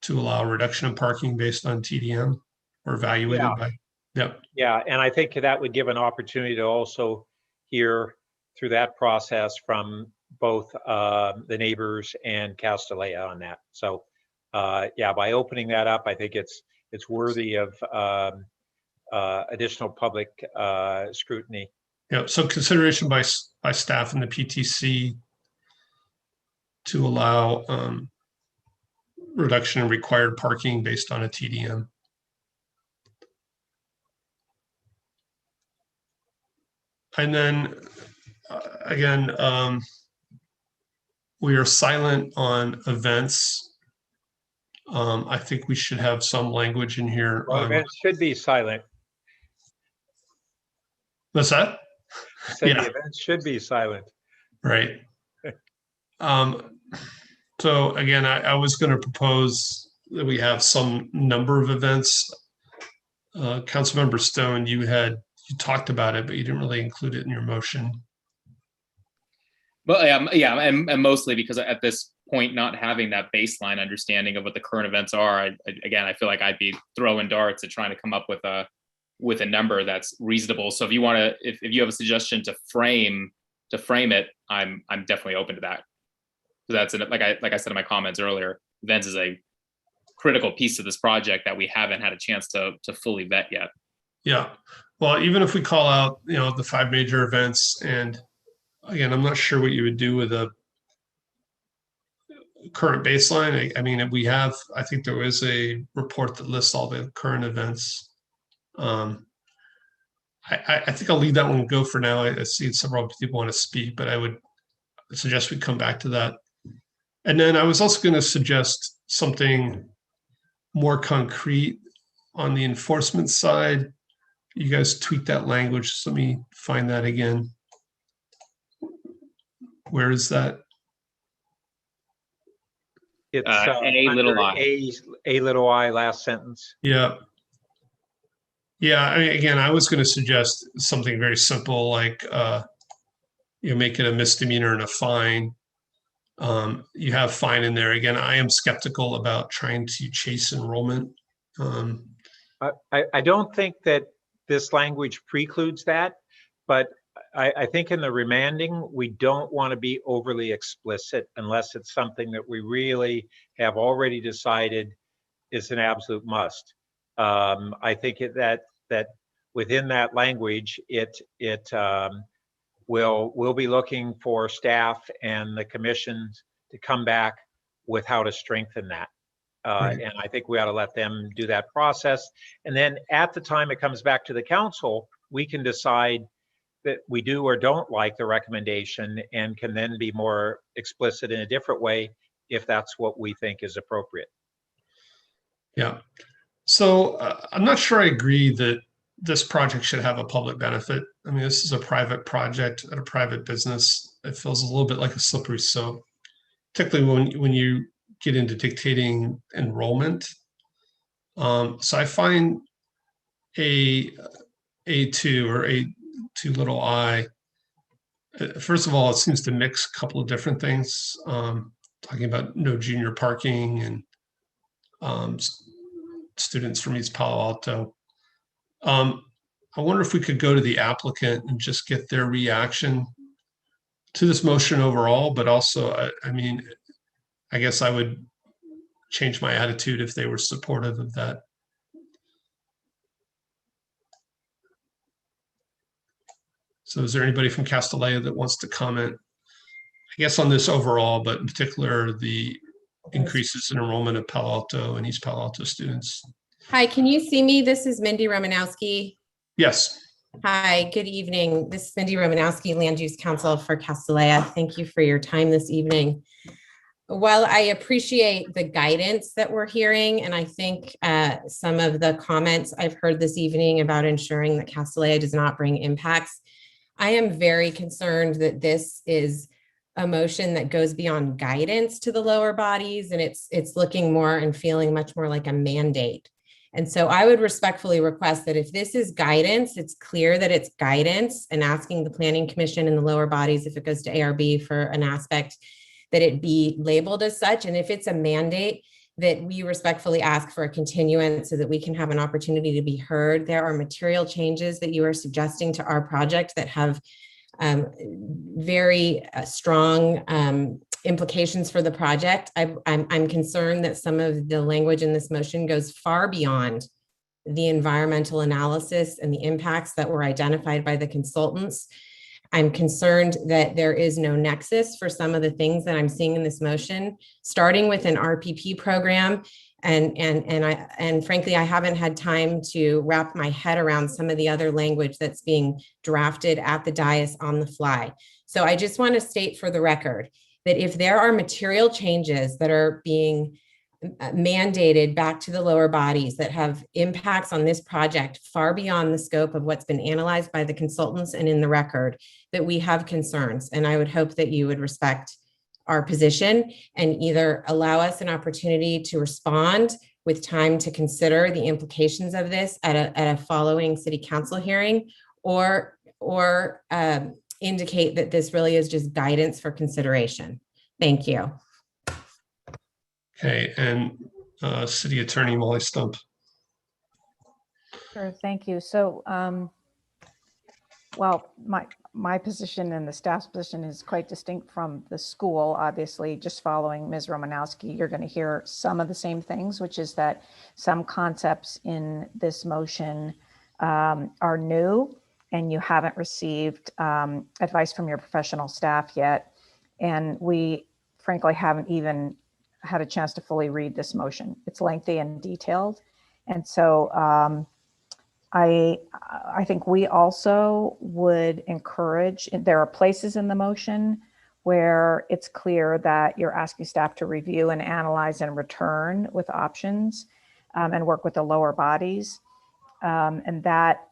to allow a reduction in parking based on TDM or evaluated by? Yep. Yeah, and I think that would give an opportunity to also hear through that process from both the neighbors and Castellea on that. So yeah, by opening that up, I think it's worthy of additional public scrutiny. Yeah, so consideration by staff and the PTC to allow reduction in required parking based on a TDM. And then again, we are silent on events. I think we should have some language in here. Well, events should be silent. What's that? So the events should be silent. Right. So again, I was going to propose that we have some number of events. Councilmember Stone, you talked about it, but you didn't really include it in your motion. Well, yeah, and mostly because at this point, not having that baseline understanding of what the current events are, I feel like I'd be throwing darts at trying to come up with a number that's reasonable. So if you want to, if you have a suggestion to frame it, I'm definitely open to that. So that's like I said in my comments earlier, events is a critical piece of this project that we haven't had a chance to fully vet yet. Yeah. Well, even if we call out, the 5 major events, and again, I'm not sure what you would do with a current baseline. I mean, I think there is a report that lists all the current events. I think I'll leave that one go for now. I see several people want to speak, but I would suggest we come back to that. And then I was also going to suggest something more concrete on the enforcement side. You guys tweak that language. So let me find that again. Where is that? It's A little I. A little I, last sentence. Yeah. Yeah. I mean, again, I was going to suggest something very simple, like make it a misdemeanor and a fine. You have fine in there. Again, I am skeptical about trying to chase enrollment. I don't think that this language precludes that, but I think in the remanding, we don't want to be overly explicit unless it's something that we really have already decided is an absolute must. I think that within that language, we'll be looking for staff and the commission to come back with how to strengthen that. And I think we ought to let them do that process. And then at the time it comes back to the council, we can decide that we do or don't like the recommendation and can then be more explicit in a different way if that's what we think is appropriate. Yeah. So I'm not sure I agree that this project should have a public benefit. I mean, this is a private project at a private business. It feels a little bit like a slippery slope, particularly when you get into dictating enrollment. So I find A2 or A2 little I, first of all, it seems to mix a couple of different things, talking about no junior parking and students from East Palo Alto. I wonder if we could go to the applicant and just get their reaction to this motion overall, but also, I mean, I guess I would change my attitude if they were supportive of that. So is there anybody from Castellea that wants to comment, I guess, on this overall, but in particular, the increases in enrollment of Palo Alto and East Palo Alto students? Hi, can you see me? This is Mindy Romanowski. Yes. Hi, good evening. This is Mindy Romanowski, Land Use Council for Castellea. Thank you for your time this evening. While I appreciate the guidance that we're hearing, and I think some of the comments I've heard this evening about ensuring that Castellea does not bring impacts, I am very concerned that this is a motion that goes beyond guidance to the lower bodies, and it's looking more and feeling much more like a mandate. And so I would respectfully request that if this is guidance, it's clear that it's guidance, and asking the Planning Commission and the lower bodies, if it goes to ARB for an aspect, that it be labeled as such. And if it's a mandate, that we respectfully ask for a continuance so that we can have an opportunity to be heard. There are material changes that you are suggesting to our project that have very strong implications for the project. I'm concerned that some of the language in this motion goes far beyond the environmental analysis and the impacts that were identified by the consultants. I'm concerned that there is no nexus for some of the things that I'm seeing in this motion, starting with an RPP program. And frankly, I haven't had time to wrap my head around some of the other language that's being drafted at the dais on the fly. So I just want to state for the record that if there are material changes that are being mandated back to the lower bodies that have impacts on this project far beyond the scope of what's been analyzed by the consultants and in the record, that we have concerns. And I would hope that you would respect our position and either allow us an opportunity to respond with time to consider the implications of this at a following city council hearing, or indicate that this really is just guidance for consideration. Thank you. Okay, and City Attorney Molly Stump. Sure, thank you. So, well, my position and the staff's position is quite distinct from the school. Obviously, just following Ms. Romanowski, you're going to hear some of the same things, which is that some concepts in this motion are new, and you haven't received advice from your professional staff yet. And we frankly haven't even had a chance to fully read this motion. It's lengthy and detailed. And so I think we also would encourage, there are places in the motion where it's clear that you're asking staff to review and analyze and return with options and work with the lower bodies. And that,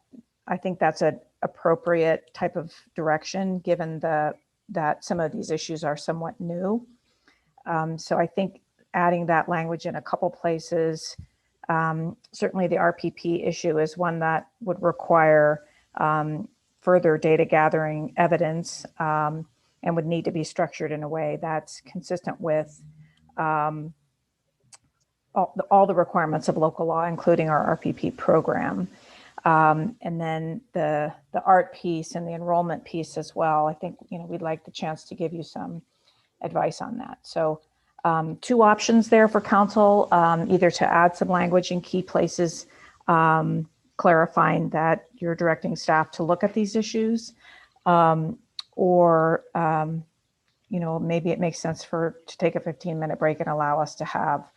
I think that's an appropriate type of direction given that some of these issues are somewhat new. So I think adding that language in a couple places, certainly the RPP issue is one that would require further data gathering evidence and would need to be structured in a way that's consistent with all the requirements of local law, including our RPP program. And then the art piece and the enrollment piece as well. I think, we'd like the chance to give you some advice on that. So two options there for council, either to add some language in key places, clarifying that you're directing staff to look at these issues, or maybe it makes sense to take a 15-minute break and allow us to have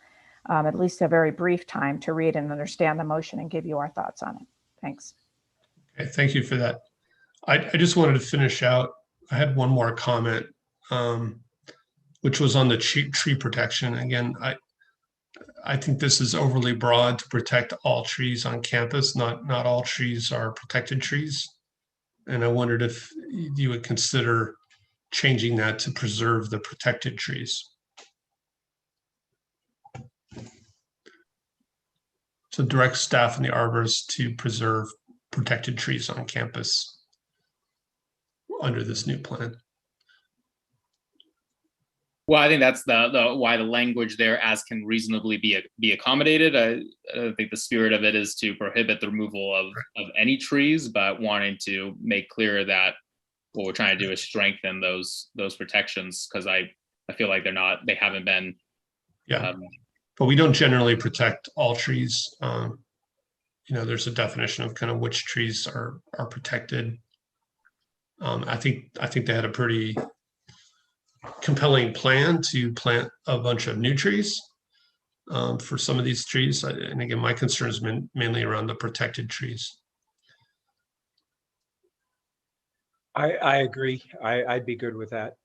at least a very brief time to read and understand the motion and give you our thoughts on it. Thanks. Okay, thank you for that. I just wanted to finish out. I had one more comment, which was on the tree protection. Again, I think this is overly broad to protect all trees on campus. Not all trees are protected trees. And I wondered if you would consider changing that to preserve the protected trees. So direct staff and the arborists to preserve protected trees on campus under this new plan. Well, I think that's the why the language there as can reasonably be accommodated. I think the spirit of it is to prohibit the removal of any trees, but wanting to make clear that what we're trying to do is strengthen those protections, because I feel like they haven't been. Yeah, but we don't generally protect all trees. There's a definition of kind of which trees are protected. I think they had a pretty compelling plan to plant a bunch of new trees for some of these trees. And again, my concern is mainly around the protected trees. I agree. I'd be good with that.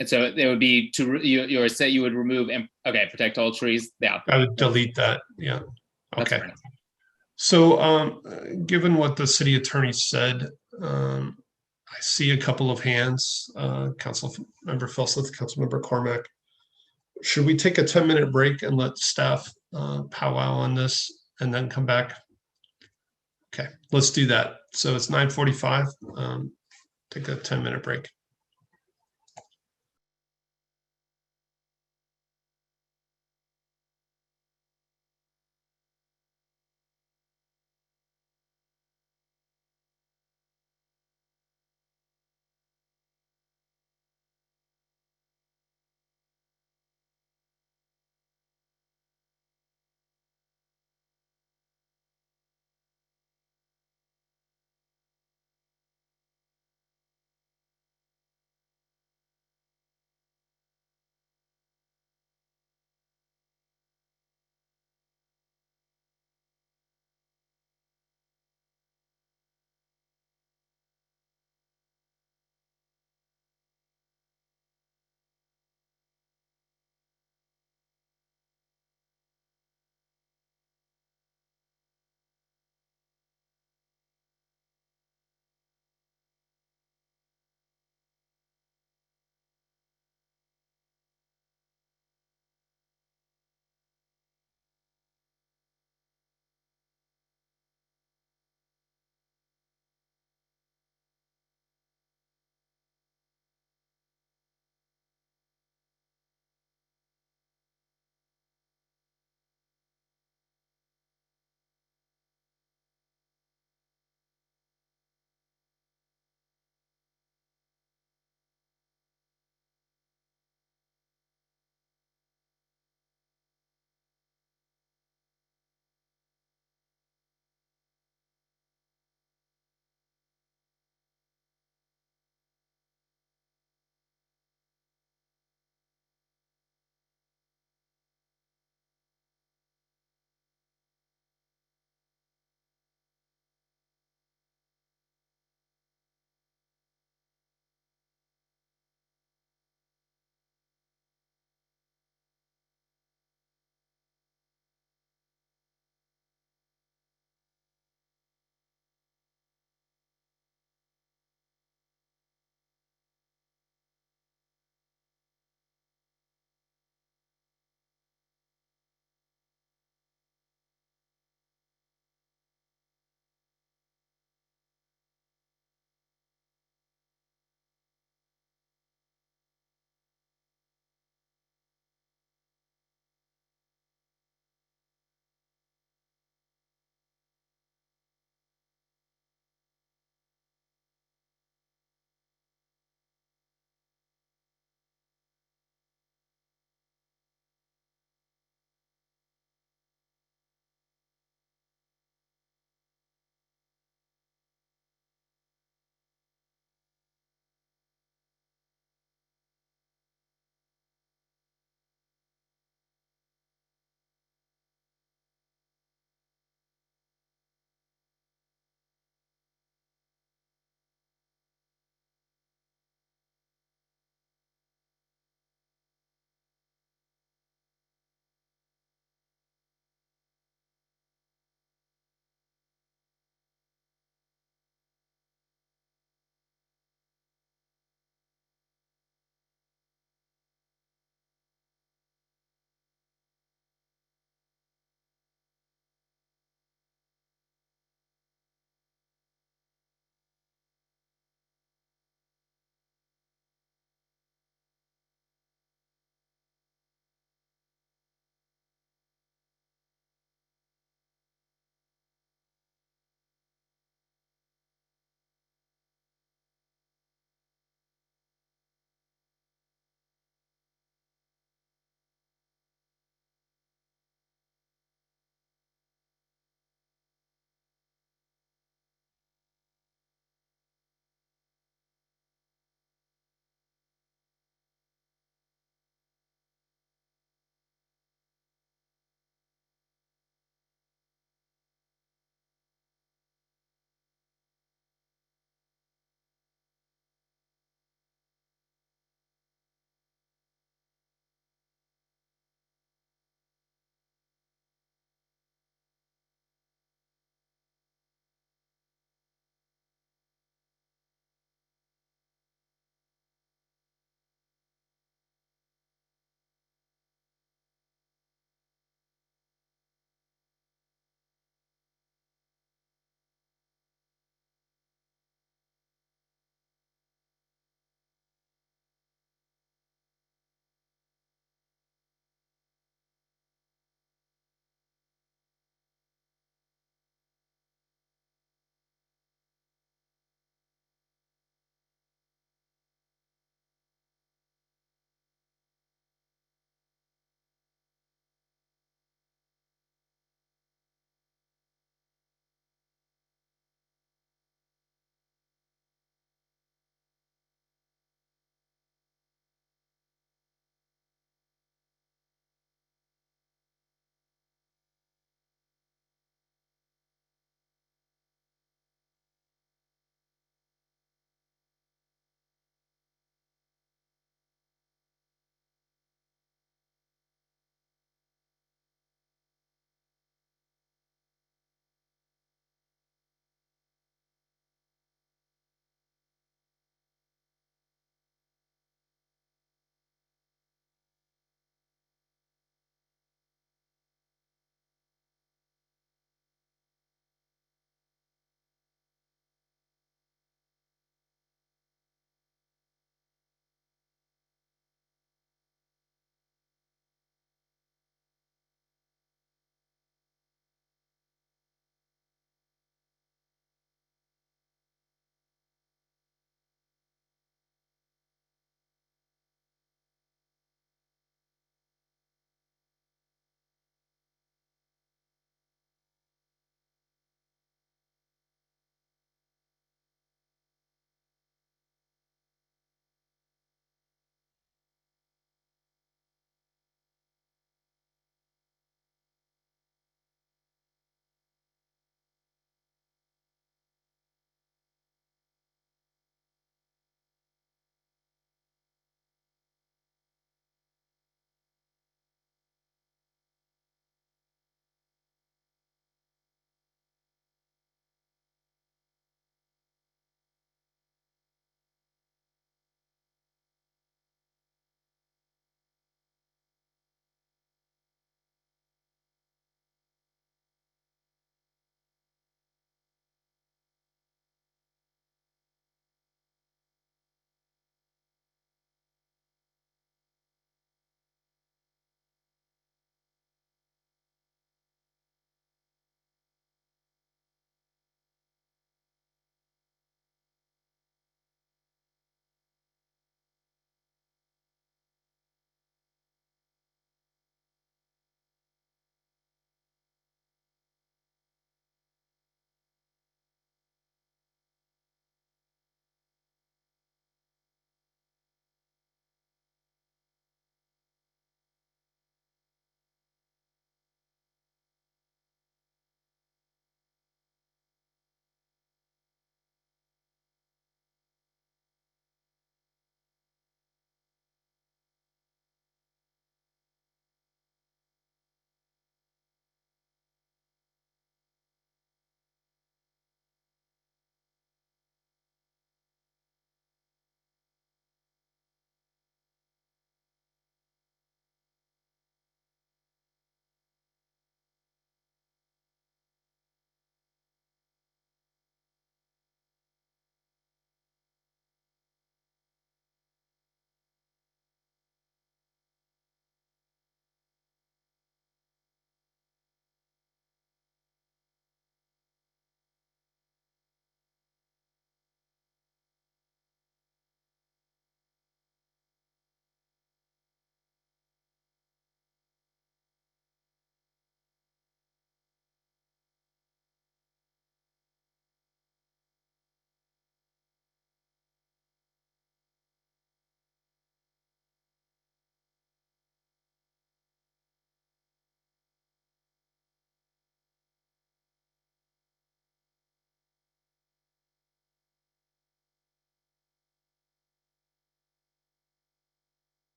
And so it would be you say you would remove and protect all trees. Yeah, I would delete that. Yeah. Okay. So given what the city attorney said, I see a couple of hands, Councilmember Felsleth, Councilmember Cormack. Should we take a 10-minute break and let staff powwow on this and then come back? Okay, let's do that. So it's 9:45. Take a 10-minute break.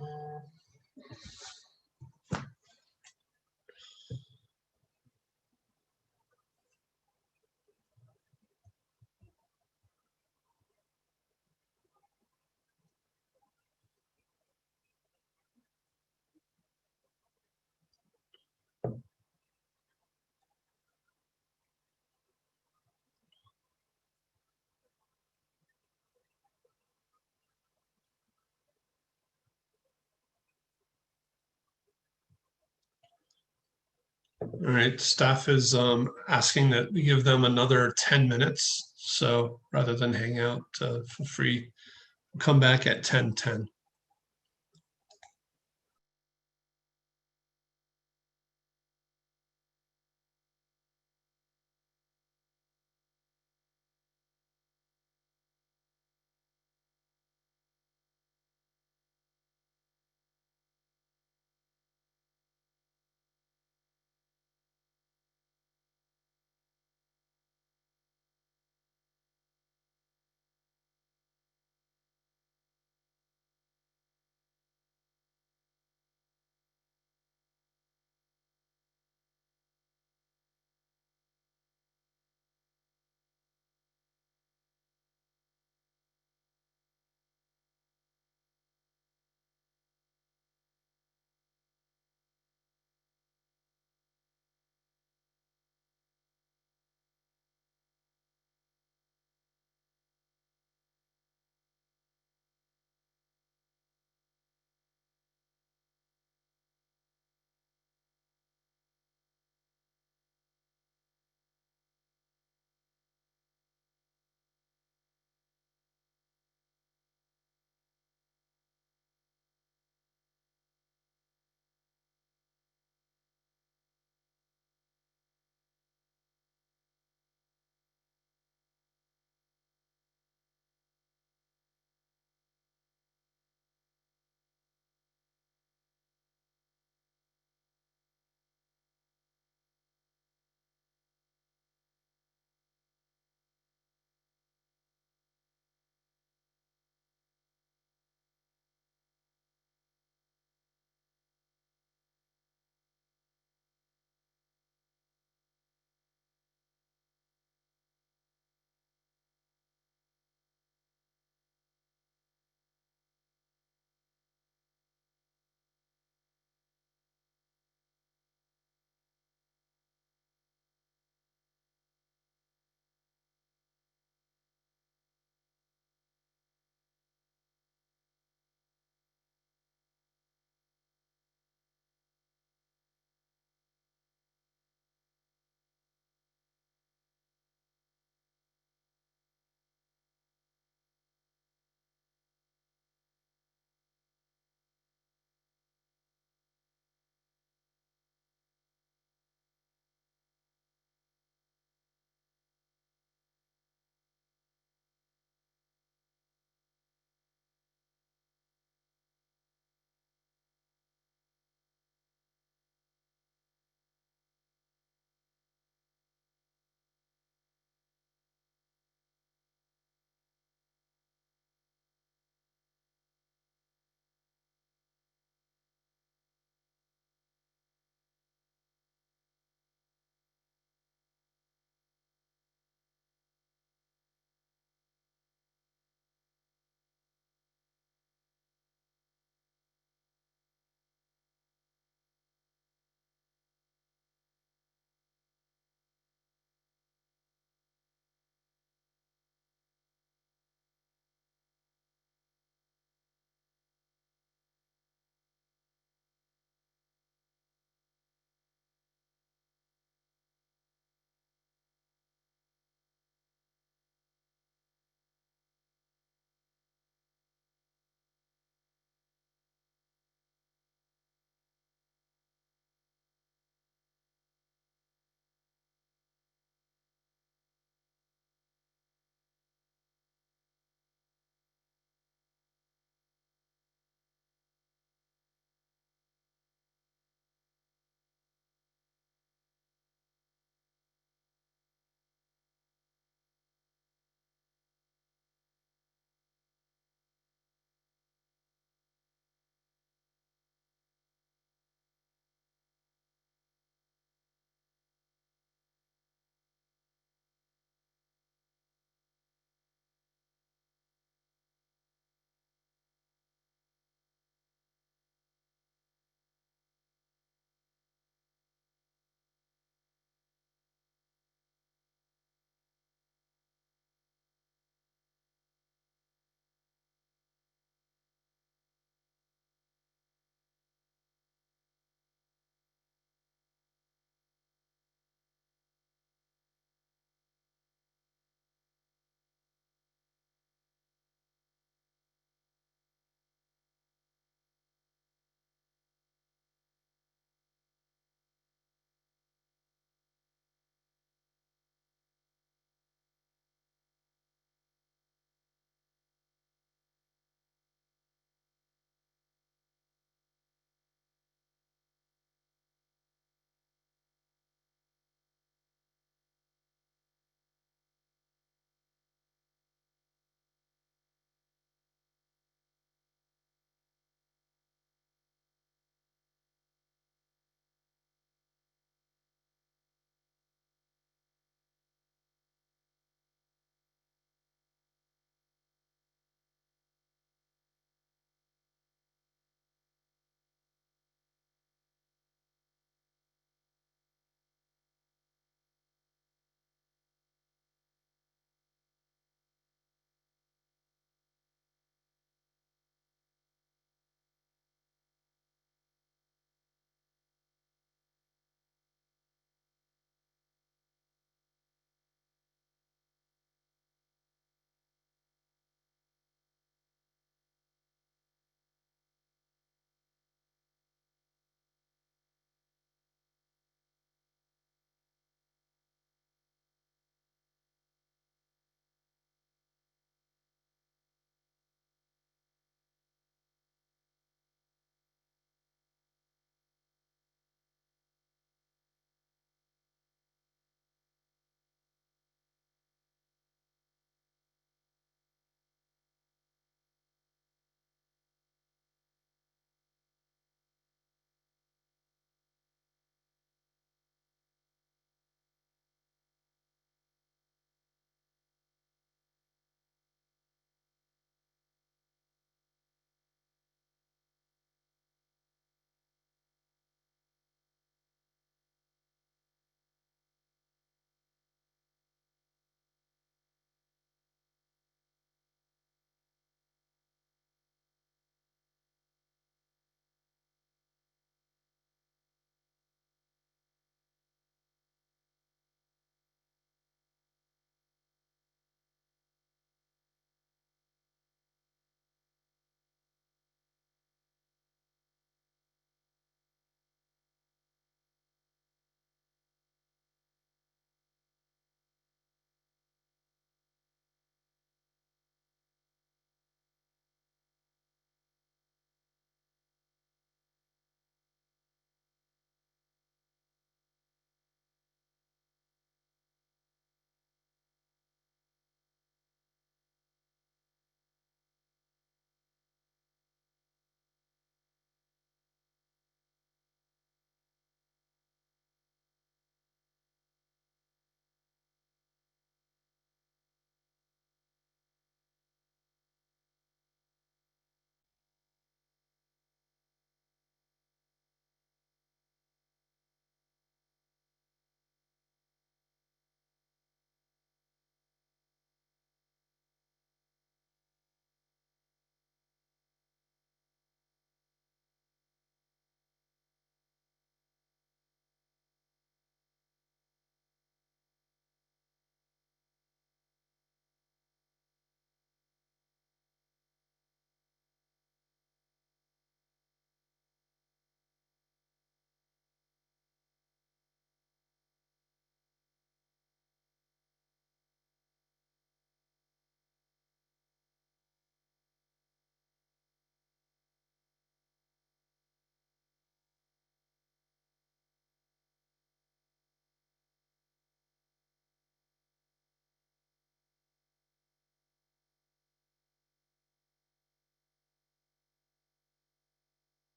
All right, staff is asking that we give them another 10 minutes. So rather than hang out, feel free, come back at 10:10.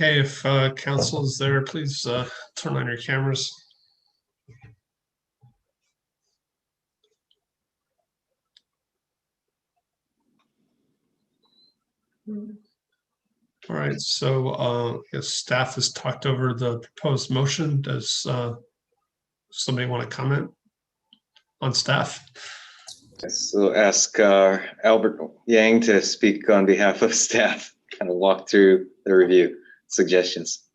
Okay, if council is there, please turn on your cameras. All right, so if staff has talked over the proposed motion, does somebody want to comment on staff? Yes, so ask Albert Yang to speak on behalf of staff, kind of walk through the review suggestions.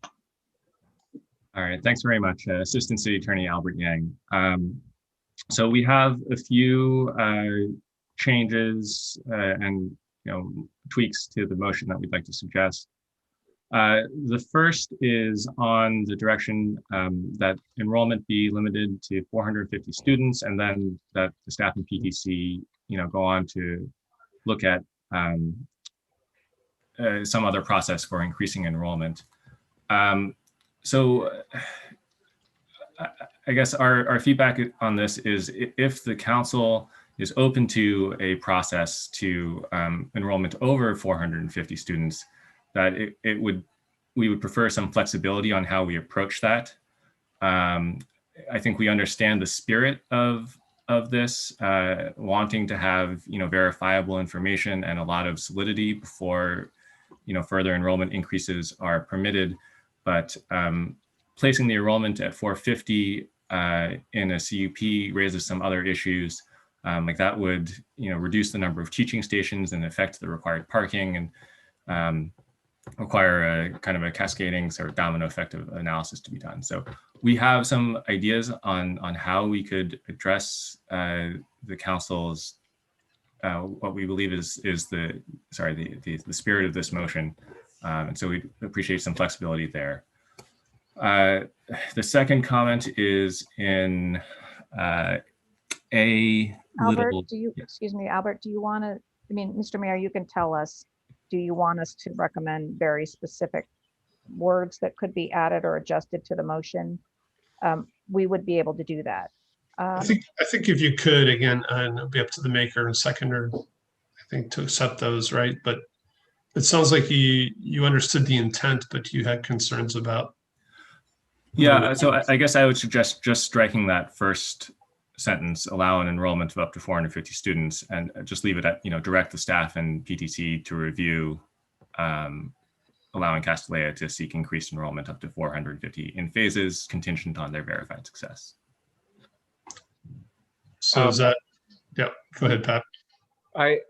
All right, thanks very much, Assistant City Attorney Albert Yang. So we have a few changes and tweaks to the motion that we'd like to suggest. The first is on the direction that enrollment be limited to 450 students, and then that the staff and PTC, go on to look at some other process for increasing enrollment. So I guess our feedback on this is if the council is open to a process to enrollment over 450 students, that we would prefer some flexibility on how we approach that. I think we understand the spirit of this, wanting to have verifiable information and a lot of solidity before further enrollment increases are permitted, but placing the enrollment at 450 in a CUP raises some other issues. Like that would reduce the number of teaching stations and affect the required parking, and require a kind of a cascading sort of domino effect of analysis to be done. So we have some ideas on how we could address the council's what we believe is the spirit of this motion, and so we appreciate some flexibility there. The second comment is in Albert, excuse me, Albert, do you want to, Mr. Mayor, you can tell us, do you want us to recommend very specific words that could be added or adjusted to the motion? We would be able to do that. I think if you could, again, and it'll be up to the maker and seconder, I think, to accept those, right? But it sounds like you understood the intent, but you had concerns about. Yeah, so I guess I would suggest just striking that first sentence, allow an enrollment of up to 450 students, and just leave it at, direct the staff and PTC to review, allowing Castellea to seek increased enrollment up to 450 in phases contingent on their verified success. So is that, yeah, go ahead, Pat. I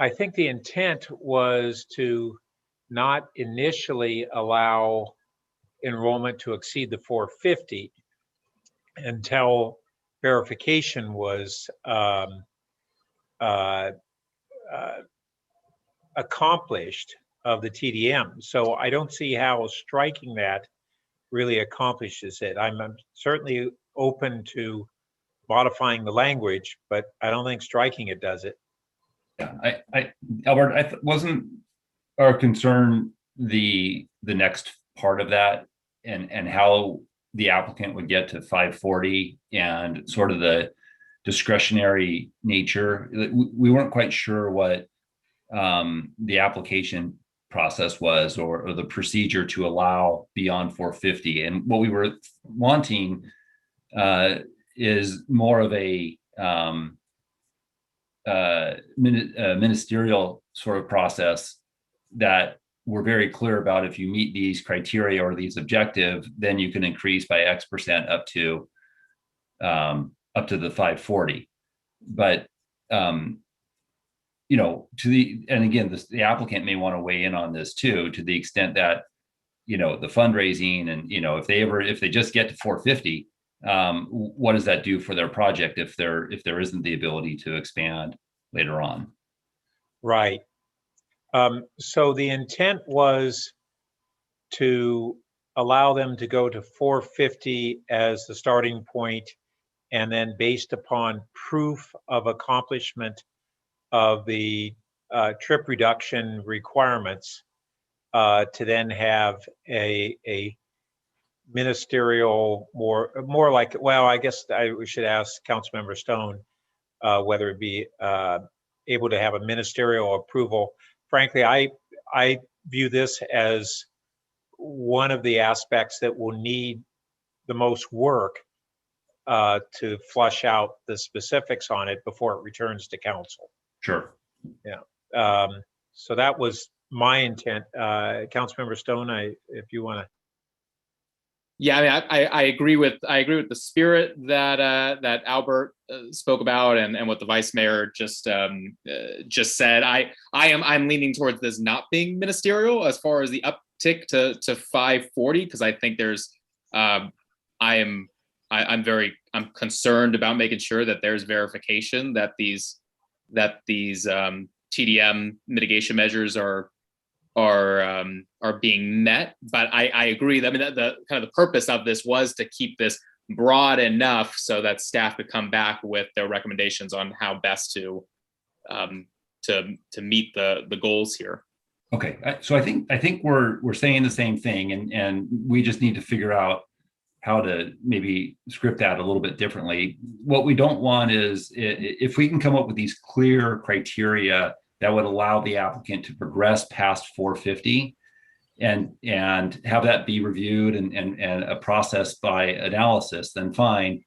think the intent was to not initially allow enrollment to exceed the 450 until verification was accomplished of the TDM. So I don't see how striking that really accomplishes it. I'm certainly open to modifying the language, but I don't think striking it does it. Yeah, Albert, wasn't our concern the next part of that and how the applicant would get to 540 and sort of the discretionary nature? We weren't quite sure what the application process was or the procedure to allow beyond 450. And what we were wanting is more of a ministerial sort of process that we're very clear about. If you meet these criteria or these objectives, then you can increase by X percent up to the 540. But and again, the applicant may want to weigh in on this too, to the extent that the fundraising and if they just get to 450, what does that do for their project if there isn't the ability to expand later on? Right. So the intent was to allow them to go to 450 as the starting point, and then based upon proof of accomplishment of the trip reduction requirements, to then have a ministerial, more like, well, I guess we should ask Councilmember Stone whether it be able to have a ministerial approval. Frankly, I view this as one of the aspects that will need the most work to flush out the specifics on it before it returns to council. Sure. Yeah. So that was my intent. Councilmember Stone, if you want to. Yeah, I mean, I agree with the spirit that Albert spoke about, and what the vice mayor just said. I'm leaning towards this not being ministerial as far as the uptick to 540, because I think there's I'm concerned about making sure that there's verification that these TDM mitigation measures are being met. But I agree that, I mean, the kind of the purpose of this was to keep this broad enough so that staff could come back with their recommendations on how best to meet the goals here. Okay, so I think we're saying the same thing, and we just need to figure out how to maybe script that a little bit differently. What we don't want is, if we can come up with these clear criteria that would allow the applicant to progress past 450 and have that be reviewed and a process by analysis, then fine.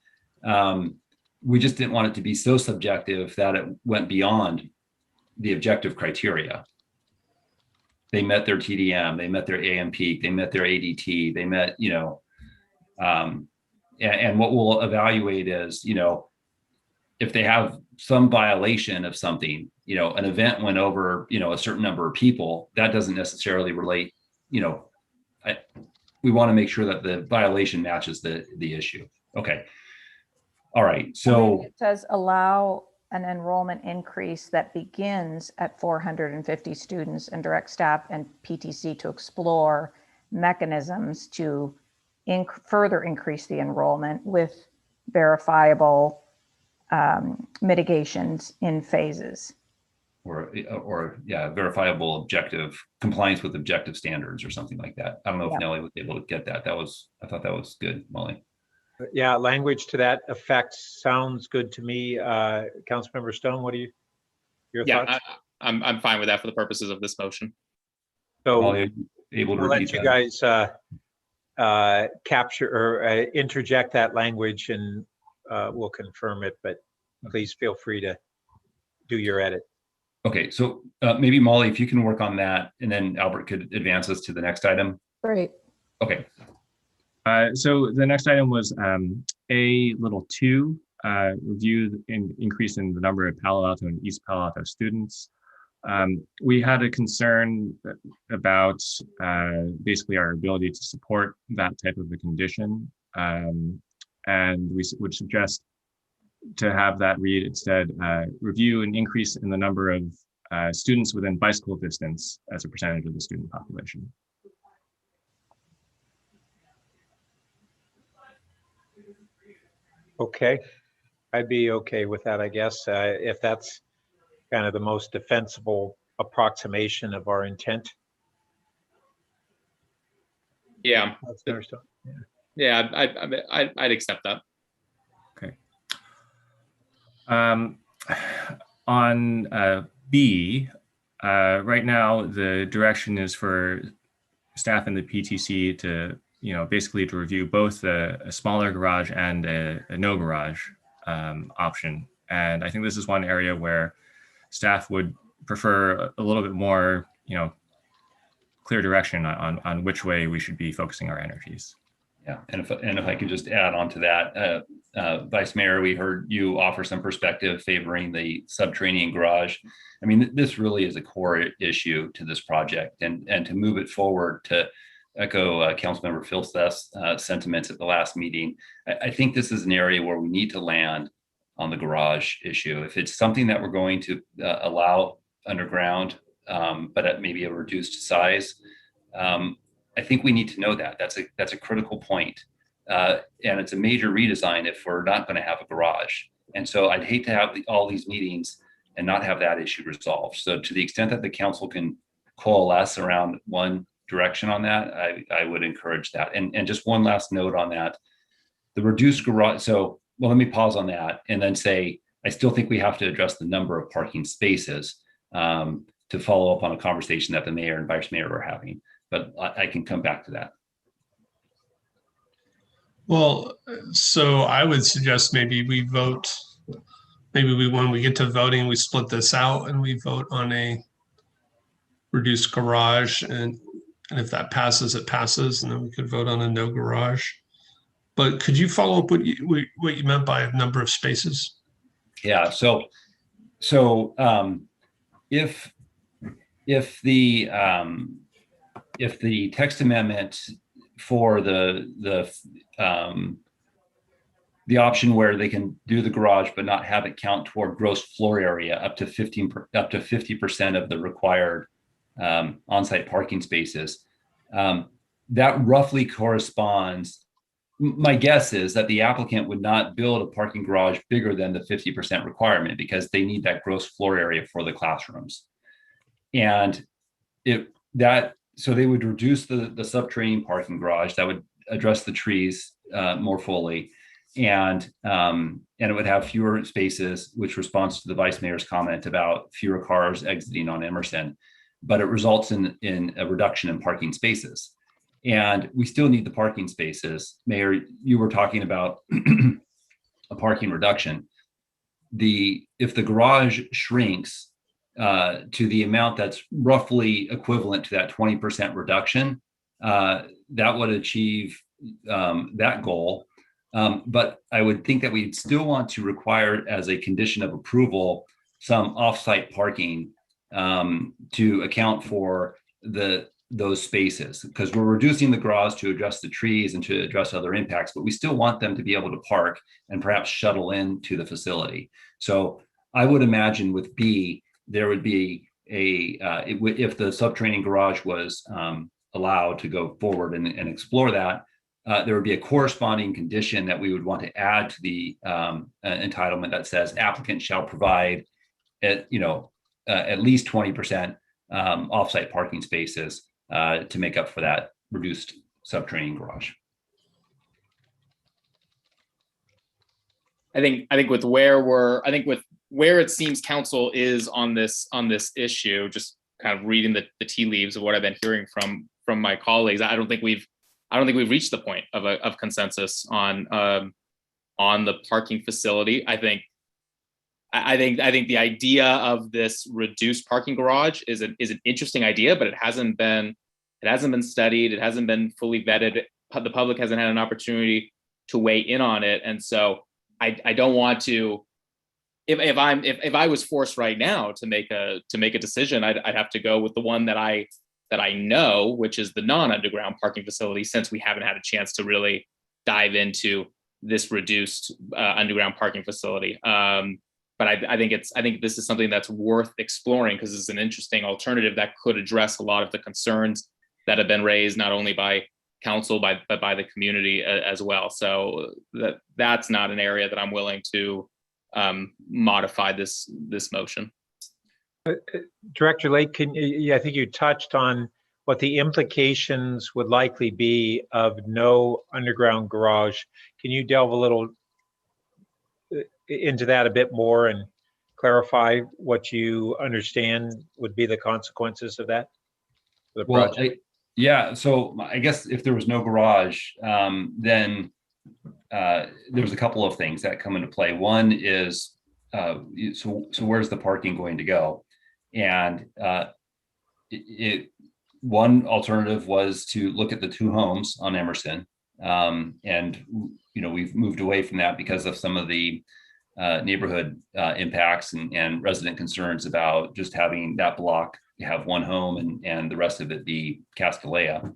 We just didn't want it to be so subjective that it went beyond the objective criteria. They met their TDM, they met their AM peak, they met their ADT, they met, and what we'll evaluate is, if they have some violation of something, an event went over, a certain number of people, that doesn't necessarily relate, we want to make sure that the violation matches the issue. Okay. All right. So it says allow an enrollment increase that begins at 450 students, and direct staff and PTC to explore mechanisms to further increase the enrollment with verifiable mitigations in phases. Or verifiable objective compliance with objective standards or something like that. I don't know if Nellie was able to get that. I thought that was good, Molly. Yeah, language to that effect sounds good to me. Councilmember Stone, what are your thoughts? I'm fine with that for the purposes of this motion. So Molly, able to we'll let you guys capture or interject that language, and we'll confirm it, but please feel free to do your edit. Okay, so maybe Molly, if you can work on that, and then Albert could advance us to the next item. Great. Okay. So the next item was A(2), review increase in the number of Palo Alto and East Palo Alto students. We had a concern about basically our ability to support that type of a condition. And we would suggest to have that read instead, review an increase in the number of students within bicycle distance as a percentage of the student population. Okay, I'd be okay with that, I guess, if that's kind of the most defensible approximation of our intent. Yeah. Yeah, I'd accept that. Okay. On B, right now the direction is for staff and the PTC to, basically to review both a smaller garage and a no garage option. And I think this is one area where staff would prefer a little bit more, clear direction on which way we should be focusing our energies. Yeah, and if I could just add on to that, Vice Mayor, we heard you offer some perspective favoring the subterranean garage. I mean, this really is a core issue to this project, and to move it forward, to echo Councilmember Filseth's sentiments at the last meeting, I think this is an area where we need to land on the garage issue. If it's something that we're going to allow underground, but at maybe a reduced size, I think we need to know that. That's a critical point. And it's a major redesign if we're not going to have a garage. And so I'd hate to have all these meetings and not have that issue resolved. So to the extent that the council can coalesce around one direction on that, I would encourage that. And just one last note on that, the reduced garage. So, well, let me pause on that and then say, I still think we have to address the number of parking spaces. to follow up on a conversation that the mayor and vice mayor were having, but I can come back to that. Well, so I would suggest maybe we vote, when we get to voting, we split this out and we vote on a reduced garage, and if that passes, it passes, and then we could vote on a no garage. But could you follow up what you meant by a number of spaces? Yeah, so if the text amendment for the option where they can do the garage but not have it count toward gross floor area up to 50% of the required on-site parking spaces, that roughly corresponds. My guess is that the applicant would not build a parking garage bigger than the 50% requirement because they need that gross floor area for the classrooms. And so they would reduce the subterranean parking garage. That would address the trees more fully. And it would have fewer spaces, which responds to the vice mayor's comment about fewer cars exiting on Emerson, but it results in a reduction in parking spaces. And we still need the parking spaces. Mayor, you were talking about a parking reduction. If the garage shrinks to the amount that's roughly equivalent to that 20% reduction, that would achieve that goal. But I would think that we'd still want to require as a condition of approval some off-site parking to account for those spaces, because we're reducing the garage to address the trees and to address other impacts, but we still want them to be able to park and perhaps shuttle into the facility. So I would imagine with B, there would be if the subterranean garage was allowed to go forward and explore that, there would be a corresponding condition that we would want to add to the entitlement that says applicant shall provide at least 20% off-site parking spaces to make up for that reduced subterranean garage. I think with where it seems council is on this issue, just kind of reading the tea leaves of what I've been hearing from my colleagues, I don't think we've reached the point of consensus on the parking facility. I think the idea of this reduced parking garage is an interesting idea, but it hasn't been studied. It hasn't been fully vetted. The public hasn't had an opportunity to weigh in on it. And so I don't want to, if I was forced right now to make a decision, I'd have to go with the one that I know, which is the non-underground parking facility, since we haven't had a chance to really dive into this reduced underground parking facility. But I think this is something that's worth exploring, because it's an interesting alternative that could address a lot of the concerns that have been raised, not only by council, but by the community as well. So that's not an area that I'm willing to modify this motion. Director Lake, I think you touched on what the implications would likely be of no underground garage. Can you delve a little into that a bit more and clarify what you understand would be the consequences of that for the project? Yeah, so I guess if there was no garage, then there's a couple of things that come into play. One is, so where's the parking going to go? And one alternative was to look at the two homes on Emerson. And, we've moved away from that because of some of the neighborhood impacts and resident concerns about just having that block have one home and the rest of it be Castellea.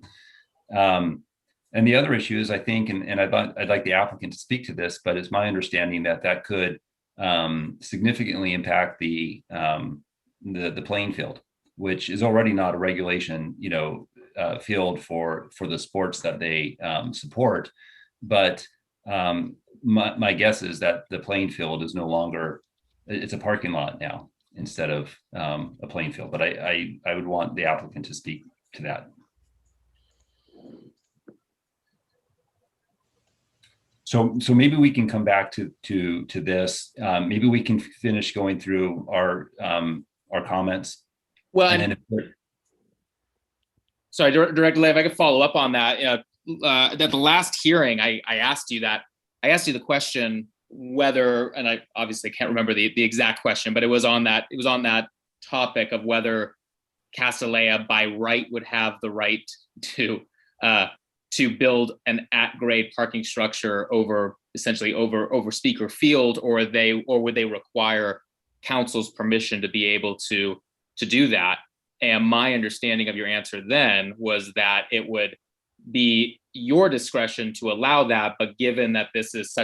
And the other issue is, I think, and I'd like the applicant to speak to this, but it's my understanding that could significantly impact the playing field, which is already not a regulation, field for the sports that they support. But my guess is that the playing field is no longer, it's a parking lot now instead of a playing field. But I would want the applicant to speak to that. So maybe we can come back to this. Maybe we can finish going through our comments, Well, And and then if there- sorry, Director Lay, if I could follow up on that. At the last hearing, I asked you the question whether, and I obviously can't remember the exact question, but it was on that topic of whether Castellea by right would have the right to build an at-grade parking structure essentially over Speaker Field, or would they require council's permission to be able to do that? And my understanding of your answer then was that it would be your discretion to allow that, but given that this is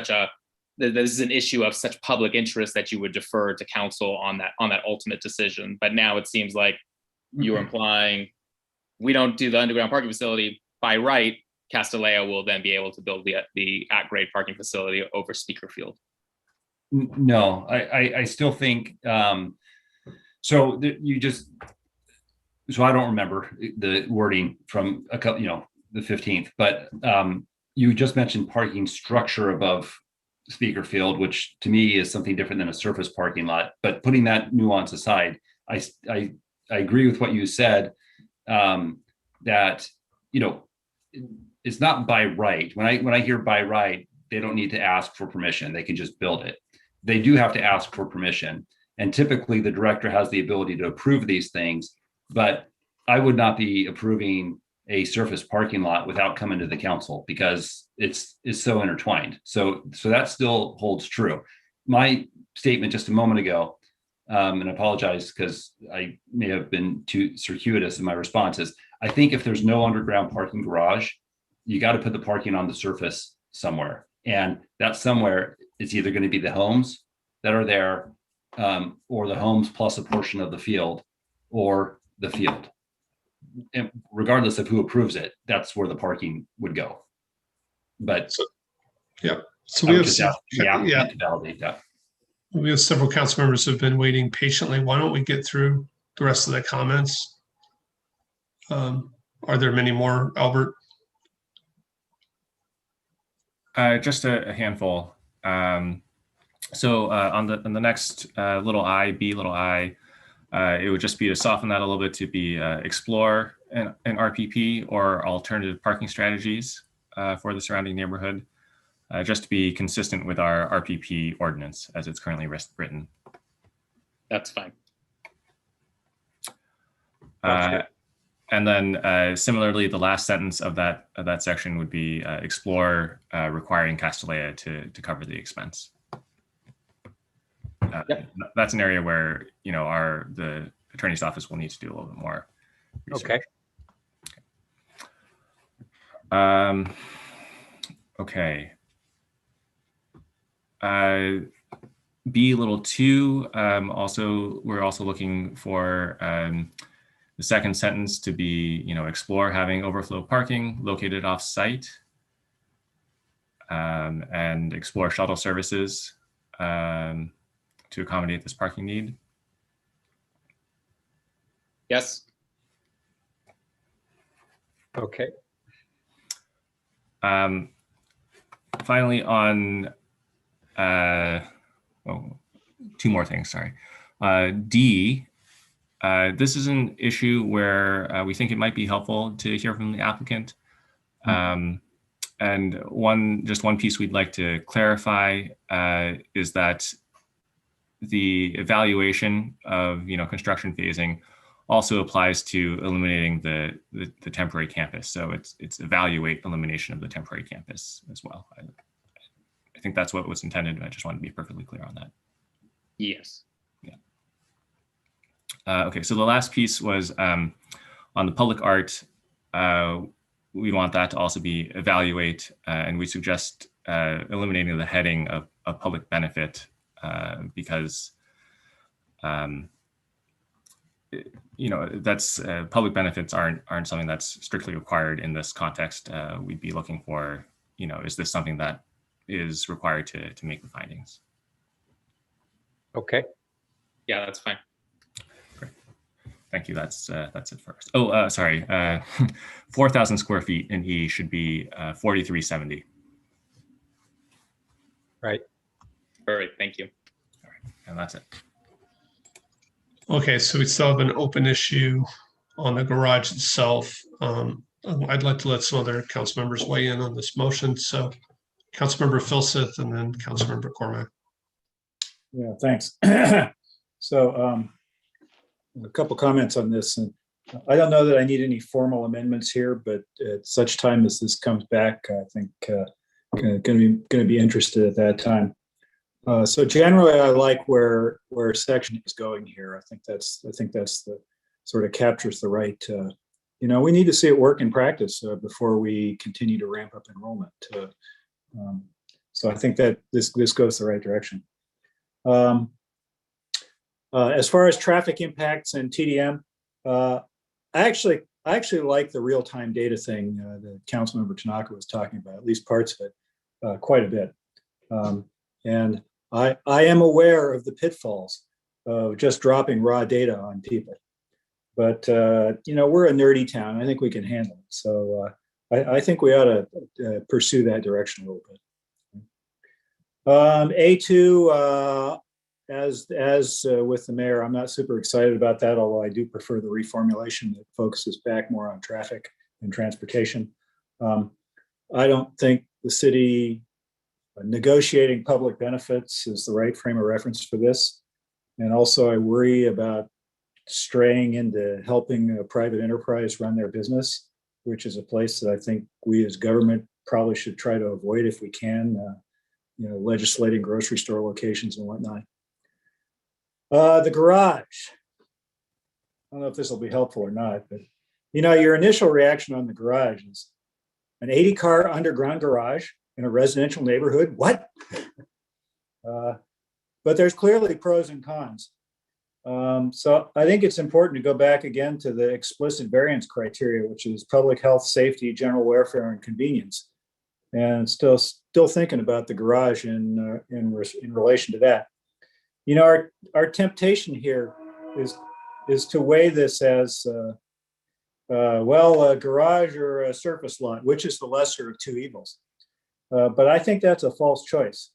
an issue of such public interest, that you would defer to council on that ultimate decision. But now it seems like you're implying we don't do the underground parking facility by right. Castellea will then be able to build the at-grade parking facility over Speaker Field. No, I still think, so I don't remember the wording from a couple, the 15th, but you just mentioned parking structure above Speaker Field, which to me is something different than a surface parking lot. But putting that nuance aside, I agree with what you said, that, it's not by right. When I hear by right, they don't need to ask for permission. They can just build it. They do have to ask for permission. And typically the director has the ability to approve these things, but I would not be approving a surface parking lot without coming to the council, because it's so intertwined. So that still holds true. My statement just a moment ago, and I apologize because I may have been too circuitous in my responses. I think if there's no underground parking garage, you got to put the parking on the surface somewhere. And that somewhere is either going to be the homes that are there, or the homes plus a portion of the field, or the field. And regardless of who approves it, that's where the parking would go. But so we have to validate that. We have several council members who have been waiting patiently. Why don't we get through the rest of the comments? Are there many more, Albert? Just a handful. So on the next little I, it would just be to soften that a little bit to be explore an RPP or alternative parking strategies for the surrounding neighborhood, just to be consistent with our RPP ordinance as it's currently written. That's fine. And then similarly, the last sentence of that section would be explore requiring Castellea to cover the expense. That's an area where the attorney's office will need to do a little bit more research. Okay. B(2), we're also looking for the second sentence to be, explore having overflow parking located off-site, and explore shuttle services to accommodate this parking need. Yes. Okay. Finally, on two more things, sorry. D, this is an issue where we think it might be helpful to hear from the applicant. And just one piece we'd like to clarify is that the evaluation of construction phasing also applies to eliminating the temporary campus. So it's evaluate elimination of the temporary campus as well. I think that's what was intended. I just want to be perfectly clear on that. Yes. Yeah. Okay, so the last piece was on the public art. We want that to also be evaluate, and we suggest eliminating the heading of public benefit because that's public benefits aren't something that's strictly required in this context. We'd be looking for, is this something that is required to make the findings? Okay. Yeah, that's fine. Great. Thank you. That's it first. Oh, sorry. 4,000 square feet in E should be 4,370. Right. All right. Thank you. All right, and that's it. Okay, so we still have an open issue on the garage itself. I'd like to let some other council members weigh in on this motion. So Councilmember Filseth and then Councilmember Cormack. Yeah, thanks. So a couple comments on this. And I don't know that I need any formal amendments here, but at such time as this comes back, I think going to be interested at that time. So generally, I like where section is going here. I think that's the sort of captures the right. We need to see it work in practice before we continue to ramp up enrollment. So I think that this goes the right direction. As far as traffic impacts and TDM, I actually like the real-time data thing that Councilmember Tanaka was talking about, at least parts of it, quite a bit. And I am aware of the pitfalls of just dropping raw data on people. But, we're a nerdy town. I think we can handle it. So I think we ought to pursue that direction a little bit. A2, as with the mayor, I'm not super excited about that, although I do prefer the reformulation that focuses back more on traffic and transportation. I don't think the city negotiating public benefits is the right frame of reference for this. And also I worry about straying into helping a private enterprise run their business, which is a place that I think we as government probably should try to avoid if we can, legislating grocery store locations and whatnot. The garage. I don't know if this will be helpful or not, but your initial reaction on the garage is an 80-car underground garage in a residential neighborhood. What? But there's clearly pros and cons. So I think it's important to go back again to the explicit variance criteria, which is public health, safety, general welfare, and convenience. And still thinking about the garage in relation to that. Our temptation here is to weigh this as a garage or a surface lot, which is the lesser of two evils. But I think that's a false choice,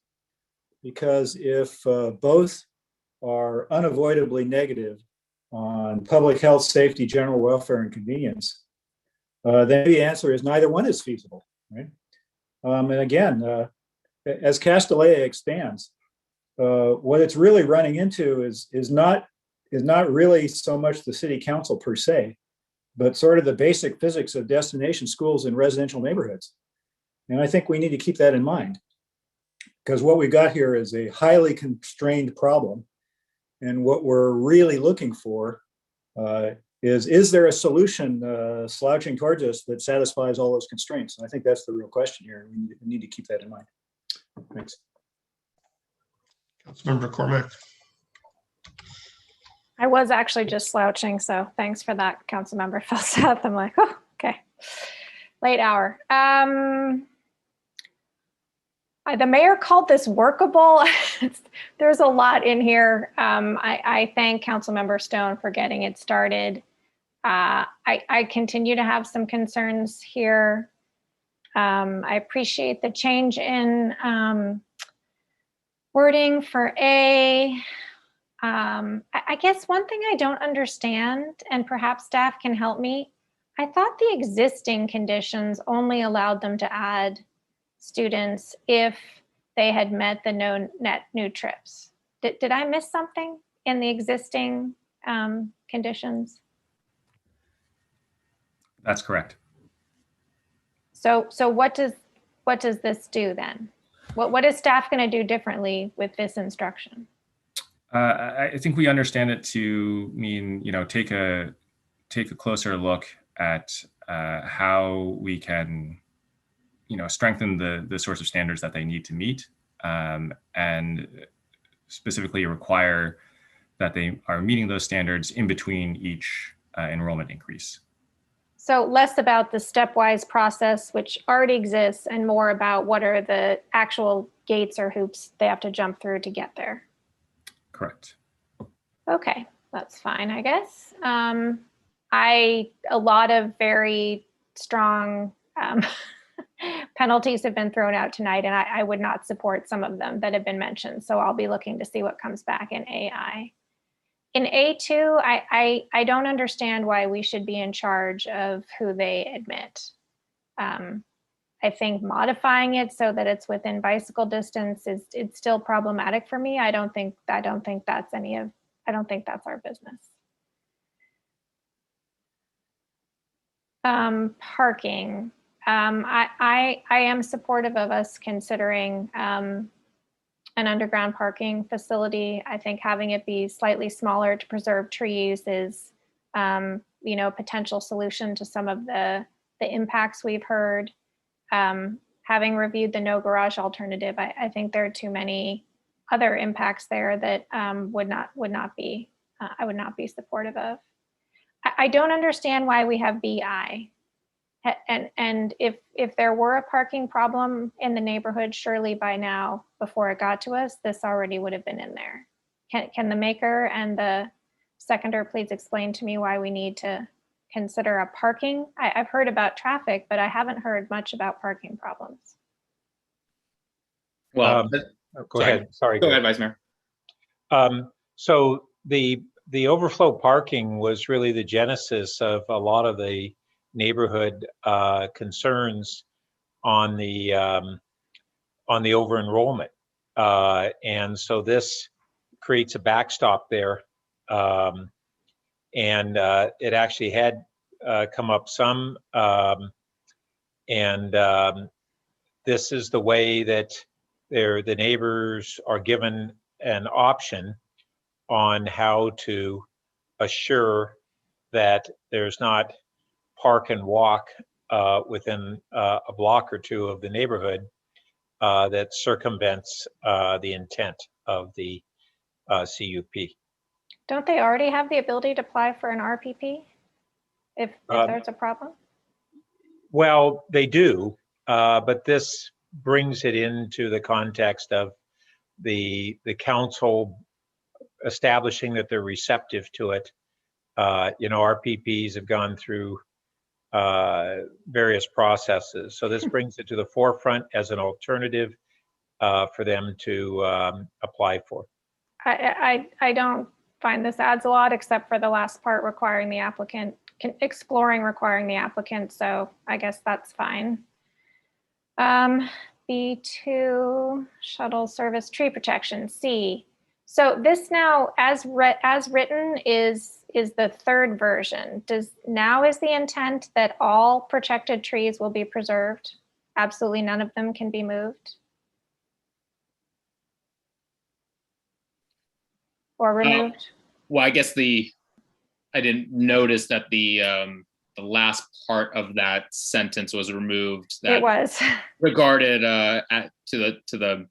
because if both are unavoidably negative on public health, safety, general welfare, and convenience, then the answer is neither one is feasible, right? And again, as Castellea expands, what it's really running into is not really so much the city council per se, but sort of the basic physics of destination schools in residential neighborhoods. And I think we need to keep that in mind, because what we got here is a highly constrained problem. And what we're really looking for is there a solution slouching towards us that satisfies all those constraints? And I think that's the real question here. And we need to keep that in mind. Thanks. Councilmember Cormack. I was actually just slouching, so thanks for that, Councilmember Filseth. I'm like, oh, okay. Late hour. The mayor called this workable. There's a lot in here. I thank Councilmember Stone for getting it started. I continue to have some concerns here. I appreciate the change in wording for A. I guess one thing I don't understand, and perhaps staff can help me, I thought the existing conditions only allowed them to add students if they had met the no net new trips. Did I miss something in the existing conditions? That's correct. So what does this do then? What is staff going to do differently with this instruction? I think we understand it to mean, take a closer look at how we can, strengthen the sorts of standards that they need to meet, and specifically require that they are meeting those standards in between each enrollment increase. So less about the stepwise process, which already exists, and more about what are the actual gates or hoops they have to jump through to get there. Correct. Okay, that's fine, I guess. A lot of very strong penalties have been thrown out tonight, and I would not support some of them that have been mentioned. So I'll be looking to see what comes back in AI. In A2, I don't understand why we should be in charge of who they admit. I think modifying it so that it's within bicycle distance it's still problematic for me. I don't think that's our business. Parking. I am supportive of us considering an underground parking facility. I think having it be slightly smaller to preserve trees is, a potential solution to some of the impacts we've heard. Having reviewed the no garage alternative, I think there are too many other impacts there that I would not be supportive of. I don't understand why we have BI. And if there were a parking problem in the neighborhood, surely by now, before it got to us, this already would have been in there. Can the maker and the seconder please explain to me why we need to consider a parking? I've heard about traffic, but I haven't heard much about parking problems. Well, go ahead. Sorry. Go ahead, Vice Mayor. So the overflow parking was really the genesis of a lot of the neighborhood concerns on the over enrollment, and so this creates a backstop there, and it actually had come up some, and this is the way that the neighbors are given an option on how to assure that there's not park and walk within a block or two of the neighborhood that circumvents the intent of the CUP. Don't they already have the ability to apply for an RPP if there's a problem? Well, they do, but this brings it into the context of the council establishing that they're receptive to it. RPPs have gone through various processes. So this brings it to the forefront as an alternative for them to apply for. I don't find this adds a lot, except for the last part requiring the applicant, requiring the applicant. So I guess that's fine. B2, shuttle service tree protection, C. So this now, as written, is the third version. Now is the intent that all protected trees will be preserved? Absolutely none of them can be moved? Or removed? Well, I guess I didn't notice that the last part of that sentence was removed. That it was regarded to the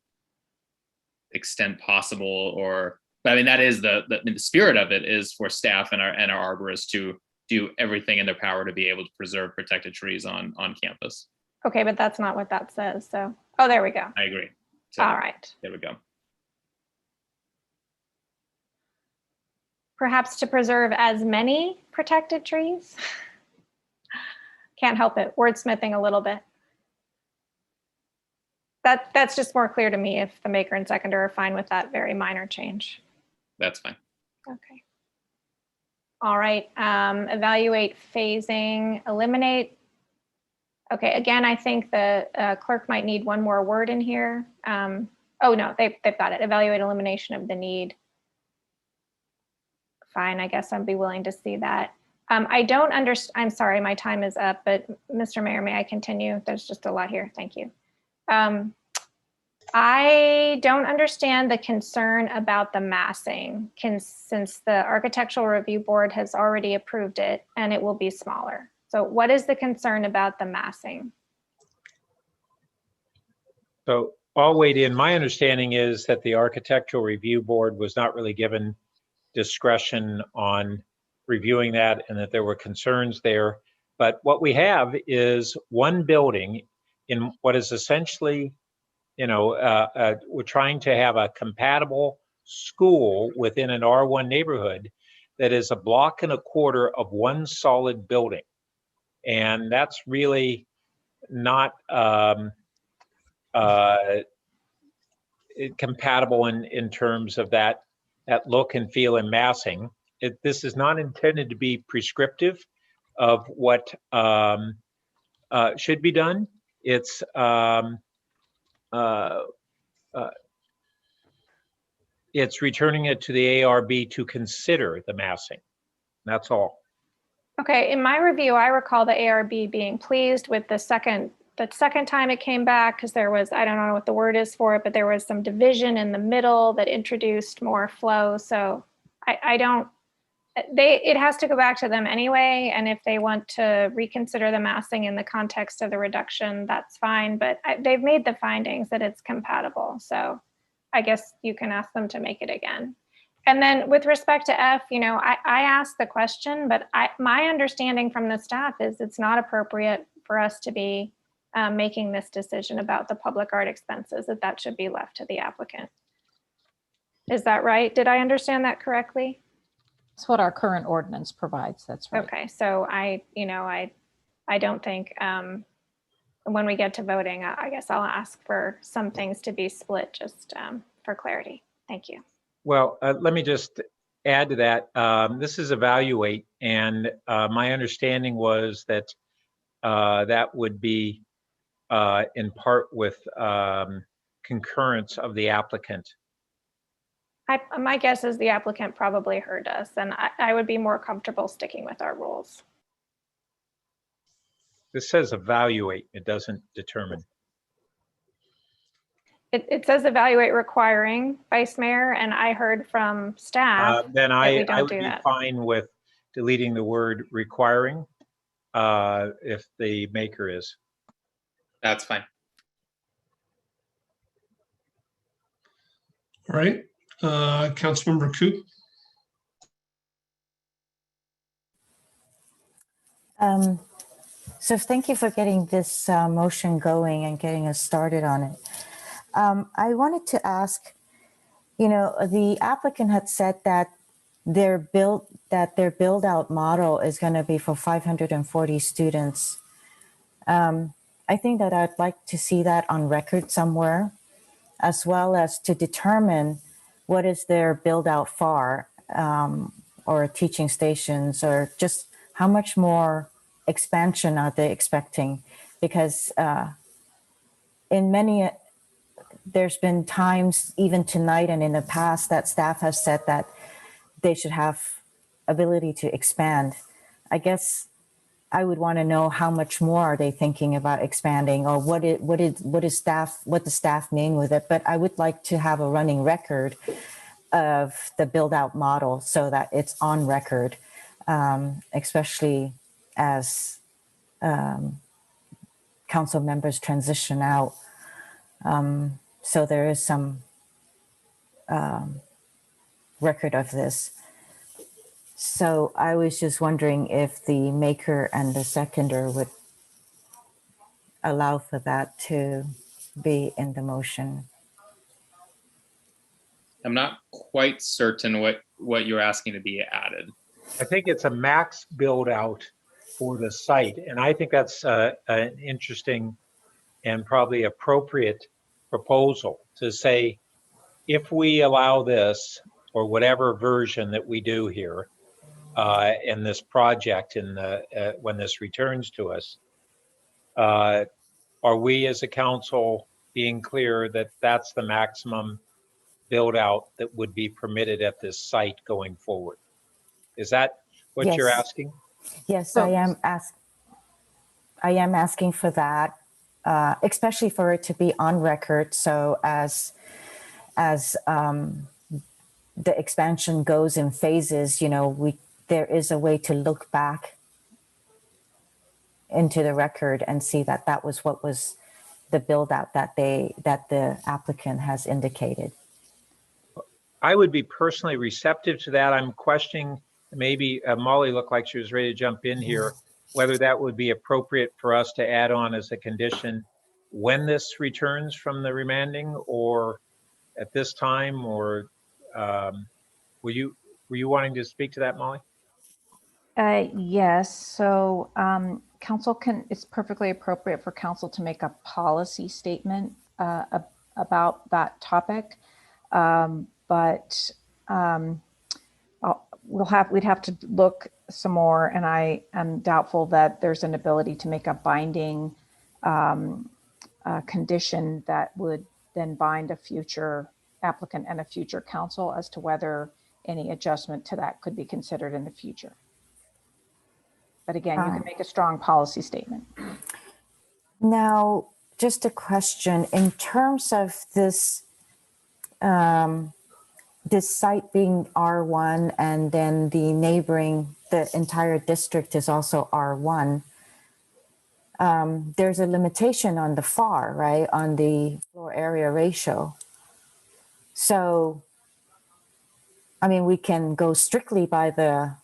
extent possible, but I mean that is the spirit of it is for staff and our arborists to do everything in their power to be able to preserve protected trees on campus. Okay, but that's not what that says. So, oh, there we go. I agree. So, all right. There we go. Perhaps to preserve as many protected trees. Can't help it. Wordsmithing a little bit. That's just more clear to me if the maker and seconder are fine with that very minor change. That's fine. Okay. All right. Evaluate, phasing, eliminate. Okay. Again, I think the clerk might need one more word in here. Oh no, they've got it. Evaluate elimination of the need. Fine. I guess I'd be willing to see that. I don't understand. I'm sorry, my time is up, but Mr. Mayor, may I continue? There's just a lot here. Thank you. I don't understand the concern about the massing since the Architectural Review Board has already approved it and it will be smaller. So what is the concern about the massing? So I'll wait in. My understanding is that the Architectural Review Board was not really given discretion on reviewing that and that there were concerns there. But what we have is one building in what is essentially, we're trying to have a compatible school within an R1 neighborhood that is a block and a quarter of one solid building. And that's really not compatible in terms of that at look and feel and massing. This is not intended to be prescriptive of what should be done. It's it's returning it to the ARB to consider the massing. That's all. Okay, in my review, I recall the ARB being pleased with the second time it came back, because there was, I don't know what the word is for it, but there was some division in the middle that introduced more flow. So it has to go back to them anyway. And if they want to reconsider the massing in the context of the reduction, that's fine. But they've made the findings that it's compatible. So I guess you can ask them to make it again. And then with respect to F, I asked the question, but my understanding from the staff is it's not appropriate for us to be making this decision about the public art expenses, that should be left to the applicant. Is that right? Did I understand that correctly? That's what our current ordinance provides. That's right. Okay, so I don't think when we get to voting, I guess I'll ask for some things to be split just for clarity. Thank you. Well, let me just add to that. This is evaluate, and my understanding was that that would be in part with concurrence of the applicant. My guess is the applicant probably heard us, and I would be more comfortable sticking with our rules. This says evaluate, it doesn't determine. It says evaluate requiring, Vice Mayor, and I heard from staff Then I don't would do be that. fine with deleting the word requiring if the maker is. That's fine. All right, Councilmember Coop. So thank you for getting this motion going and getting us started on it. I wanted to ask, the applicant had said that their build out model is going to be for 540 students. I think that I'd like to see that on record somewhere, as well as to determine what is their build out for, or teaching stations, or just how much more expansion are they expecting? Because there's been times, even tonight and in the past, that staff has said that they should have ability to expand. I guess I would want to know how much more are they thinking about expanding, or what the staff mean with it. But I would like to have a running record of the build out model so that it's on record, especially as council members transition out. So there is some record of this. So I was just wondering if the maker and the seconder would allow for that to be in the motion. I'm not quite certain what you're asking to be added. I think it's a max build out for the site. And I think that's an interesting and probably appropriate proposal to say, if we allow this, or whatever version that we do here in this project, when this returns to us, are we as a council being clear that that's the maximum build out that would be permitted at this site going forward? Is that what you're asking? Yes, I am asking for that, especially for it to be on record. So as the expansion goes in phases, there is a way to look back into the record and see that that was what was the build out that the applicant has indicated. I would be personally receptive to that. I'm questioning, maybe Molly looked like she was ready to jump in here, whether that would be appropriate for us to add on as a condition when this returns from the remanding, or at this time, or were you wanting to speak to that, Molly? Yes. So council it's perfectly appropriate for council to make a policy statement about that topic. But we'd have to look some more, and I am doubtful that there's an ability to make a binding condition that would then bind a future applicant and a future council as to whether any adjustment to that could be considered in the future. But again, you can make a strong policy statement. Now, just a question in terms of this, this site being R1 and then the neighboring, the entire district is also R1. There's a limitation on the FAR, right? On the floor area ratio. So, I mean, we can go strictly by the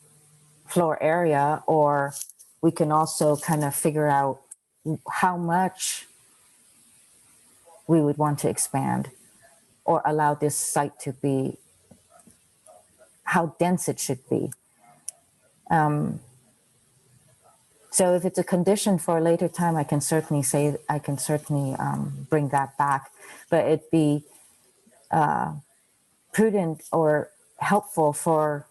floor area, or we can also kind of figure out how much we would want to expand or allow this site to be, how dense it should be. So if it's a condition for a later time, I can certainly say, I can certainly bring that back, but it'd be prudent or helpful for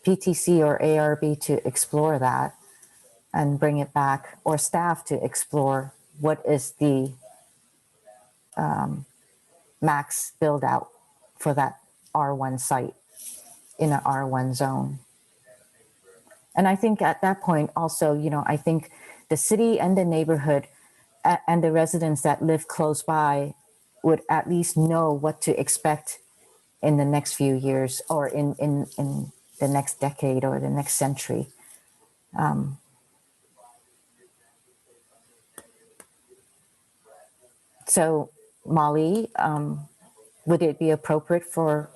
PTC or ARB to explore that and bring it back, or staff to explore what is the max build out for that R1 site in an R1 zone. And I think at that point also, you know, I think the city and the neighborhood and the residents that live close by would at least know what to expect in the next few years, or in the next decade or the next century. So Molly, would it be appropriate for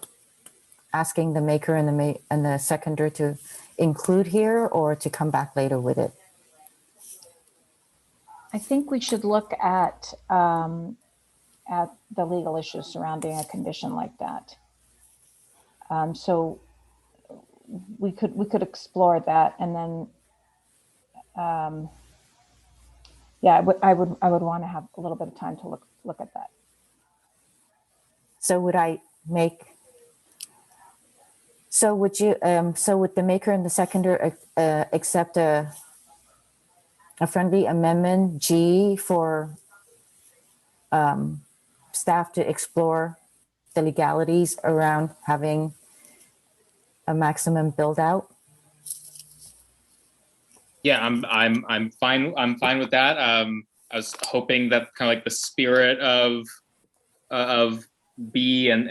asking the maker and the seconder to include here, or to come back later with it? I think we should look at the legal issues surrounding a condition like that. So we could explore that, and then yeah, I would want to have a little bit of time to look at that. So would I make? So would you? So would the maker and the seconder accept a friendly amendment G for staff to explore the legalities around having a maximum build out? Yeah, I'm fine. I'm fine with that. I was hoping that kind of like the spirit of B and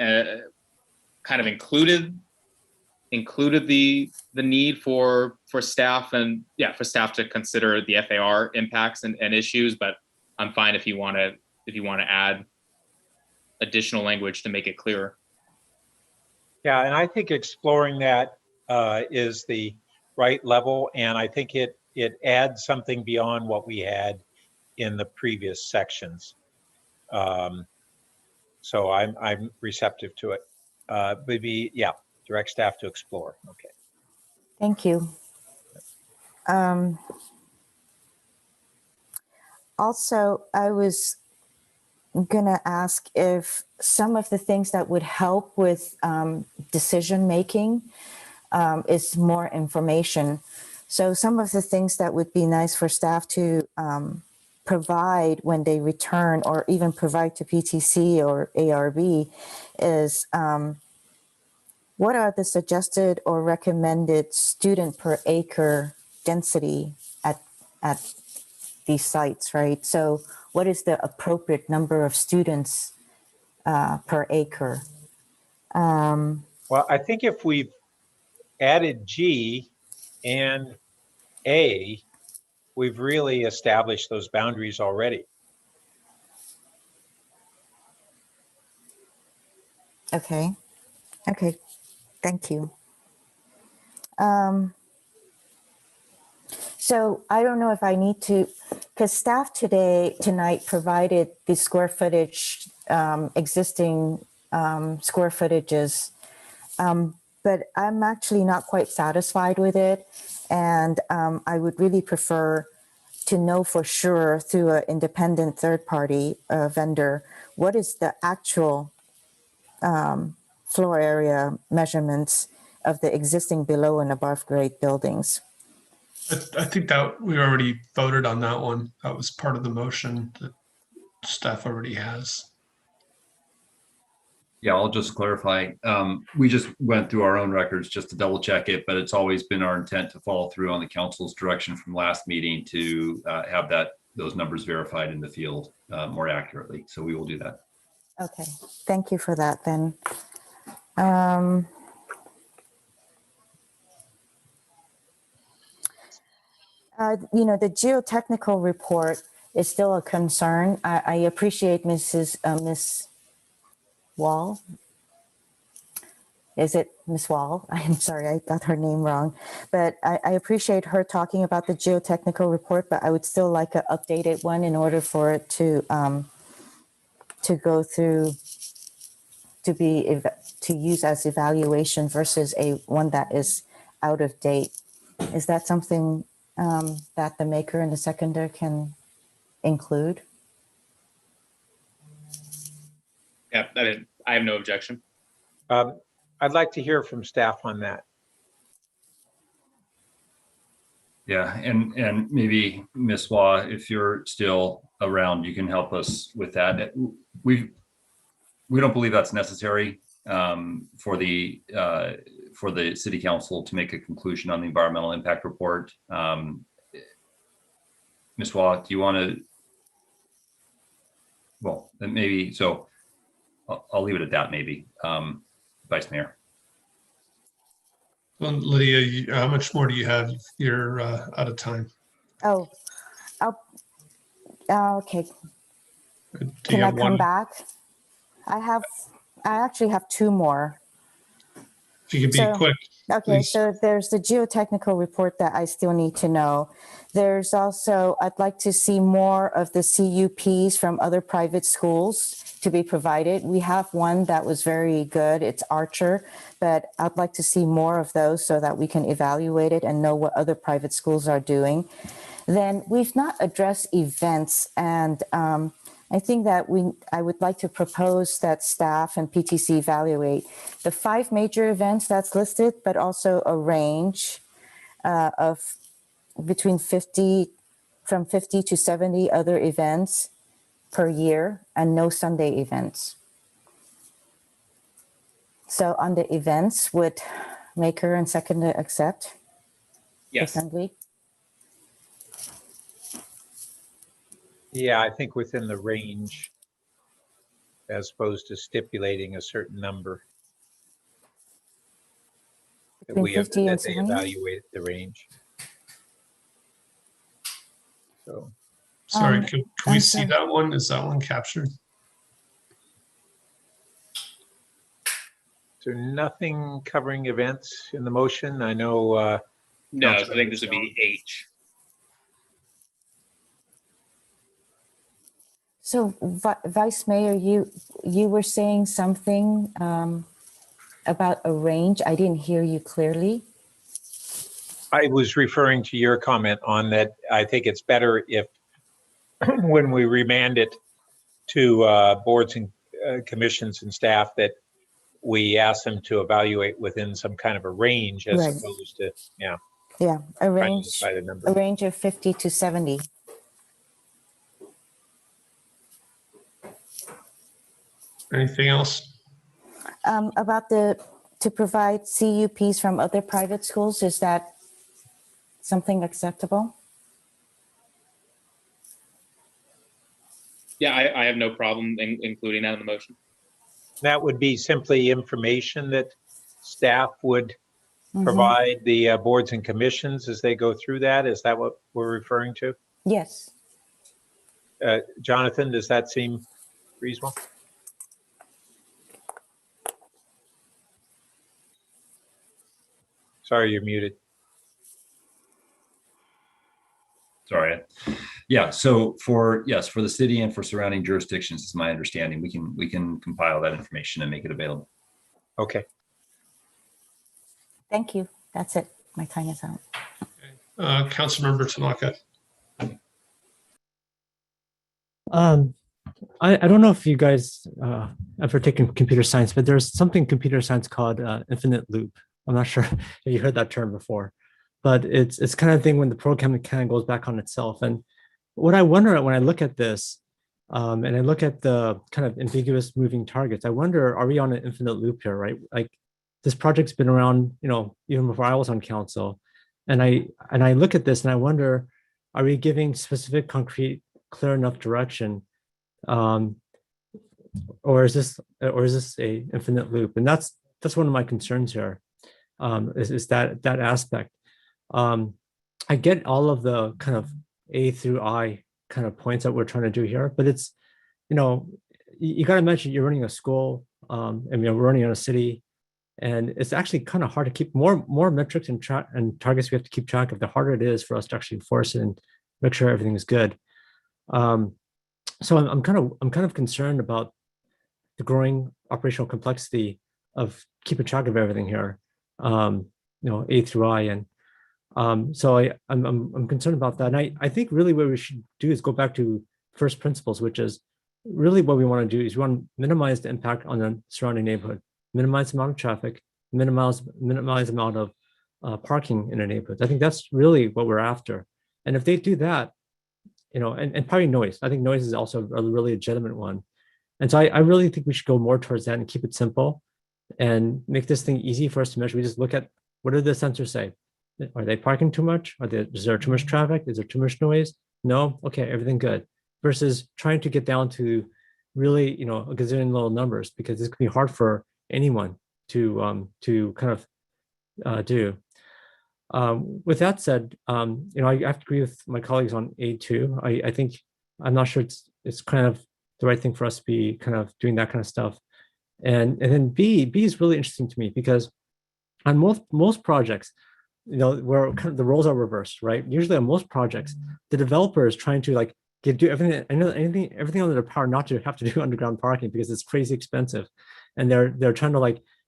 kind of included the need for staff, and yeah, for staff to consider the FAR impacts and issues. But I'm fine if you want to add additional language to make it clearer. Yeah, and I think exploring that is the right level, and I think it adds something beyond what we had in the previous sections. So I'm receptive to it. Maybe, yeah, direct staff to explore. Okay. Thank you. Also, I was gonna ask if some of the things that would help with decision making is more information. So some of the things that would be nice for staff to provide when they return, or even provide to PTC or ARB, is what are the suggested or recommended student per acre density at these sites, right? So what is the appropriate number of students per acre? Well, I think if we've added G and A, we've really established those boundaries already. Okay, thank you. So I don't know if I need to, because staff tonight provided the square footage, existing square footages, but I'm actually not quite satisfied with it. And I would really prefer to know for sure through an independent third party vendor, what is the actual floor area measurements of the existing below and above grade buildings. I think that we already voted on that one. That was part of the motion that staff already has. Yeah, I'll just clarify. We just went through our own records just to double check it, but it's always been our intent to follow through on the council's direction from last meeting to have those numbers verified in the field more accurately. So we will do that. Okay, thank you for that then. The geotechnical report is still a concern. I appreciate Miss Wall. Is it Miss Wall? I'm sorry, I got her name wrong. But I appreciate her talking about the geotechnical report, but I would still like an updated one in order for it to go through to use as evaluation versus one that is out of date. Is that something that the maker and the seconder can include? Yeah, I have no objection. I'd like to hear from staff on that. Yeah, and maybe Ms. Wah, if you're still around, you can help us with that. We don't believe that's necessary for the city council to make a conclusion on the environmental impact report. Ms. Wah, do you want to? Well, then maybe so. I'll leave it at that. Maybe, Vice Mayor. Well, Lydia, how much more do you have? You're out of time. Oh, okay. Can I come back? I actually have two more. If you can be quick. Okay, please. so there's the geotechnical report that I still need to know. There's also, I'd like to see more of the CUPs from other private schools to be provided. We have one that was very good, it's Archer, but I'd like to see more of those so that we can evaluate it and know what other private schools are doing. Then we've not addressed events, and I think that I would like to propose that staff and PTC evaluate the 5 major events that's listed, but also a range of between 50 to 70 other events per year and no Sunday events. So on the events, would maker and seconder accept? Yes. Assembly? Yeah, I think within the range, as opposed to stipulating a certain number. Between 50 and that they 70? evaluate the range. So. Sorry, can we see that one? Is that one captured? Is there nothing covering events in the motion? I know. No, I think this would be H. So Vice Mayor, you were saying something about a range. I didn't hear you clearly. I was referring to your comment on that. I think it's better if when we remand it to boards and commissions and staff that we ask them to evaluate within some kind of a range as Right. opposed to, yeah, a trying range, to decide a number. a range of 50 to 70. Anything else? About to provide CUPs from other private schools, is that something acceptable? Yeah, I have no problem including that in the motion. That would be simply information that staff would provide the boards and commissions as they go through that. Is that what we're referring to? Yes. Jonathan, does that seem reasonable? Sorry, you're muted. Sorry. Yeah. So for the city and for surrounding jurisdictions, it's my understanding we can compile that information and make it available. Okay. Thank you. That's it. My time is out. Councilmember Tanaka. I don't know if you guys ever taken computer science, but there's something computer science called infinite loop. I'm not sure if you heard that term before, but it's kind of thing when the program kind of goes back on itself. And what I wonder when I look at this, and I look at the kind of ambiguous moving targets, I wonder, are we on an infinite loop here, right? Like this project's been around, even before I was on council. And I look at this and I wonder, are we giving specific, concrete, clear enough direction? Or is this a infinite loop? And that's one of my concerns here, is that aspect. I get all of the kind of A through I kind of points that we're trying to do here, but it's, you got to mention you're running a school, and we're running on a city, and it's actually kind of hard to keep more metrics and targets we have to keep track of, the harder it is for us to actually enforce it and make sure everything is good. So I'm kind of concerned about the growing operational complexity of keeping track of everything here, A through I, and so I'm concerned about that. And I think really what we should do is go back to first principles, which is really what we want to do is we want to minimize the impact on the surrounding neighborhood, minimize the amount of traffic, minimize the amount of parking in the neighborhoods. I think that's really what we're after. And if they do that, and probably noise. I think noise is also a really legitimate one. And so I really think we should go more towards that and keep it simple and make this thing easy for us to measure. We just look at, what do the sensors say? Are they parking too much? Is there too much traffic? Is there too much noise? No? Okay, everything good. Versus trying to get down to really, a gazillion little numbers, because this can be hard for anyone to kind of do. With that said, I have to agree with my colleagues on A2. I think, I'm not sure it's kind of the right thing for us to be kind of doing that kind of stuff. And then B is really interesting to me, because on most projects, where kind of the roles are reversed, right? Usually on most projects, the developer is trying to do everything under their power not to have to do underground parking, because it's crazy expensive, and they're trying to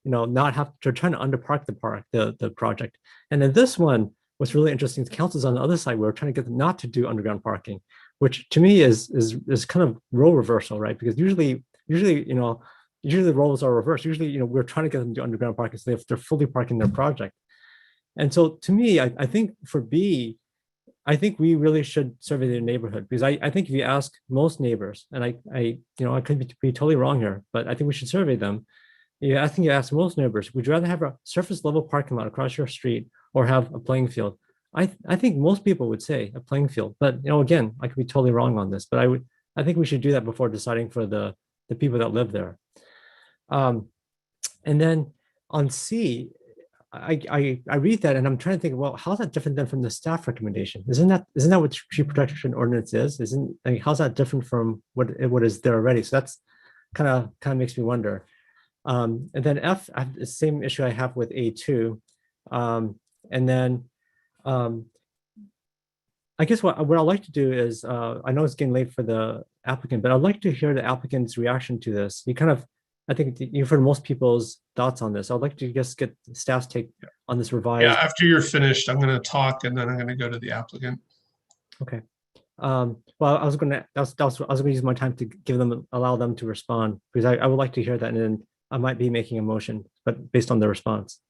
they're trying to underpark the project. And then this one, what's really interesting, the council's on the other side. We're trying to get them not to do underground parking, which to me is kind of role reversal, right? Because usually the roles are reversed. Usually, we're trying to get them to do underground parking, so they're fully parking their project. And so to me, I think for B, I think we really should survey the neighborhood, because I think if you ask most neighbors, and I could be totally wrong here, but I think we should survey them. I think you ask most neighbors, would you rather have a surface level parking lot across your street or have a playing field? I think most people would say a playing field, but again, I could be totally wrong on this, but I think we should do that before deciding for the people that live there. And then on C, I read that and I'm trying to think, well, how's that different than from the staff recommendation? Isn't that what tree protection ordinance is? How's that different from what is there already? So that's kind of makes me wonder. And then F, I have the same issue I have with A2. And then I guess what I'd like to do is, I know it's getting late for the applicant, but I'd like to hear the applicant's reaction to this. I think you've heard most people's thoughts on this. I'd like to just get staff's take on this revised. Yeah, after you're finished, I'm going to talk and then I'm going to go to the applicant. Okay. Well, I was going to use my time to allow them to respond, because I would like to hear that, and then I might be making a motion, but based on their response.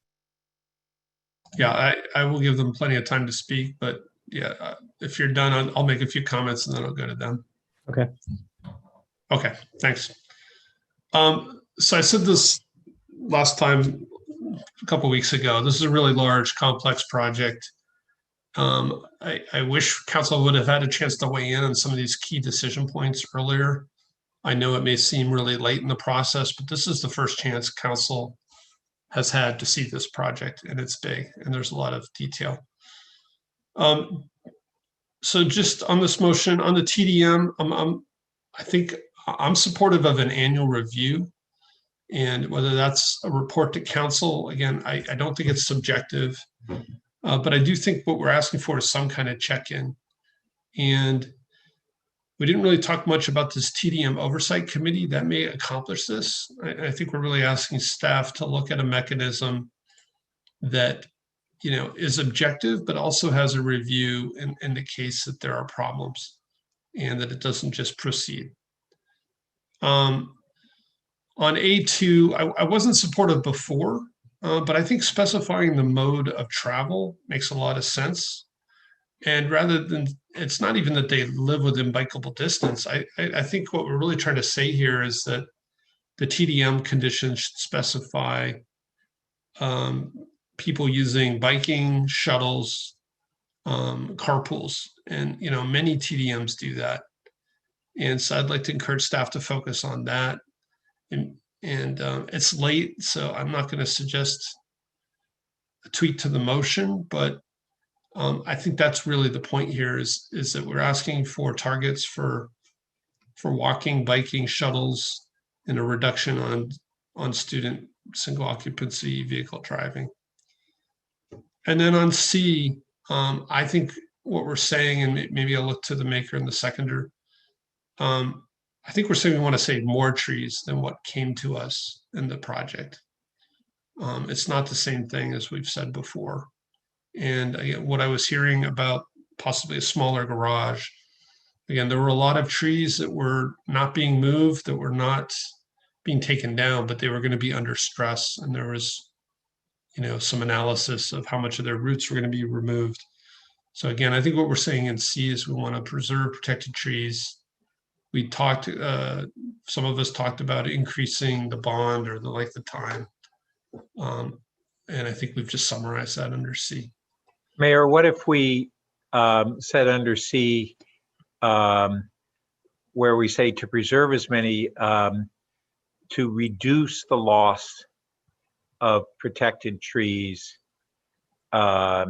Yeah, I will give them plenty of time to speak, but yeah, if you're done, I'll make a few comments and then I'll go to them. Okay. Okay, thanks. So I said this last time, a couple of weeks ago, this is a really large, complex project. I wish council would have had a chance to weigh in on some of these key decision points earlier. I know it may seem really late in the process, but this is the first chance council has had to see this project, and it's big, and there's a lot of detail. So just on this motion, on the TDM, I think I'm supportive of an annual review, and whether that's a report to council, again, I don't think it's subjective, but I do think what we're asking for is some kind of check-in. And we didn't really talk much about this TDM oversight committee that may accomplish this. I think we're really asking staff to look at a mechanism that is objective, but also has a review in the case that there are problems, and that it doesn't just proceed. On A2, I wasn't supportive before, but I think specifying the mode of travel makes a lot of sense. And rather than, it's not even that they live within bikeable distance. I think what we're really trying to say here is that the TDM conditions should specify people using biking, shuttles, carpools, and many TDMs do that. And so I'd like to encourage staff to focus on that. And it's late, so I'm not going to suggest a tweak to the motion, but I think that's really the point here is that we're asking for targets for walking, biking, shuttles, and a reduction on student single occupancy vehicle driving. And then on C, I think what we're saying, and maybe I'll look to the maker and the seconder, I think we're saying we want to save more trees than what came to us in the project. It's not the same thing as we've said before. And again, what I was hearing about possibly a smaller garage, again, there were a lot of trees that were not being moved, that were not being taken down, but they were going to be under stress. And there was, some analysis of how much of their roots were going to be removed. So again, I think what we're saying in C is we want to preserve protected trees. We talked, some of us talked about increasing the bond or the length of time. And I think we've just summarized that under C. Mayor, what if we said under C, where we say to preserve as many, to reduce the loss of protected trees as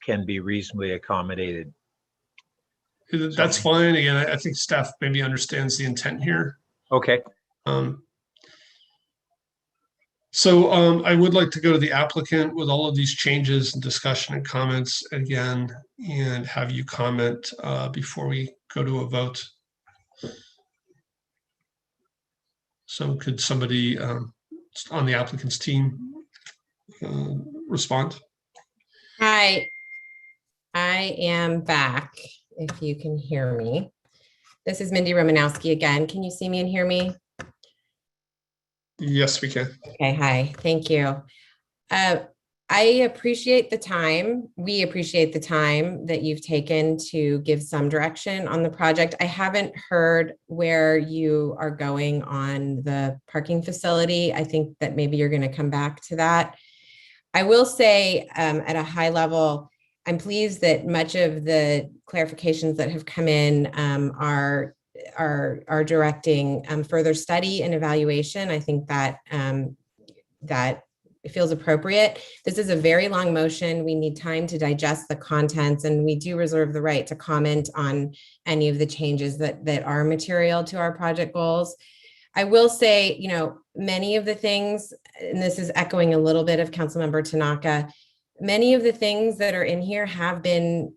can be reasonably accommodated? That's fine. Again, I think staff maybe understands the intent here. Okay. So I would like to go to the applicant with all of these changes and discussion and comments again, and have you comment before we go to a vote. So could somebody on the applicant's team respond? Hi, I am back, if you can hear me. This is Mindy Romanowski again. Can you see me and hear me? Yes, we can. Okay, hi, thank you. I appreciate the time. We appreciate the time that you've taken to give some direction on the project. I haven't heard where you are going on the parking facility. I think that maybe you're going to come back to that. I will say at a high level, I'm pleased that much of the clarifications that have come in are directing further study and evaluation. I think that that it feels appropriate. This is a very long motion. We need time to digest the contents, and we do reserve the right to comment on any of the changes that are material to our project goals. I will say, many of the things, and this is echoing a little bit of Councilmember Tanaka, many of the things that are in here have been,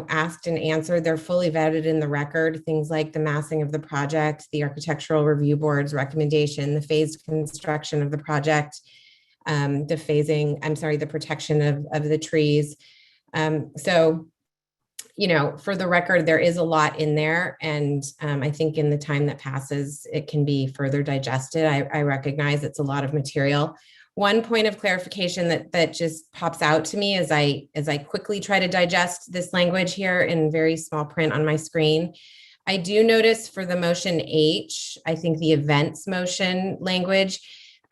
asked and answered. They're fully vetted in the record. Things like the massing of the project, the Architectural Review Board's recommendation, the phased construction of the project, the protection of the trees. So, for the record, there is a lot in there. And I think in the time that passes, it can be further digested. I recognize it's a lot of material. One point of clarification that just pops out to me as I quickly try to digest this language here in very small print on my screen. I do notice for the motion H, I think the events motion language,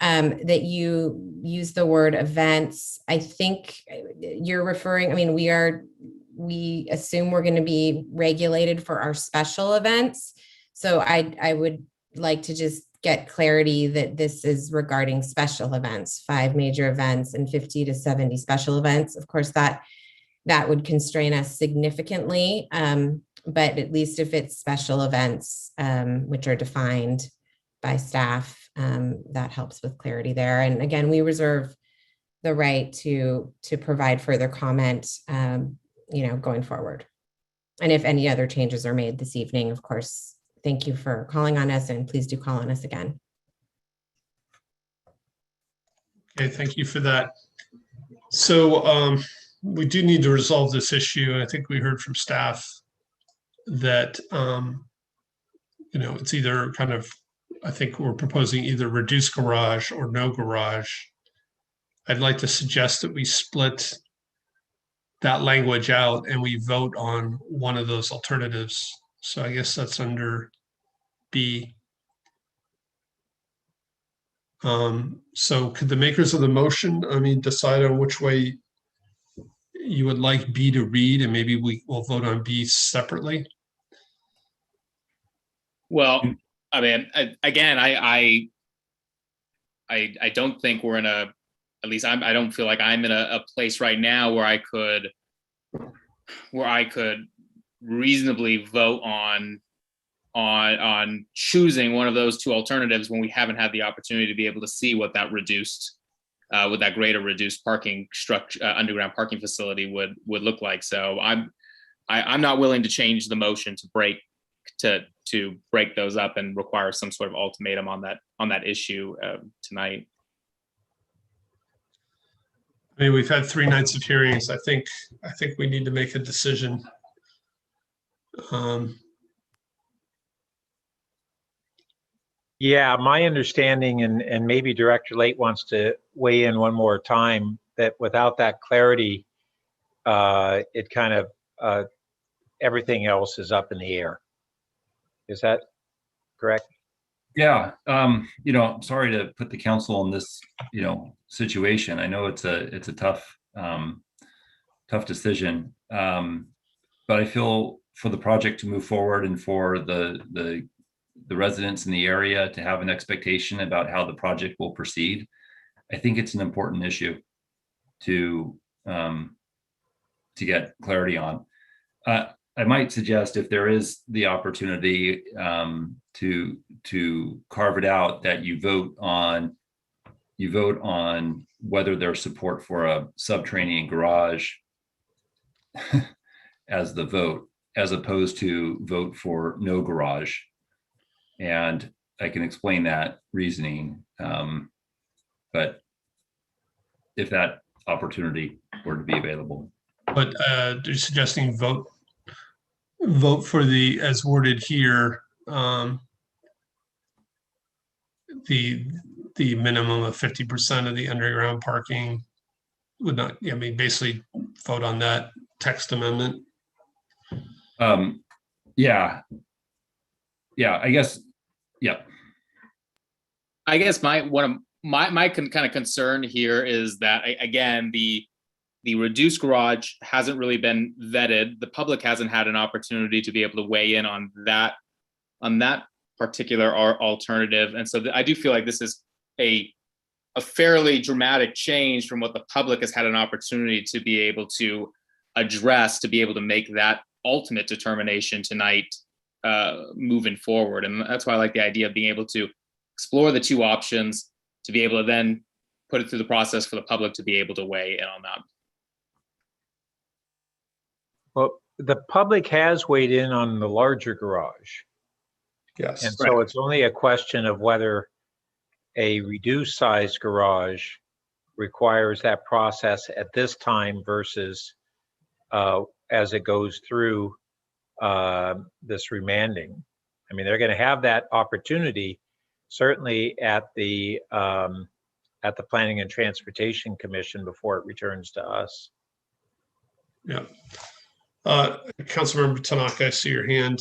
that you use the word events. I think you're referring, we assume we're going to be regulated for our special events. So I would like to just get clarity that this is regarding special events, 5 major events and 50 to 70 special events. Of course, that would constrain us significantly, but at least if it's special events, which are defined by staff, that helps with clarity there. And again, we reserve the right to provide further comment, going forward. And if any other changes are made this evening, of course, thank you for calling on us, and please do call on us again. Okay, thank you for that. So we do need to resolve this issue. I think we heard from staff that it's either kind of, I think we're proposing either reduced garage or no garage. I'd like to suggest that we split that language out and we vote on one of those alternatives. So I guess that's under B. So could the makers of the motion, decide on which way you would like B to read, and maybe we'll vote on B separately? Well, I mean, I don't think we're in a, at least I don't feel like I'm in a place right now where I could reasonably vote on choosing one of those two alternatives when we haven't had the opportunity to be able to see what that reduced, what that greater reduced parking structure, underground parking facility would look like. So I'm not willing to change the motion to break those up and require some sort of ultimatum on that issue tonight. I mean, we've had 3 nights of hearings. I think we need to make a decision. Yeah, my understanding, and maybe Director Late wants to weigh in one more time, that without that clarity, it kind of, everything else is up in the air. Is that correct? Yeah, I'm sorry to put the council in this, situation. I know it's a tough, tough decision. But I feel for the project to move forward and for the residents in the area to have an expectation about how the project will proceed, I think it's an important issue to get clarity on. I might suggest, if there is the opportunity to carve it out, that you vote on whether there's support for a subterranean garage as the vote, as opposed to vote for no garage. And I can explain that reasoning, but if that opportunity were to be available. But you're suggesting vote for the, as worded here, the minimum of 50% of the underground parking would not, basically vote on that text amendment. Yeah, I guess, yeah. I guess my kind of concern here is that, again, the reduced garage hasn't really been vetted. The public hasn't had an opportunity to be able to weigh in on that particular alternative. And so I do feel like this is a fairly dramatic change from what the public has had an opportunity to be able to address, to be able to make that ultimate determination tonight moving forward. And that's why I like the idea of being able to explore the two options, to be able to then put it through the process for the public to be able to weigh in on that. Well, the public has weighed in on the larger garage. Yes. And so it's only a question of whether a reduced size garage requires that process at this time versus as it goes through this remanding. I mean, they're going to have that opportunity certainly at the Planning and Transportation Commission before it returns to us. Yeah. Councilmember Tanaka, I see your hand.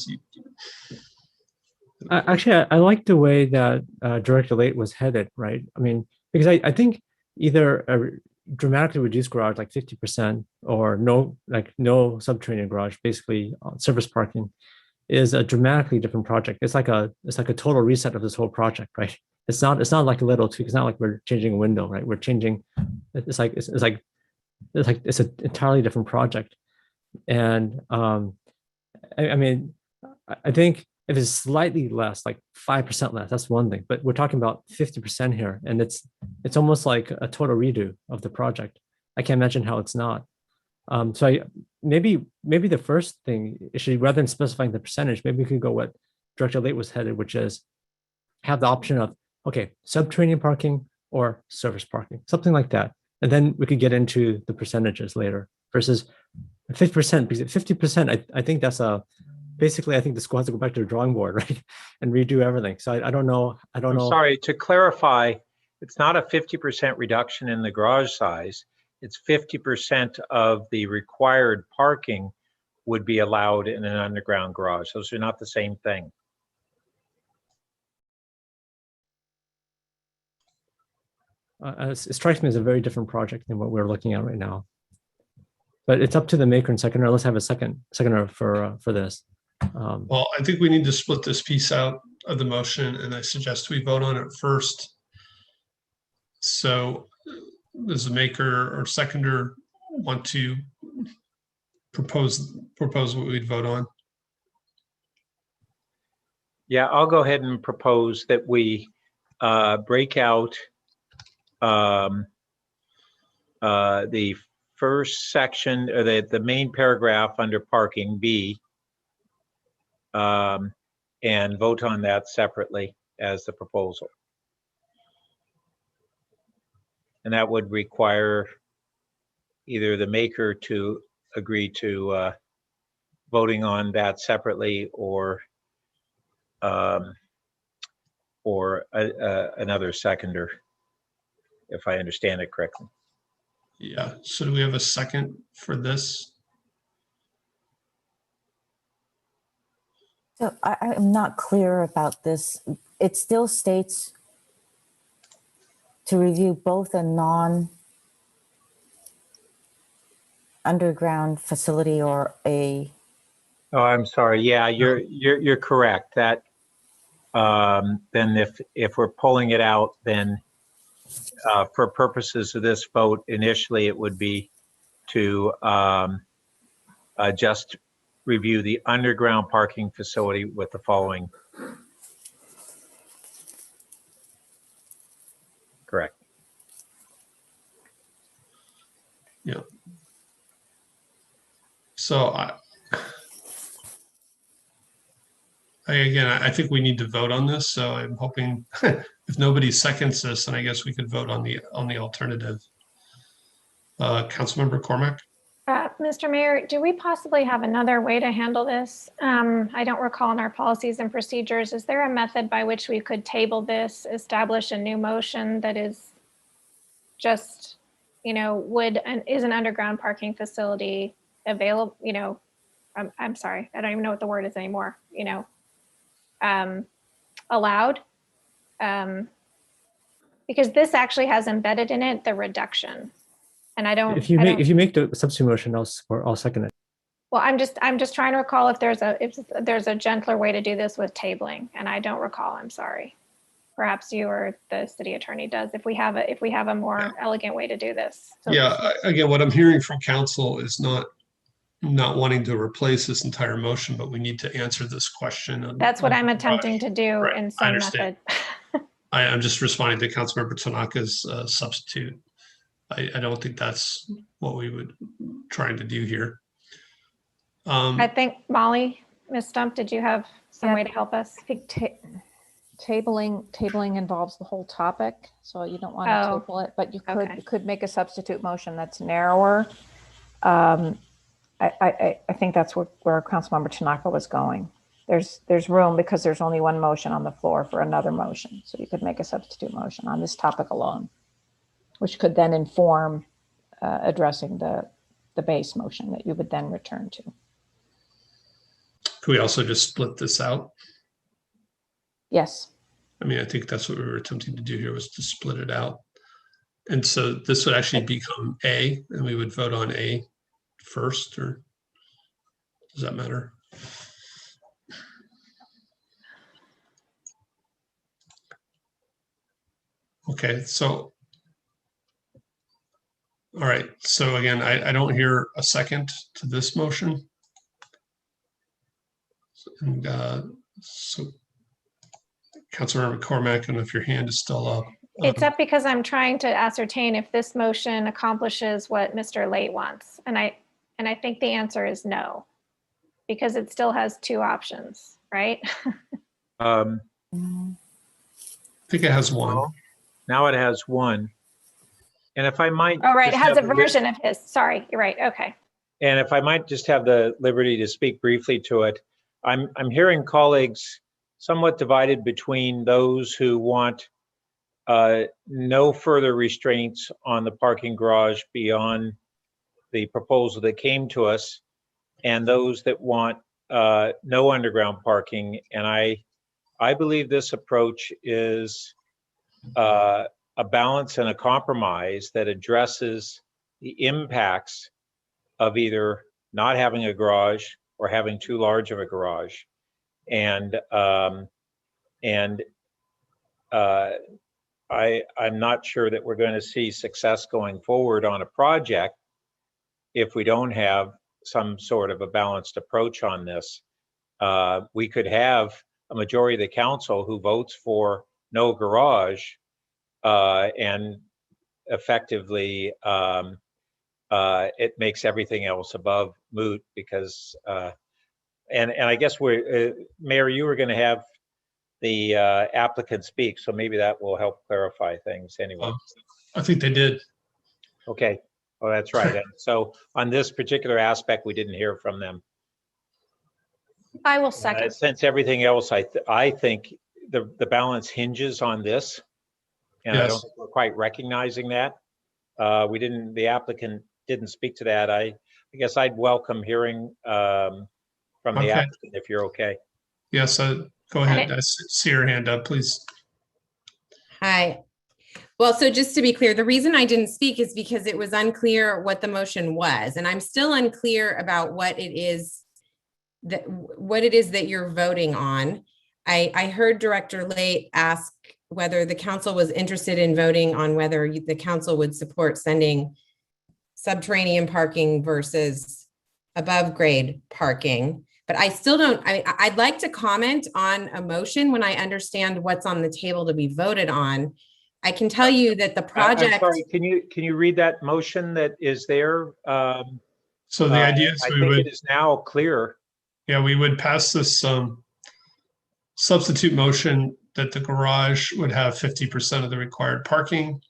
Actually, I like the way that Director Late was headed, right? I mean, because I think either a dramatically reduced garage, like 50%, or no subterranean garage, basically surface parking, is a dramatically different project. It's like a total reset of this whole project, right? It's not like a little tweak. It's not like we're changing a window, right? We're changing. It's an entirely different project. And I mean, I think if it's slightly less, like 5% less, that's one thing. But we're talking about 50% here, and it's almost like a total redo of the project. I can't imagine how it's not. So maybe the first thing is, rather than specifying the percentage, maybe we could go what Director Late was headed, which is have the option of, okay, subterranean parking or surface parking, something like that. And then we could get into the percentages later versus 50%, because 50%, I think that's a basically, I think the school has to go back to the drawing board, right? And redo everything. So I don't know. I don't I'm know. sorry, to clarify, it's not a 50% reduction in the garage size. It's 50% of the required parking would be allowed in an underground garage. Those are not the same thing. It strikes me as a very different project than what we're looking at right now. But it's up to the maker and seconder. Let's have a seconder for this. Well, I think we need to split this piece out of the motion, and I suggest we vote on it first. So does the maker or seconder want to propose what we'd vote on? Yeah, I'll go ahead and propose that we break out the first section, or the main paragraph under parking, B, and vote on that separately as the proposal. And that would require either the maker to agree to voting on that separately, or another seconder, if I understand it correctly. Yeah, so do we have a second for this? So I'm not clear about this. It still states to review both a non-underground facility or a. Oh, I'm sorry. Yeah, you're correct. That then if we're pulling it out, then for purposes of this vote, initially it would be to just review the underground parking facility with the following. Correct. Yeah. So I think we need to vote on this. So I'm hoping if nobody seconds this, then I guess we could vote on the alternative. Councilmember Cormack. Mr. Mayor, do we possibly have another way to handle this? I don't recall in our policies and procedures. Is there a method by which we could table this, establish a new motion that is just, is an underground parking facility available, I'm sorry, I don't even know what the word is anymore, allowed? Because this actually has embedded in it the reduction. And I don't. If you make the substitute motion, I'll second it. Well, I'm just trying to recall if there's a gentler way to do this with tabling, and I don't recall. I'm sorry. Perhaps you or the city attorney does. If we have a more elegant way to do this. So Yeah. Again, what I'm hearing from council is not wanting to replace this entire motion, but we need to answer this question. That's what I'm attempting to do in some method. I'm just responding to Councilmember Tanaka's substitute. I don't think that's what we would trying to do here. I think Molly, Ms. Stump, did you have some way to help us? I think tabling involves the whole topic, so you don't want to table it, but you could make a substitute motion that's narrower. I think that's where Councilmember Tanaka was going. There's room because there's only one motion on the floor for another motion, so you could make a substitute motion on this topic alone, which could then inform addressing the base motion that you would then return to. Could we also just split this out? Yes. I mean, I think that's what we were attempting to do here, was to split it out. And so this would actually become A, and we would vote on A first, or does that matter? Okay, so all right, so again, I don't hear a second to this motion. And so Councilmember Cormack, I don't know if your hand is still up. It's up because I'm trying to ascertain if this motion accomplishes what Mr. Late wants. And I think the answer is no, because it still has two options, right? I think it has one. Well, now it has one. And if I might. Oh, right, it has a version of his. Sorry, you're right, okay. And if I might just have the liberty to speak briefly to it, I'm hearing colleagues somewhat divided between those who want no further restraints on the parking garage beyond the proposal that came to us, and those that want no underground parking. And I believe this approach is a balance and a compromise that addresses the impacts of either not having a garage or having too large of a garage. And I'm not sure that we're going to see success going forward on a project if we don't have some sort of a balanced approach on this. We could have a majority of the council who votes for no garage, and effectively it makes everything else above moot because, and I guess Mayor, you were going to have the applicant speak, so maybe that will help clarify things anyway. I think they did. Okay. Oh, that's right. And so on this particular aspect, we didn't hear from them. I will second. Since everything else, I think the balance hinges on this, and I don't think we're quite recognizing that. The applicant didn't speak to that. I guess I'd welcome hearing from the applicant if you're okay. Yes, go ahead. I see your hand up, please. Hi. Well, so just to be clear, the reason I didn't speak is because it was unclear what the motion was, and I'm still unclear about what it is that you're voting on. I heard Director Late ask whether the council was interested in voting on whether the council would support sending subterranean parking versus above grade parking. But I still don't, I'd like to comment on a motion when I understand what's on the table to be voted on. I can tell you that the project. I'm sorry, can you read that motion that is there? So the idea is I think it is now clear. Yeah, we would pass this substitute motion that the garage would have 50% of the required parking,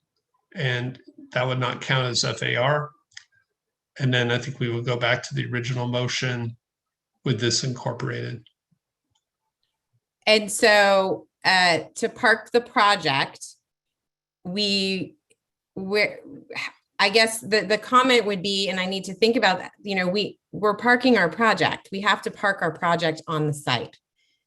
and that would not count as FAR. And then I think we would go back to the original motion with this incorporated. And so to park the project, I guess the comment would be, and I need to think about that, we're parking our project. We have to park our project on the site.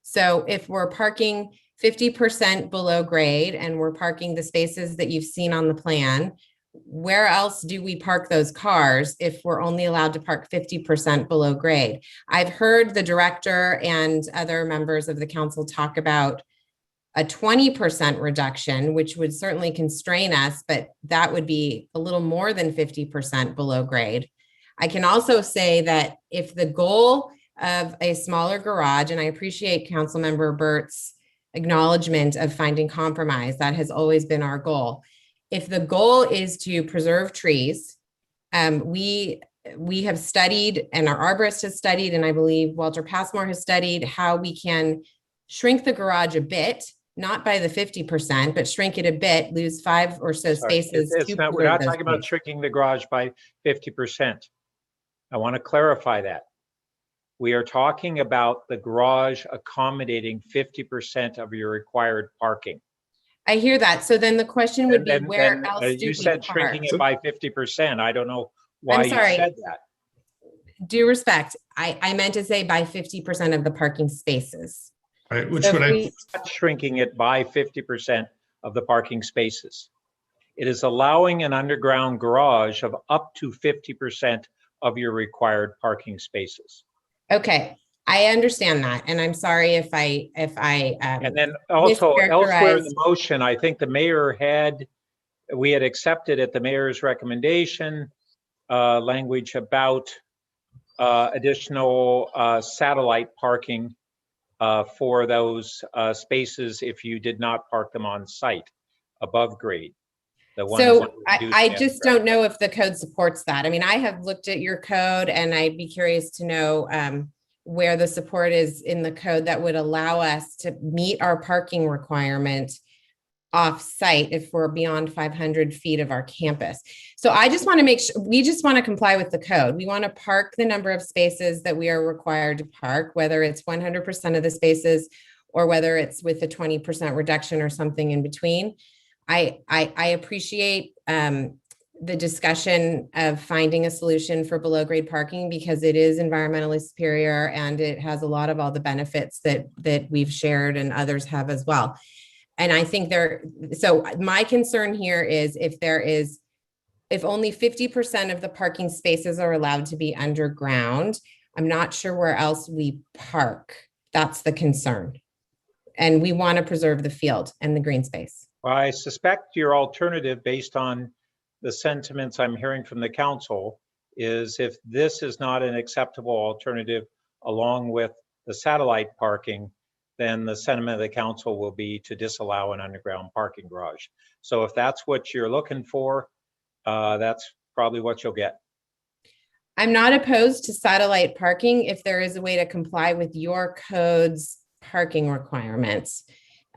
So if we're parking 50% below grade and we're parking the spaces that you've seen on the plan, where else do we park those cars if we're only allowed to park 50% below grade? I've heard the director and other members of the council talk about a 20% reduction, which would certainly constrain us, but that would be a little more than 50% below grade. I can also say that if the goal of a smaller garage, and I appreciate Councilmember Burt's acknowledgement of finding compromise, that has always been our goal. If the goal is to preserve trees, we have studied, and our arborist has studied, and I believe Walter Passmore has studied how we can shrink the garage a bit, not by the 50%, but shrink it a bit, lose 5 or so spaces. We're not talking about shrinking the garage by 50%. I want to clarify that. We are talking about the garage accommodating 50% of your required parking. I hear that. So then the question would be, where else do you said shrinking it by 50%. I don't know why you said that. Due respect, I meant to say by 50% of the parking spaces. Right, which would I shrinking it by 50% of the parking spaces. It is allowing an underground garage of up to 50% of your required parking spaces. Okay, I understand that, and I'm sorry if I and then also elsewhere in the motion, I think the mayor we had accepted at the mayor's recommendation language about additional satellite parking for those spaces if you did not park them on site above grade. So I just don't know if the code supports that. I mean, I have looked at your code, and I'd be curious to know where the support is in the code that would allow us to meet our parking requirement off-site if we're beyond 500 feet of our campus. So I just want to make sure, we just want to comply with the code. We want to park the number of spaces that we are required to park, whether it's 100% of the spaces or whether it's with a 20% reduction or something in between. I appreciate the discussion of finding a solution for below grade parking because it is environmentally superior and it has a lot of all the benefits that we've shared and others have as well. And I think so my concern here is if only 50% of the parking spaces are allowed to be underground, I'm not sure where else we park. That's the concern. And we want to preserve the field and the green space. Well, I suspect your alternative, based on the sentiments I'm hearing from the council, is if this is not an acceptable alternative along with the satellite parking, then the sentiment of the council will be to disallow an underground parking garage. So if that's what you're looking for, that's probably what you'll get. I'm not opposed to satellite parking if there is a way to comply with your code's parking requirements.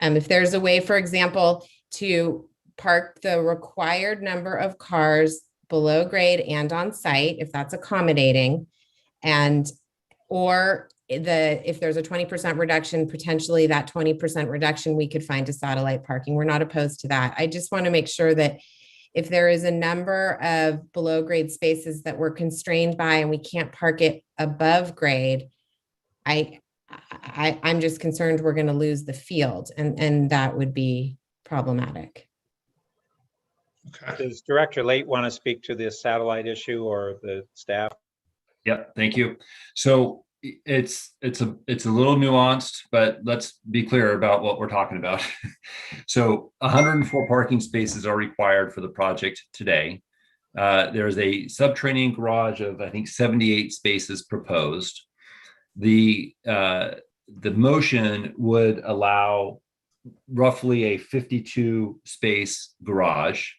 If there's a way, for example, to park the required number of cars below grade and on site, if that's accommodating, or if there's a 20% reduction, potentially that 20% reduction, we could find a satellite parking. We're not opposed to that. I just want to make sure that if there is a number of below grade spaces that we're constrained by and we can't park it above grade, I'm just concerned we're going to lose the field, and that would be problematic. Okay. Does Director Late want to speak to this satellite issue or the staff? Yep, thank you. So it's a little nuanced, but let's be clear about what we're talking about. So 104 parking spaces are required for the project today. There's a subterranean garage of, I think, 78 spaces proposed. The motion would allow roughly a 52 space garage,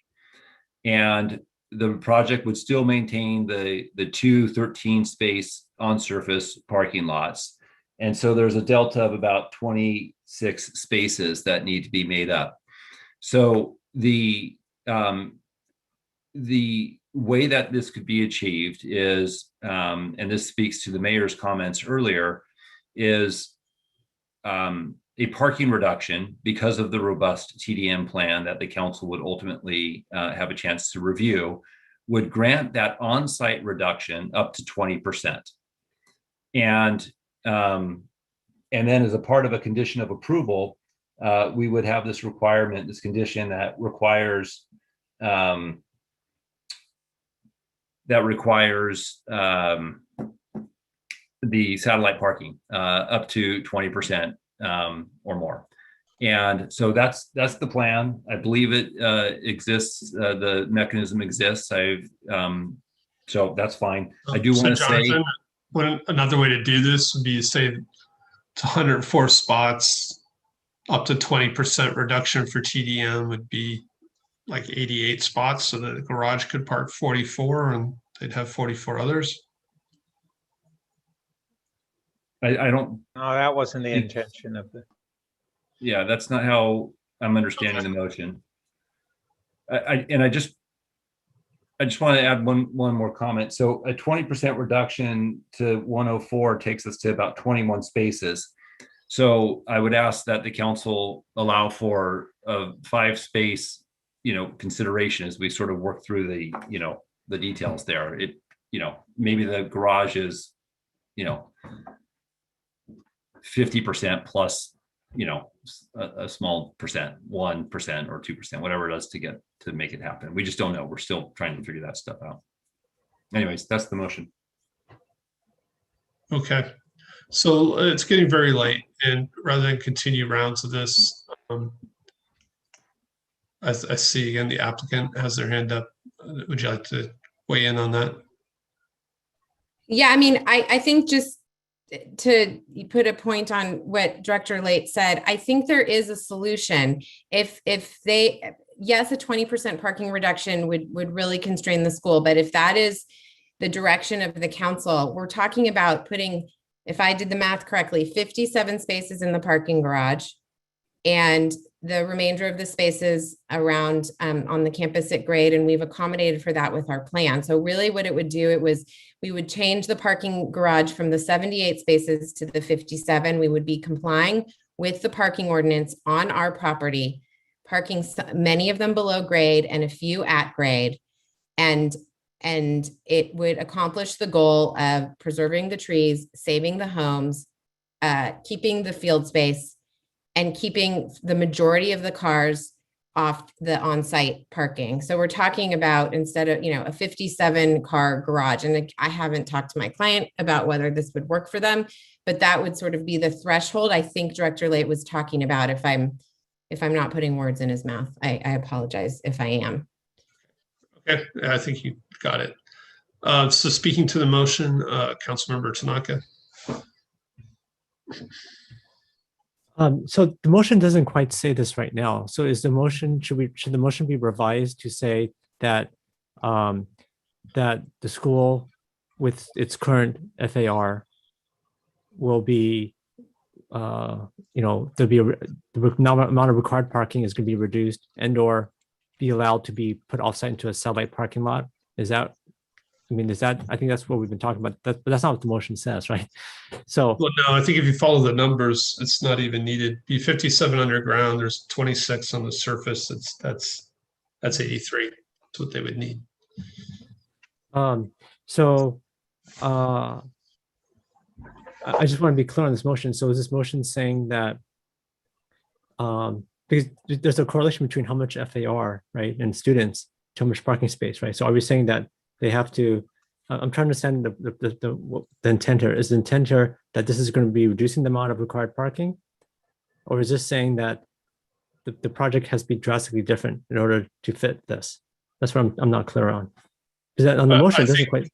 and the project would still maintain the two 13 space on surface parking lots. And so there's a delta of about 26 spaces that need to be made up. So the way that this could be achieved is, and this speaks to the mayor's comments earlier, is a parking reduction because of the robust TDM plan that the council would ultimately have a chance to review, would grant that on-site reduction up to 20%. And then as a part of a condition of approval, we would have this requirement, this condition that requires the satellite parking up to 20% or more. And so that's the plan. I believe it exists. The mechanism exists. So that's fine. I do want to say, another way to do this would be to say to 104 spots, up to 20% reduction for TDM would be like 88 spots, so that the garage could park 44 and they'd have 44 others. I don't. No, that wasn't the intention of the. Yeah, that's not how I'm understanding the motion. I just want to add one more comment. So a 20% reduction to 104 takes us to about 21 spaces. So I would ask that the council allow for a 5 space, consideration as we sort of work through the details there. Maybe the garage is, 50% plus, a small percent, 1% or 2%, whatever it does to make it happen. We just don't know. We're still trying to figure that stuff out. Anyways, that's the motion. Okay. So it's getting very late, and rather than continue rounds of this, I see again, the applicant has their hand up. Would you like to weigh in on that? Yeah, I mean, I think just to put a point on what Director Late said, I think there is a solution. Yes, a 20% parking reduction would really constrain the school, but if that is the direction of the council, we're talking about putting, if I did the math correctly, 57 spaces in the parking garage and the remainder of the spaces around on the campus at grade, and we've accommodated for that with our plan. So really what it would do, we would change the parking garage from the 78 spaces to the 57. We would be complying with the parking ordinance on our property, parking many of them below grade and a few at grade. And it would accomplish the goal of preserving the trees, saving the homes, keeping the field space, and keeping the majority of the cars off the on-site parking. So we're talking about, instead of, a 57 car garage, and I haven't talked to my client about whether this would work for them, but that would sort of be the threshold I think Director Late was talking about. If I'm not putting words in his mouth, I apologize if I am. Okay, I think you got it. So speaking to the motion, Councilmember Tanaka. So the motion doesn't quite say this right now. So is the motion, should the motion be revised to say that that the school with its current FAR will be, there'll be the amount of required parking is going to be reduced and/or be allowed to be put offsite into a satellite parking lot? Is that? I think that's what we've been talking about, but that's not what the motion says, right? So, well, no, I think if you follow the numbers, it's not even needed. Be 57 underground, there's 26 on the surface. That's 83. That's what they would need. I just want to be clear on this motion. So is this motion saying that, because there's a correlation between how much FAR, right, and students to how much parking space, right? So are we saying that they have to, I'm trying to understand the intent here. Is the intent here that this is going to be reducing the amount of required parking? Or is this saying that the project has to be drastically different in order to fit this? That's what I'm not clear on. Is that on the motion? It doesn't quite.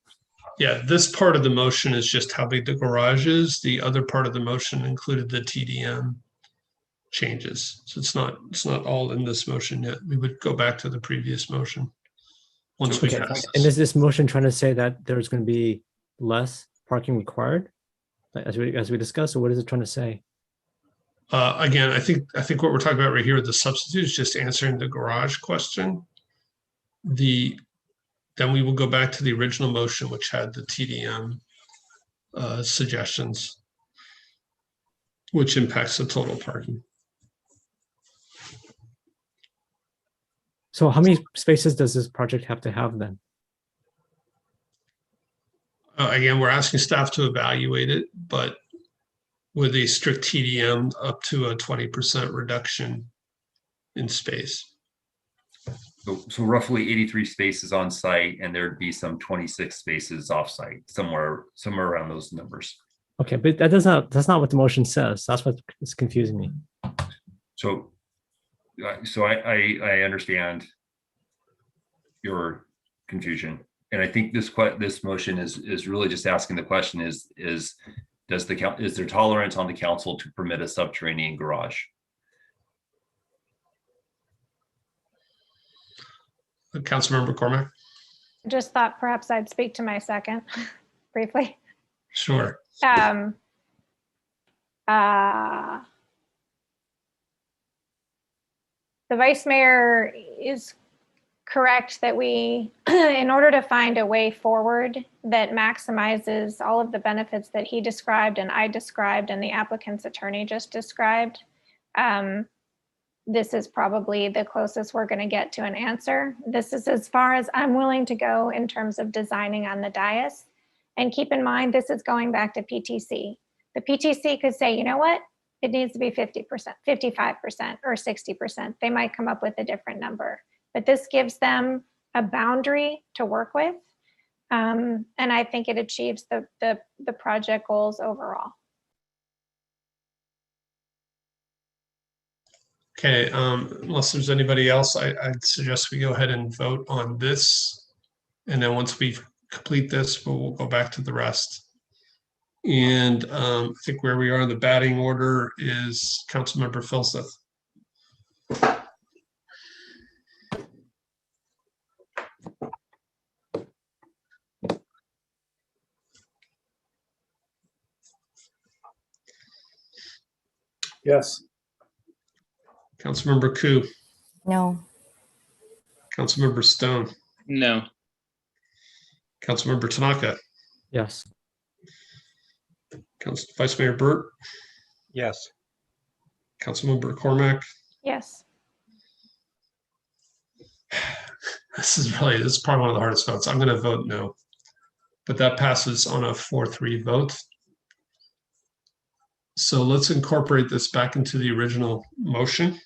Yeah, this part of the motion is just how big the garage is. The other part of the motion included the TDM changes. So it's not all in this motion yet. We would go back to the previous motion once we pass this. And is this motion trying to say that there's going to be less parking required, as we discussed, or what is it trying to say? Again, I think what we're talking about right here, the substitute, is just answering the garage question. Then we will go back to the original motion, which had the TDM suggestions, which impacts the total parking. So how many spaces does this project have to have then? Again, we're asking staff to evaluate it, but with a strict TDM up to a 20% reduction in space. So roughly 83 spaces on site, and there'd be some 26 spaces off site, somewhere around those numbers. Okay, but that's not what the motion says. That's what is confusing me. So I understand your confusion, and I think this motion is really just asking the question: is there tolerance on the council to permit a subterranean garage? Councilmember Cormack. Just thought perhaps I'd speak to my second briefly. Sure. The Vice Mayor is correct that we, in order to find a way forward that maximizes all of the benefits that he described and I described and the applicant's attorney just described, this is probably the closest we're going to get to an answer. This is as far as I'm willing to go in terms of designing on the dais. And keep in mind, this is going back to PTC. The PTC could say, you know what? It needs to be 50%, 55%, or 60%. They might come up with a different number, but this gives them a boundary to work with. And I think it achieves the project goals overall. Okay, unless there's anybody else, I'd suggest we go ahead and vote on this. And then once we complete this, we'll go back to the rest. And I think where we are in the batting order is Councilmember Filseth. Yes. Councilmember Ku, No. Councilmember Stone, No. Councilmember Tanaka, Yes. Vice Mayor Burt, Yes. Councilmember Cormac. Yes. This is probably one of the hardest votes. I'm going to vote no, but that passes on a 4-3 vote. So let's incorporate this back into the original motion.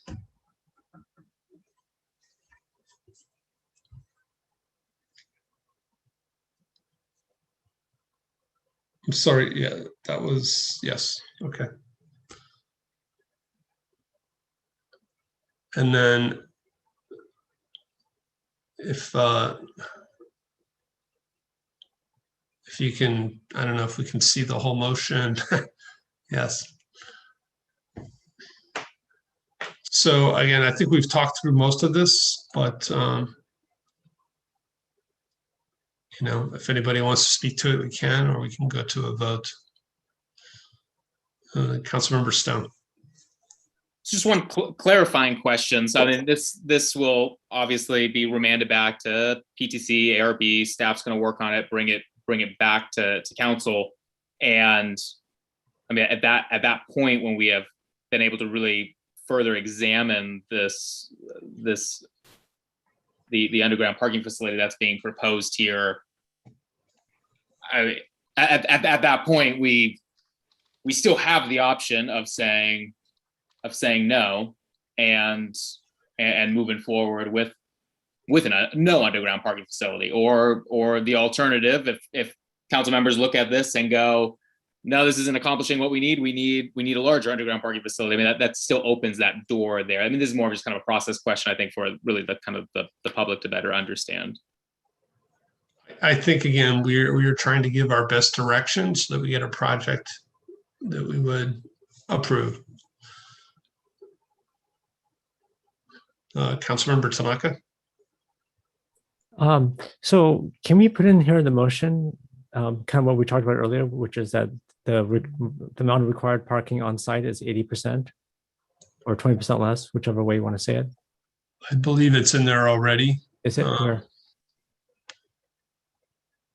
I'm sorry. Yeah, that was, yes. Okay. And then if you can, I don't know if we can see the whole motion. Yes. So again, I think we've talked through most of this, but you know, if anybody wants to speak to it, we can, or we can go to a vote. Councilmember Stone. Just one clarifying question. So I mean, this will obviously be remanded back to PTC, ARB. Staff's going to work on it, bring it back to council. And I mean, at that point, when we have been able to really further examine the underground parking facility that's being proposed here, at that point, we still have the option of saying no and moving forward with a no underground parking facility, or the alternative, if council members look at this and go, no, this isn't accomplishing what we need a larger underground parking facility. I mean, that still opens that door there. I mean, this is more of just kind of a process question, I think, for really the kind of the public to better understand. I think, again, we're trying to give our best direction so that we get a project that we would approve. Councilmember Tanaka. So can we put in here the motion, kind of what we talked about earlier, which is that the amount of required parking on site is 80% or 20% less, whichever way you want to say it? I believe it's in there already. Is it where?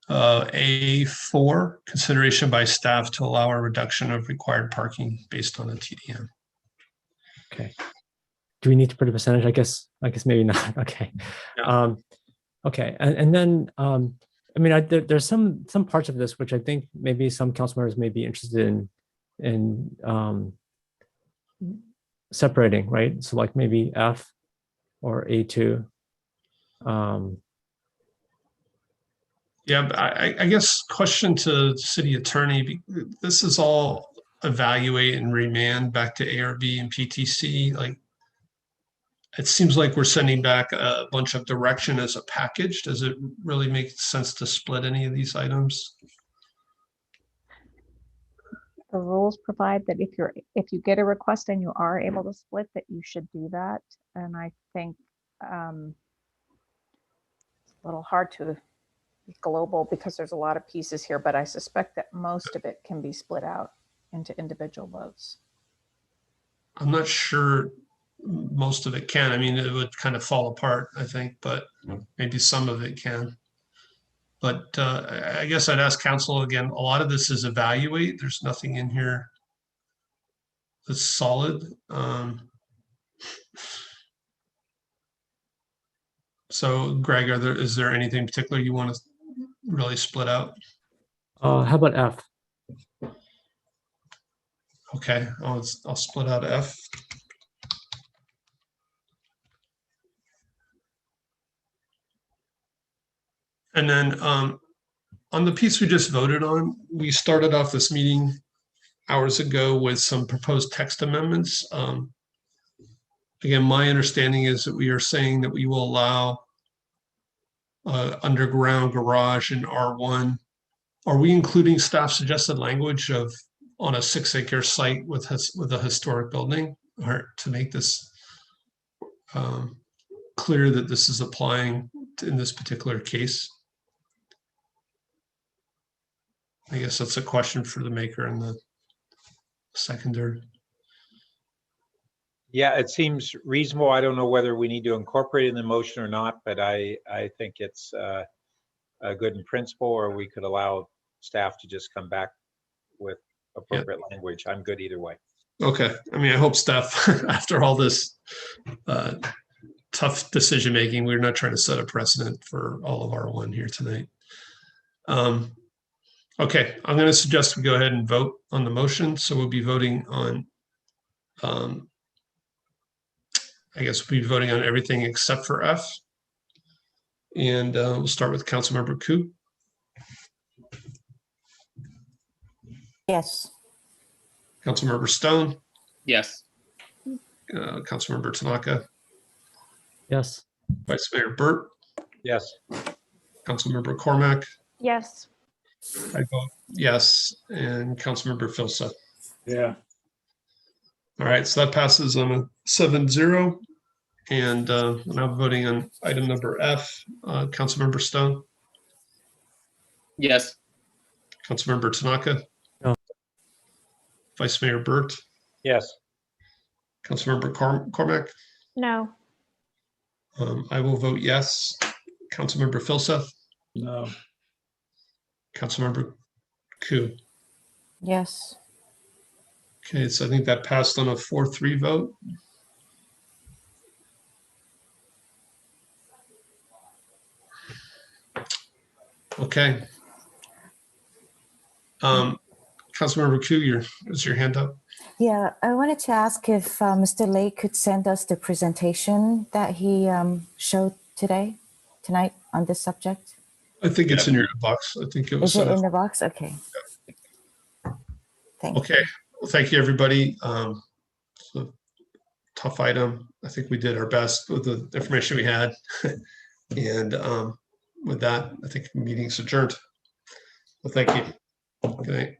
A4, consideration by staff to allow a reduction of required parking based on a TDM. Okay. Do we need to put a percentage? I guess maybe not. Okay. Yeah. Okay. And then, I mean, there's some parts of this which I think maybe some council members may be interested in separating, right? So like maybe F or A2. Yeah, but I guess question to city attorney, this is all evaluate and remand back to ARB and PTC. Like, it seems like we're sending back a bunch of direction as a package. Does it really make sense to split any of these items? The rules provide that if you get a request and you are able to split, that you should do that. And I think it's a little hard to be global because there's a lot of pieces here, but I suspect that most of it can be split out into individual votes. I'm not sure most of it can. I mean, it would kind of fall apart, I think, but maybe some of it can. But I guess I'd ask council again, a lot of this is evaluate. There's nothing in here that's solid. So Greg, is there anything particular you want to really split out? How about F? Okay, I'll split out F. And then on the piece we just voted on, we started off this meeting hours ago with some proposed text amendments. Again, my understanding is that we are saying that we will allow underground garage in R1. Are we including staff suggested language of on a 6-acre site with a historic building, or to make this clear that this is applying in this particular case? I guess that's a question for the maker and the seconder. Yeah, it seems reasonable. I don't know whether we need to incorporate it in the motion or not, but I think it's good in principle, or we could allow staff to just come back with appropriate language. I'm good either way. Okay. I mean, I hope staff, after all this tough decision making, we're not trying to set a precedent for all of our one here tonight. Okay, I'm going to suggest we go ahead and vote on the motion. So we'll be voting on, I guess we'll be voting on everything except for F. And we'll start with Councilmember Koo. Yes. Councilmember Stone. Yes. Councilmember Tanaka. Yes. Vice Mayor Burt. Yes. Councilmember Cormack. Yes. I vote yes. And Councilmember Filsa. Yeah. All right, so that passes on a 7-0. And now voting on item number F, Councilmember Stone. Yes. Councilmember Tanaka. No. Vice Mayor Burt. Yes. Councilmember Cormack. No. I will vote yes. Councilmember Filsa. No. Councilmember Koo. Yes. Okay, so I think that passed on a 4-3 vote. Okay. Councilmember Koo, is your hand up? Yeah, I wanted to ask if Mr. Lake could send us the presentation that he showed tonight on this subject. I think it's in your box. I think it was Is it sent in out. the box? Okay. Thank Okay. Well, thank you, everybody. It's a tough item. I think we did our best with the information we had. And with that, I think the meeting's adjourned. Well, thank you. Good night.